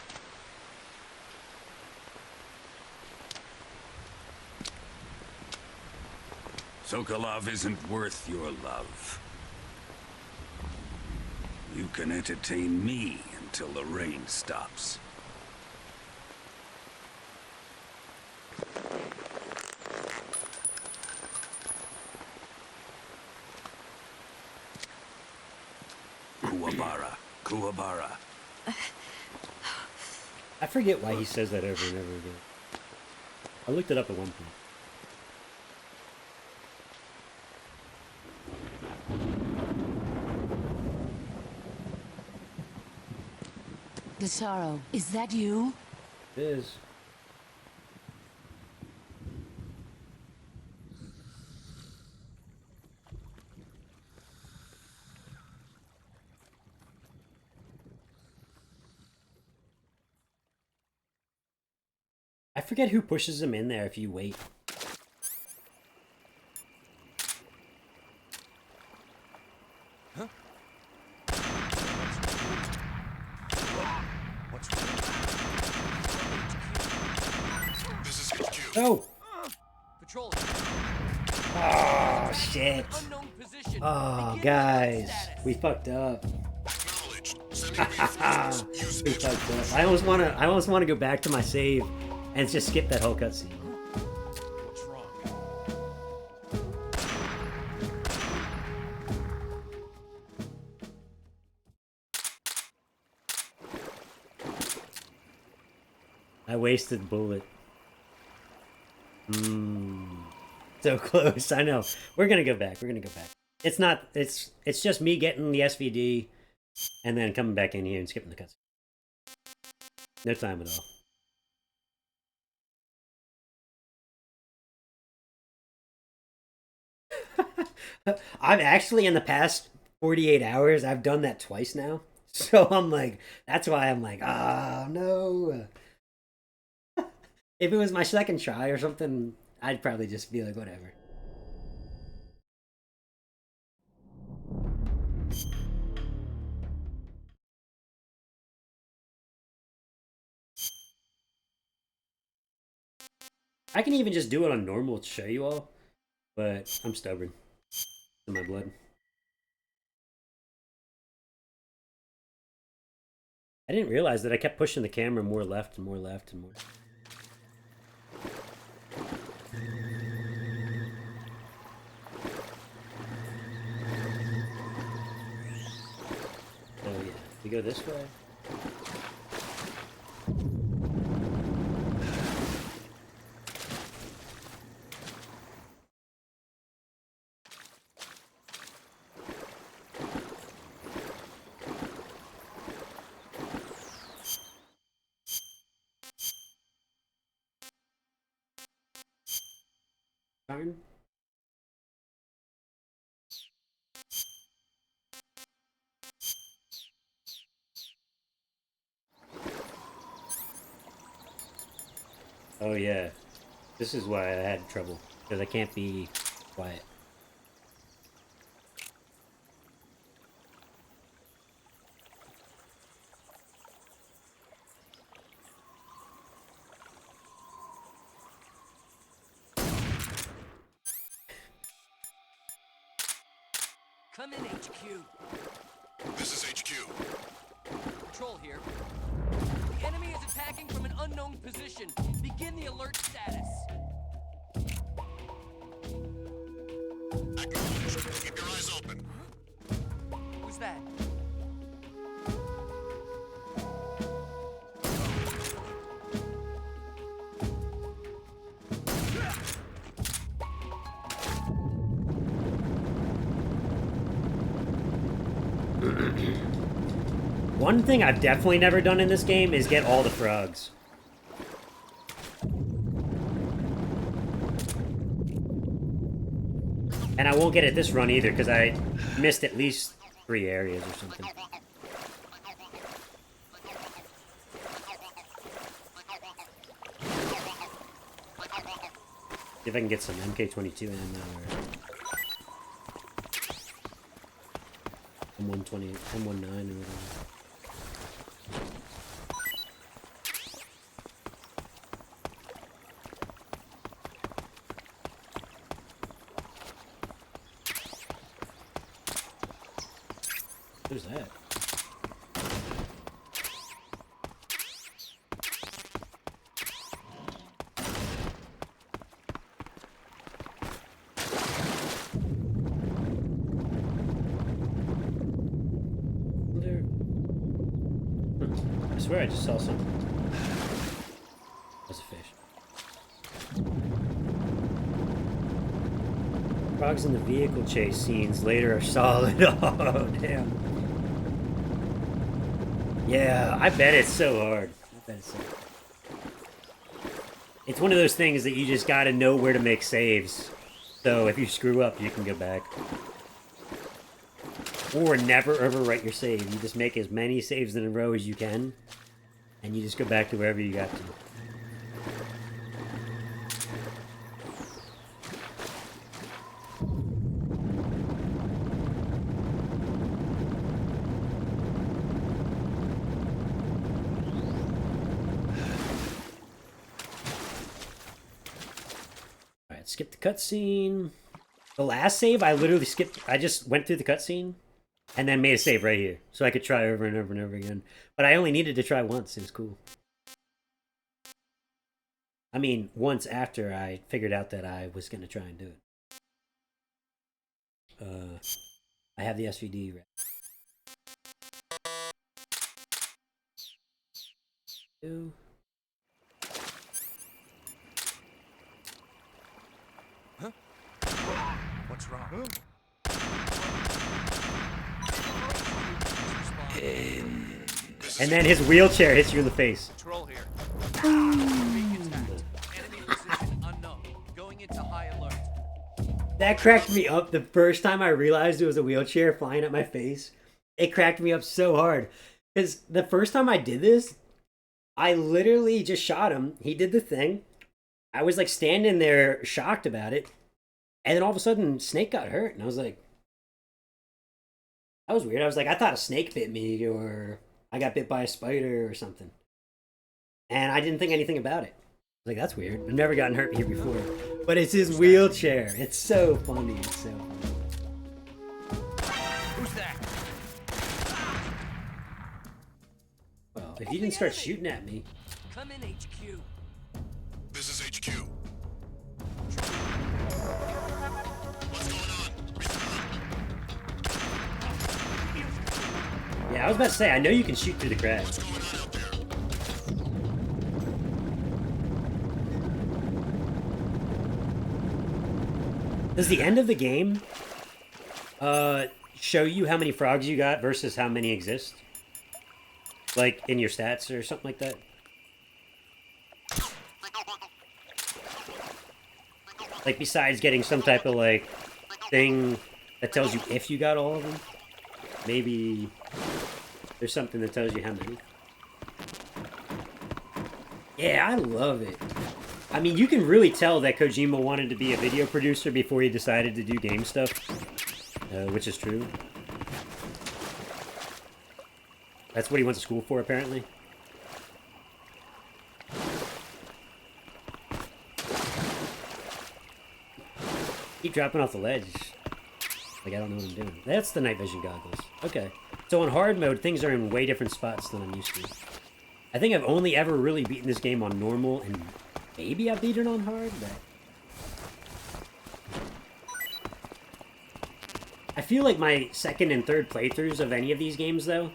Sokolov isn't worth your love. You can entertain me until the rain stops. Kuwabara. Kuwabara. I forget why he says that over and over again. I looked it up at one point. Gisaro, is that you? It is. I forget who pushes him in there if you wait. Huh? What's This is HQ. Oh! Patrol. Oh, shit. Oh, guys. We fucked up. We fucked up. I almost wanna go back to my save and just skip that whole cutscene. What's wrong? I wasted bullet. So close. I know. We're gonna go back. We're gonna go back. It's not. It's just me getting the SVD, and then coming back in here and skipping the cutscene. No time at all. I've actually, in the past 48 hours, I've done that twice now. So I'm like, that's why I'm like, oh no. If it was my second try or something, I'd probably just be like, whatever. I can even just do it on normal to show you all, but I'm stubborn. It's in my blood. I didn't realize that I kept pushing the camera more left and more left and more. Oh yeah, we go this way. Darn. Oh yeah, this is why I had trouble, because I can't be quiet. Come in, HQ. This is HQ. Patrol here. The enemy is attacking from an unknown position. Begin the alert status. Acknowledged. Keep your eyes open. Who's that? One thing I've definitely never done in this game is get all the frogs. And I won't get it this run either, because I missed at least 3 areas or something. See if I can get some MK22 ammo or M120, M19 or whatever. Who's that? I swear I just saw something. That's a fish. Frogs in the vehicle chase scenes later are solid. Oh, damn. Yeah, I bet it's so hard. I bet it's so hard. It's one of those things that you just gotta know where to make saves. So if you screw up, you can go back. Or never overwrite your save. You just make as many saves in a row as you can. And you just go back to wherever you got to. Alright, skip the cutscene. The last save, I literally skipped. I just went through the cutscene and then made a save right here. So I could try over and over and over again. But I only needed to try once. It was cool. I mean, once after I figured out that I was going to try and do it. I have the SVD right. Huh? What's wrong? And then his wheelchair hits you in the face. Patrol here. Being attacked. Enemy position unknown. Going into high alert. That cracked me up the first time I realized it was a wheelchair flying at my face. It cracked me up so hard. Because the first time I did this, I literally just shot him. He did the thing. I was like standing there shocked about it. And then all of a sudden, Snake got hurt. And I was like, that was weird. I was like, I thought a snake bit me or I got bit by a spider or something. And I didn't think anything about it. I was like, that's weird. I've never gotten hurt here before. But it's his wheelchair. It's so funny. It's so funny. Who's that? Well, if you didn't start shooting at me. Come in, HQ. This is HQ. Yeah, I was about to say, I know you can shoot through the cracks. Does the end of the game show you how many frogs you got versus how many exist? Like in your stats or something like that? Like besides getting some type of like thing that tells you if you got all of them? Maybe there's something that tells you how many. Yeah, I love it. I mean, you can really tell that Kojima wanted to be a video producer before he decided to do game stuff, which is true. That's what he went to school for, apparently. Keep dropping off the ledge. Like, I don't know what I'm doing. That's the night vision goggles. Okay. So on hard mode, things are in way different spots than I'm used to. I think I've only ever really beaten this game on normal, and maybe I've beaten it on hard, but... I feel like my second and third playthroughs of any of these games, though,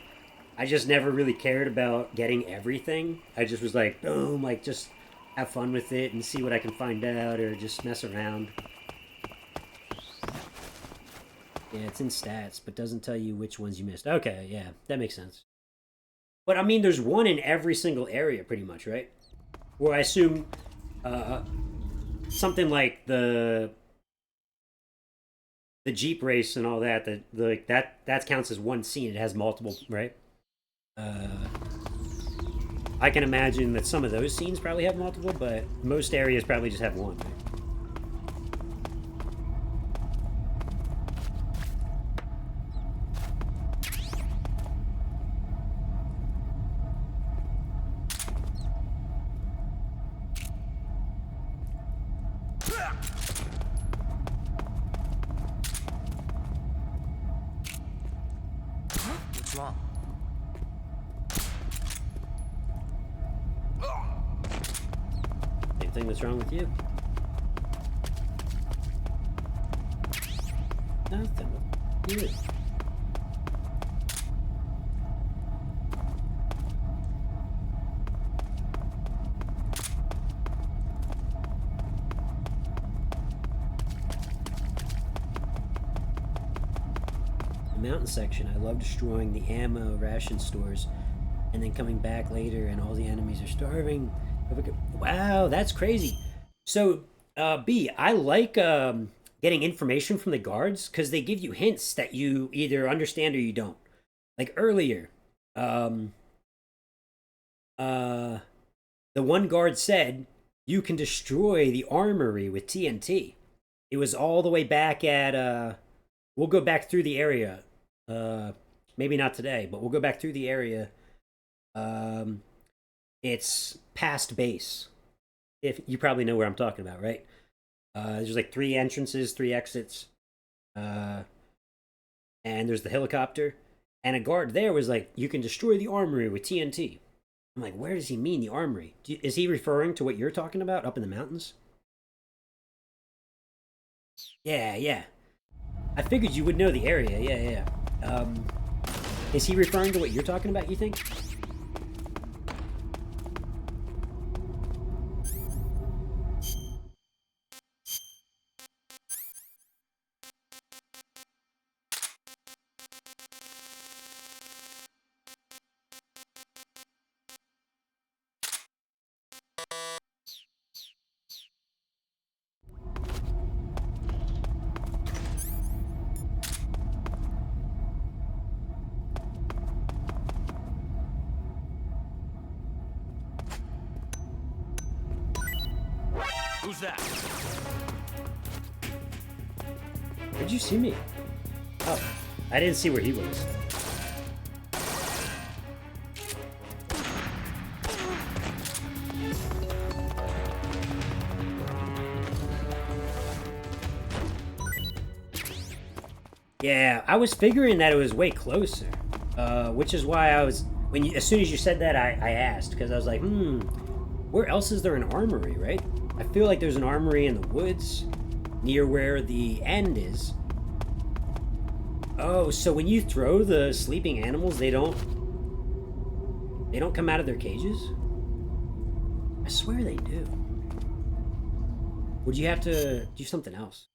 I just never really cared about getting everything. I just was like, boom, like, just have fun with it and see what I can find out, or just mess around. Yeah, it's in stats, but doesn't tell you which ones you missed. Okay, yeah, that makes sense. But, I mean, there's one in every single area, pretty much, right? Where I assume something like the Jeep race and all that, that counts as one scene. It has multiple, right? I can imagine that some of those scenes probably have multiple, but most areas probably just have one, right? What's wrong? Same thing that's wrong with you. Nothing with you. The mountain section, I love destroying the ammo ration stores and then coming back later and all the enemies are starving. Wow, that's crazy. So, B, I like getting information from the guards because they give you hints that you either understand or you don't. Like earlier, the one guard said you can destroy the armory with TNT. It was all the way back at, we'll go back through the area. Maybe not today, but we'll go back through the area. It's past base. If you probably know where I'm talking about, right? There's like 3 entrances, 3 exits. And there's the helicopter. And a guard there was like, you can destroy the armory with TNT. I'm like, where does he mean the armory? Is he referring to what you're talking about up in the mountains? Yeah. I figured you would know the area. Yeah. Is he referring to what you're talking about, you think? Who's that? Where'd you see me? Oh, I didn't see where he was. Yeah, I was figuring that it was way closer, which is why I was as soon as you said that, I asked, because I was like, where else is there an armory, right? I feel like there's an armory in the woods near where the end is. Oh, so when you throw the sleeping animals, they don't come out of their cages? I swear they do. Would you have to do something else?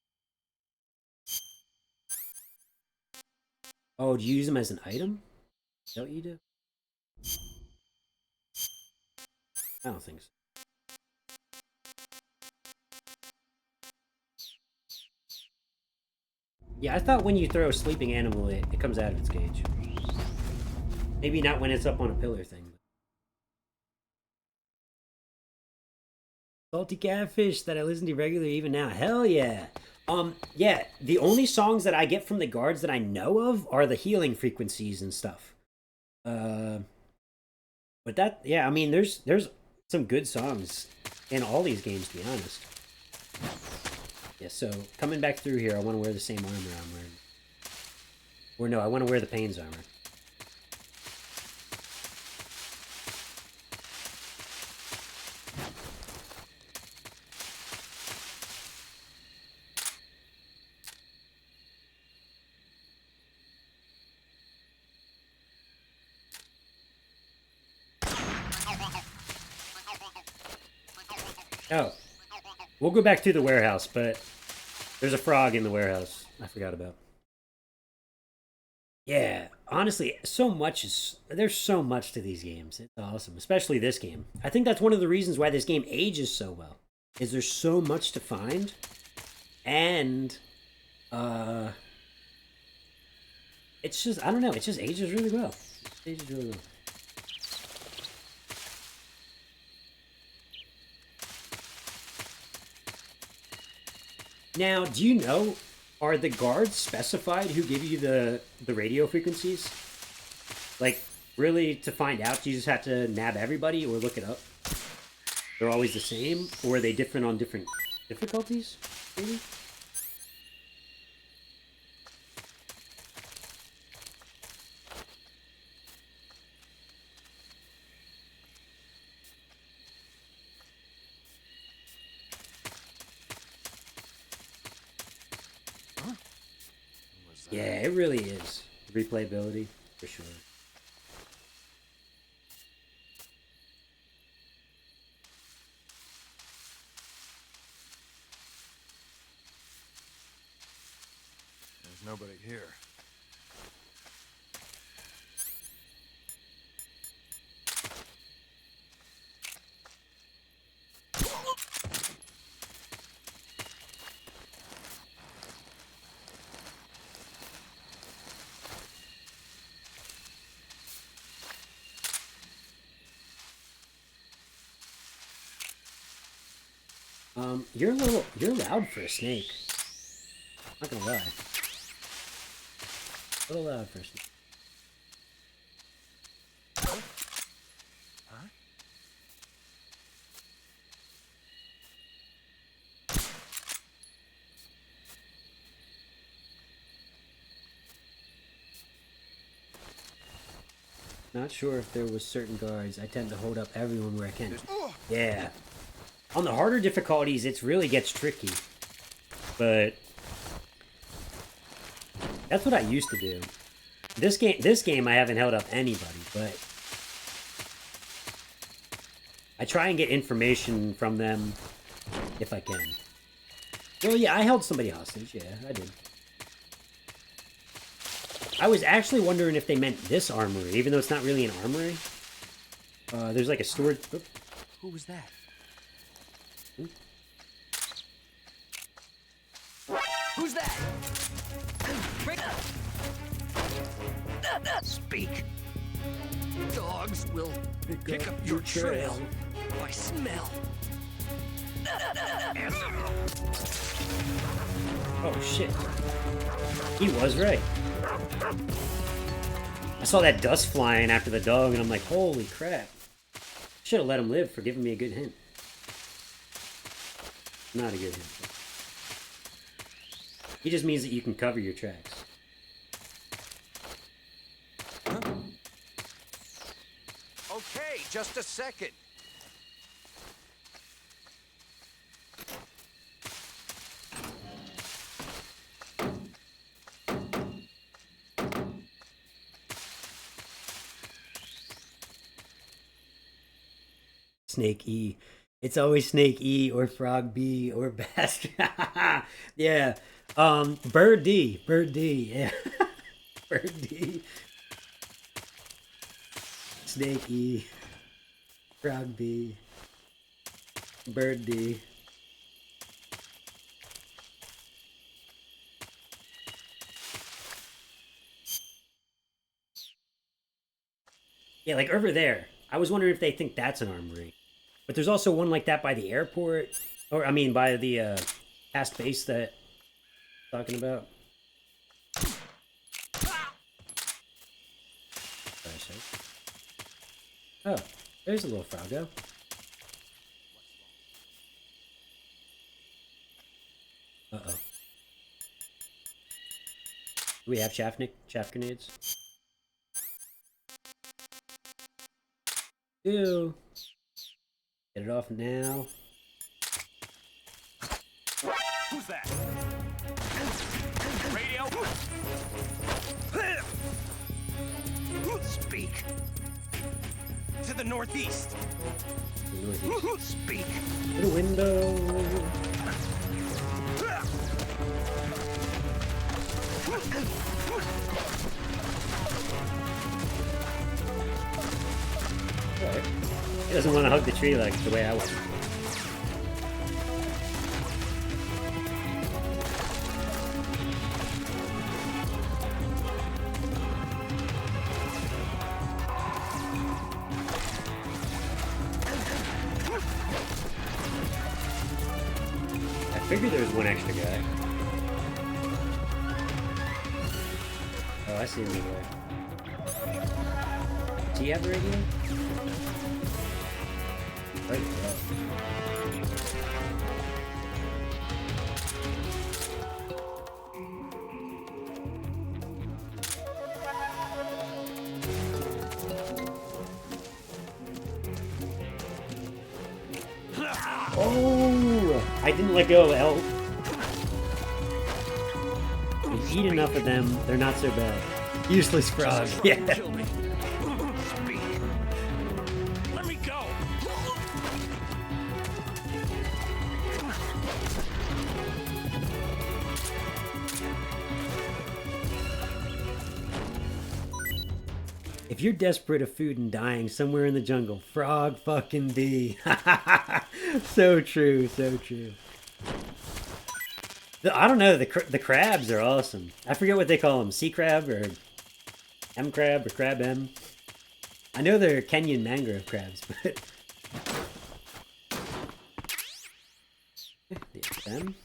Oh, do you use them as an item? Is that what you do? I don't think so. Yeah, I thought when you throw a sleeping animal, it comes out of its cage. Maybe not when it's up on a pillar thing. Salty Catfish that I listen to regularly even now. Hell yeah. Yeah, the only songs that I get from the guards that I know of are the healing frequencies and stuff. But that, yeah, I mean, there's some good songs in all these games, to be honest. Yeah, so coming back through here, I want to wear the same armor I'm wearing. Or no, I want to wear the Pain's armor. Oh, we'll go back to the warehouse, but there's a frog in the warehouse I forgot about. Yeah, honestly, there's so much to these games. It's awesome, especially this game. I think that's one of the reasons why this game ages so well, is there's so much to find, and it's just, I don't know, it just ages really well. It ages really well. Now, do you know, are the guards specified who give you the radio frequencies? Like, really, to find out, do you just have to nab everybody or look it up? They're always the same? Or are they different on different difficulties, maybe? Yeah, it really is. Replayability, for sure. There's nobody here. You're loud for a snake. Not gonna lie. A little loud for a snake. Huh? Not sure if there was certain guards. I tend to hold up everyone where I can. Yeah. On the harder difficulties, it really gets tricky. But that's what I used to do. This game I haven't held up anybody, but I try and get information from them if I can. Well, yeah, I held somebody hostage. Yeah, I did. I was actually wondering if they meant this armory, even though it's not really an armory. There's like a storage... Oops. Who was that? Who's that? Speak. Dogs will pick up your trail by smell. Oh shit. He was right. I saw that dust flying after the dog and I'm like, holy crap. Should have let him live for giving me a good hint. Not a good hint. He just means that you can cover your tracks. Okay, just a second. Snake E. It's always Snake E or Frog B or Bastard. Yeah. Bird D. Bird D. Yeah. Bird D. Snake E. Frog B. Bird D. Yeah, like over there. I was wondering if they think that's an armory. But there's also one like that by the airport. Or, I mean, by the past base that I'm talking about. Oh, there's a little Froggo. Uh-oh. Do we have chaff grenades? Do. Get it off now. Who's that? Radio? Speak. To the northeast. Speak. To the window. Right. He doesn't want to hug the tree like the way I want. I figured there was one extra guy. Oh, I see him there. Does he have a radio? Right, oh, I didn't let go of L. You eat enough of them, they're not so bad. Useless frog. Yeah. Let me go. If you're desperate of food and dying somewhere in the jungle, frog fucking D. So true, so true. I don't know, the crabs are awesome. I forget what they call them, sea crab or M crab or crab M. I know they're Kenyan mangrove crabs, but... them?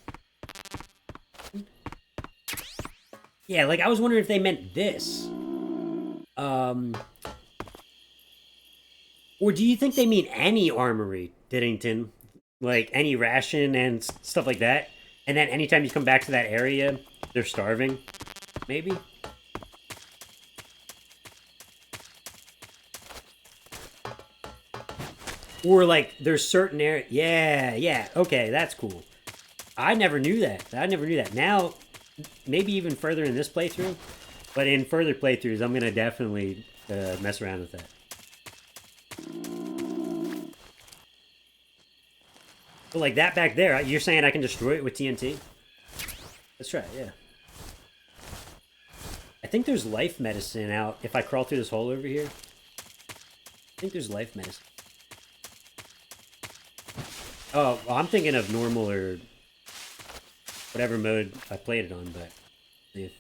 Yeah, like I was wondering if they meant this. Or do you think they mean any armory, Diddington? Like any ration and stuff like that? And then anytime you come back to that area, they're starving? Maybe? Or like there's certain area. Yeah, okay, that's cool. I never knew that. Now, maybe even further in this playthrough, but in further playthroughs, I'm gonna definitely mess around with that. But like that back there, you're saying I can destroy it with TNT? Let's try it, yeah. I think there's life medicine out if I crawl through this hole over here. I think there's life medicine. Oh, well, I'm thinking of normal or whatever mode I played it on, but if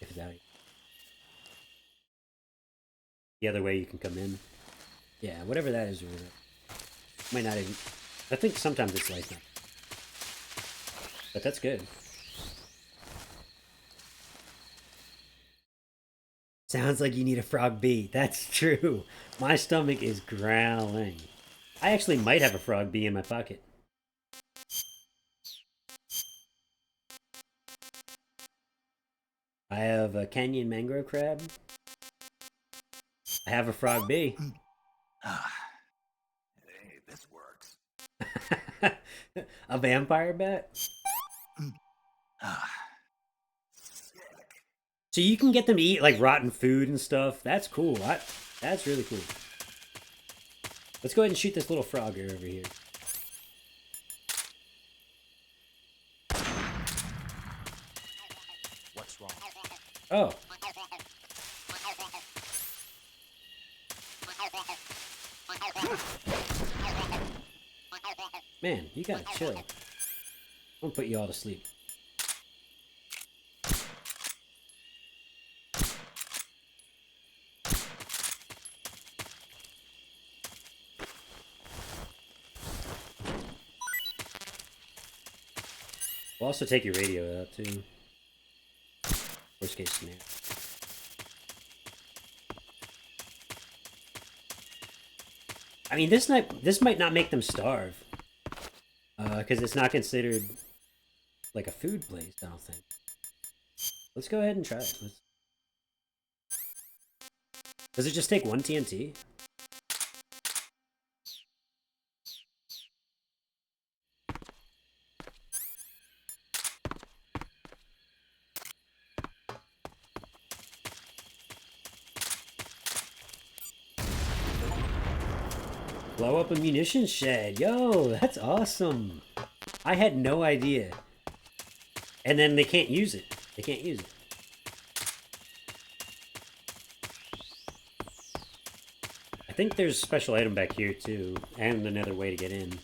it's out here. The other way you can come in. Yeah, whatever that is. Might not even... I think sometimes it's like that. But that's good. Sounds like you need a frog bee. That's true. My stomach is growling. I actually might have a frog bee in my pocket. I have a Kenyan mangrove crab. I have a frog bee. Hey, this works. A vampire bat? So you can get them to eat like rotten food and stuff. That's cool. That's really cool. Let's go ahead and shoot this little frogger over here. What's wrong? Oh. Man, you gotta chill. I'm gonna put you all to sleep. We'll also take your radio out too. Worst case scenario. I mean, this might not make them starve, because it's not considered like a food place. I don't think. Let's go ahead and try it. Does it just take one TNT? Blow up a munitions shed. Yo, that's awesome. I had no idea. And then they can't use it. They can't use it. I think there's a special item back here too, and another way to get in.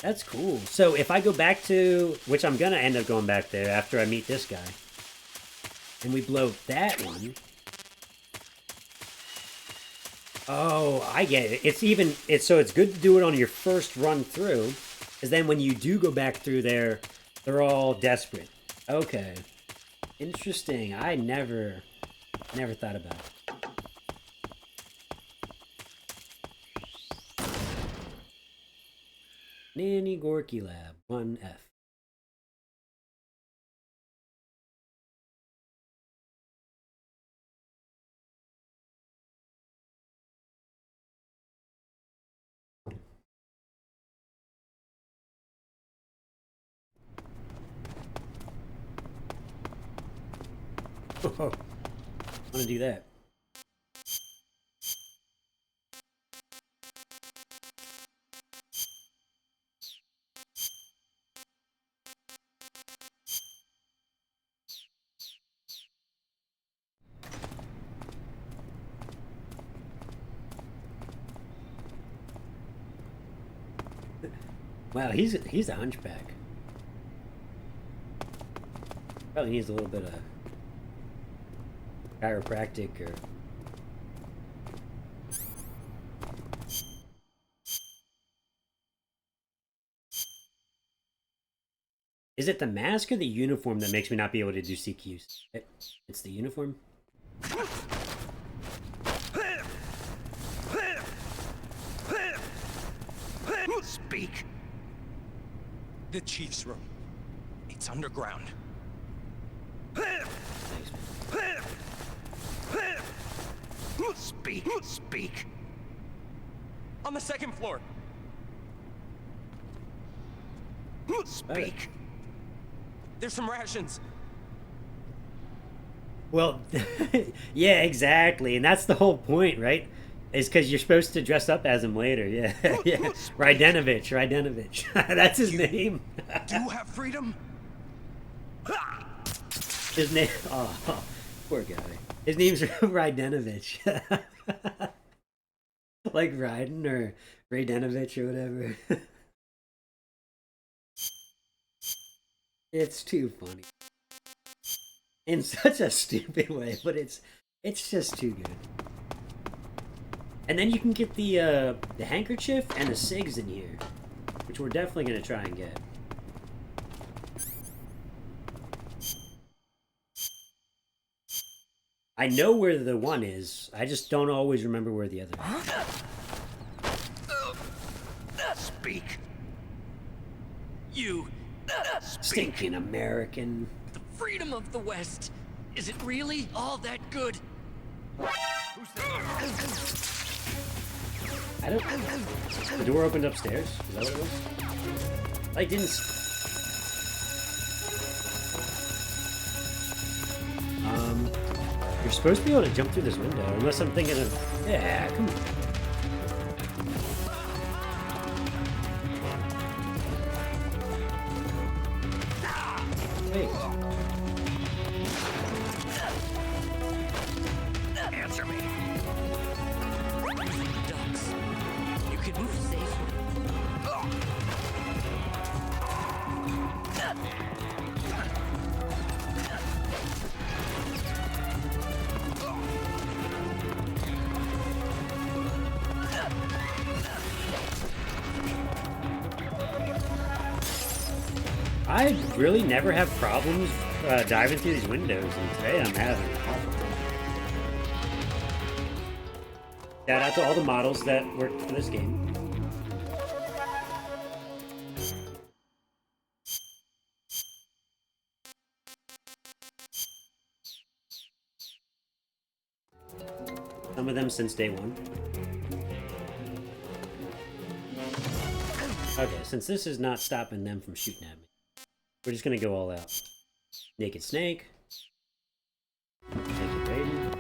That's cool. So if I go back to, which I'm gonna end up going back there after I meet this guy, and we blow that one. Oh, I get it. So it's good to do it on your first run through, because then when you do go back through there, they're all desperate. Okay. Interesting. I never thought about it. Nanny Gorky Lab, 1F. Oh, I'm gonna do that. Wow, he's a hunchback. Probably needs a little bit of chiropractic or... Is it the mask or the uniform that makes me not be able to do CQs? It's the uniform? Speak. The chief's room. It's underground. Speak. Speak. On the second floor. Speak. There's some rations. Well, yeah, exactly. And that's the whole point, right? Is because you're supposed to dress up as him later. Yeah, yeah. Rydenovich. That's his name. Do you have freedom? His name... Oh, poor guy. His name's Rydenovich. Like Raiden or Raydenovich or whatever. It's too funny. In such a stupid way, but it's just too good. And then you can get the handkerchief and the SIGs in here, which we're definitely going to try and get. I know where the one is. I just don't always remember where the other is. Speak. You. Stinking American. The freedom of the West. Is it really all that good? I don't. The door opened upstairs. Is that what it was? I didn't. You're supposed to be able to jump through this window, unless I'm thinking of. Yeah, come on. Hey. Answer me. Ducks. You can move safely. I really never have problems diving through these windows, and today I'm having an awful time. Shout out to all the models that worked for this game. Some of them since day one. Okay, since this is not stopping them from shooting at me, we're just gonna go all out. Naked Snake. Naked Raiden.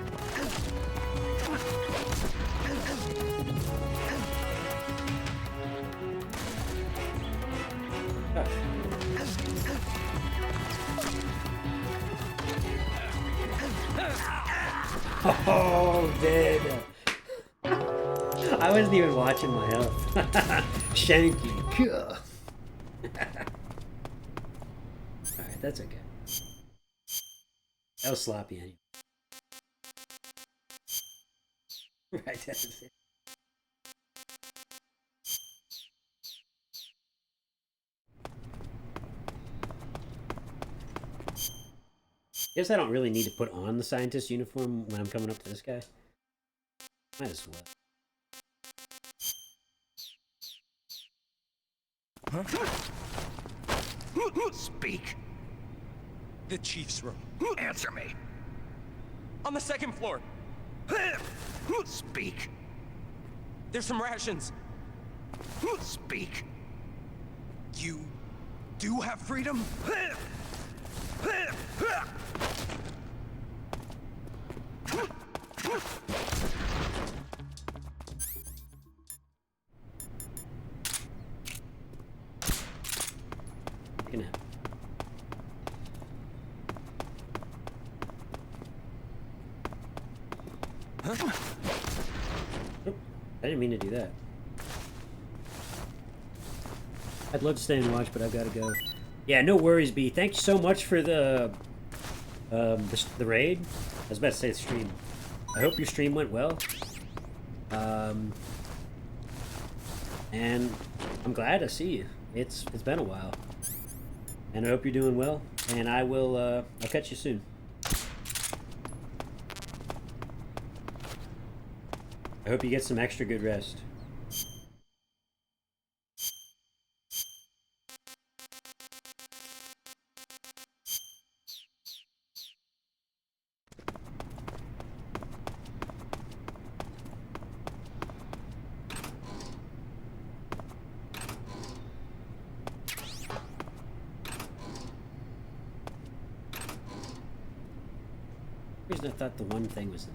Oh, dead. I wasn't even watching my health. Shanky. Alright, that's okay. That was sloppy anyway. Right, that's it. Guess I don't really need to put on the scientist uniform when I'm coming up to this guy. Might as well. Speak. The chief's room. Answer me. On the second floor. Speak. There's some rations. Speak. You do have freedom? Take a nap. Oop, I didn't mean to do that. I'd love to stay and watch, but I've got to go. Yeah, no worries, B. Thank you so much for the raid. I was about to say the stream. I hope your stream went well. And I'm glad to see you. It's been a while. And I hope you're doing well. And I will, I'll catch you soon. I hope you get some extra good rest. For some reason I thought the one thing was...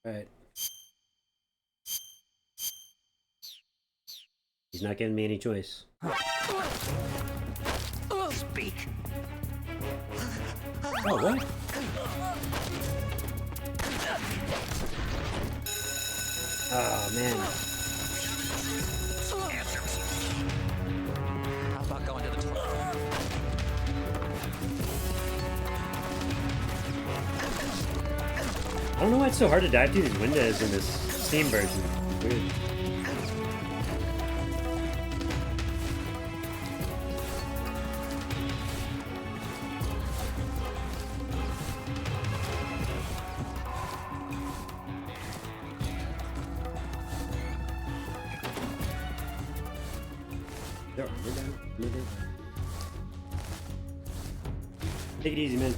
Alright. He's not giving me any choice. Speak. Oh, what? Oh man. How about going to the toilet? I don't know why it's so hard to dive through these windows in this Steam version. Weird. Take it easy, man.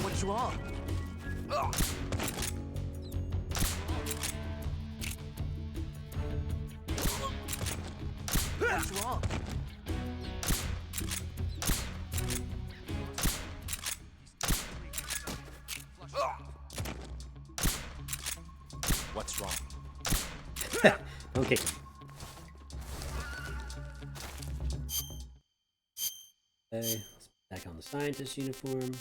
What's wrong? What's wrong? What's wrong? Don't kick him. Okay, let's back on the scientist uniform.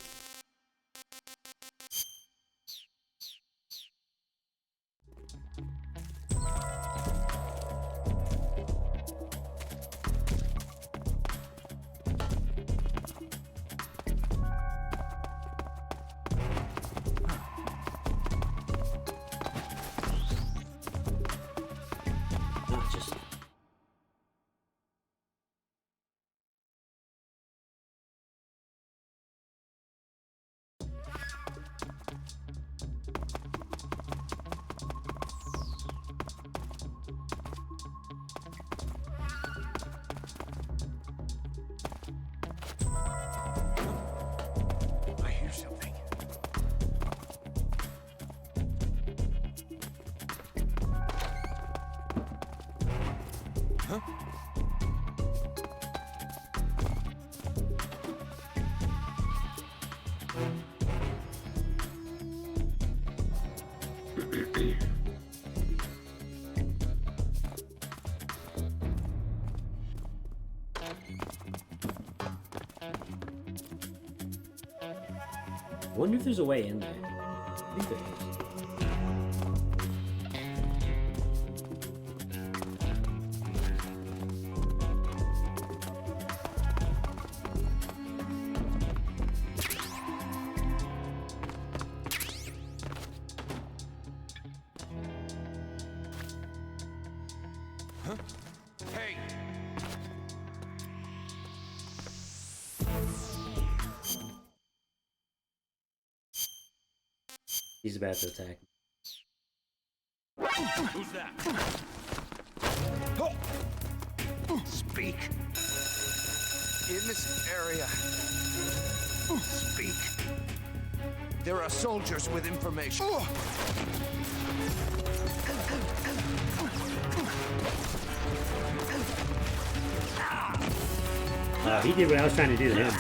Not just I hear something. Huh? I wonder if there's a way in there. I think there is. Huh? Hey! He's about to attack. Who's that? Speak. In this area. Speak. There are soldiers with information. He did what I was trying to do to him.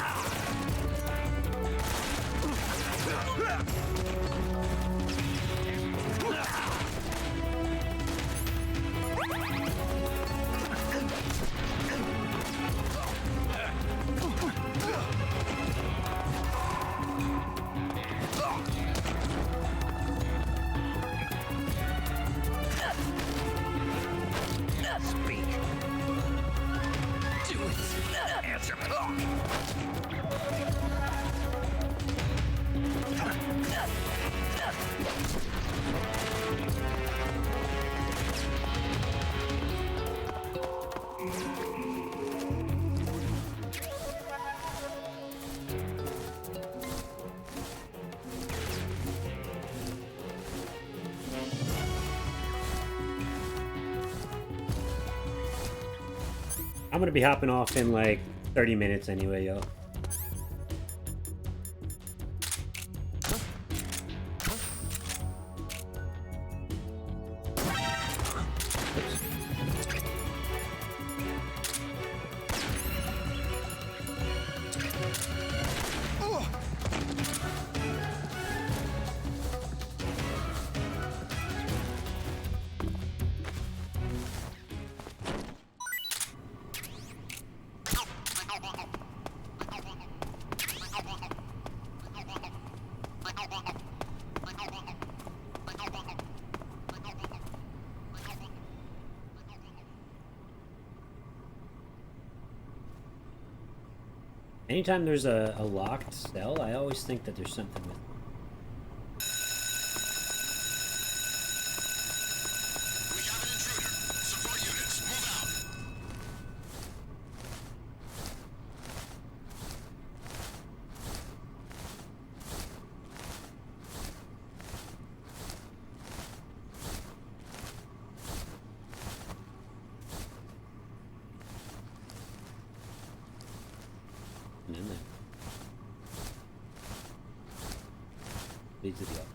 Speak. Do it! Answer me. I'm gonna be hopping off in like 30 minutes anyway, yo. Anytime there's a locked cell, I always think that there's something with it. In there. Leads to the up.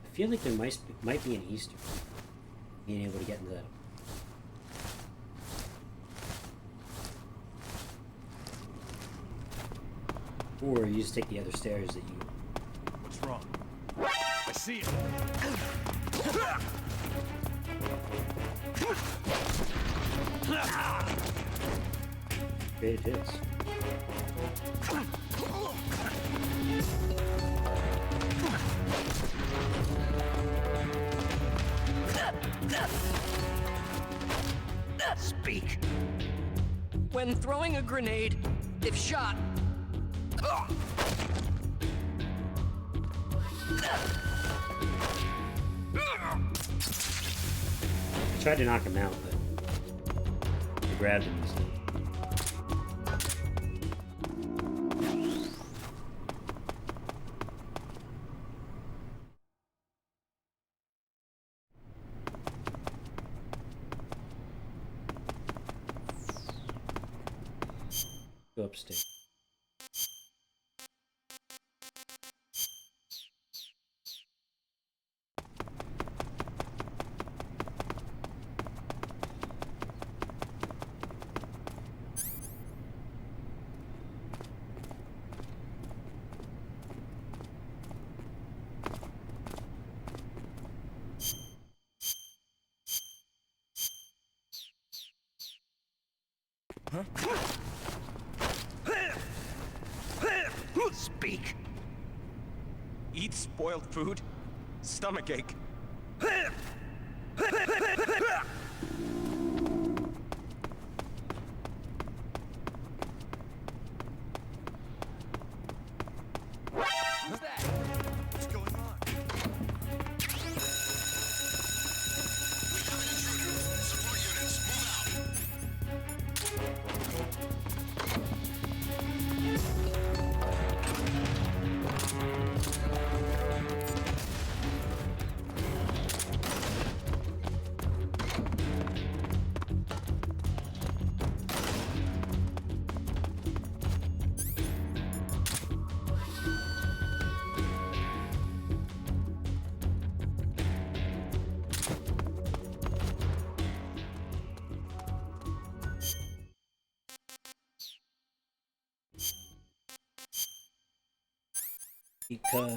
I feel like there might be an Easter being able to get into that. Or you just take the other stairs that you... What's wrong? I see it. Great hits. Speak. When throwing a grenade, if shot. I tried to knock him out, but I grabbed him instead. Go upstairs. Speak. Eat spoiled food? Stomachache. Who's that? What's going on? We have an intruder. Support units, move out. He cut.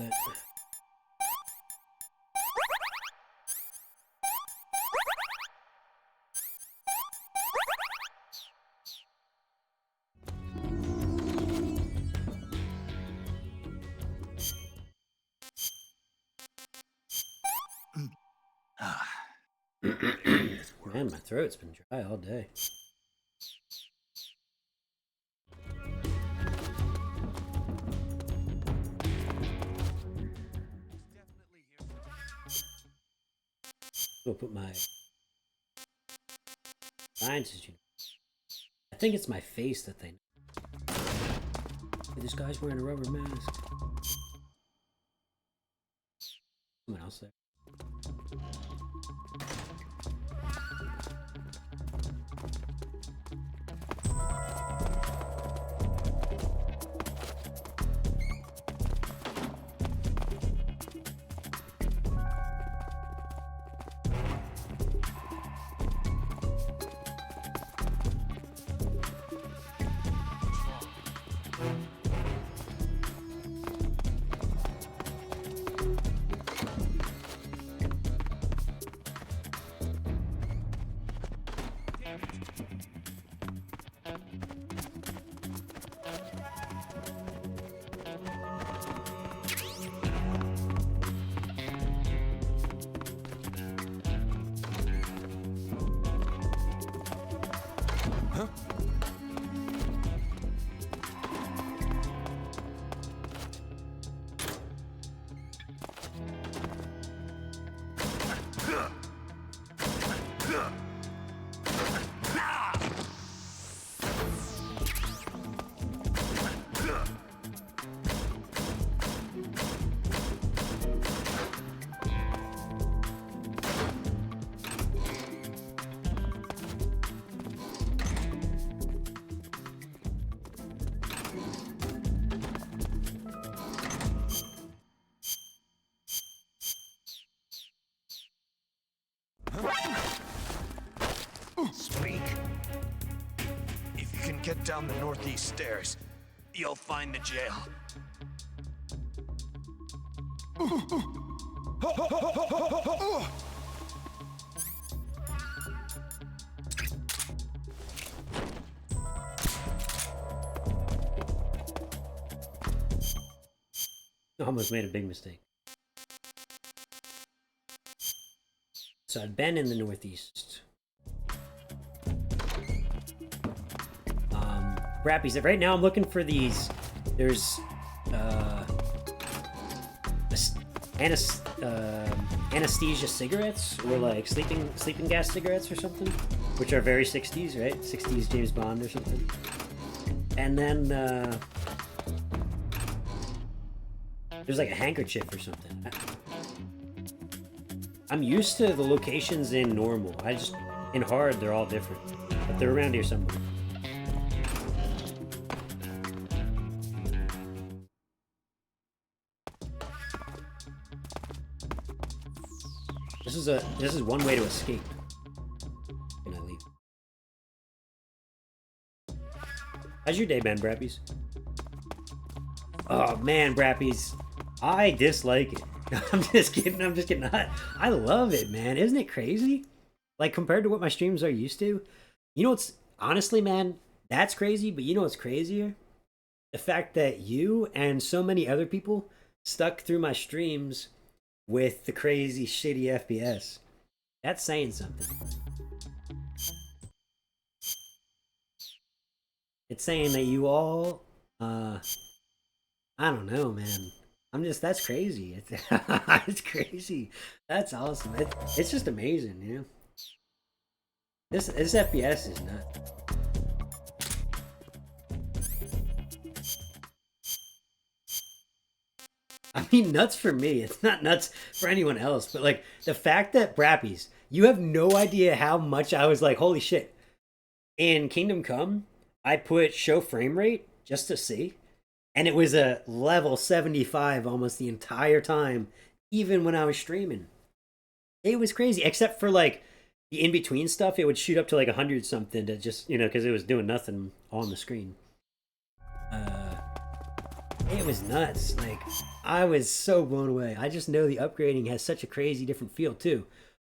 Man, my throat's been dry all day. Go put my scientist uniform. I think it's my face that they. Hey, this guy's wearing a rubber mask. Someone else there. Speak. If you can get down the northeast stairs, you'll find the jail. Almost made a big mistake. So I've been in the Northeast. Brappies. Right now I'm looking for these. There's anesthesia cigarettes, or like sleeping gas cigarettes or something, which are very 60s, right? 60s James Bond or something. And then there's like a handkerchief or something. I'm used to the locations in normal. In hard they're all different, but they're around here somewhere. This is one way to escape. Can I leave? How's your day been, Brappies? Oh man, Brappies, I dislike it. I'm just kidding. I love it, man. Isn't it crazy? Like, compared to what my streams are used to. You know what's, honestly, man, that's crazy, but you know what's crazier? The fact that you and so many other people stuck through my streams with the crazy shitty FPS. That's saying something. It's saying that you all, I don't know, man. That's crazy. It's crazy. That's awesome. It's just amazing, you know? This FPS is nuts. I mean, nuts for me. It's not nuts for anyone else. But, like, the fact that Brappies, you have no idea how much I was like, holy shit. In Kingdom Come, I put show frame rate just to see. And it was a level 75 almost the entire time, even when I was streaming. It was crazy. Except for, like, the in-between stuff, it would shoot up to, like, 100 something to just, you know, because it was doing nothing on the screen. It was nuts. Like, I was so blown away. I just know the upgrading has such a crazy different feel, too.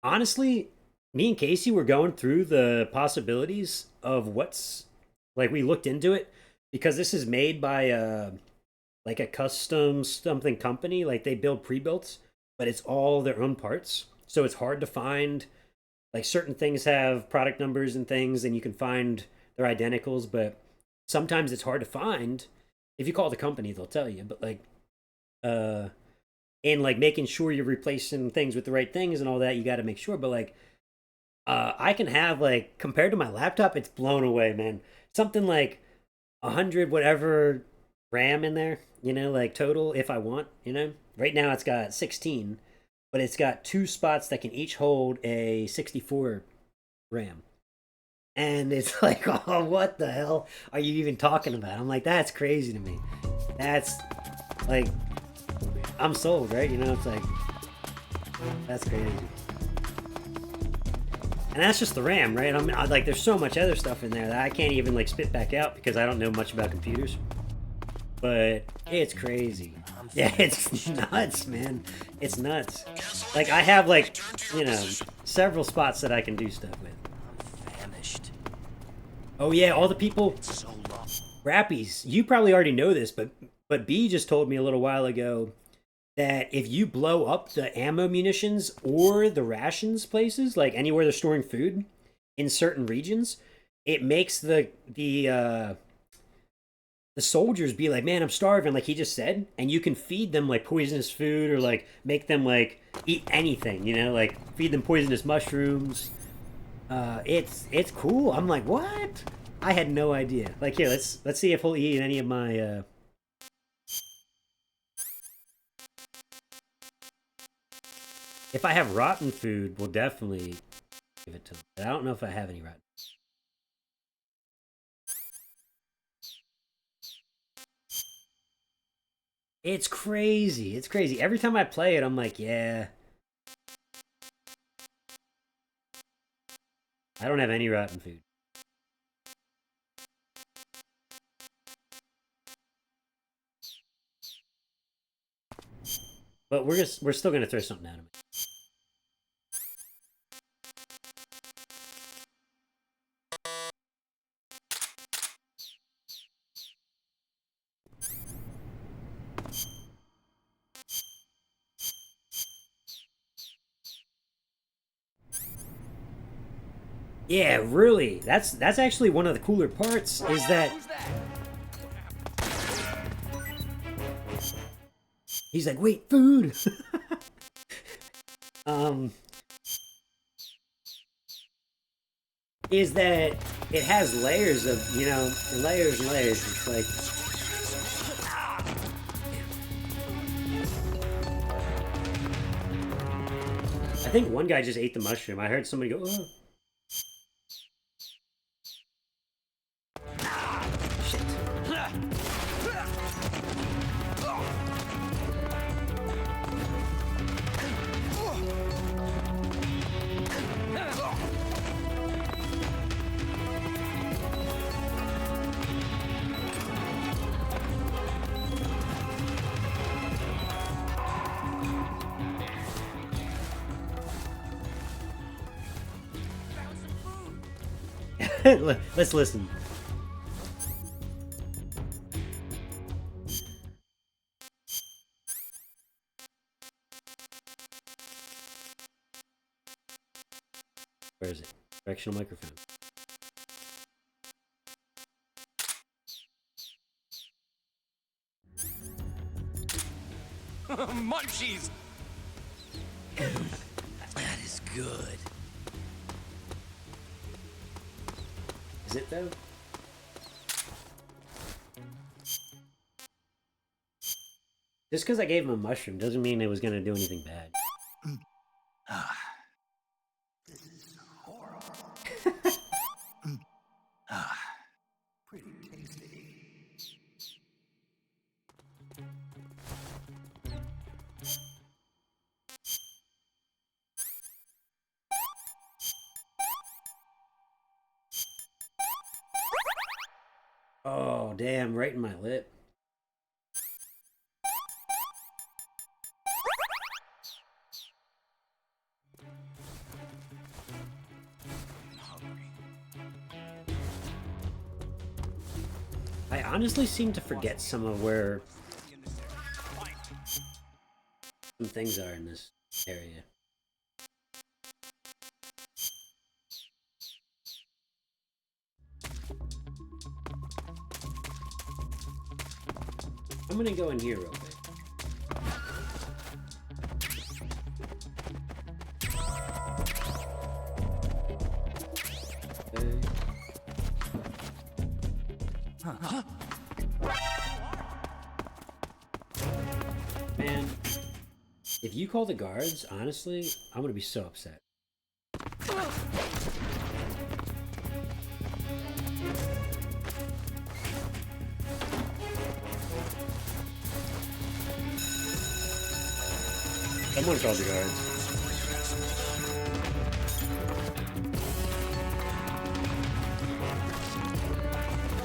Honestly, me and Casey were going through the possibilities of what's... Like, we looked into it, because this is made by, like, a custom something company. Like, they build pre-builts, but it's all their own parts. So it's hard to find... Like, certain things have product numbers and things, and you can find their identicals, but sometimes it's hard to find... If you call the company, they'll tell you. But, like, and like making sure you're replacing things with the right things and all that. You got to make sure, but like I can have like compared to my laptop, it's blown away, man. Something like 100 whatever RAM in there, you know, like total if I want, you know. Right now it's got 16, but it's got two spots that can each hold a 64 RAM. And it's like, oh, what the hell are you even talking about? I'm like, that's crazy to me. That's like, I'm sold, right? You know, it's like, that's crazy. And that's just the RAM, right? I like, there's so much other stuff in there that I can't even like spit back out because I don't know much about computers. But it's crazy. Yeah, it's nuts, man. It's nuts. Like, I have like, you know, several spots that I can do stuff with. Oh yeah, all the people. Rappies, you probably already know this, but B just told me a little while ago that if you blow up the ammo munitions or the rations places, like anywhere they're storing food in certain regions, it makes the soldiers be like, man, I'm starving, like he just said, and you can feed them like poisonous food or like make them like eat anything, you know, like feed them poisonous mushrooms. It's cool. I'm like, what? I had no idea. Like, here, let's see if he'll eat any of my If I have rotten food, we'll definitely give it to him. But I don't know if I have any rotten. It's crazy. It's crazy. Every time I play it, I'm like, yeah. I don't have any rotten food. But we're still gonna throw something at him. Yeah, really. That's actually one of the cooler parts is that he's like, wait, food. Is that it has layers of, you know, layers and layers. It's like, I think one guy just ate the mushroom. I heard somebody go, oh. Shit. Let's listen. Where is it? Directional microphone. Munchies! That is good. Is it though? Just because I gave him a mushroom doesn't mean it was going to do anything bad. This is horrible. Pretty tasty. Oh, damn, right in my lip. I honestly seem to forget some of where some things are in this area. I'm gonna go in here real quick. Man, if you call the guards, honestly, I'm gonna be so upset. Someone called the guards.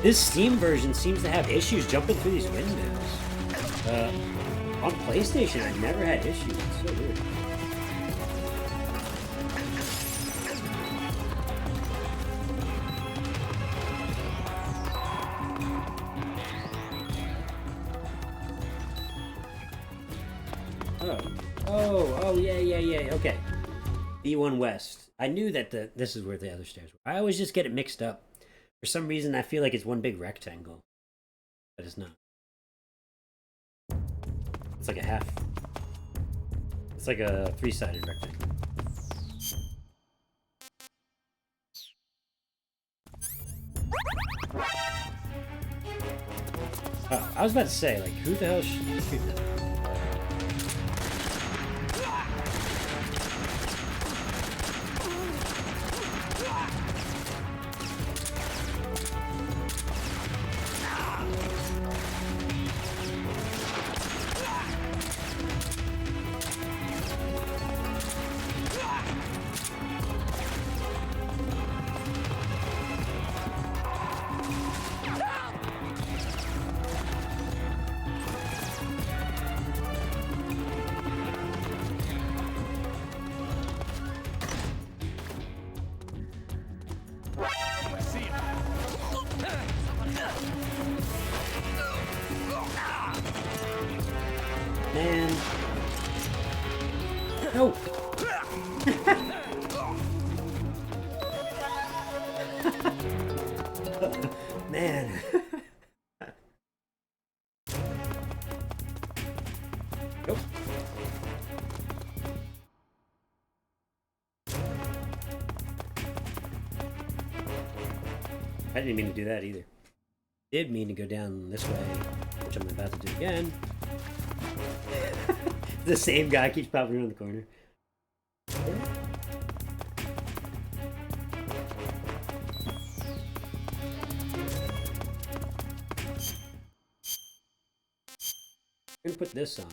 This Steam version seems to have issues jumping through these windows. On PlayStation, I've never had issues. It's so weird. Oh, yeah. Okay. B1 West. I knew that this is where the other stairs were. I always just get it mixed up. For some reason, I feel like it's one big rectangle. But it's not. It's like a half. It's like a three-sided rectangle. Oh, I was about to say, like, who the hell should shoot that? Man. No. Man. Nope. I didn't mean to do that either. Did mean to go down this way, which I'm about to do again. The same guy keeps popping around the corner. I'm gonna put this on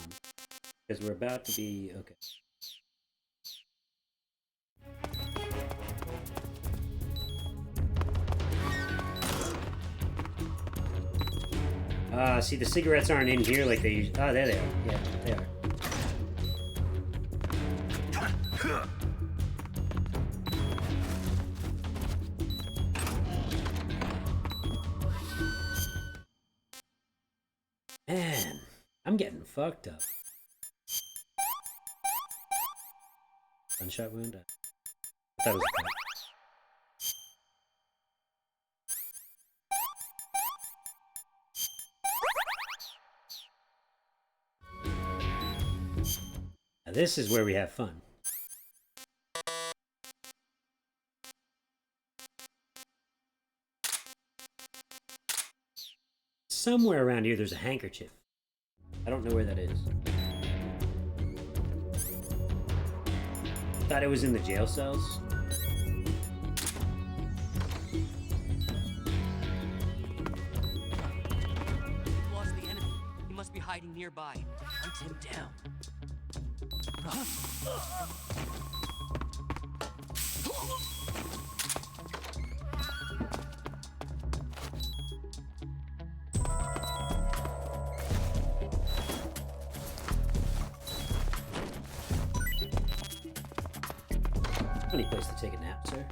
because we're about to be okay. See, the cigarettes aren't in here like they usually. Oh, there they are. Yeah, they are. Man, I'm getting fucked up. Gunshot wound? I thought it was a cut. Now this is where we have fun. Somewhere around here there's a handkerchief. I don't know where that is. Thought it was in the jail cells. We've lost the enemy. He must be hiding nearby. Hunt him down. Funny place to take a nap, sir.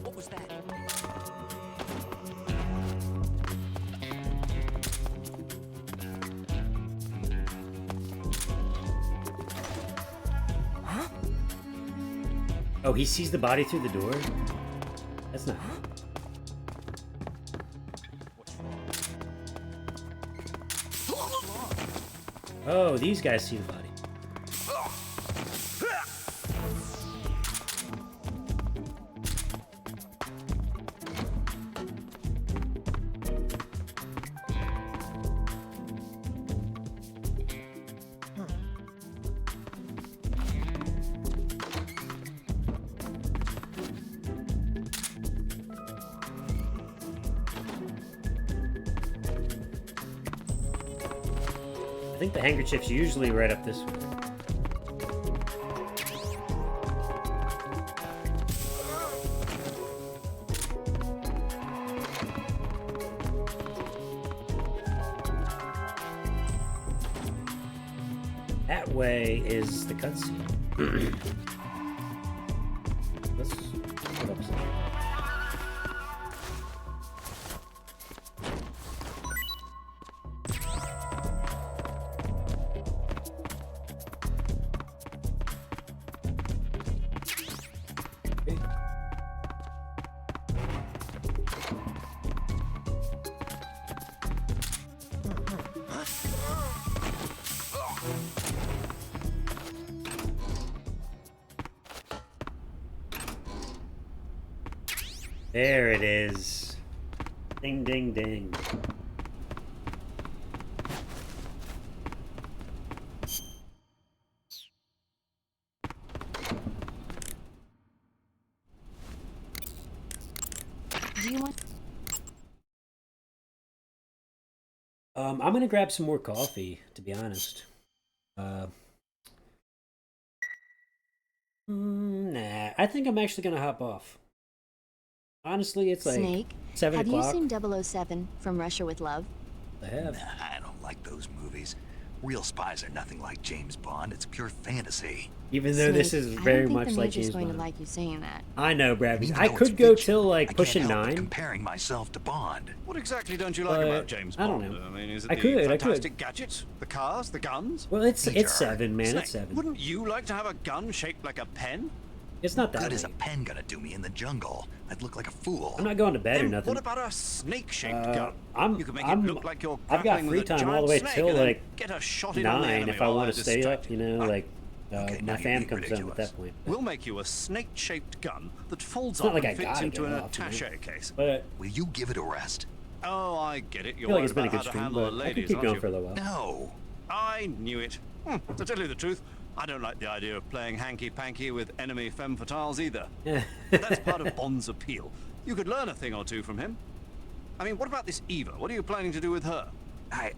What was that? Oh, he sees the body through the door? That's not. Oh, these guys see the body. I think the handkerchief's usually right up this way. That way is the cutscene. Let's put up some. There it is. Ding, ding, ding. Do you want... I'm gonna grab some more coffee, to be honest. Nah, I think I'm actually gonna hop off. Honestly, it's like Snake, 7 have o'clock. you seen 007 from Russia with Love? I have. Nah, I don't like those movies. Real spies are nothing like James Bond. It's pure fantasy. Even though this is very much like James James going Bond. to like you saying that. I know, Brad. Even I though could it's go fiction, till I like can't pushing help but 9. comparing myself to Bond. What exactly don't you like But, about James I Bond? don't know. I mean, is it I the could. fantastic gadgets, the cars, the guns? Well, it's Peter, 7, man. Snake, It's 7. wouldn't you like to have a gun shaped like a pen? It's not that Good as a late. pen gonna do me in the jungle. I'd look like a fool. I'm not going to bed or Then nothing. what about a snake-shaped gun? You could make I'm- it look like you're I've got grappling free with a time all giant the way snake till and then like get a shot in on the 9 enemy if I while want they're to stay up, distracted. you know, like now my you're fam being comes home at ridiculous. that point. We'll make you a snake-shaped gun that folds It's not up like and I fits gotta into get an off, you know. attaché case. But Will you give it a rest? Oh, I get it. I You're feel like worried it's been a about good how to stream, handle the but I ladies, could keep aren't going you? for a little while. No. I knew it. To tell you the truth, I don't like the idea of playing hanky-panky with enemy femme fatales either. But that's part of Bond's appeal. You could learn a thing or two from him. I mean, what about this Eva? What are you planning to do with her? I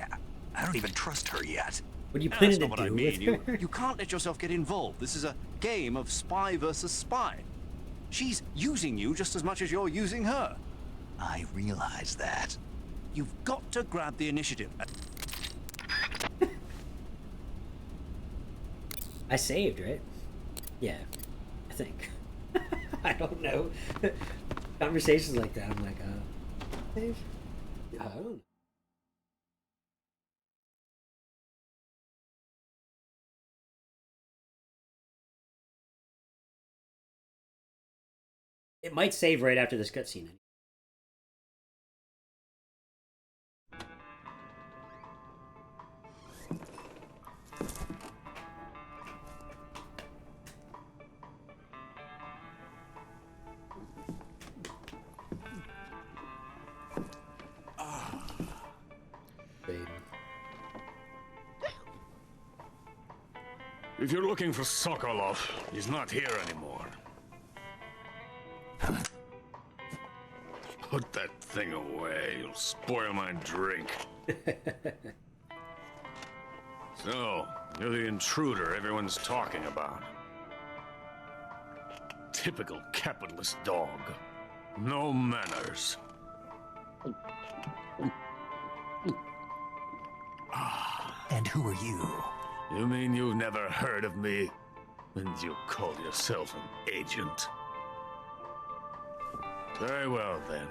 don't even trust her yet. What are you That's planning to not what I do mean. with her? You can't let yourself get involved. This is a game of spy versus spy. She's using you just as much as you're using her. I realize that. You've got to grab the initiative. I saved, right? Yeah, I think. I don't know. Conversations like that, I'm like, save? I don't know. It might save right after this cutscene. If you're looking for Sokolov, he's not here anymore. Put that thing away. You'll spoil my drink. So, you're the intruder everyone's talking about. Typical capitalist dog. No manners. And who are you? You mean you've never heard of me? And you call yourself an agent? Very well, then.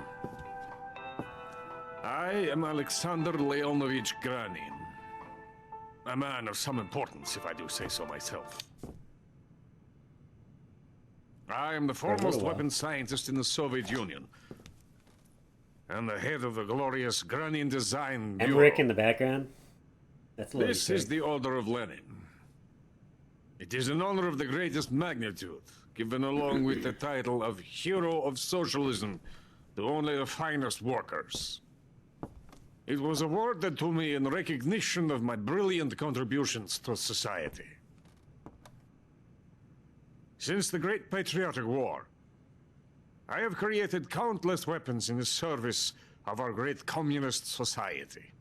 I am Alexander Leonovich Granin. A man of some importance, if I do say so myself. I am the foremost weapons scientist in the Soviet Union. And the head of the glorious Granin Design Bureau. Emmerich in the background. That's This is the Order of Lenin. It is an honor of the greatest magnitude, given along with the title of Hero of Socialism to only the finest workers. It was awarded to me in recognition of my brilliant contributions to society. Since the Great Patriotic War, I have created countless weapons in the service of our great communist society.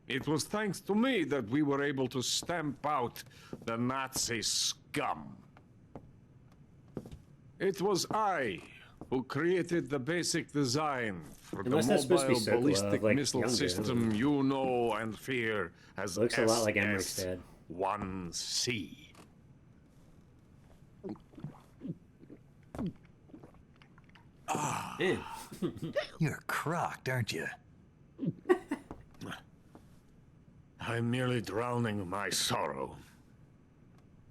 It was thanks to me that we were able to stamp out the Nazi scum. It was I who created the basic design for the mobile ballistic missile system you know and fear as Looks a lot like Emmerich's dad. SS-1C. Ah, you're crocked, aren't you? I'm merely drowning my sorrow.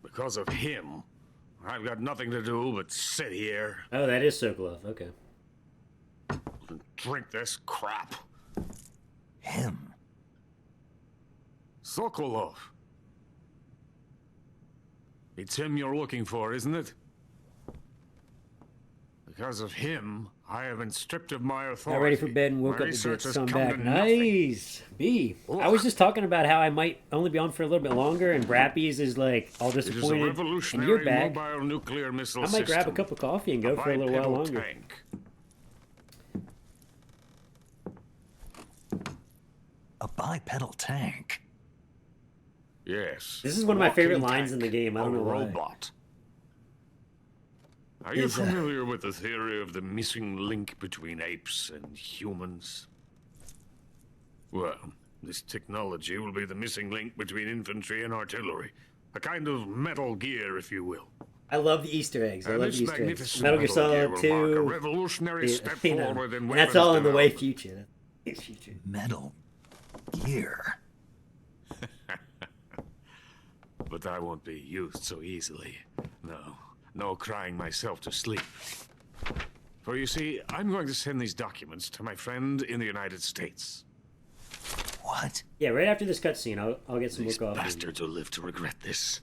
Because of him, I've got nothing to do but sit here. Oh, that is Sokolov. Okay. And drink this crap. Him? Sokolov. It's him you're looking for, isn't it? Because of him, I have been stripped of my authority. Got ready for bed and woke My up to research get has some come back. to nothing. Nice. B. I was just talking about how I might only be on for a little bit longer, and Brappies is like all It is a disappointed. And you're revolutionary back. mobile nuclear missile I might grab a system. cup of coffee and go for a little while bipedal longer. tank. A bipedal tank? Yes. This is one of my favorite Walking lines in the game. I don't a know why. robot. Are you Is, familiar with the theory of the missing link between apes and humans? Well, this technology will be the missing link between infantry and artillery. A kind of Metal Gear, if you will. I love the Easter eggs. I And love this the Easter eggs. magnificent Metal Gear Metal Gear Solid will mark a 2. revolutionary step you know, forward in and that's weapons all in the way development. future. It's future. Metal Gear. But I won't be used so easily. No crying myself to sleep. For you see, I'm going to send these documents to my friend in the United States. What? Yeah, right after this cutscene, I'll get some more coffee. Bastards will live to regret this.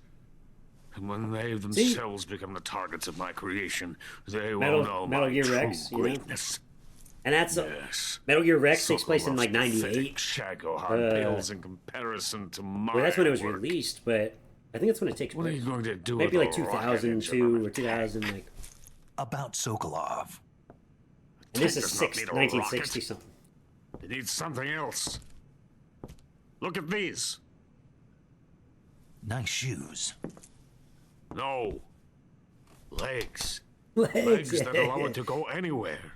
And when they themselves become the targets of my creation, they will know Metal my Gear true Rex, you know? greatness. And that's Yes. Metal Gear Rex takes place in Sokolov's like pathetic '98. Shagohod pales in comparison to my Well, that's when it was work. released, but I think that's when it takes What are place. you going to do Maybe with like a rocket engine 2002 or 2000, like. About Sokolov. And this is does not need a 1960 rocket. something. It needs something else. Look at these. Nice shoes. No. Legs. Legs, that yeah, allow yeah. it to go anywhere.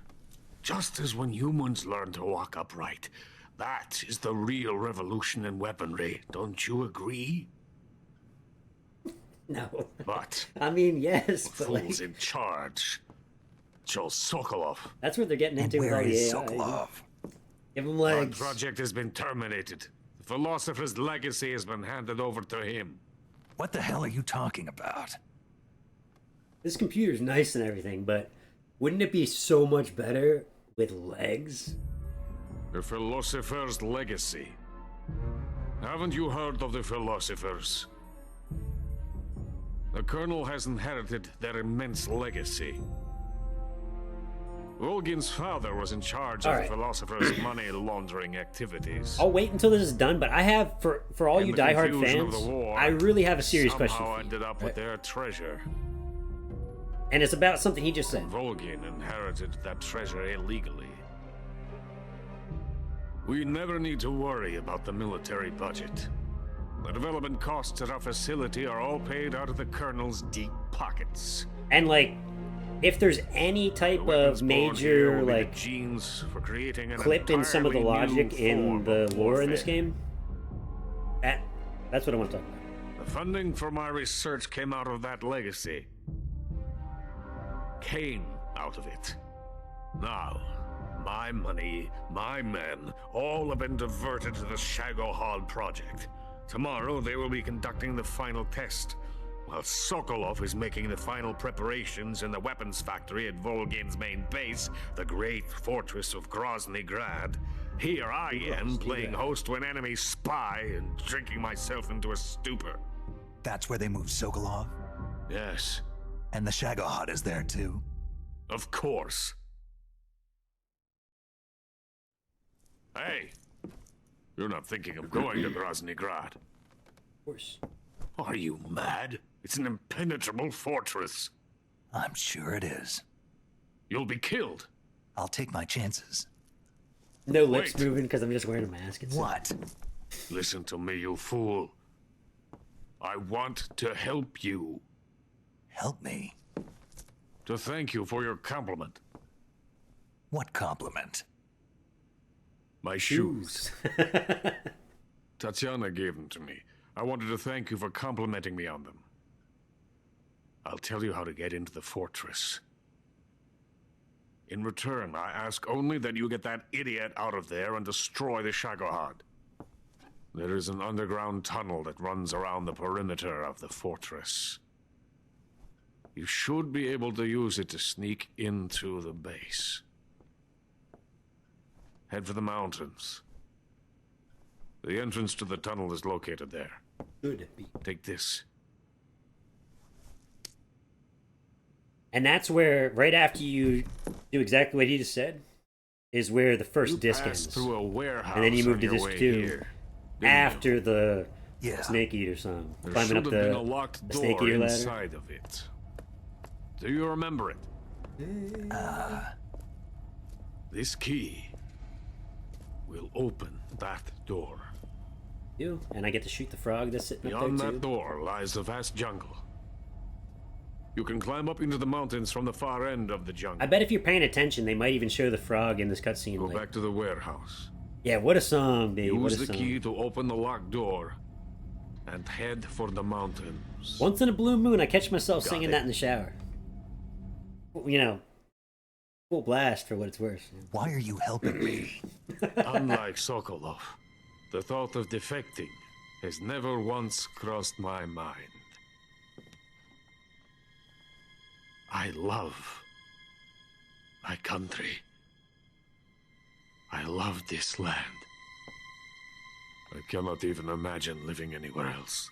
Just as when humans learn to walk upright. That is the real revolution in weaponry. Don't you agree? No. But I mean, yes, but like, fools in charge. Joe Sokolov. that's what they're getting into with all Where the is AI. Sokolov? Give them Our legs. project has been terminated. The philosopher's legacy has been handed over to him. What the hell are you talking about? This computer's nice and everything, but wouldn't it be so much better with legs? The philosopher's legacy. Haven't you heard of the philosophers? The Colonel has inherited their immense legacy. Volgin's father was in charge of Alright. the philosopher's money laundering activities. I'll wait until this is done, but I have, for all In you the diehard confusion of fans, the war, I really have a serious question somehow for you. ended up with their treasure. And it's about something he just said. Volgin inherited that treasure illegally. We never need to worry about the military budget. The development costs at our facility are all paid out of the Colonel's deep pockets. And like, if there's any type of major like genes for creating an clip in some of the entirely new logic in form the of lore in this warfare. game, that's what I want to talk about. The funding for my research came out of that legacy. Came out of it. Now, my money, my men, all have been diverted to the Shagohod project. Tomorrow they will be conducting the final test. While Sokolov is making the final preparations in the weapons factory at Volgin's main base, the great fortress of Grozny Grad, here I am playing host to an enemy spy and drinking myself into a stupor. That's where they moved Sokolov? Yes. And the Shagohod is there too? Of course. Hey! You're not thinking of going to Grozny Grad? Of course. Are you mad? It's an impenetrable fortress. I'm sure it is. You'll be killed. I'll take my chances. No lips moving because I'm just wearing a mask. What? Listen to me, you fool. I want to help you. Help me? To thank you for your compliment. What compliment? My shoes. Tatiana gave them to me. I wanted to thank you for complimenting me on them. I'll tell you how to get into the fortress. In return, I ask only that you get that idiot out of there and destroy the Shagohod. There is an underground tunnel that runs around the perimeter of the fortress. You should be able to use it to sneak into the base. Head for the mountains. The entrance to the tunnel is located there. Good. Take this. And that's where, right after you do exactly what he just said, is where the first disc ends. Through a warehouse and then you move to on your disc way 2 here, after the Yeah. Snake Eater song. There Climbing should up have been a the locked Snake door Eater ladder. inside of it. Do you remember it? This key will open that door. You and I get to shoot the frog that's sitting Beyond up there that too. door lies the vast jungle. You can climb up into the mountains from the far end of the jungle. I bet if you're paying attention, they might even show the frog in this cutscene. Go like, back to the warehouse. yeah, what a song, babe. What Use a the song. key to open the locked door and head for the mountains. Once in a blue moon, I catch myself Got singing it. that in the shower. You know, full blast for what it's worth. Why are you helping me? Unlike Sokolov, the thought of defecting has never once crossed my mind. I love my country. I love this land. I cannot even imagine living anywhere else.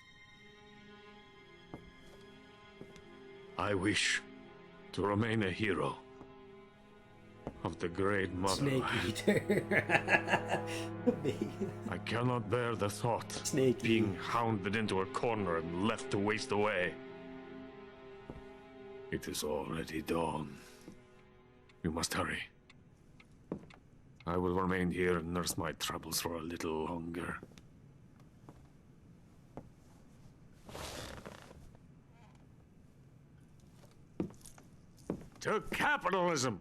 I wish to remain a hero of the great Snake motherland. Eater. I cannot bear the thought Snake of being hounded into a corner and left to waste away. It is already dawn. You must hurry. I will remain here and nurse my troubles for a little longer. To capitalism!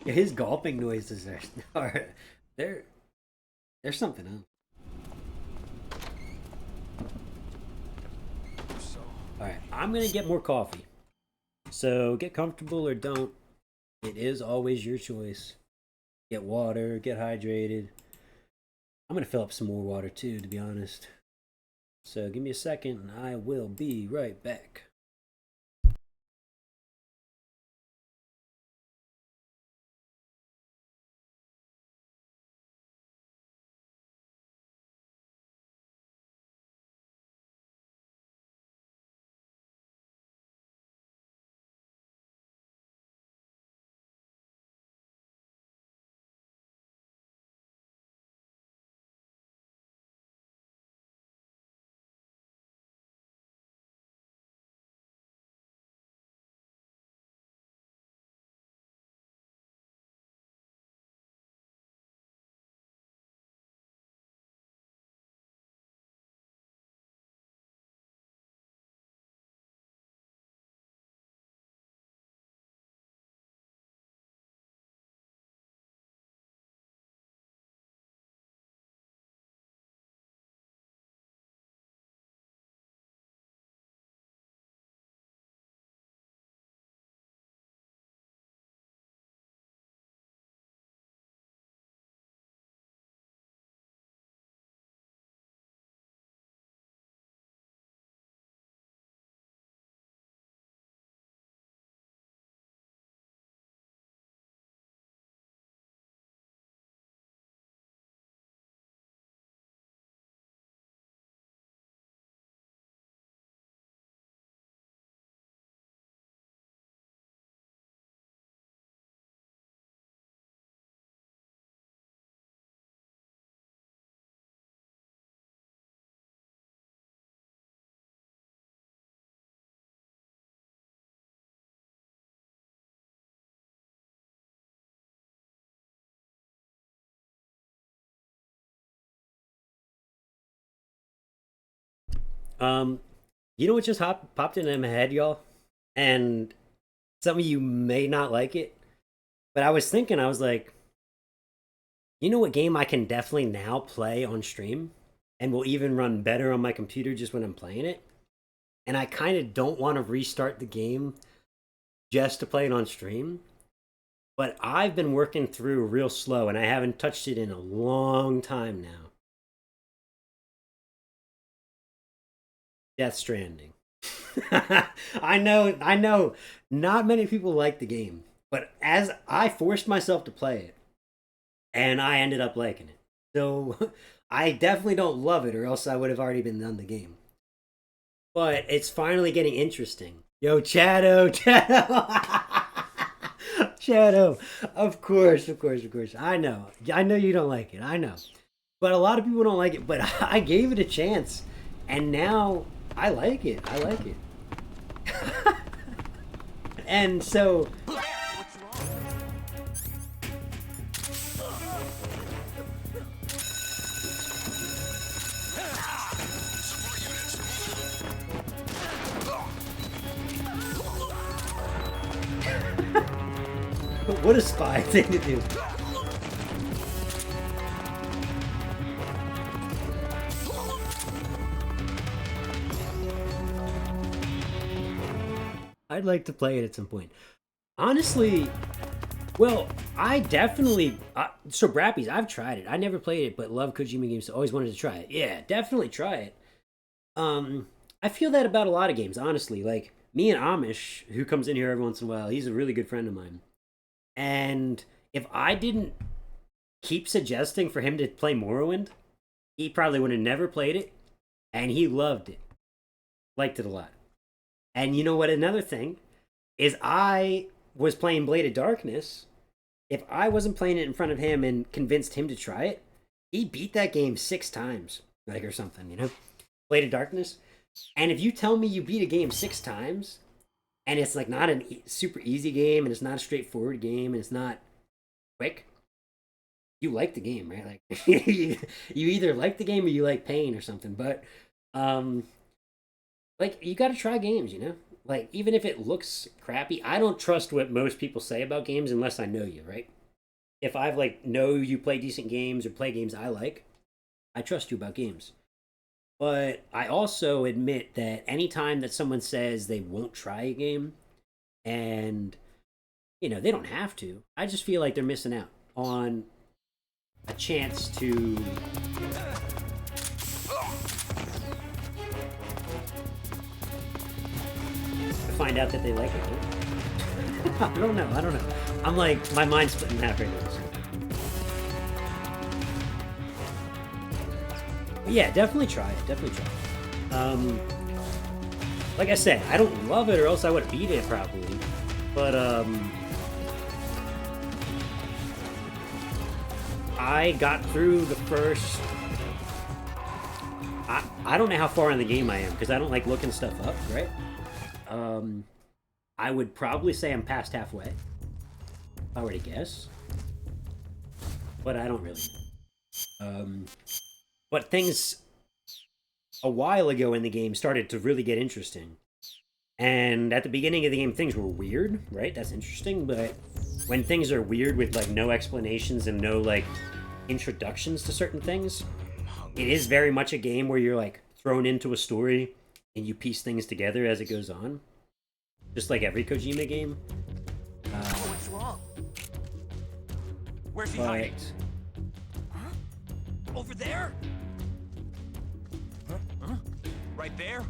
Yeah, his gulping noises are they're something else. Alright, I'm gonna get more coffee. So get comfortable or don't. It is always your choice. Get water, get hydrated. I'm gonna fill up some more water too, to be honest. So give me a second and I will be right back. You know what just popped into my head, y'all? And some of you may not like it, but I was thinking, I was like, you know what game I can definitely now play on stream and will even run better on my computer just when I'm playing it? And I kind of don't want to restart the game just to play it on stream. But I've been working through real slow and I haven't touched it in a long time now. Death Stranding. I know not many people like the game, but as I forced myself to play it and I ended up liking it. So I definitely don't love it or else I would have already been done the game. But it's finally getting interesting. Yo, Chado. Chado. Of course. I know you don't like it. I know. But a lot of people don't like it, but I gave it a chance. And now I like it. And so what a spy thing to do. I'd like to play it at some point. Honestly, well, I definitely... so, Brappies, I've tried it. I never played it, but love Kojima games. Always wanted to try it. Yeah, definitely try it. I feel that about a lot of games, honestly. Like, me and Amish, who comes in here every once in a while, he's a really good friend of mine. And if I didn't keep suggesting for him to play Morrowind, he probably would have never played it, and he loved it. Liked it a lot. And you know what? Another thing is I was playing Blade of Darkness. If I wasn't playing it in front of him and convinced him to try it, he beat that game 6 times, like, or something, you know? Blade of Darkness. And if you tell me you beat a game 6 times, and it's like not a super easy game, and it's not a straightforward game, and it's not quick, you like the game, right? Like, you either like the game or you like pain or something. But, like, you gotta try games, you know? Like, even if it looks crappy, I don't trust what most people say about games unless I know you, right? If I've, like, know you play decent games or play games I like, I trust you about games. But I also admit that anytime that someone says they won't try a game, and, you know, they don't have to, I just feel like they're missing out on a chance to... find out that they like it. I don't know. I'm like, my mind's split in half right now. But yeah, definitely try it. Like I said, I don't love it or else I would have beat it probably. But I got through the first... I don't know how far in the game I am because I don't like looking stuff up, right? I would probably say I'm past halfway, if I were to guess. But I don't really know. But things a while ago in the game started to really get interesting. And at the beginning of the game, things were weird, right? That's interesting, but when things are weird with, like, no explanations and no, like, introductions to certain things, it is very much a game where you're, like, thrown into a story and you piece things together as it goes on. Just like every Kojima game. What's wrong? Where's he hiding? Huh? Over there? Huh? Right there?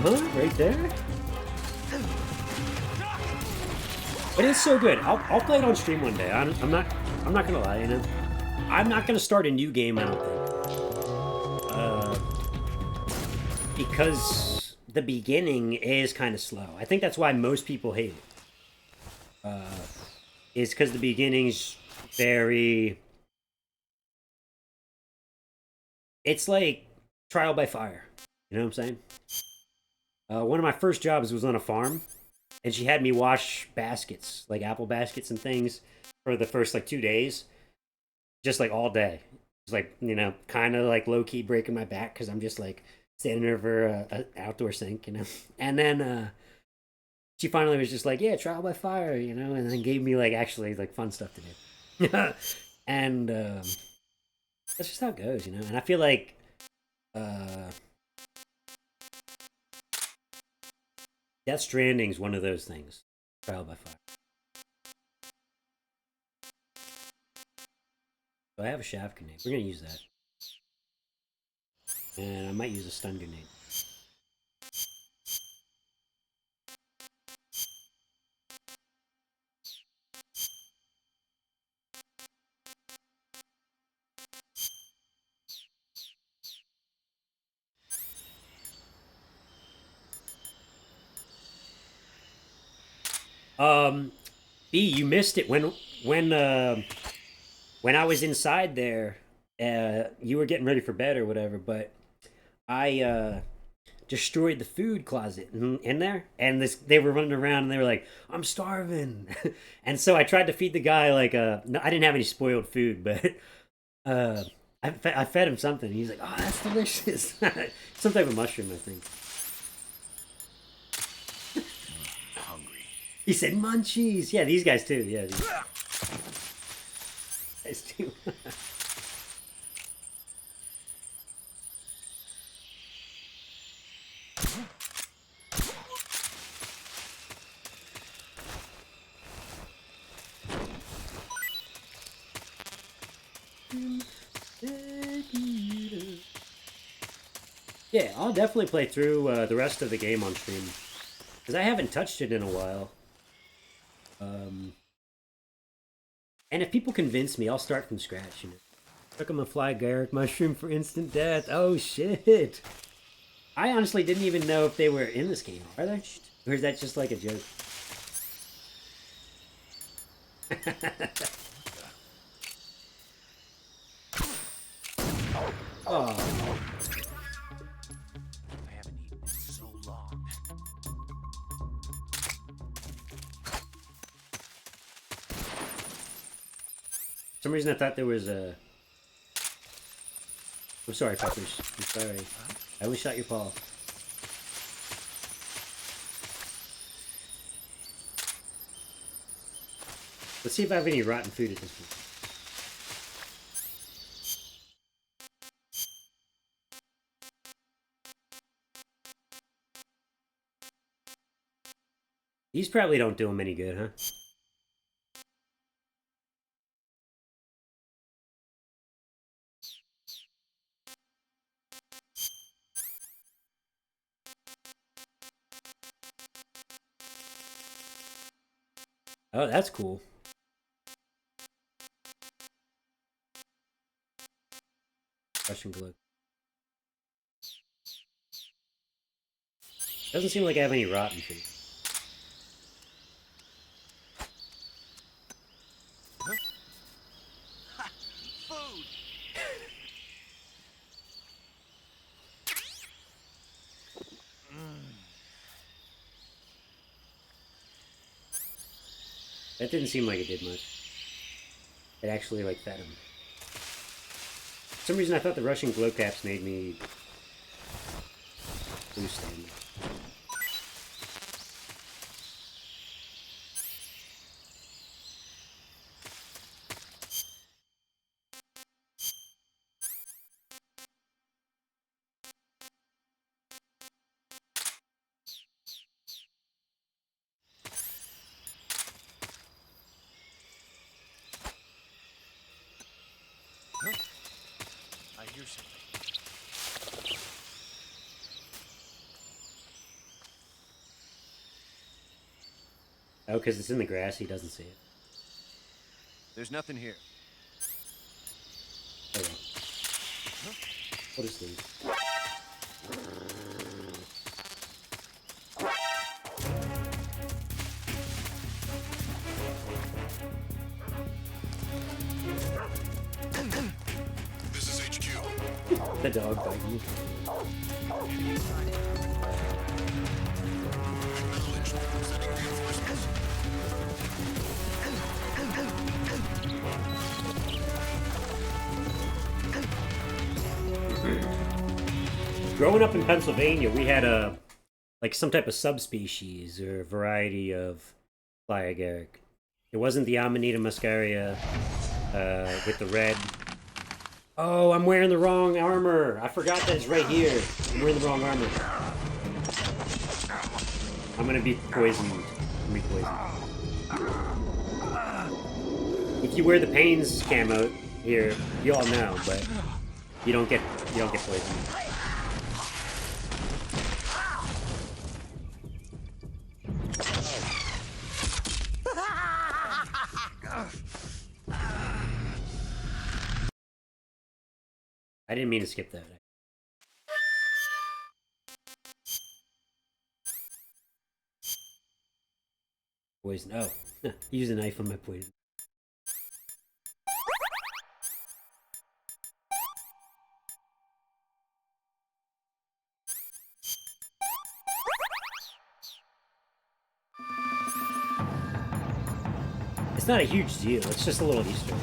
Huh? Right there? But it's so good. I'll play it on stream one day. I'm not gonna lie, you know. I'm not gonna start a new game, I don't think. Because the beginning is kind of slow. I think that's why most people hate it. Is because the beginning's very... It's like trial by fire. You know what I'm saying? One of my first jobs was on a farm, and she had me wash baskets, like apple baskets and things, for the first, like, 2 days. Just, like, all day. It's like, you know, kind of like low key breaking my back because I'm just like standing over a outdoor sink, you know. And then she finally was just like, yeah, trial by fire, you know, and then gave me like actually like fun stuff to do. And that's just how it goes, you know. And I feel like Death Stranding's one of those things. Trial by fire. So I have a shaft grenade. We're gonna use that. And I might use a stun grenade. B, you missed it when I was inside there. You were getting ready for bed or whatever, but I destroyed the food closet in there, and they were running around and they were like, "I'm starving," and so I tried to feed the guy like no, I didn't have any spoiled food, but I fed him something. He's like, "Oh, that's delicious." Some type of mushroom, I think. He said munchies. Yeah, these guys too. Yeah, these guys too. Yeah, I'll definitely play through the rest of the game on stream because I haven't touched it in a while. And if people convince me, I'll start from scratch. You know, took him a fly Garrick mushroom for instant death. Oh shit! I honestly didn't even know if they were in this game. Are they? Or is that just like a joke? Oh. I haven't eaten in so long. For some reason I thought there was a... I'm sorry, fuckers. I'm sorry. I only shot your paw. Let's see if I have any rotten food at this point. These probably don't do them any good, huh? Oh, that's cool. Russian glue. Doesn't seem like I have any rotten food. Food! That didn't seem like it did much. It actually, like, fed him. For some reason I thought the Russian glow caps made me lose stamina. I hear something. Oh, because it's in the grass, he doesn't see it. There's nothing here. Oh well. What is these? This is HQ. The dog biting you. Acknowledged. Sending reinforcements. growing up in Pennsylvania, we had a like some type of subspecies or variety of fly agaric. It wasn't the Amanita muscaria with the red. Oh, I'm wearing the wrong armor. I forgot that it's right here. I'm wearing the wrong armor. I'm gonna be poisoned. I'm gonna be poisoned. If you wear the Pains camo here, you all know, but you don't get poisoned. I didn't mean to skip that. Poison. Oh, use a knife on my poison. It's not a huge deal. It's just a little Easter egg.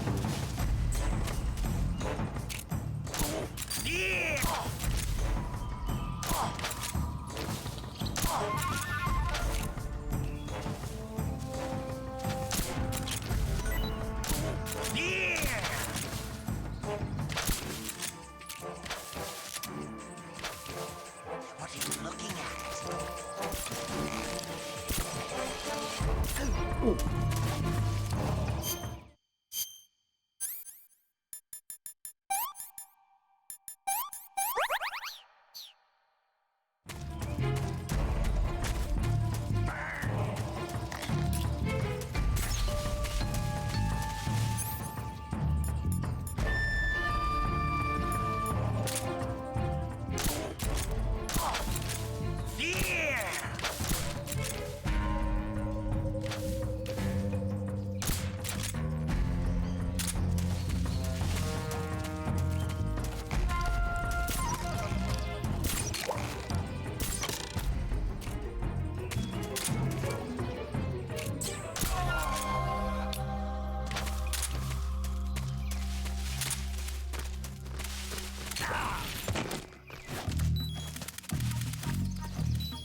What are you looking at? Ooh.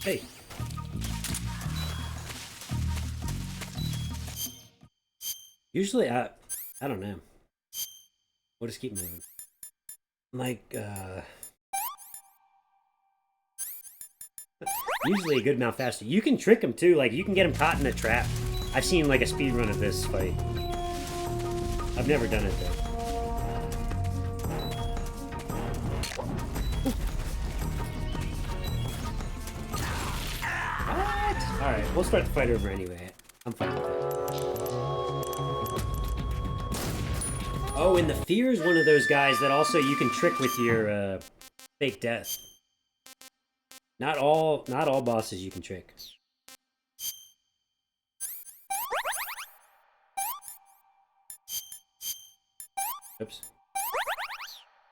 Hey. Usually, I don't know. We'll just keep moving. Like, usually a good amount faster. You can trick him too. Like, you can get him caught in a trap. I've seen like a speed run of this fight. I've never done it though. Alright, we'll start the fight over anyway. I'm fine with it. Oh, and the Fear is one of those guys that also you can trick with your fake death. Not all bosses you can trick. Oops.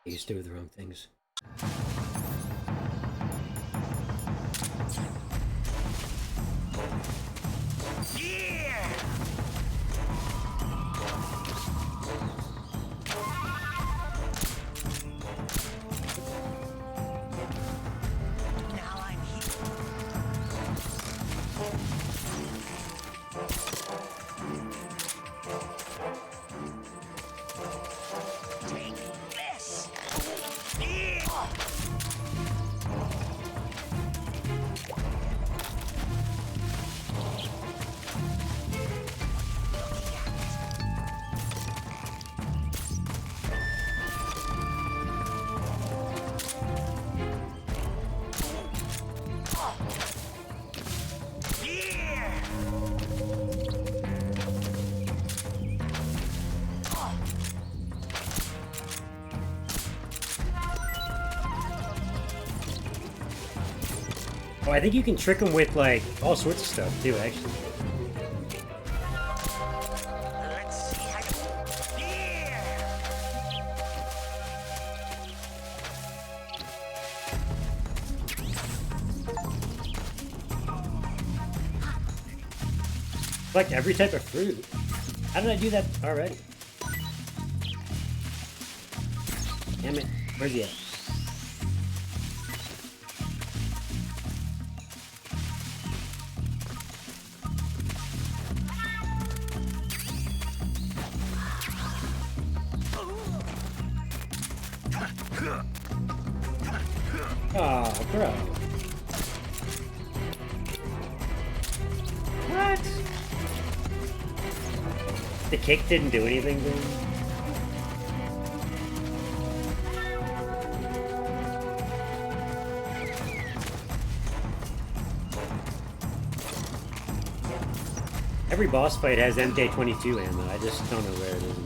I used to do the wrong things. Oh, I think you can trick them with, like, all sorts of stuff, too, actually. Let's see how Collect every type of fruit. How did I do that already? Damn it. Where's he at? Oh, bro. What? The kick didn't do anything to him? Every boss fight has MK22 ammo, I just don't know where it is.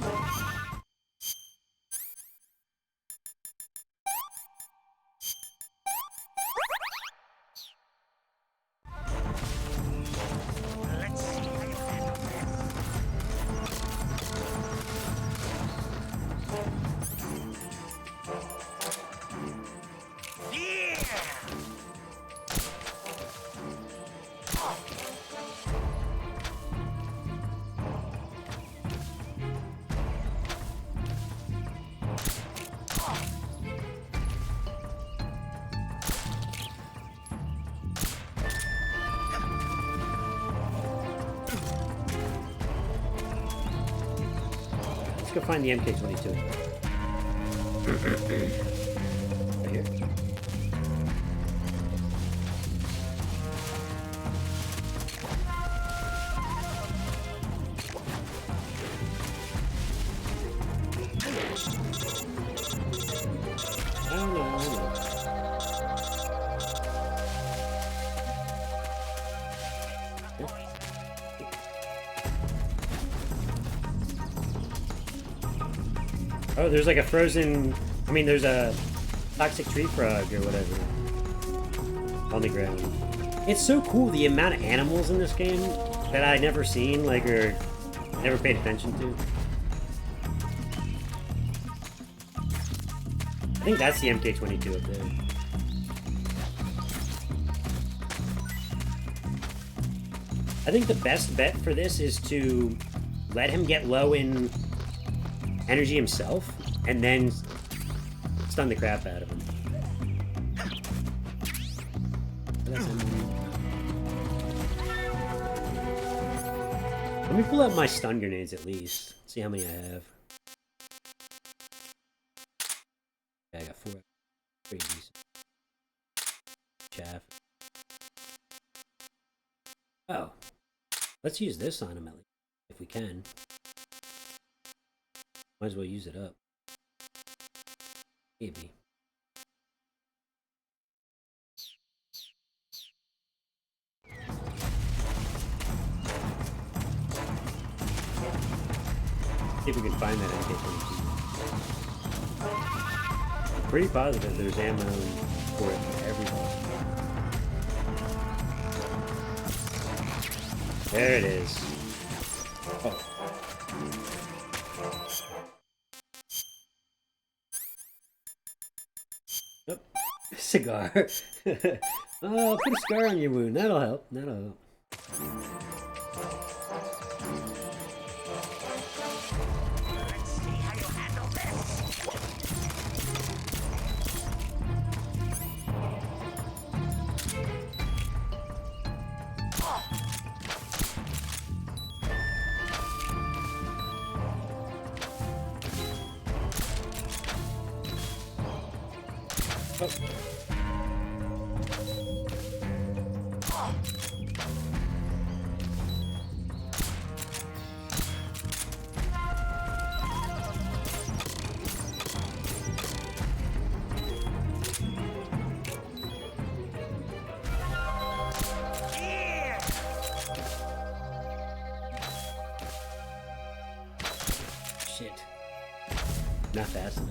Let's see how you handle this. Yeah! Let's go find the MK22. Right here. I don't know. Oh, there's like a frozen... I mean, there's a toxic tree frog or whatever on the ground. It's so cool, the amount of animals in this game that I never seen, like, or never paid attention to. I think that's the MK22 up there. I think the best bet for this is to let him get low in energy himself, and then stun the crap out of him. Let me pull out my stun grenades at least. See how many I have. Okay, I got 4. Pretty decent. Chaff. Oh. Let's use this on him at least, if we can. Might as well use it up. Maybe. See if we can find that MK22. I'm pretty positive there's ammo for it for every boss. There it is. Oh. Yep. Cigar. Oh, put a scar on your wound. That'll help. That'll help. Let's see how you handle this. Oh. Yeah! Shit. Not fast enough.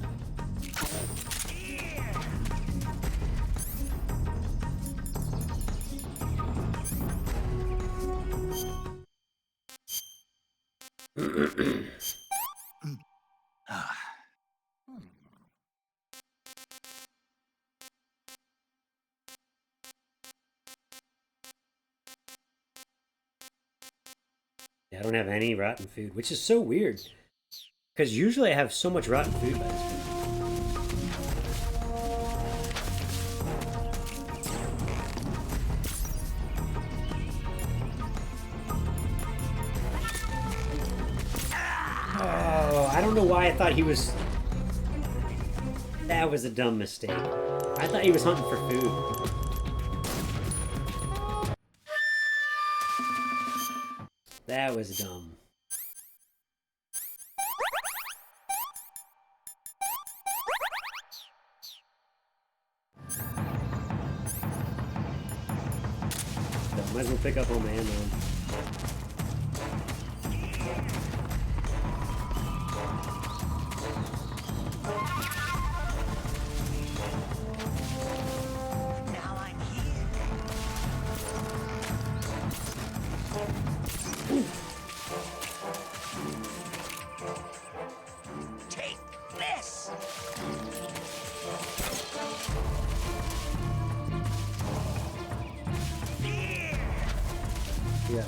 Yeah, I don't have any rotten food, which is so weird. Because usually I have so much rotten food by this point. Oh, I don't know why I thought he was... That was a dumb mistake. I thought he was hunting for food. That was dumb. Might as well pick up on the ammo. Now I'm here. Take this. Yeah.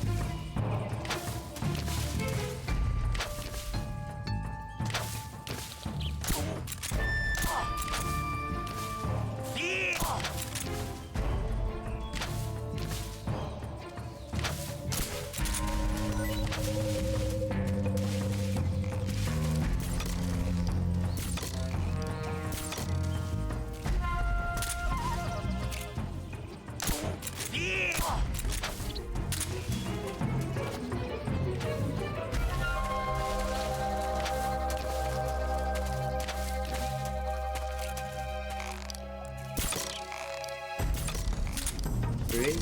Three.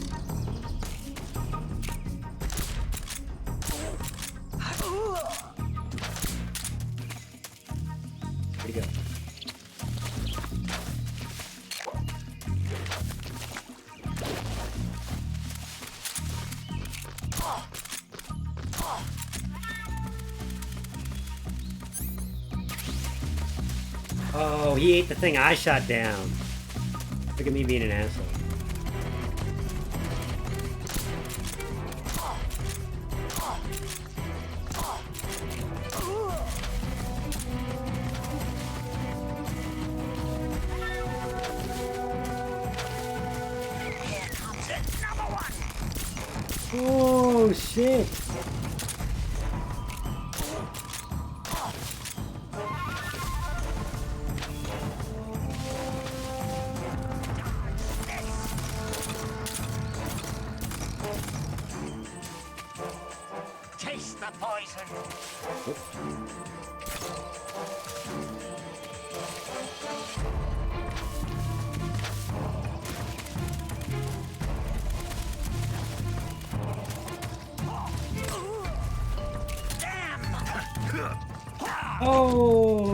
Where'd he go? Oh, he ate the thing I shot down. Look at me being an asshole. Oh shit! Taste the poison. Oh!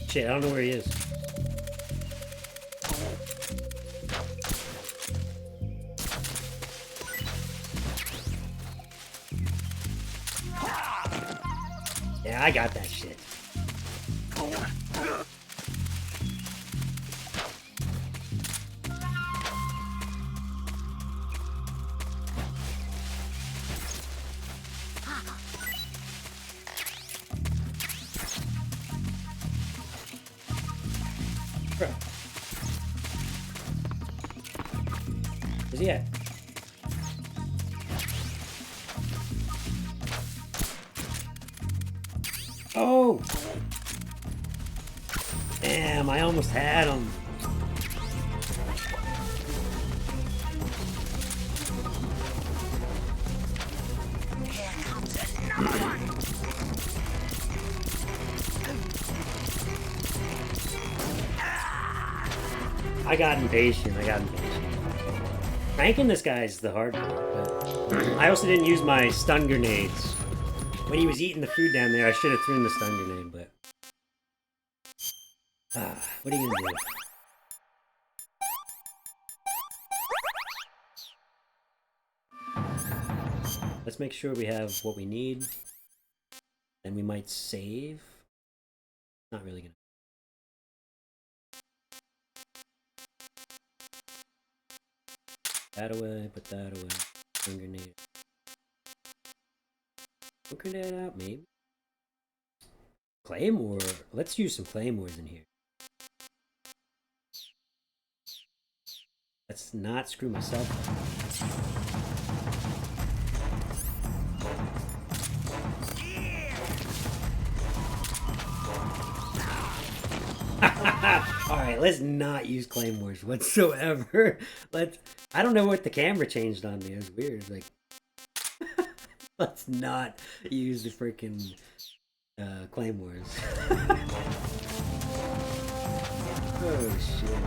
Shit, I don't know where he is. Yeah, I got that shit. Where's he at? Oh! Damn, I almost had him. Here comes another one. I got impatient. Cranking this guy is the hard part, but I also didn't use my stun grenades. When he was eating the food down there, I should have thrown the stun grenade, but... what are you gonna do? Let's make sure we have what we need. Then we might save. Not really gonna... That away, put that away. Stun grenade. Put grenade out, maybe. Claymore. Let's use some claymores in here. Let's not screw myself up. Alright, let's not use claymores whatsoever. I don't know what the camera changed on me. It was weird. Like, let's not use the freaking claymores. Oh shit.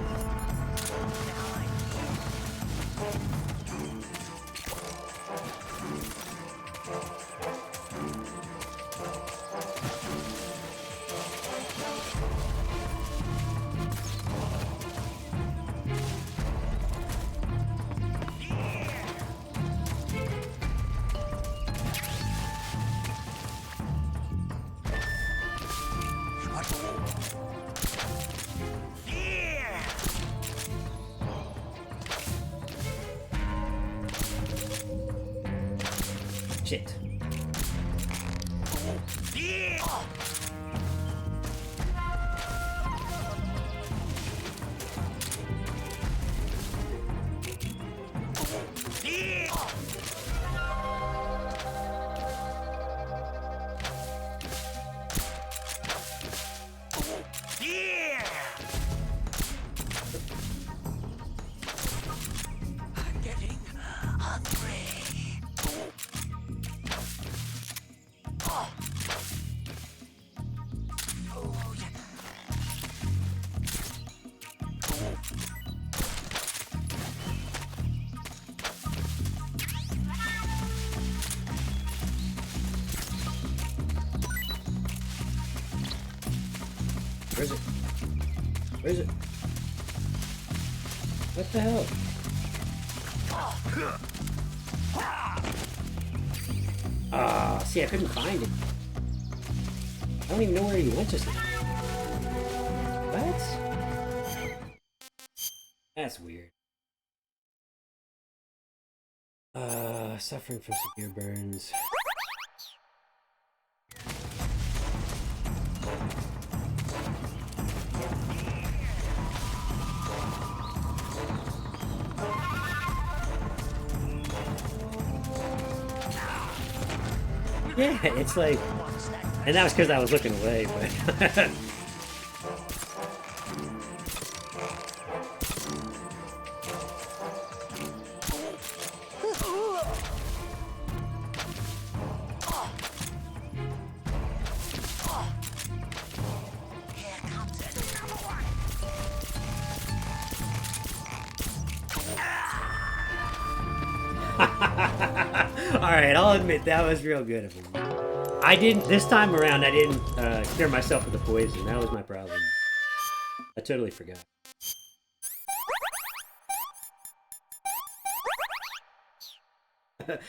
Shit. I'm getting hungry. Where is it? Where is it? What the hell? Ah, see, I couldn't find him. I don't even know where he went just now. What? That's weird. Suffering from severe burns. Yeah, it's like, and that was because I was looking away, but. Alright, I'll admit that was real good of him. This time around, I didn't cure myself of the poison. That was my problem. I totally forgot. But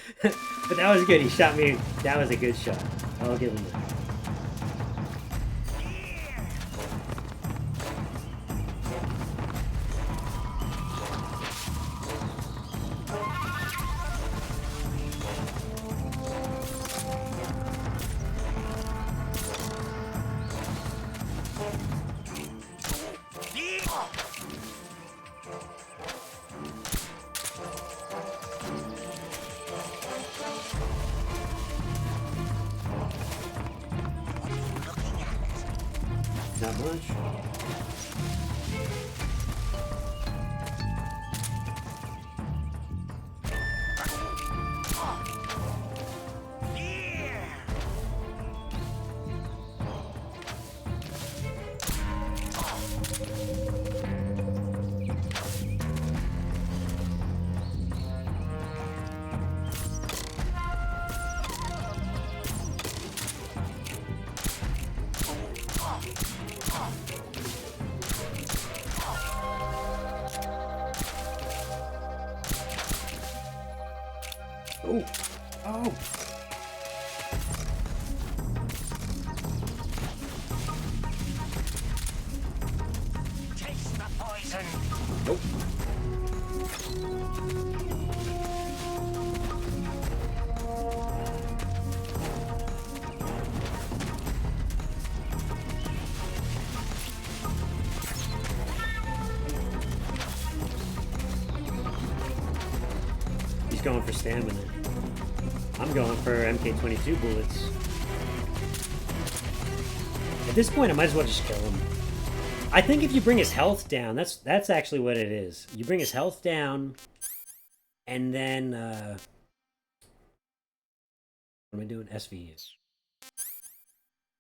that was good. He shot me. That was a good shot. I'll give him that. Not much. Oh! Oh! Taste the poison. Nope. He's going for stamina. I'm going for MK22 bullets. At this point, I might as well just kill him. I think if you bring his health down, that's actually what it is. You bring his health down, and then what am I doing? SVU.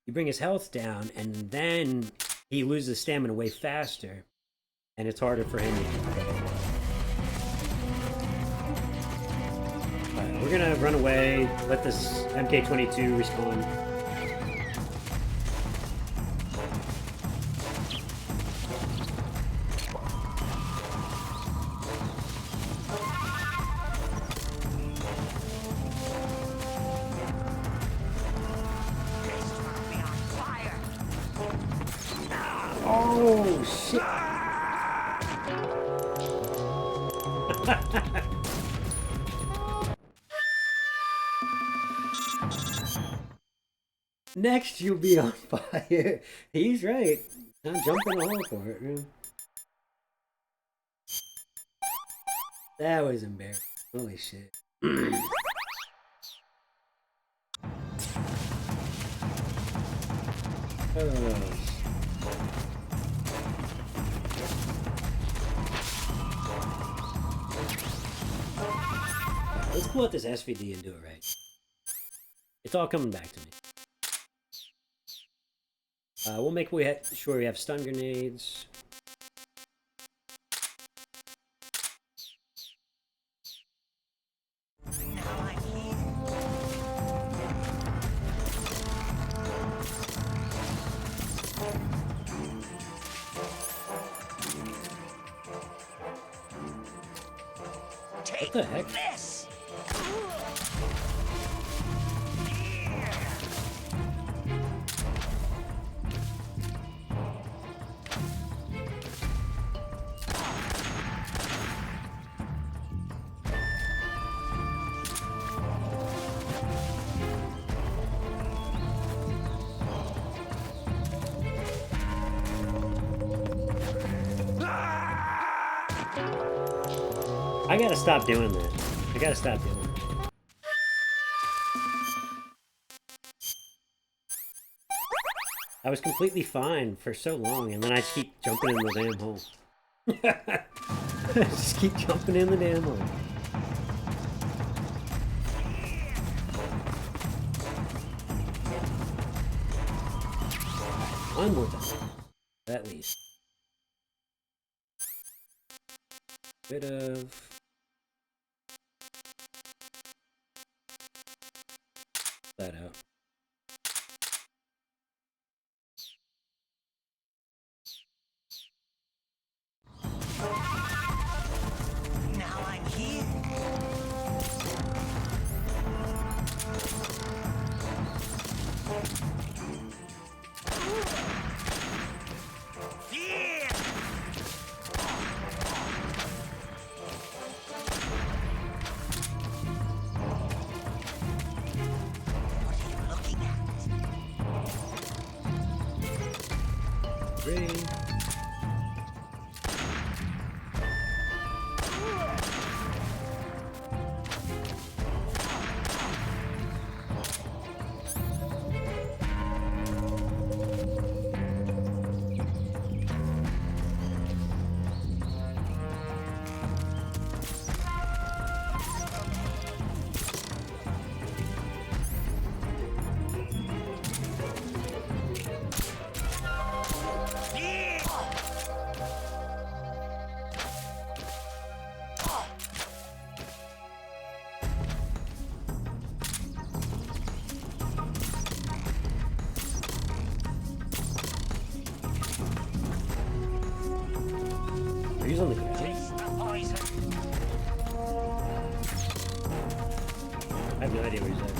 You bring his health down, and then he loses stamina way faster, and it's harder for him to. Alright, we're gonna run away. Let this MK22 respawn. Oh, shit. Next, you'll be on fire. He's right. I'm jumping all for it, man. That was embarrassing. Holy shit. Oh. Let's pull out this SVD and do it right. It's all coming back to me. We'll make sure we have stun grenades. What the heck? This. I gotta stop doing that. I gotta stop doing that. I was completely fine for so long, and then I just keep jumping in the damn hole. Just keep jumping in the damn hole. One more time, at least. Bit of that out. Now I'm here. Fear. Ready? He's on the ground. I have no idea where he's at.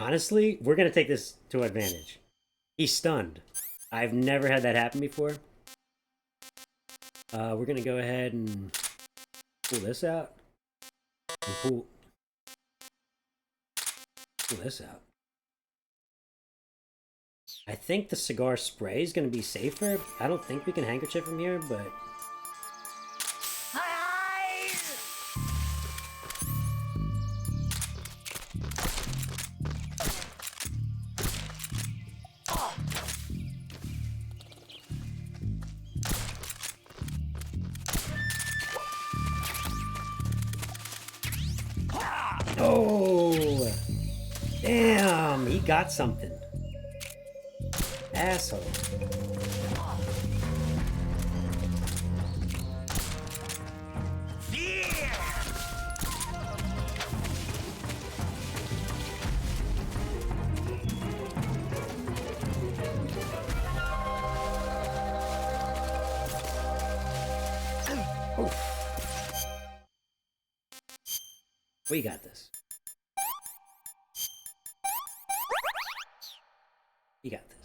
Honestly, we're gonna take this to advantage. He's stunned. I've never had that happen before. We're gonna go ahead and pull this out. And pull this out. I think the cigar spray is gonna be safer. I don't think we can handkerchief from here, but... Oh! Damn, he got something. Asshole. We got this. You got this.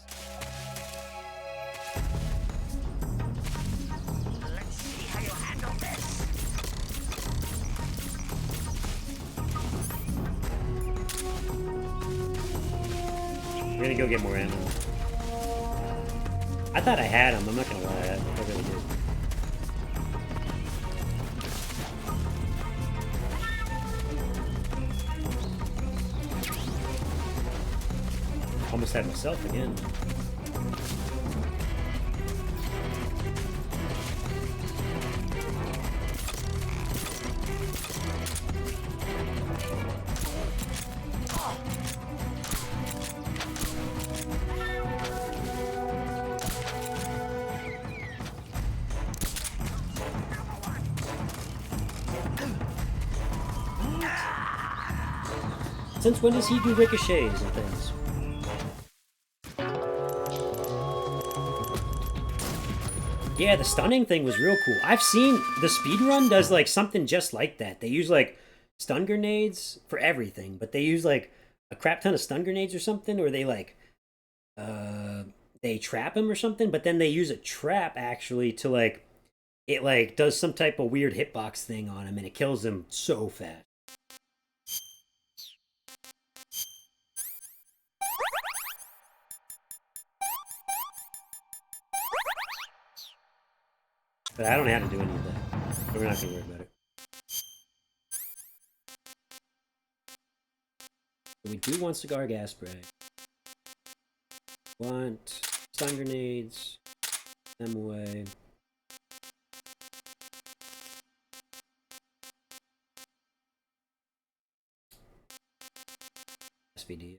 Let's see how you handle this. We're gonna go get more ammo. I thought I had him, I'm not gonna lie. I really did. Almost had myself again. Since when does he do ricochets and things? Yeah, the stunning thing was real cool. I've seen the speedrun does like something just like that. They use like stun grenades for everything, but they use like a crap ton of stun grenades or something, or they like they trap him or something, but then they use a trap actually to like it like does some type of weird hitbox thing on him and it kills him so fast. But I don't know how to do any of that. So we're not going to worry about it. But we do want cigar gas spray. Want stun grenades. Them away. SVD.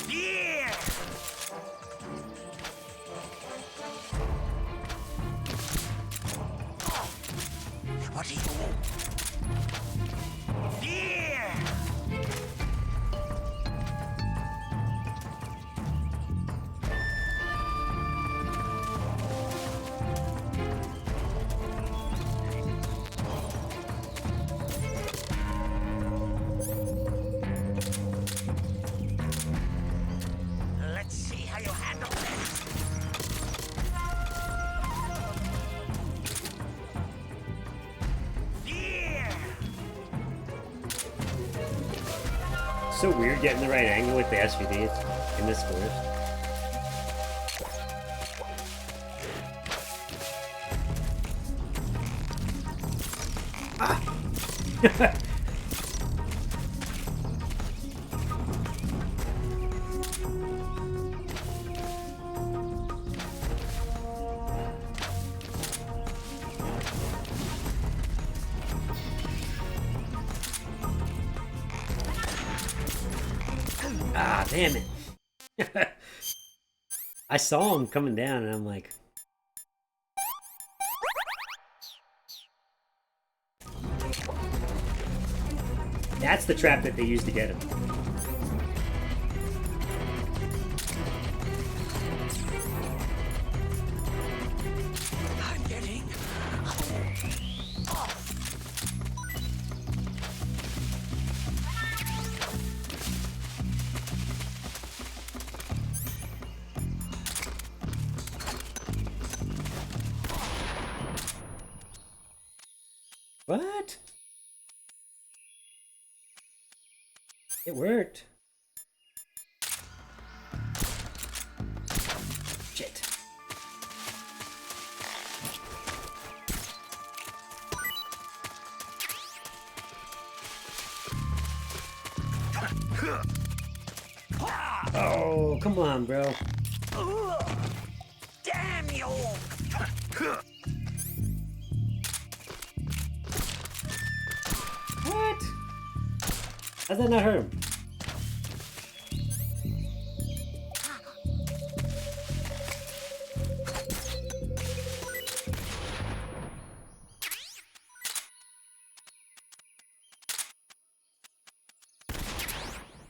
Yeah! What do you Yeah! Let's see how you handle this. Yeah! So weird getting the right angle with the SVD in this forest. Ah! Ah, damn it. I saw him coming down, and I'm like, that's the trap that they used to get him. I'm getting. What? It worked. Shit. Oh, come on, bro. Damn you! What? How's that not hurt him?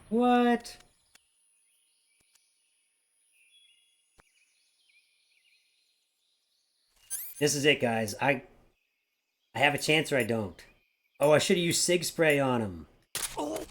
What? This is it, guys. I have a chance or I don't. Oh, I should have used Sig Spray on him. What?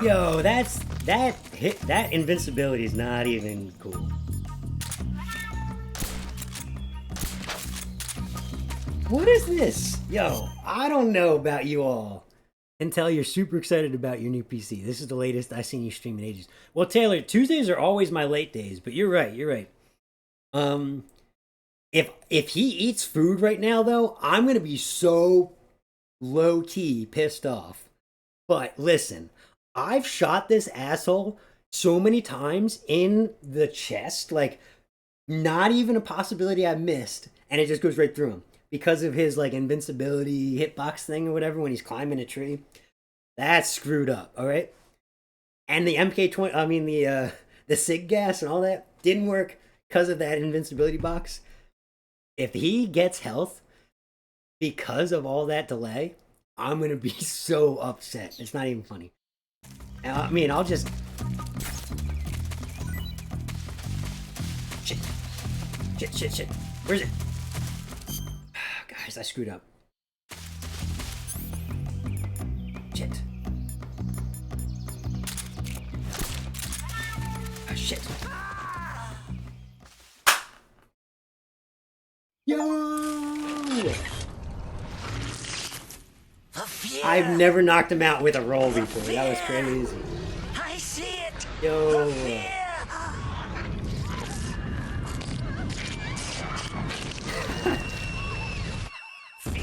Yo, that invincibility is not even cool. What is this? Yo, I don't know about you all. Until you're super excited about your new PC. This is the latest I've seen you stream in ages. Well, Taylor, Tuesdays are always my late days, but you're right, you're right. If he eats food right now though, I'm gonna be so low key pissed off. But listen, I've shot this asshole so many times in the chest, like not even a possibility I missed, and it just goes right through him because of his like invincibility hitbox thing or whatever when he's climbing a tree. That's screwed up, all right? And the MK20, I mean the SIG gas and all that didn't work because of that invincibility box. If he gets health because of all that delay, I'm gonna be so upset. It's not even funny. I mean, I'll just... Shit. Where's it? Guys, I screwed up. Shit. Oh, shit. Yo! I've never knocked him out with a roll before. That was crazy. I see it. Yo.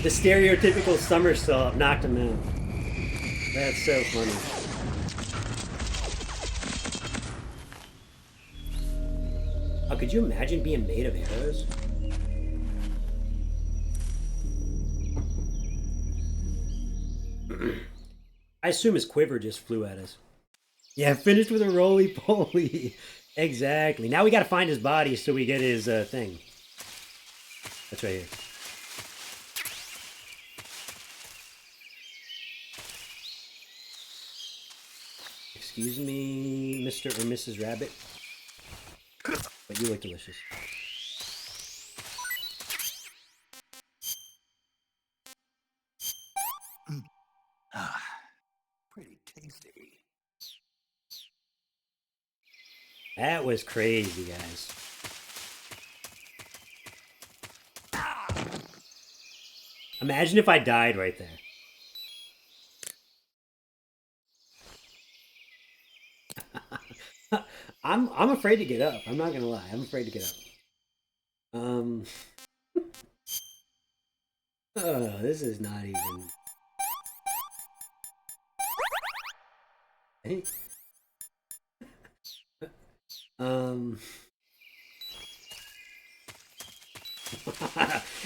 The stereotypical somersault knocked him out. That's so funny. Oh, could you imagine being made of arrows? I assume his quiver just flew at us. Yeah, finished with a roly-poly. Exactly. Now we gotta find his body so we get his thing. That's right here. Excuse me, Mr. or Mrs. Rabbit. But you look delicious. Pretty tasty. That was crazy, guys. Imagine if I died right there. I'm afraid to get up. I'm not gonna lie. I'm afraid to get up. Oh, this is not even. Hey.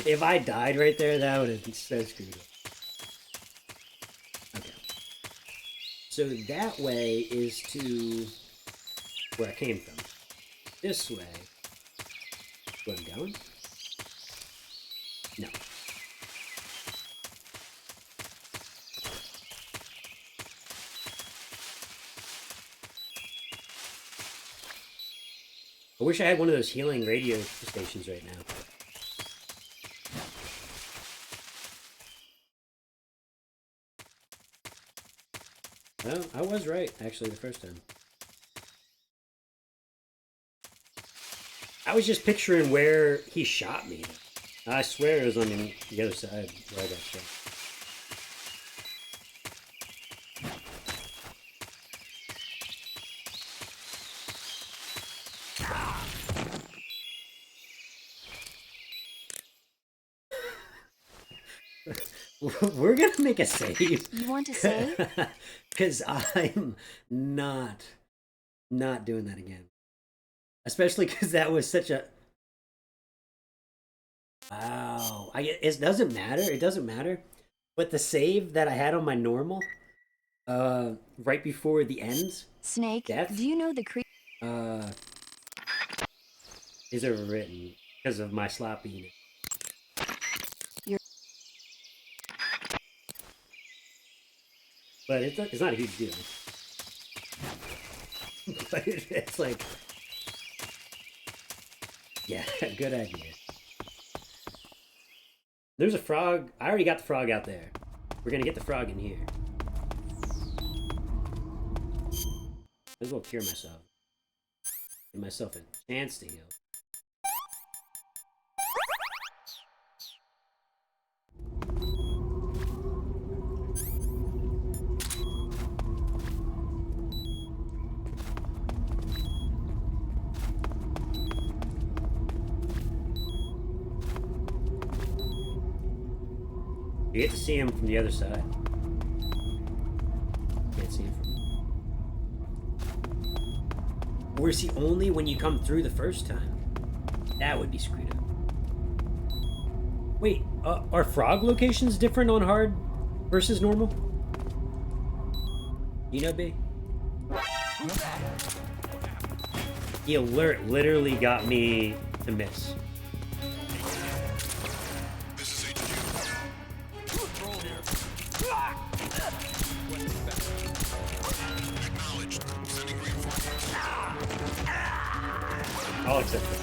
If I died right there, that would have been so screwed up. Okay. So that way is to where I came from. This way. Where I'm going? No. I wish I had one of those healing radio stations right now. Well, I was right, actually, the first time. I was just picturing where he shot me. I swear it was on the other side where I got shot. We're gonna make a save. You want to save? Because I'm not doing that again. Especially because that was such a... Wow. It doesn't matter. It doesn't matter. But the save that I had on my normal, right before the end... Snake, death, do you know the is overwritten because of my sloppiness. But it's not a huge deal. But it's like... Yeah, good idea. There's a frog. I already got the frog out there. We're gonna get the frog in here. Might as well cure myself. Give myself a chance to heal. You get to see him from the other side. Can't see him from... Or is he only when you come through the first time? That would be screwed up. Wait, are frog locations different on hard versus normal? You know, B? The alert literally got me to miss. I'll accept that.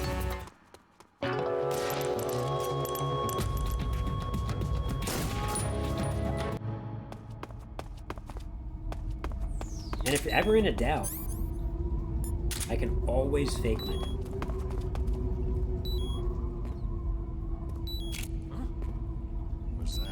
And if you're ever in a doubt, I can always fake my doubt. What's that?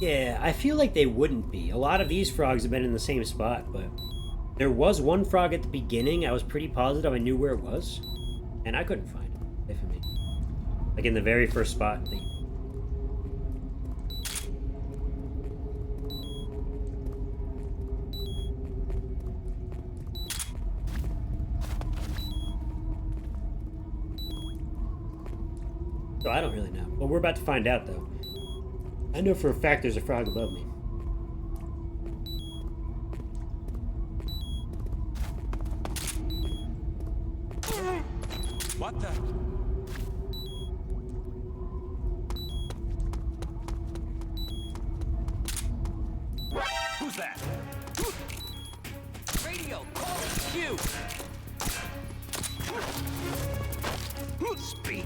Yeah, I feel like they wouldn't be. A lot of these frogs have been in the same spot, but there was one frog at the beginning. I was pretty positive I knew where it was, and I couldn't find it. If I mean, like in the very first spot. So I don't really know. Well, we're about to find out, though. I know for a fact there's a frog above me. What the? Who's that? Radio, call Q. Speak.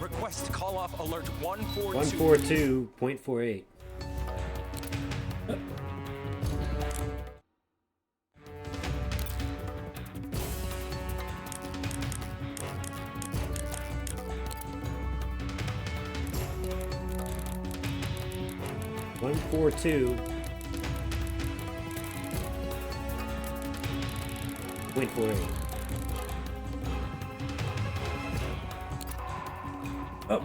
Request call off alert 142. 142.48. 142. 0.48. Oh.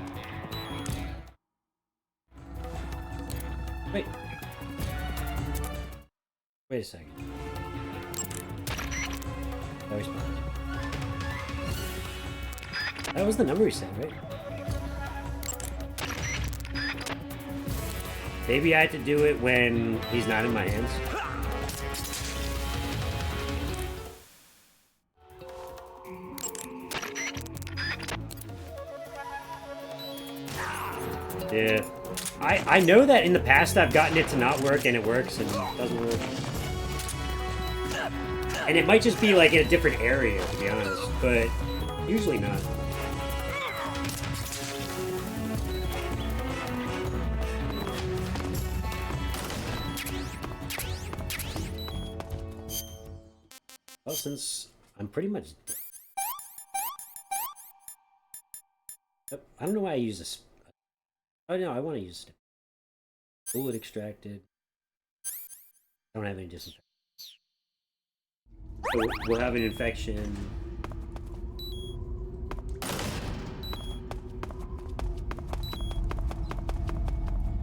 Wait. Wait a second. No response. That was the number he said, right? Maybe I had to do it when he's not in my hands. Yeah. I know that in the past I've gotten it to not work and it works and it doesn't work. And it might just be like in a different area, to be honest, but usually not. Well, since I'm pretty much... I don't know why I use this. Oh no, I want to use bullet extracted. I don't have any disinfectant. So we'll have an infection.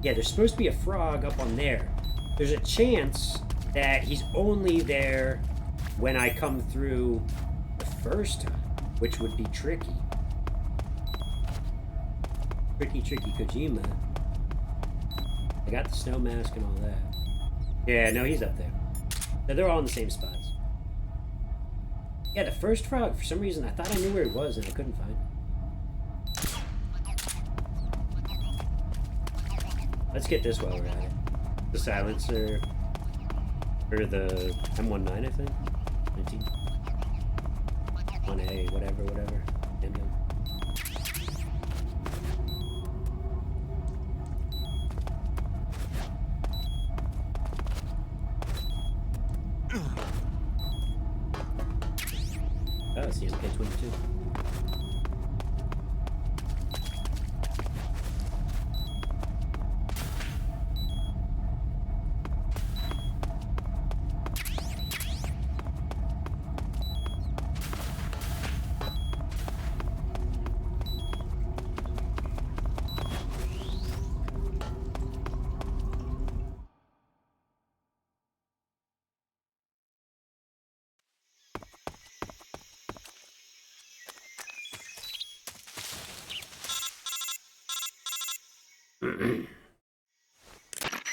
Yeah, there's supposed to be a frog up on there. There's a chance that he's only there when I come through the first time, which would be tricky. Tricky Kojima. I got the snow mask and all that. Yeah, no, he's up there. So they're all in the same spots. Yeah, the first frog, for some reason, I thought I knew where he was and I couldn't find him. Let's get this while we're at it. The silencer, or the M19, I think. 19. 1A, whatever. M. Oh, it's the MK22.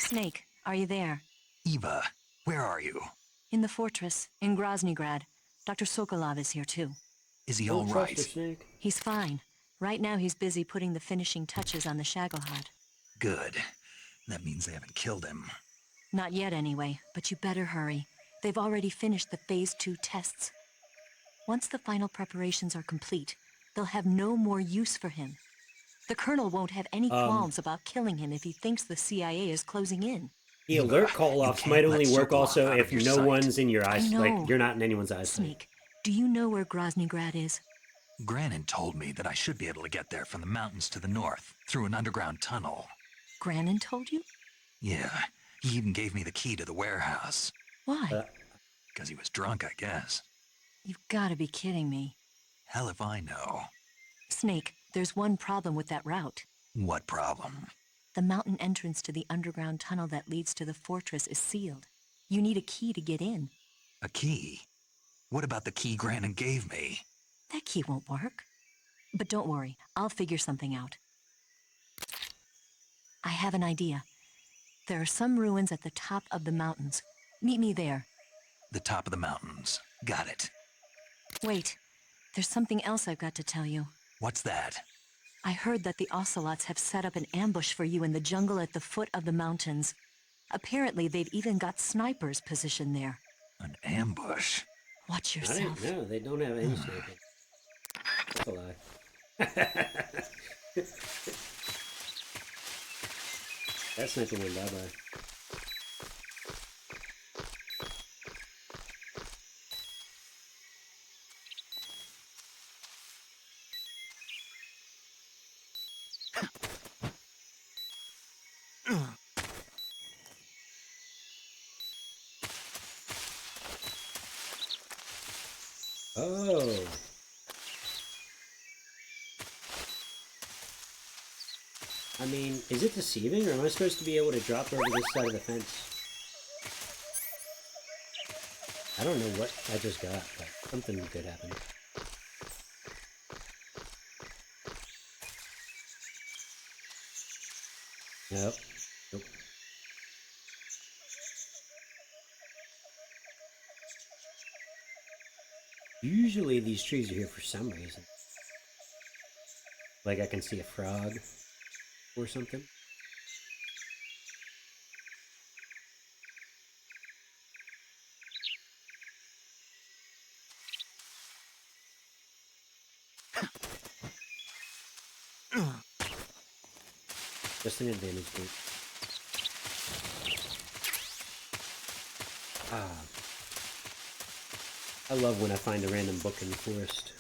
Snake, are you there? Eva, where are you? In the fortress, in Groznygrad. Dr. Sokolov is here too. Is he all right? He's fine. Right now he's busy putting the finishing touches on the Shagohod. Good. That means they haven't killed him. Not yet anyway, but you better hurry. They've already finished the Phase 2 tests. Once the final preparations are complete, they'll have no more use for him. The Colonel won't have any qualms about killing him if he thinks the CIA is closing in. The alert call-offs might only work also if no one's in your eyes, like you're not in anyone's eyes. Snake, do you know where Groznygrad is? Granin told me that I should be able to get there from the mountains to the north, through an underground tunnel. Granin told you? Yeah, he even gave me the key to the warehouse. Why? Because he was drunk, I guess. You've got to be kidding me. Hell if I know. Snake, there's one problem with that route. What problem? The mountain entrance to the underground tunnel that leads to the fortress is sealed. You need a key to get in. A key? What about the key Granin gave me? That key won't work. But don't worry, I'll figure something out. I have an idea. There are some ruins at the top of the mountains. Meet me there. The top of the mountains. Got it. Wait, there's something else I've got to tell you. What's that? I heard that the Ocelots have set up an ambush for you in the jungle at the foot of the mountains. Apparently, they've even got snipers positioned there. An ambush? Watch yourself. No, they don't have any sniping. That's a lie. That sniping went bye-bye. I mean, is it deceiving, or am I supposed to be able to drop over this side of the fence? I don't know what I just got, but something good happened. Nope. Nope. Usually these trees are here for some reason. Like I can see a frog or something. Just an advantage gate. Ah. I love when I find a random book in the forest.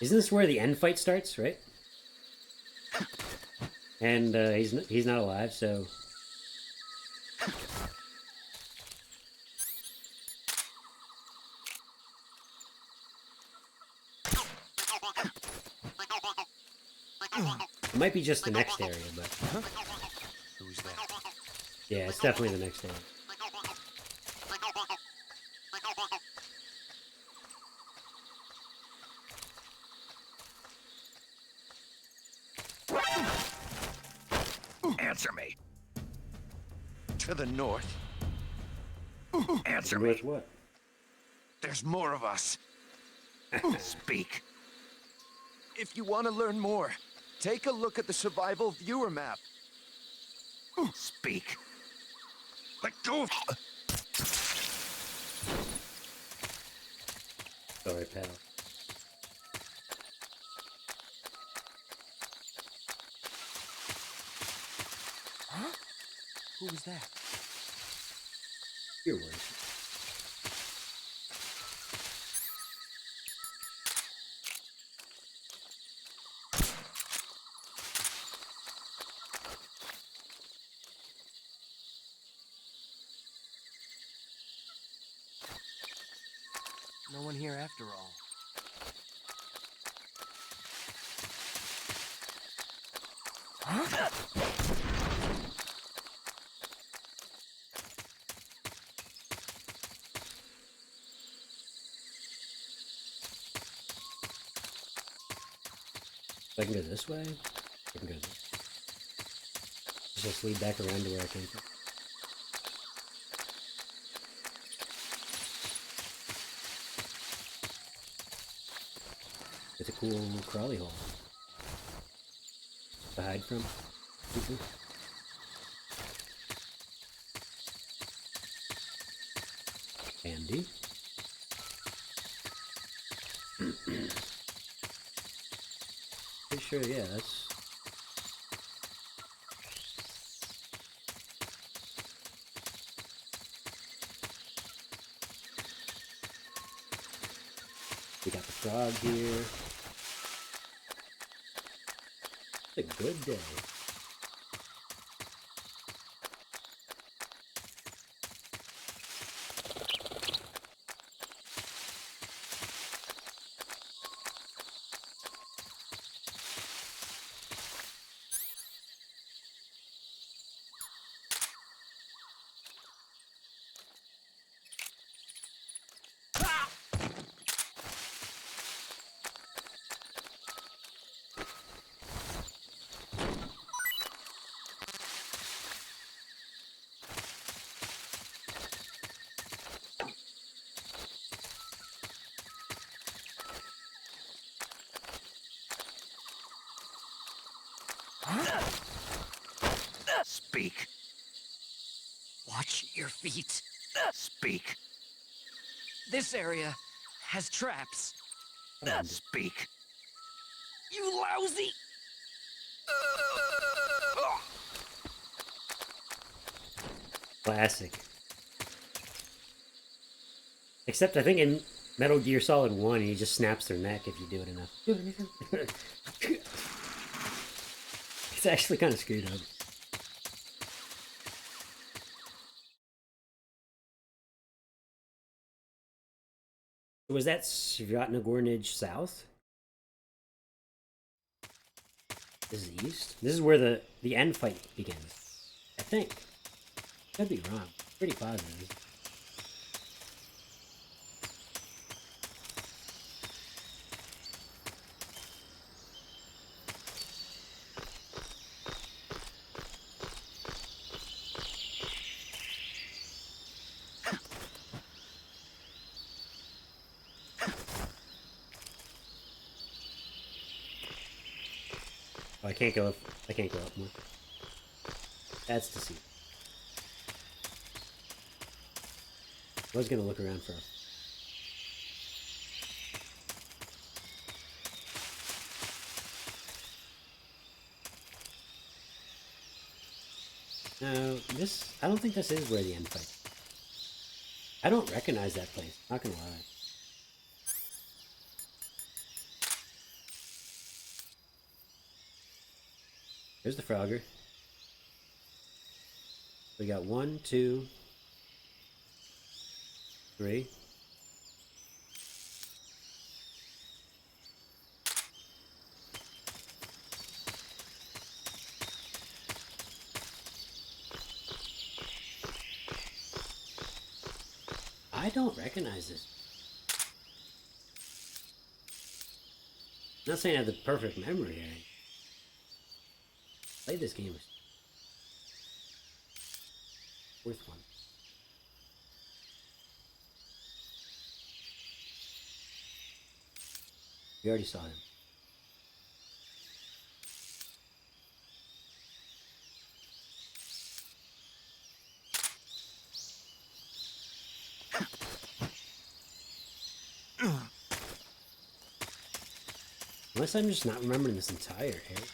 Isn't this where the end fight starts, right? And he's not alive, so it might be just the next area, but Who's that? yeah, it's definitely the next area. Answer me. To the north. Answer And me. with what? There's more of us. Speak. If you want to learn more, take a look at the survival viewer map. Speak. Let go of... Sorry, pal. Huh? Who was that? Your words. No one here after all. Huh? I can go this way. I can go this. Just lead back around to where I came from. It's a cool crawly hole to hide from people. Handy. Pretty sure, yeah, that's... We got the frog here. It's a good day. Speak. Watch your feet. Speak. This area has traps. Speak. You lousy! Classic. Except I think in Metal Gear Solid 1, he just snaps their neck if you do it enough. It's actually kind of screwed up. Was that Svyatogornij south? This is east? This is where the end fight begins. I think. Could be wrong. Pretty positive. Oh, I can't go up. I can't go up more. That's the seat. I was gonna look around for us. No, this... I don't think this is where the end fight. I don't recognize that place, not gonna lie. Here's the Frogger. We got 1, 2, 3. I don't recognize this. I'm not saying I have the perfect memory here. I played this game. Fourth one. We already saw him. Unless I'm just not remembering this entire area.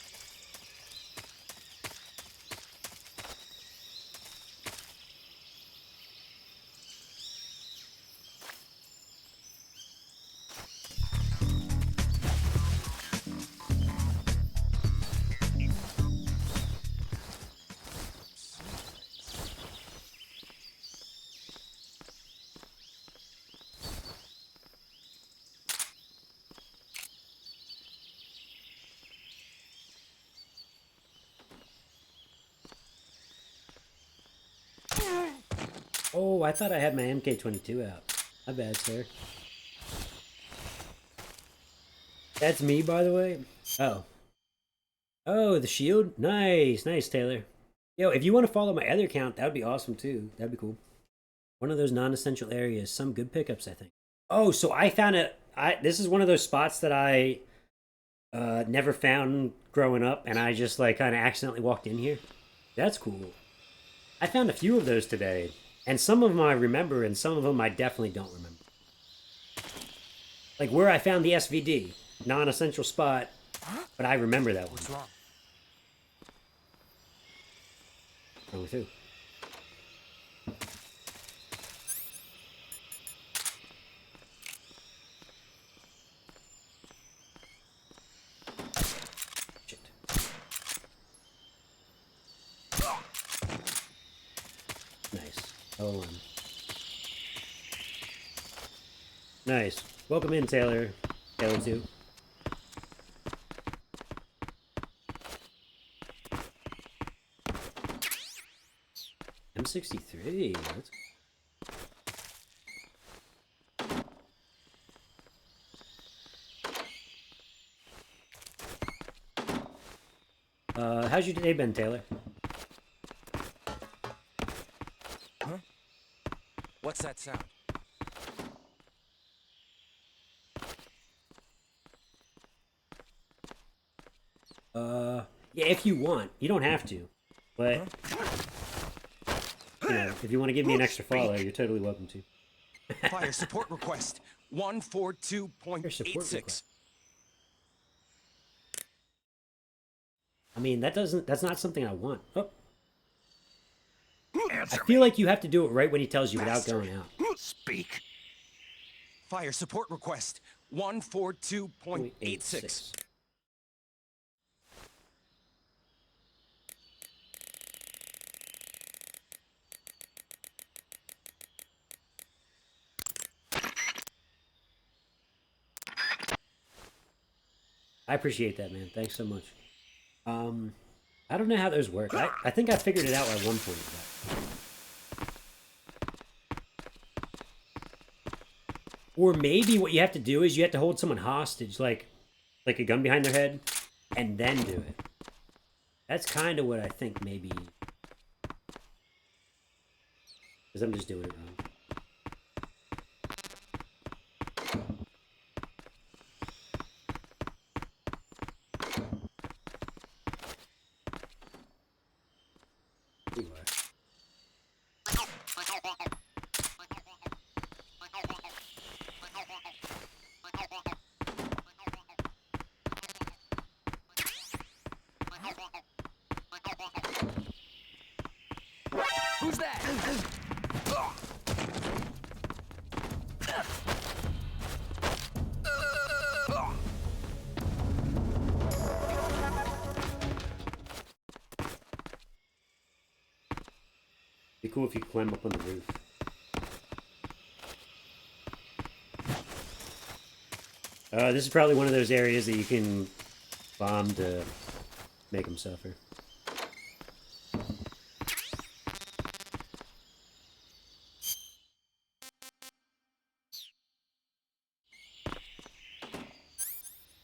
Oh, I thought I had my MK22 out. My bad, sir. That's me, by the way. Oh. Oh, the shield? Nice. Nice, Taylor. Yo, if you want to follow my other account, that would be awesome, too. That'd be cool. One of those non-essential areas. Some good pickups, I think. Oh, so I found it. This is one of those spots that I never found growing up, and I just, like, kind of accidentally walked in here. That's cool. I found a few of those today. And some of them I remember, and some of them I definitely don't remember. Like where I found the SVD. Non-essential spot, but I remember that one. What's wrong? Wrong with who? Shit. Nice. Hold on. Nice. Welcome in, Taylor. Taylor 2. M63. That's... how's your day been, Taylor? Huh? What's that sound? Yeah, if you want. You don't have to. But... if you want to give me an extra follow, you're totally welcome to. Fire support request 142.86. I mean, that's not something I want. Oh. I feel like you have to do it right when he tells you without going out. Speak. Fire support request 142.86. I appreciate that, man. Thanks so much. I don't know how those work. I think I figured it out at one point. Or maybe what you have to do is you have to hold someone hostage, like a gun behind their head, and then do it. That's kind of what I think maybe. Because I'm just doing it wrong. Who's that? Be cool if you climb up on the roof. This is probably one of those areas that you can bomb to make them suffer.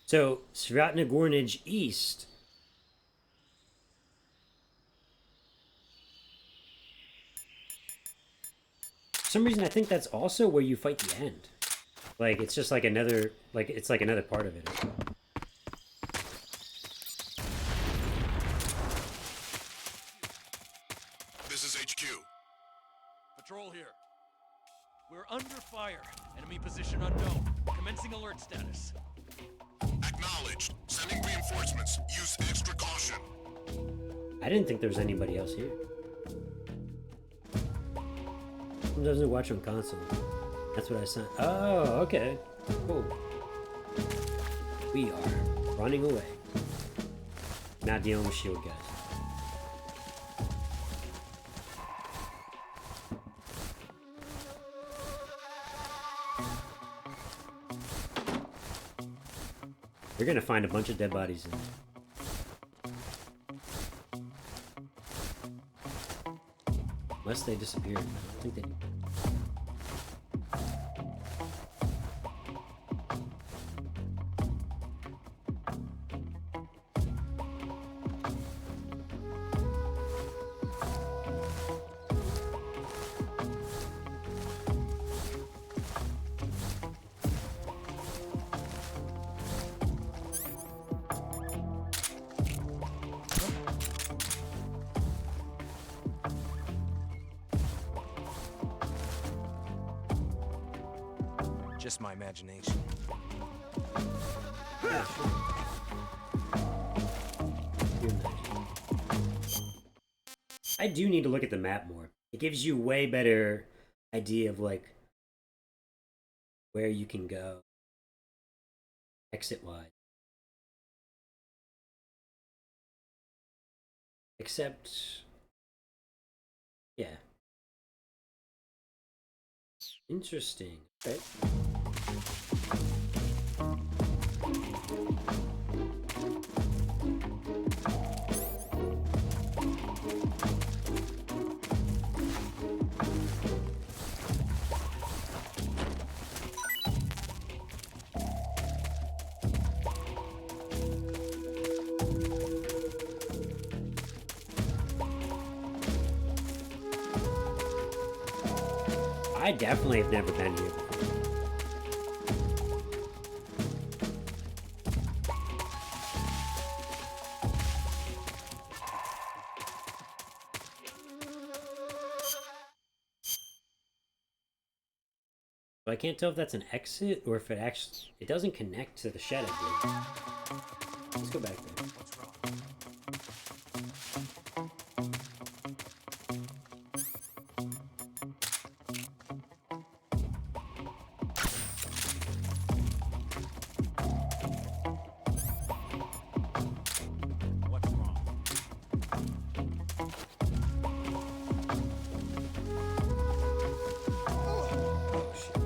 So, Svatna Gornage East. For some reason, I think that's also where you fight the end. Like, it's just like another, it's like another part of it. This is HQ. Patrol here. We're under fire. Enemy position unknown. Commencing alert status. Acknowledged. Sending reinforcements. Use extra caution. I didn't think there was anybody else here. Who doesn't watch on console? That's what I sent. Oh, okay. Cool. We are running away. Not dealing with shield guys. You're gonna find a bunch of dead bodies in there. Unless they disappeared. I don't think they do. Just my imagination. Yeah, sure. Your imagination. I do need to look at the map more. It gives you way better idea of like where you can go exit wise. Except, yeah. Interesting. Okay. I definitely have never been here before. So I can't tell if that's an exit or if it actually... It doesn't connect to the shed, I believe. Let's go back there. What's wrong? What's wrong? Oh, shit.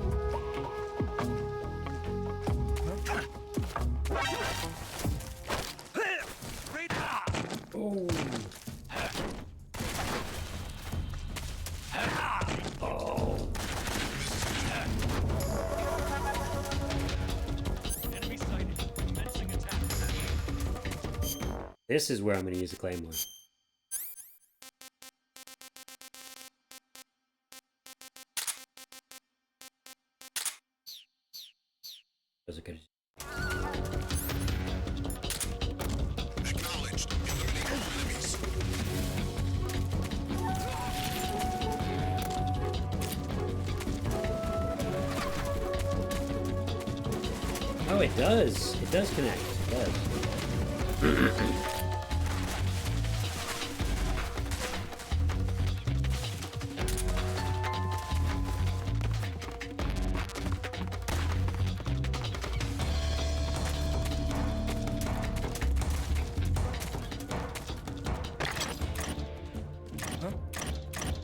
Oh. Oh. Enemy sighted. Commencing attack. This is where I'm going to use the claymore. Those are good. Acknowledged. Eliminating enemies. Oh, it does. It does connect. It does.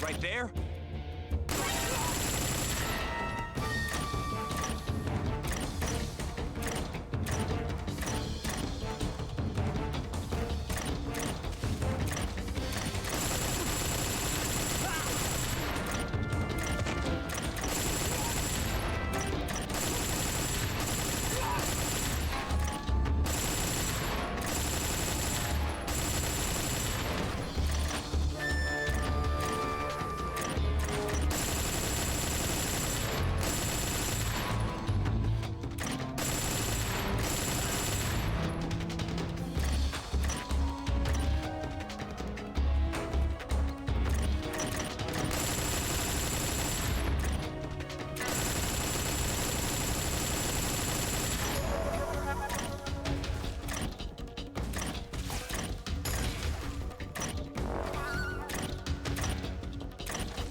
Right there?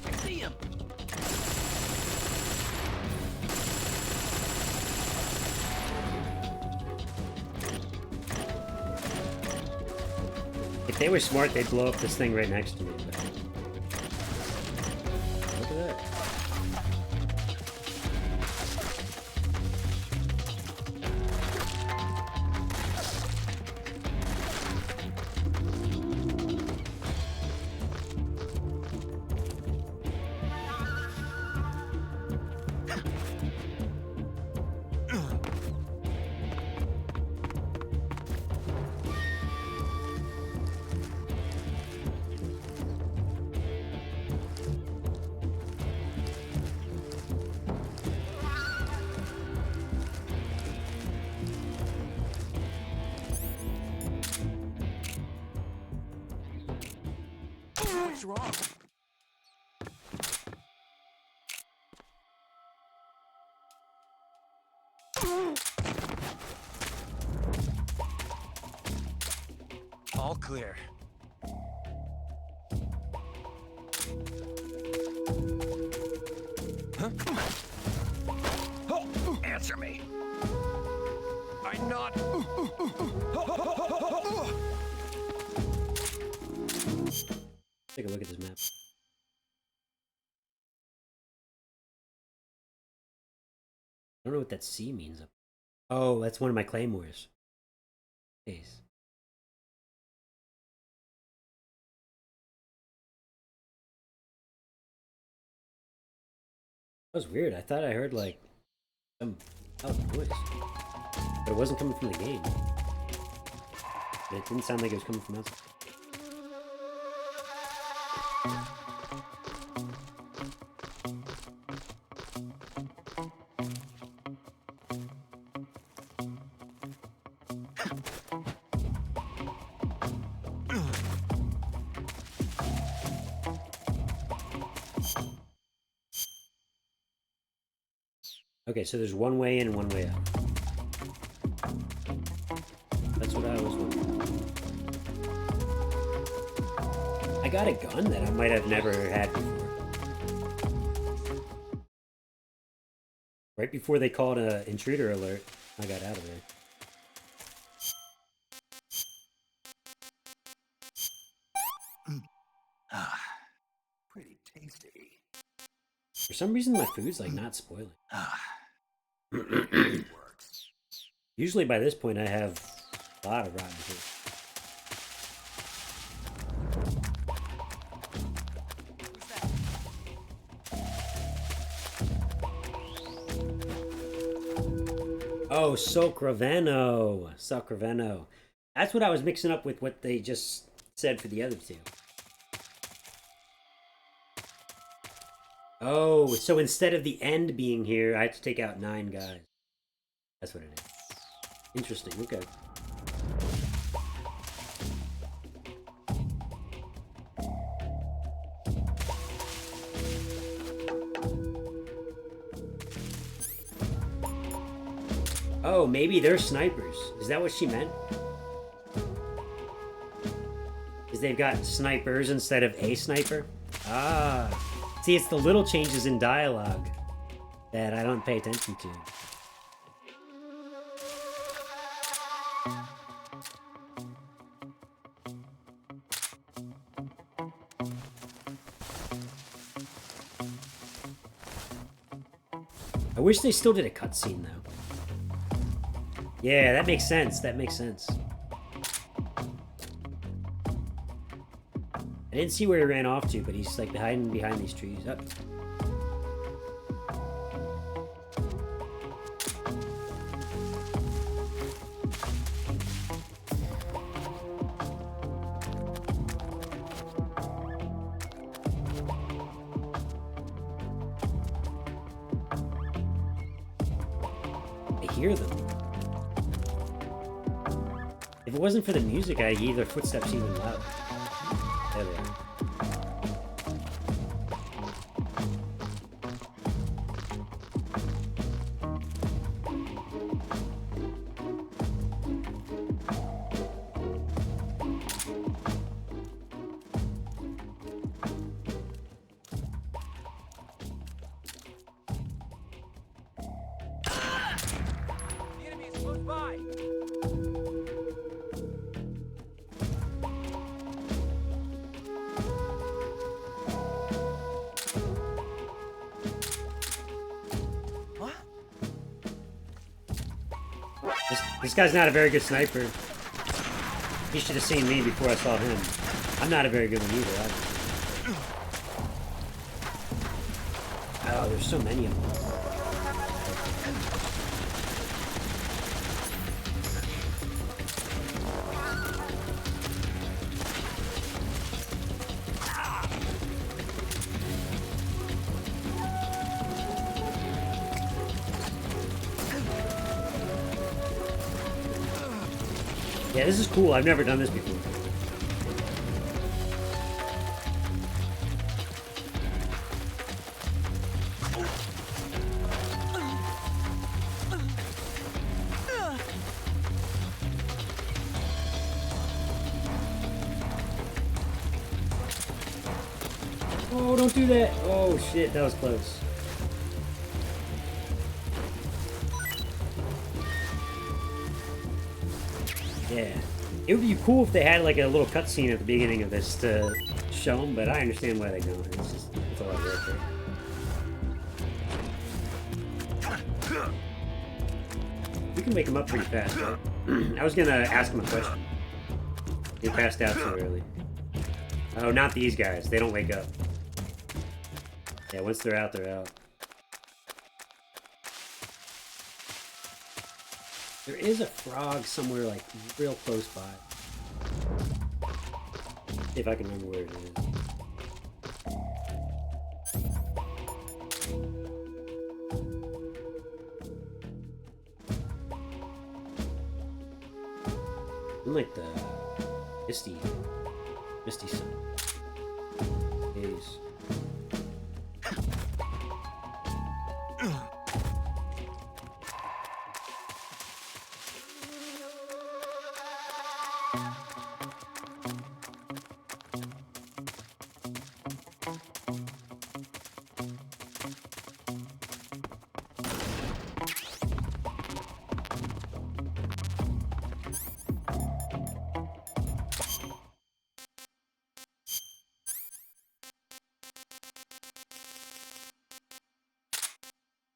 I see him. If they were smart, they'd blow up this thing right next to me. But... Look at that. What's wrong? All clear. Huh? Answer me. I'm not. Take a look at this map. I don't know what that C means. Oh, that's one of my claymores. Nice. That was weird. I thought I heard like some loud noise, but it wasn't coming from the game. It didn't sound like it was coming from outside. Okay, so there's one way in and one way out. That's what I was wondering. I got a gun that I might have never had before. Right before they called an intruder alert, I got out of there. Pretty tasty. For some reason, my food's like not spoiling. Usually by this point, I have a lot of rotten food. Oh, Socraveno. Socraveno. That's what I was mixing up with what they just said for the other two. Oh, so instead of the end being here, I have to take out 9 guys. That's what it is. Interesting, okay. Oh, maybe they're snipers. Is that what she meant? Is they've got snipers instead of a sniper? Ah. See, it's the little changes in dialogue that I don't pay attention to. I wish they still did a cutscene, though. Yeah, that makes sense. That makes sense. I didn't see where he ran off to, but he's like hiding behind these trees. Oh. I hear them. If it wasn't for the music, I'd hear their footsteps even louder. There they are. The enemy is close by. This guy's not a very good sniper. He should have seen me before I saw him. I'm not a very good one either, obviously. Oh, there's so many of them. Yeah, this is cool. I've never done this before. Oh, don't do that. Oh, shit. That was close. Yeah. It would be cool if they had like a little cutscene at the beginning of this to show them, but I understand why they don't. It's just, it's a lot of work there. We can wake him up pretty fast, right? I was gonna ask him a question. He passed out too early. Oh, not these guys. They don't wake up. Yeah, once they're out, they're out. There is a frog somewhere, like, real close by. If I can remember where it is. In, like, the Misty Sun. Jeez.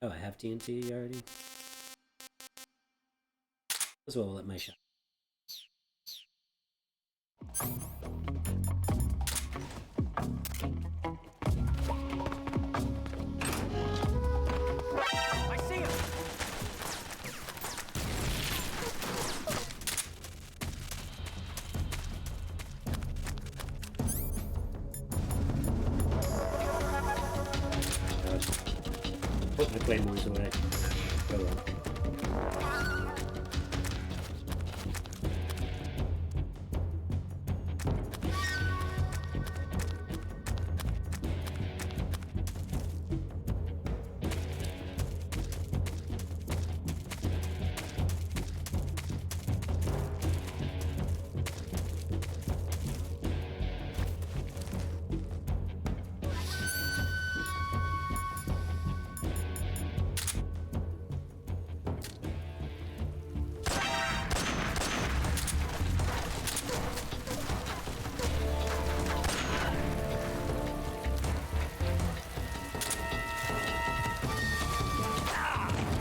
Oh, I have TNT already? As well let my shot. I see him! Put my claymores away. Oh well.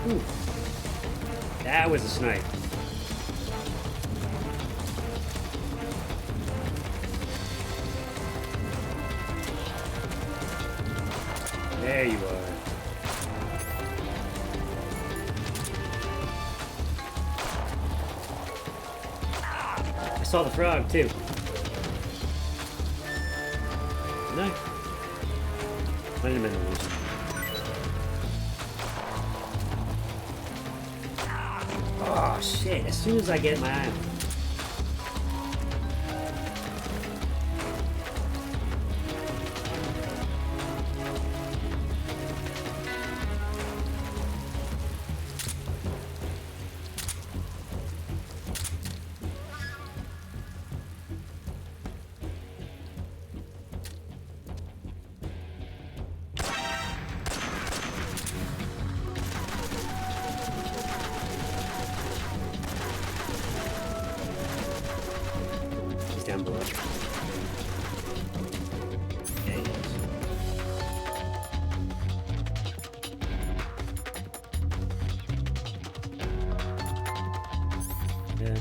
Ooh. That was a snipe. There you are. I saw the frog too. No. Might have been the illusion. Oh shit, as soon as I get my eye on it. He's down below. Yeah, he is. Yeah.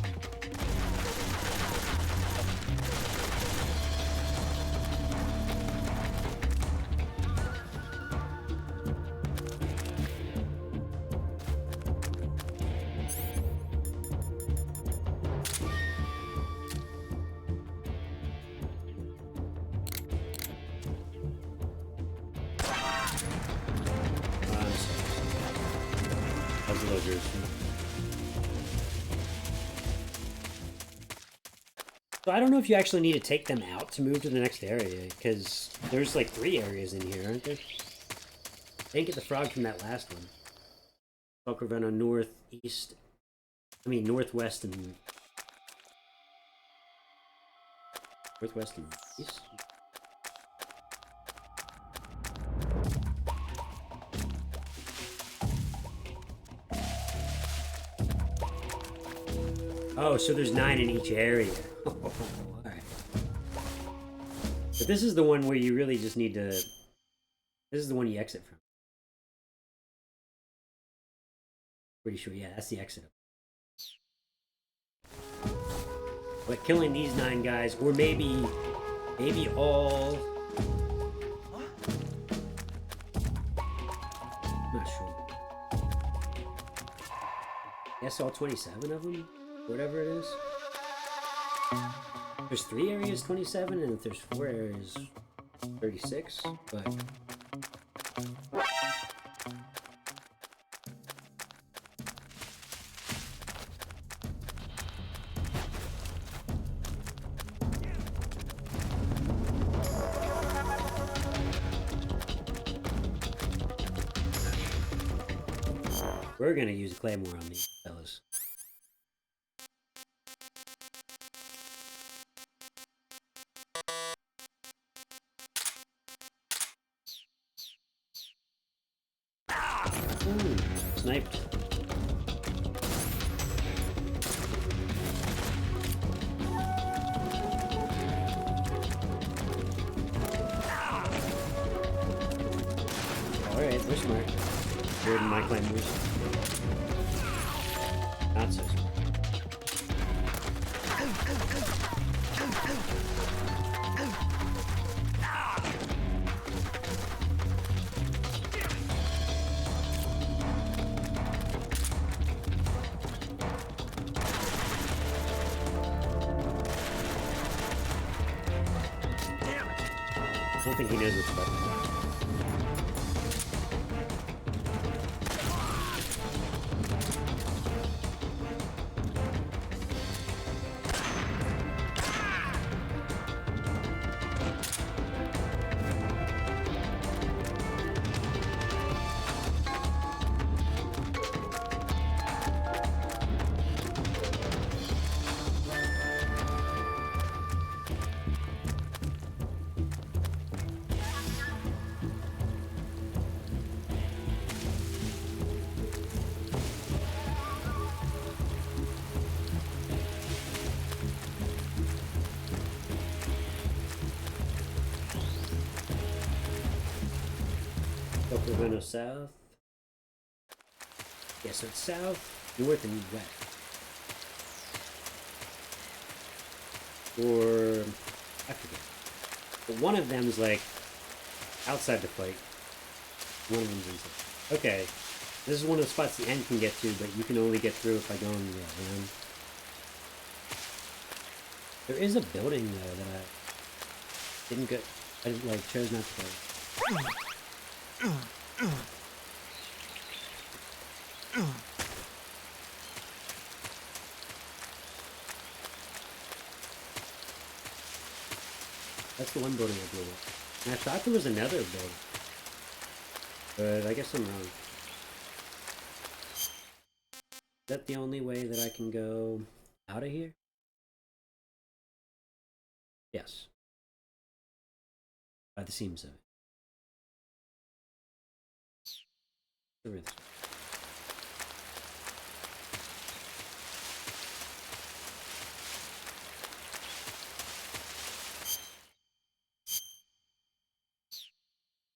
How's the logers? So I don't know if you actually need to take them out to move to the next area, because there's like 3 areas in here, aren't there? I didn't get the frog from that last one. Bulk run on northwest and northwest and east. Oh, so there's 9 in each area. Alright. But this is the one where you really just need to... This is the one you exit from. Pretty sure, yeah, that's the exit. But killing these 9 guys, or maybe all... I'm not sure. I guess all 27 of them? Whatever it is. There's 3 areas 27, and if there's 4 areas 36, but... We're gonna use a claymore on these fellas. Ooh, sniped. Alright, they're smart. Better than my climbers. Not so smart. I don't think he knows what's about to happen. Oklahoma south. Yeah, so it's south, north, and west. Or I forget. But one of them's like outside the fight. One of them's inside. Okay. This is one of the spots the end can get to, but you can only get through if I go on the end. There is a building though that I didn't go. I like chose not to go. That's the one building I blew up. And I thought there was another building. But I guess I'm wrong. Is that the only way that I can go out of here? Yes. By the seams of it. There is.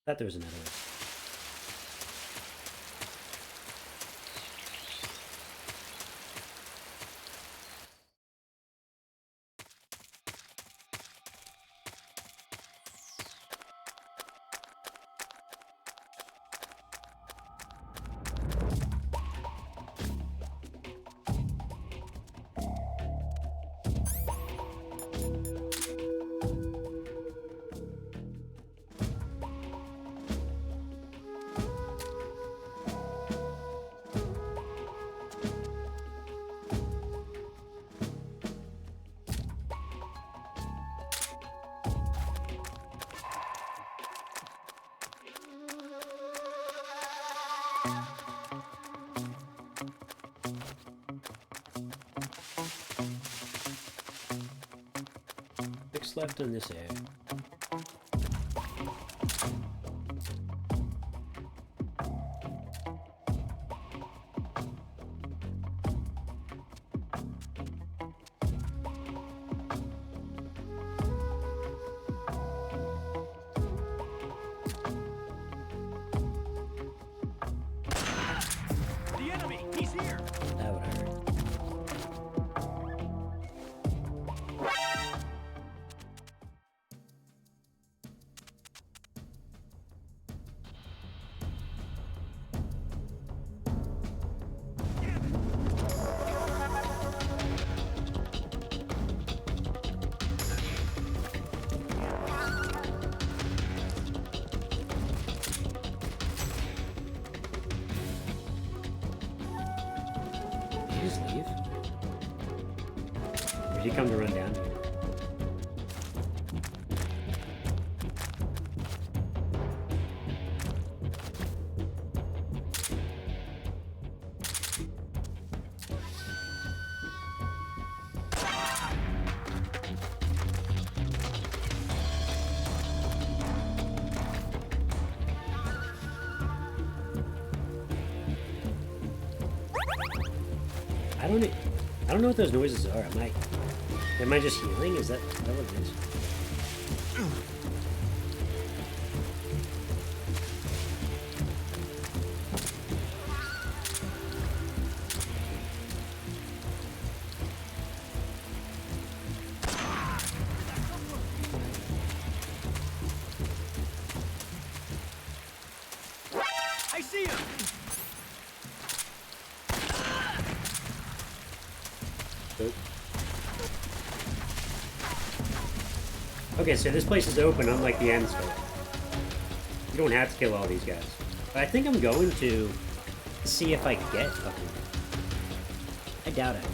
Thought there was another one. Left on this area. The enemy, he's here. That would hurt. Just leave? Or did he come to run down here? I don't know what those noises are. Am I just healing? Is that what it is? I see him! Okay, so this place is open, unlike the end scope. You don't have to kill all these guys. But I think I'm going to see if I get up here. I doubt I will.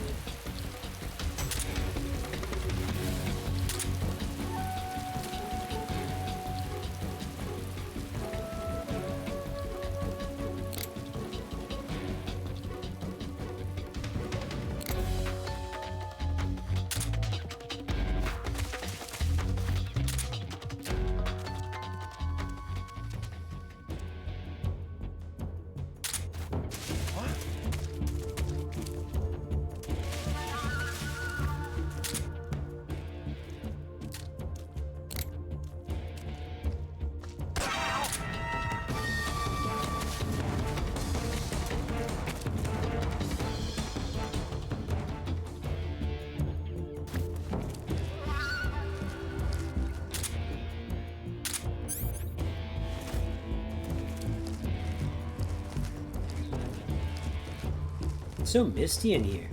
It's so misty in here.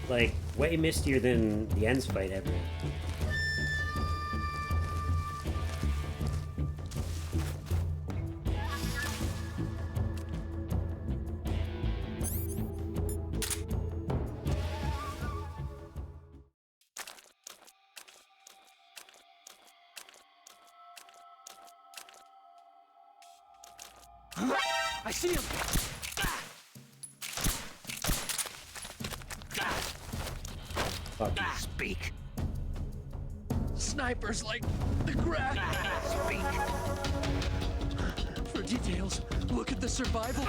Like, way mistier than the ends fight ever. I see him! Speak. Snipers like the grass. Speak. For details, look at the survival.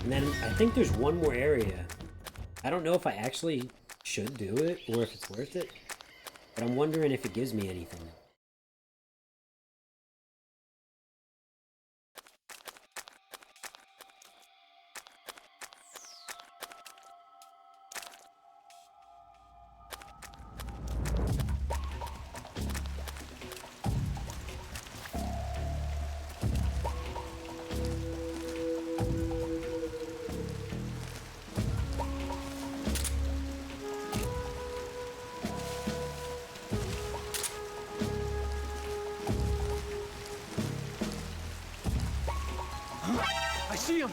And then I think there's one more area. I don't know if I actually should do it or if it's worth it, but I'm wondering if it gives me anything. I see him!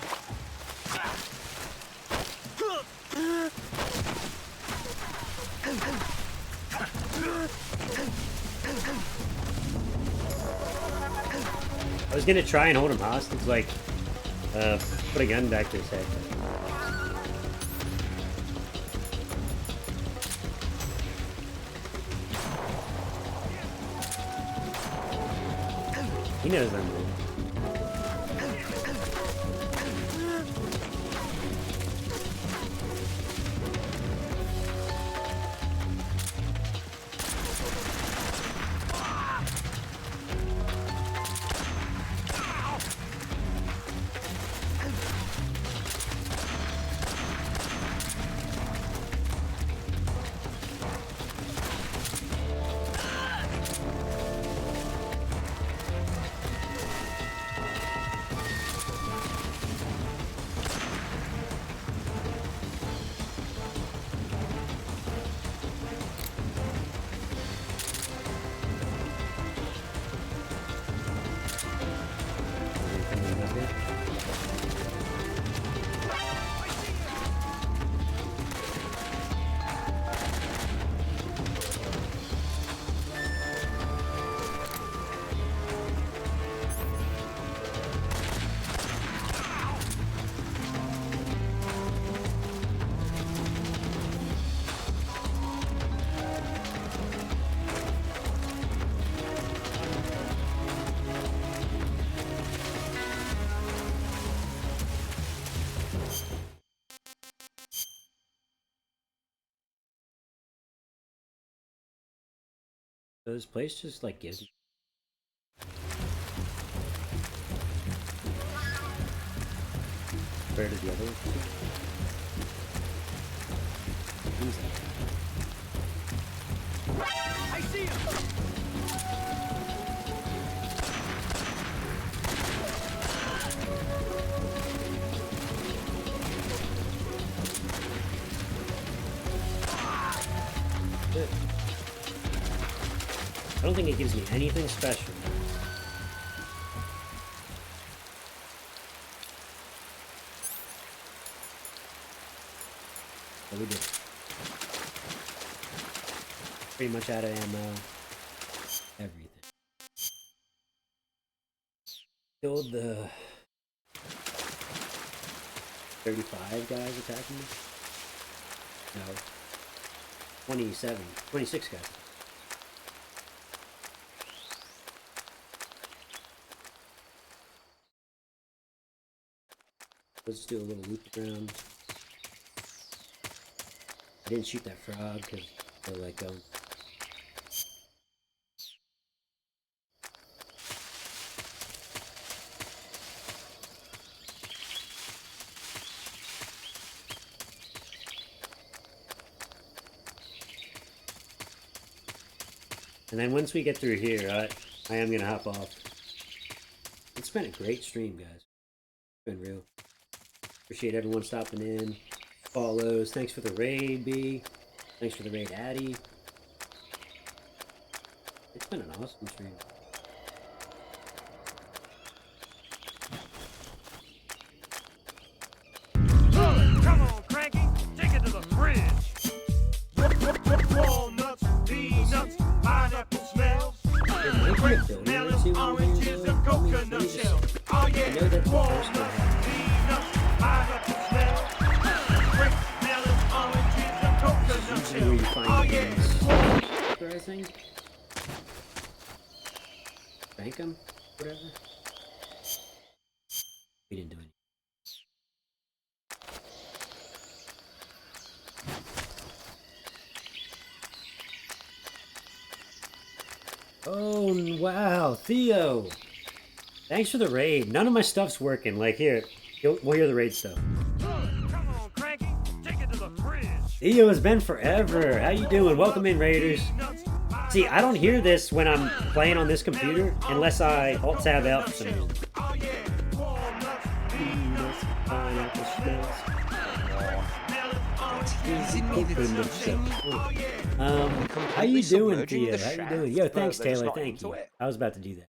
I was gonna try and hold him hostage, like, put a gun back to his head. He knows I'm moving. This place just like gives me. Compared to the other one. I see him! I don't think it gives me anything special. But we did. Pretty much out of ammo. Everything. Killed the 35 guys attacking me. No. 27. 26 guys. Let's do a little loop around. I didn't shoot that frog because they're like going. And then once we get through here, I am gonna hop off. It's been a great stream, guys. It's been real. Appreciate everyone stopping in. Follows. Thanks for the raid, B. Thanks for the raid, Addy. It's been an awesome stream. Come on, Cranky, take it to the fridge. Walnuts, peanuts, pineapple smells, grapes, melons, oranges, and coconut shells. Oh yeah, walnuts, peanuts, pineapple smells, grapes, melons, oranges, and coconut shells. Oh yeah. I think. Bank them, whatever. We didn't do anything. Oh, wow. Theo. Thanks for the raid. None of my stuff's working. Like, here. We'll hear the raid stuff. Come on, Cranky, take it to the fridge. Theo, has been forever. How you doing? Welcome in, Raiders. See, I don't hear this when I'm playing on this computer unless I Alt-Tab out for some reason. How you doing, Theo? How you doing? Yo, thanks, Taylor. Thank you. I was about to do that.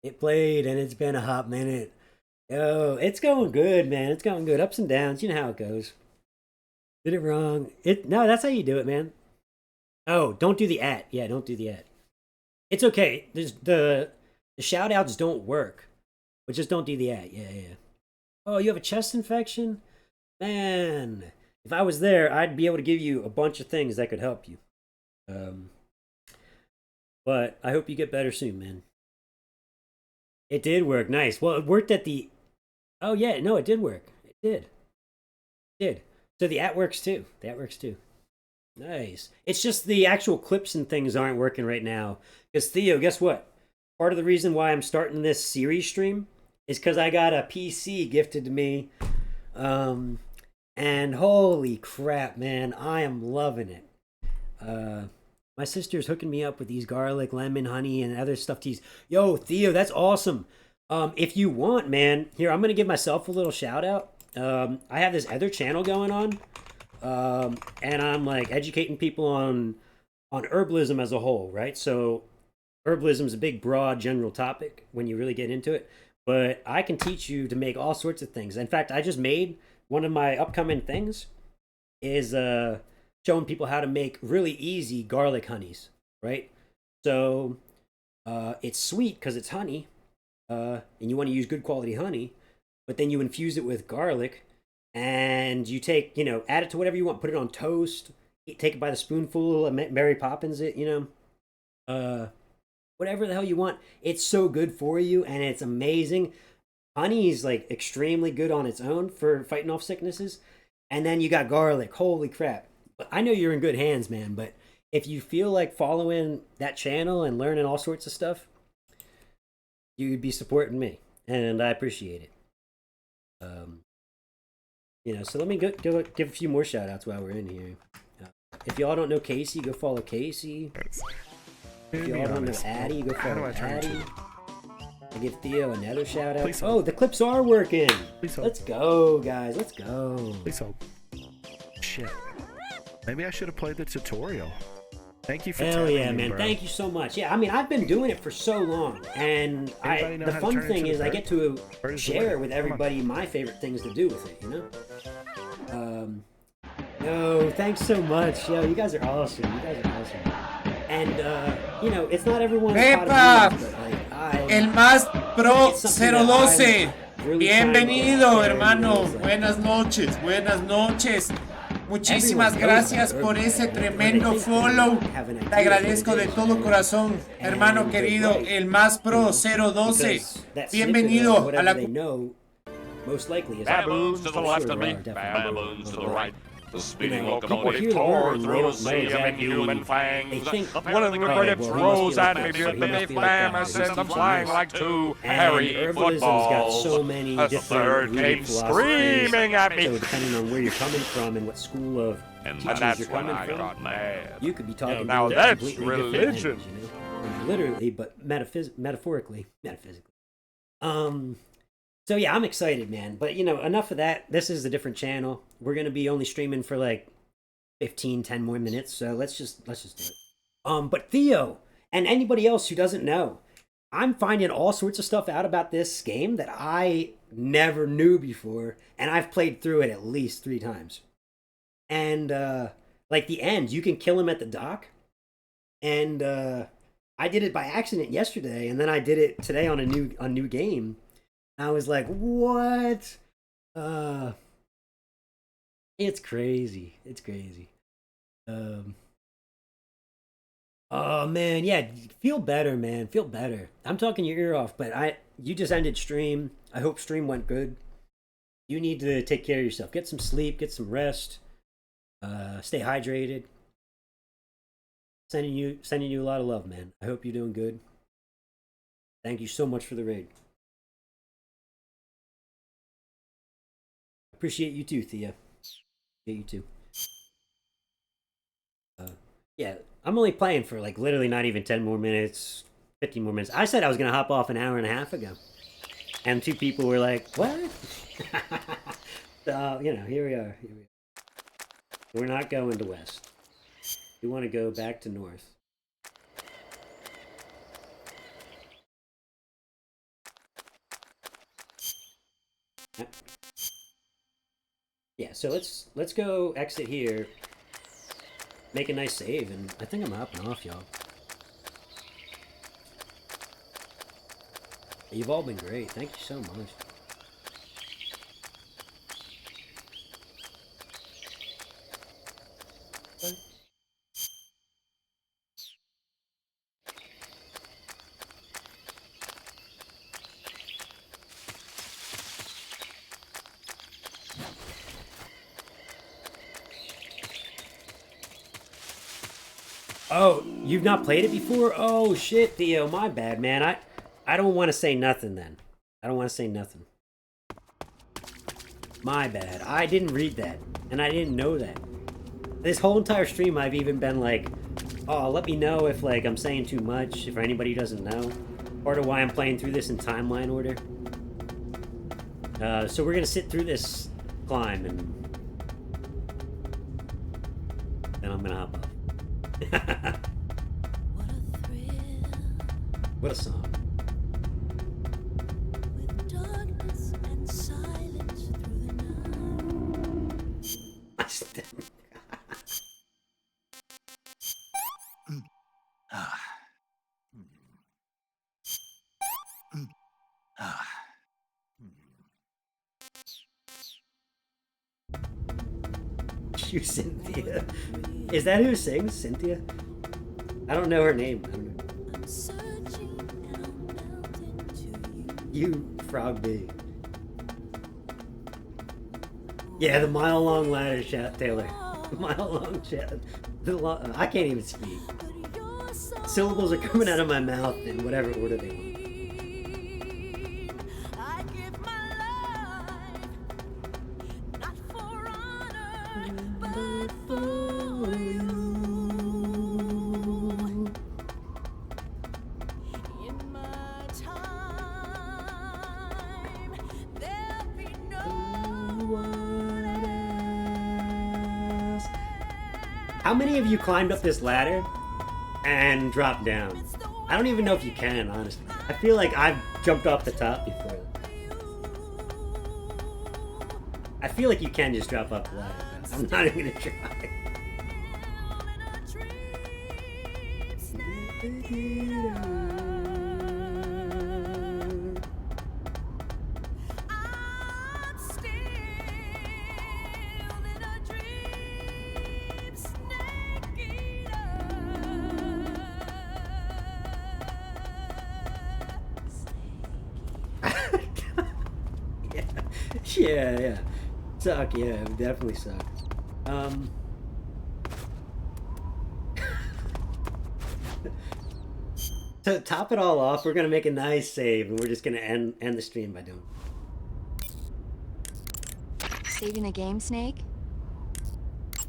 It played, and it's been a hot minute. Yo, it's going good, man. It's going good. Ups and downs. You know how it goes. Did it wrong. No, that's how you do it, man. Oh, don't do the @ Yeah, don't do the @ It's okay. The shout outs don't work. But just don't do the @ Yeah. Oh, you have a chest infection? Man, if I was there, I'd be able to give you a bunch of things that could help you. But I hope you get better soon, man. It did work. Nice. Well, it worked at the... Oh, yeah. No, it did work. It did. It did. So the @ works too. The @ works too. Nice. It's just the actual clips and things aren't working right now. Because Theo, guess what? Part of the reason why I'm starting this series stream is because I got a PC gifted to me. And holy crap, man, I am loving it. My sister's hooking me up with these garlic, lemon, honey, and other stuff. Yo, Theo, that's awesome. If you want, man, here, I'm going to give myself a little shout out. I have this other channel going on. And I'm like educating people on herbalism as a whole, right? So herbalism is a big, broad, general topic when you really get into it. But I can teach you to make all sorts of things. In fact, I just made one of my upcoming things is showing people how to make really easy garlic honeys, right? So it's sweet because it's honey, and you want to use good quality honey, but then you infuse it with garlic, and you take, add it to whatever you want, put it on toast, take it by the spoonful, Mary Poppins it, whatever the hell you want. It's so good for you, and it's amazing. Honey is like extremely good on its own for fighting off sicknesses. And then you got garlic. Holy crap. I know you're in good hands, man, but if you feel like following that channel and learning all sorts of stuff, you'd be supporting me, and I appreciate it. So let me go give a few more shout outs while we're in here. If y'all don't know Casey, go follow Casey. If y'all don't know Addie, go follow Addie. I give Theo another shout out. Oh, the clips are working. Let's go, guys. Let's go. Please hold. Shit. Maybe I should have played the tutorial. Thank you for Hell yeah, me, man. bro. Thank you so much. Yeah, I mean, I've been doing it for so long, and the fun thing is I get to share with everybody my favorite things to do with it, you know? No, thanks so much. Yo, you guys are awesome. You guys are awesome. And, it's not everyone's ¡Epa! but like, El más pro it's something that 012. I'm really trying to Bienvenido, get hermano. there, Buenas noches, buenas noches. Muchísimas gracias por ese tremendo follow. Te agradezco de todo corazón, hermano querido, el más pro 012. Bienvenido a la most likely is baboons to the left of me, baboons to the right. The speeding locomotive tore through a sea of inhuman fangs. One of the critics rose at me beneath them and sent them flying like two hairy footballs. A third came screaming at me. So depending on where you're coming from and what school of teachers that's you're when coming I from, got mad. you could be talking Now to that's completely different religion. language, Not literally, but metaphorically. So yeah, I'm excited, man. But enough of that. This is a different channel. We're gonna be only streaming for like 10 more minutes. So let's just do it. But Theo and anybody else who doesn't know, I'm finding all sorts of stuff out about this game that I never knew before, and I've played through it at least 3 times. And like the end, you can kill him at the dock. And I did it by accident yesterday, and then I did it today on a new game. I was like, what? It's crazy. It's crazy. Oh man, yeah, feel better, man. Feel better. I'm talking your ear off, but you just ended stream. I hope stream went good. You need to take care of yourself. Get some sleep, get some rest. Stay hydrated. Sending you a lot of love, man. I hope you're doing good. Thank you so much for the raid. Appreciate you too, Thea. Yeah, you too. Yeah, I'm only playing for like literally not even 10 more minutes, 15 more minutes. I said I was gonna hop off an hour and a half ago, and 2 people were like, "What?" So here we are. We're not going to west. We want to go back to north. Yeah, so let's go exit here, make a nice save, and I think I'm hopping off, y'all. You've all been great. Thank you so much. Oh, you've not played it before? Oh shit, Theo, my bad, man. I don't want to say nothing then. I don't want to say nothing. My bad. I didn't read that, and I didn't know that. This whole entire stream I've even been like, oh, let me know if like I'm saying too much, if anybody doesn't know. Part of why I'm playing through this in timeline order. So we're gonna sit through this climb, and then I'm gonna hop off. What a song. With darkness and silence through the You, Cynthia. Is that who sings, Cynthia? I don't know her name. I don't know. You, Frog B. Yeah, the mile-long ladder chat, Taylor. Mile-long chat. I can't even speak. Syllables are coming out of my mouth in whatever order they want. How many of you climbed up this ladder and dropped down? I don't even know if you can, honestly. I feel like I've jumped off the top before. I feel like you can just drop off the ladder, but I'm not even gonna try. Yeah. Suck, yeah, it would definitely suck. To top it all off, we're gonna make a nice save, and we're just gonna end the stream by doing it. Saving the game, Snake?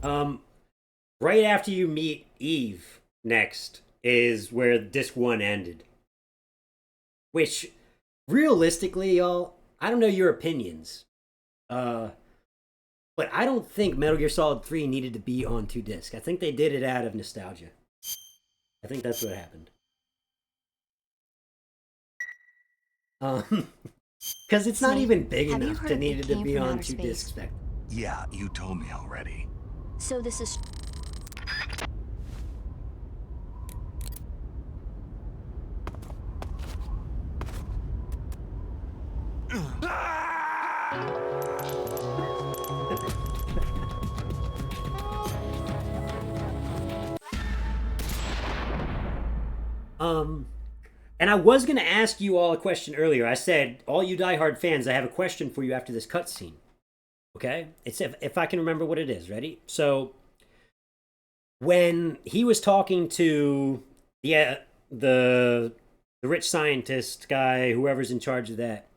Right after you meet Eve next is where disc 1 ended. Which, realistically, y'all, I don't know your opinions. But I don't think Metal Gear Solid 3 needed to be on 2 discs. I think they did it out of nostalgia. I think that's what happened. Because it's not even big enough to need it to be on 2 discs back. Yeah, you told me already. So this is... And I was going to ask you all a question earlier. I said, all you diehard fans, I have a question for you after this cutscene. Okay? It's if I can remember what it is. Ready? So, when he was talking to the rich scientist guy, whoever's in charge of that,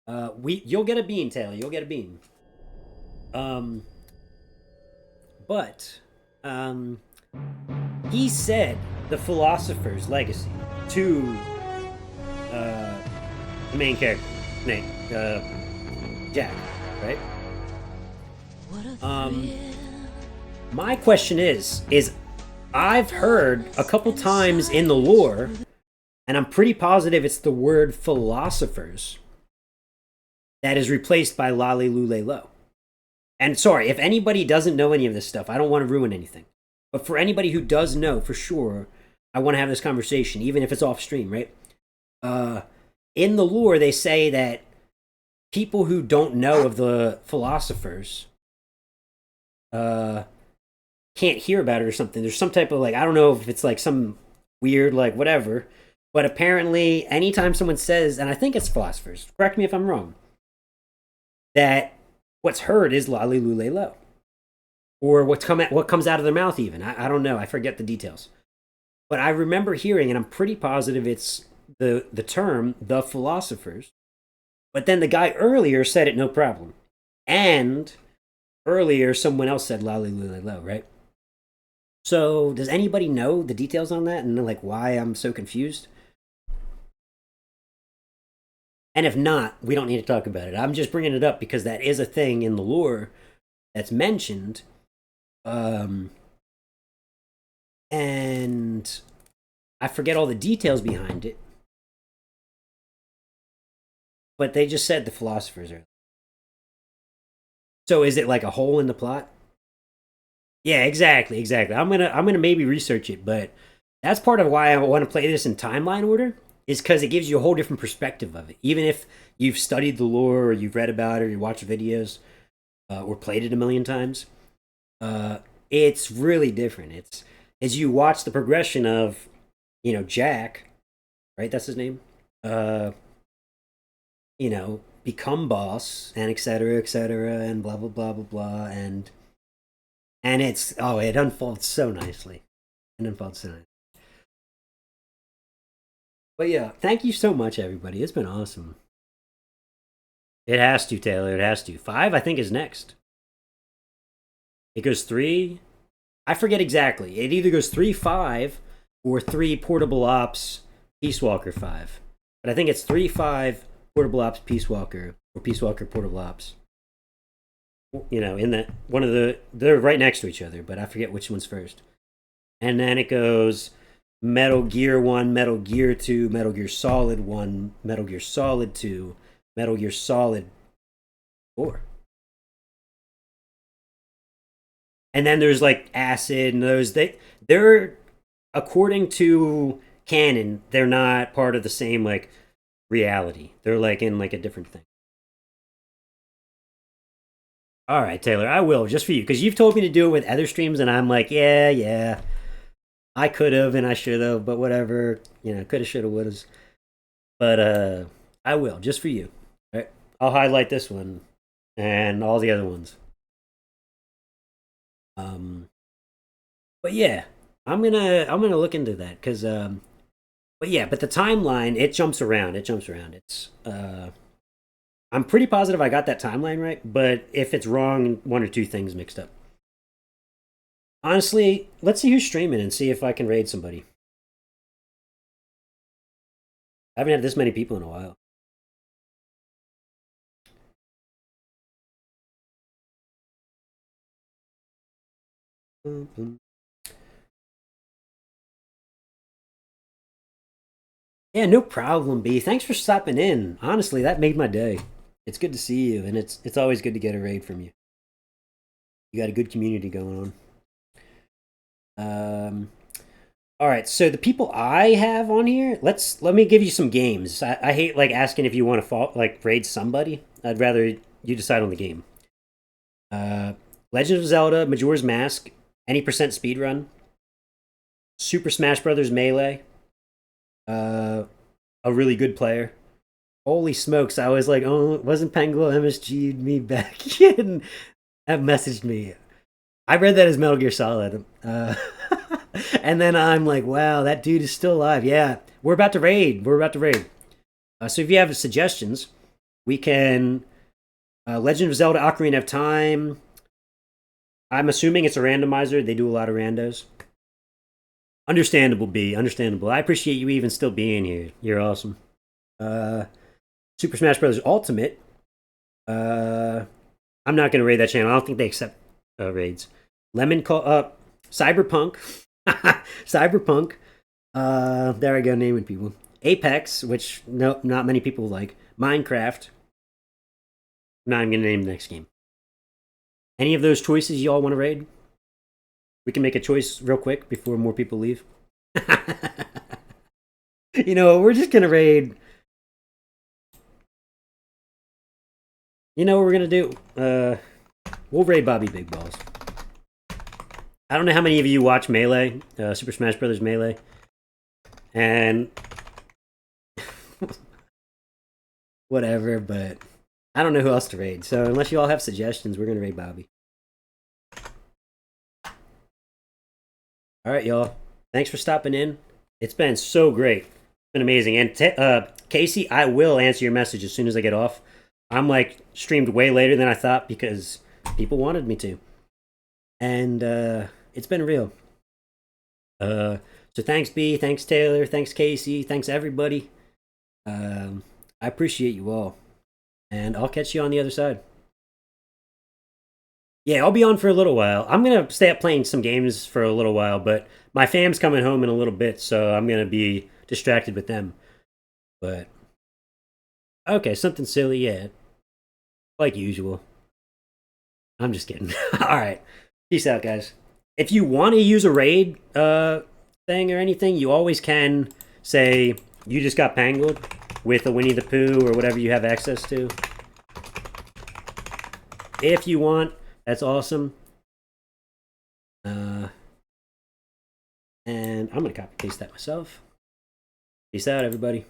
you'll get a bean, Taylor. You'll get a bean. But he said the philosopher's legacy to the main character, Nate, Jack, right? My question is I've heard a couple times in the lore, and I'm pretty positive it's the word philosophers that is replaced by Lali Lule Lo. And sorry, if anybody doesn't know any of this stuff, I don't want to ruin anything. But for anybody who does know for sure, I want to have this conversation, even if it's off stream, right? In the lore, they say that people who don't know of the philosophers can't hear about it or something. There's some type of, like, I don't know if it's like some weird, like, whatever. But apparently, anytime someone says, and I think it's philosophers, correct me if I'm wrong, that what's heard is Lali Lule Lo. Or what comes out of their mouth even. I don't know. I forget the details. But I remember hearing, and I'm pretty positive it's the term, the philosophers. But then the guy earlier said it no problem. And earlier, someone else said Lali Lule Lo, right? So, does anybody know the details on that and like why I'm so confused? And if not, we don't need to talk about it. I'm just bringing it up because that is a thing in the lore that's mentioned. And I forget all the details behind it. But they just said the philosophers are. So is it like a hole in the plot? Yeah, exactly. I'm gonna maybe research it, but that's part of why I want to play this in timeline order, is because it gives you a whole different perspective of it. Even if you've studied the lore, or you've read about it, or you watched videos, or played it a million times, it's really different. It's as you watch the progression of, Jack, right? That's his name. Become boss, and et cetera, and blah, blah, blah, blah, blah. And And it unfolds so nicely. It unfolds so nicely. But yeah, thank you so much, everybody. It's been awesome. It has to, Taylor. It has to. 5, I think, is next. It goes 3. I forget exactly. It either goes 3, 5, or 3 Portable Ops Peace Walker 5. But I think it's 3, 5 Portable Ops Peace Walker or Peace Walker Portable Ops. You know, in that one of they're right next to each other, but I forget which one's first. And then it goes Metal Gear 1, Metal Gear 2, Metal Gear Solid 1, Metal Gear Solid 2, Metal Gear Solid 4. And then there's like Acid and those they're according to canon, they're not part of the same like reality. They're like in like a different thing. All right, Taylor, I will just for you because you've told me to do it with other streams, and I'm like, yeah, I could have and I should have, but whatever, you know, coulda, shoulda, woulda. But I will just for you. All right, I'll highlight this one and all the other ones. But yeah, I'm gonna look into that because but yeah, but the timeline it jumps around. It's I'm pretty positive I got that timeline right, but if it's wrong, one or two things mixed up. Honestly, let's see who's streaming and see if I can raid somebody. I haven't had this many people in a while. Yeah, no problem, B. Thanks for stopping in. Honestly, that made my day. It's good to see you, and it's always good to get a raid from you. You got a good community going on. All right, so the people I have on here, let me give you some games. I hate like asking if you want to raid somebody. I'd rather you decide on the game. Legend of Zelda, Majora's Mask, any percent speedrun, Super Smash Brothers Melee, a really good player. Holy smokes! I was like, oh, wasn't Penguin MSG'd me back in? That messaged me. I read that as Metal Gear Solid. And then I'm like, wow, that dude is still alive. Yeah, we're about to raid. So if you have suggestions, we can Legend of Zelda Ocarina of Time. I'm assuming it's a randomizer. They do a lot of randos. Understandable, B. Understandable. I appreciate you even still being here. You're awesome. Super Smash Bros. Ultimate. I'm not going to raid that channel. I don't think they accept raids. Cyberpunk. Cyberpunk. There I go, naming people. Apex, which not many people like. Minecraft. Now I'm going to name the next game. Any of those choices y'all want to raid? We can make a choice real quick before more people leave. You know, we're just going to raid. You know what we're going to do? We'll raid Bobby Big Balls. I don't know how many of you watch Melee, Super Smash Brothers Melee. And whatever, but I don't know who else to raid. So unless you all have suggestions, we're going to raid Bobby. All right, y'all. Thanks for stopping in. It's been so great. It's been amazing. And Casey, I will answer your message as soon as I get off. I'm like streamed way later than I thought because people wanted me to. And it's been real. So thanks, B. Thanks, Taylor. Thanks, Casey. Thanks, everybody. I appreciate you all. And I'll catch you on the other side. Yeah, I'll be on for a little while. I'm going to stay up playing some games for a little while, but my fam's coming home in a little bit, so I'm going to be distracted with them. But, okay, something silly, yeah. Like usual. I'm just kidding. Alright. Peace out, guys. If you want to use a raid thing or anything, you always can say, you just got pangled with a Winnie the Pooh or whatever you have access to. If you want, that's awesome. And I'm going to copy paste that myself. Peace out, everybody.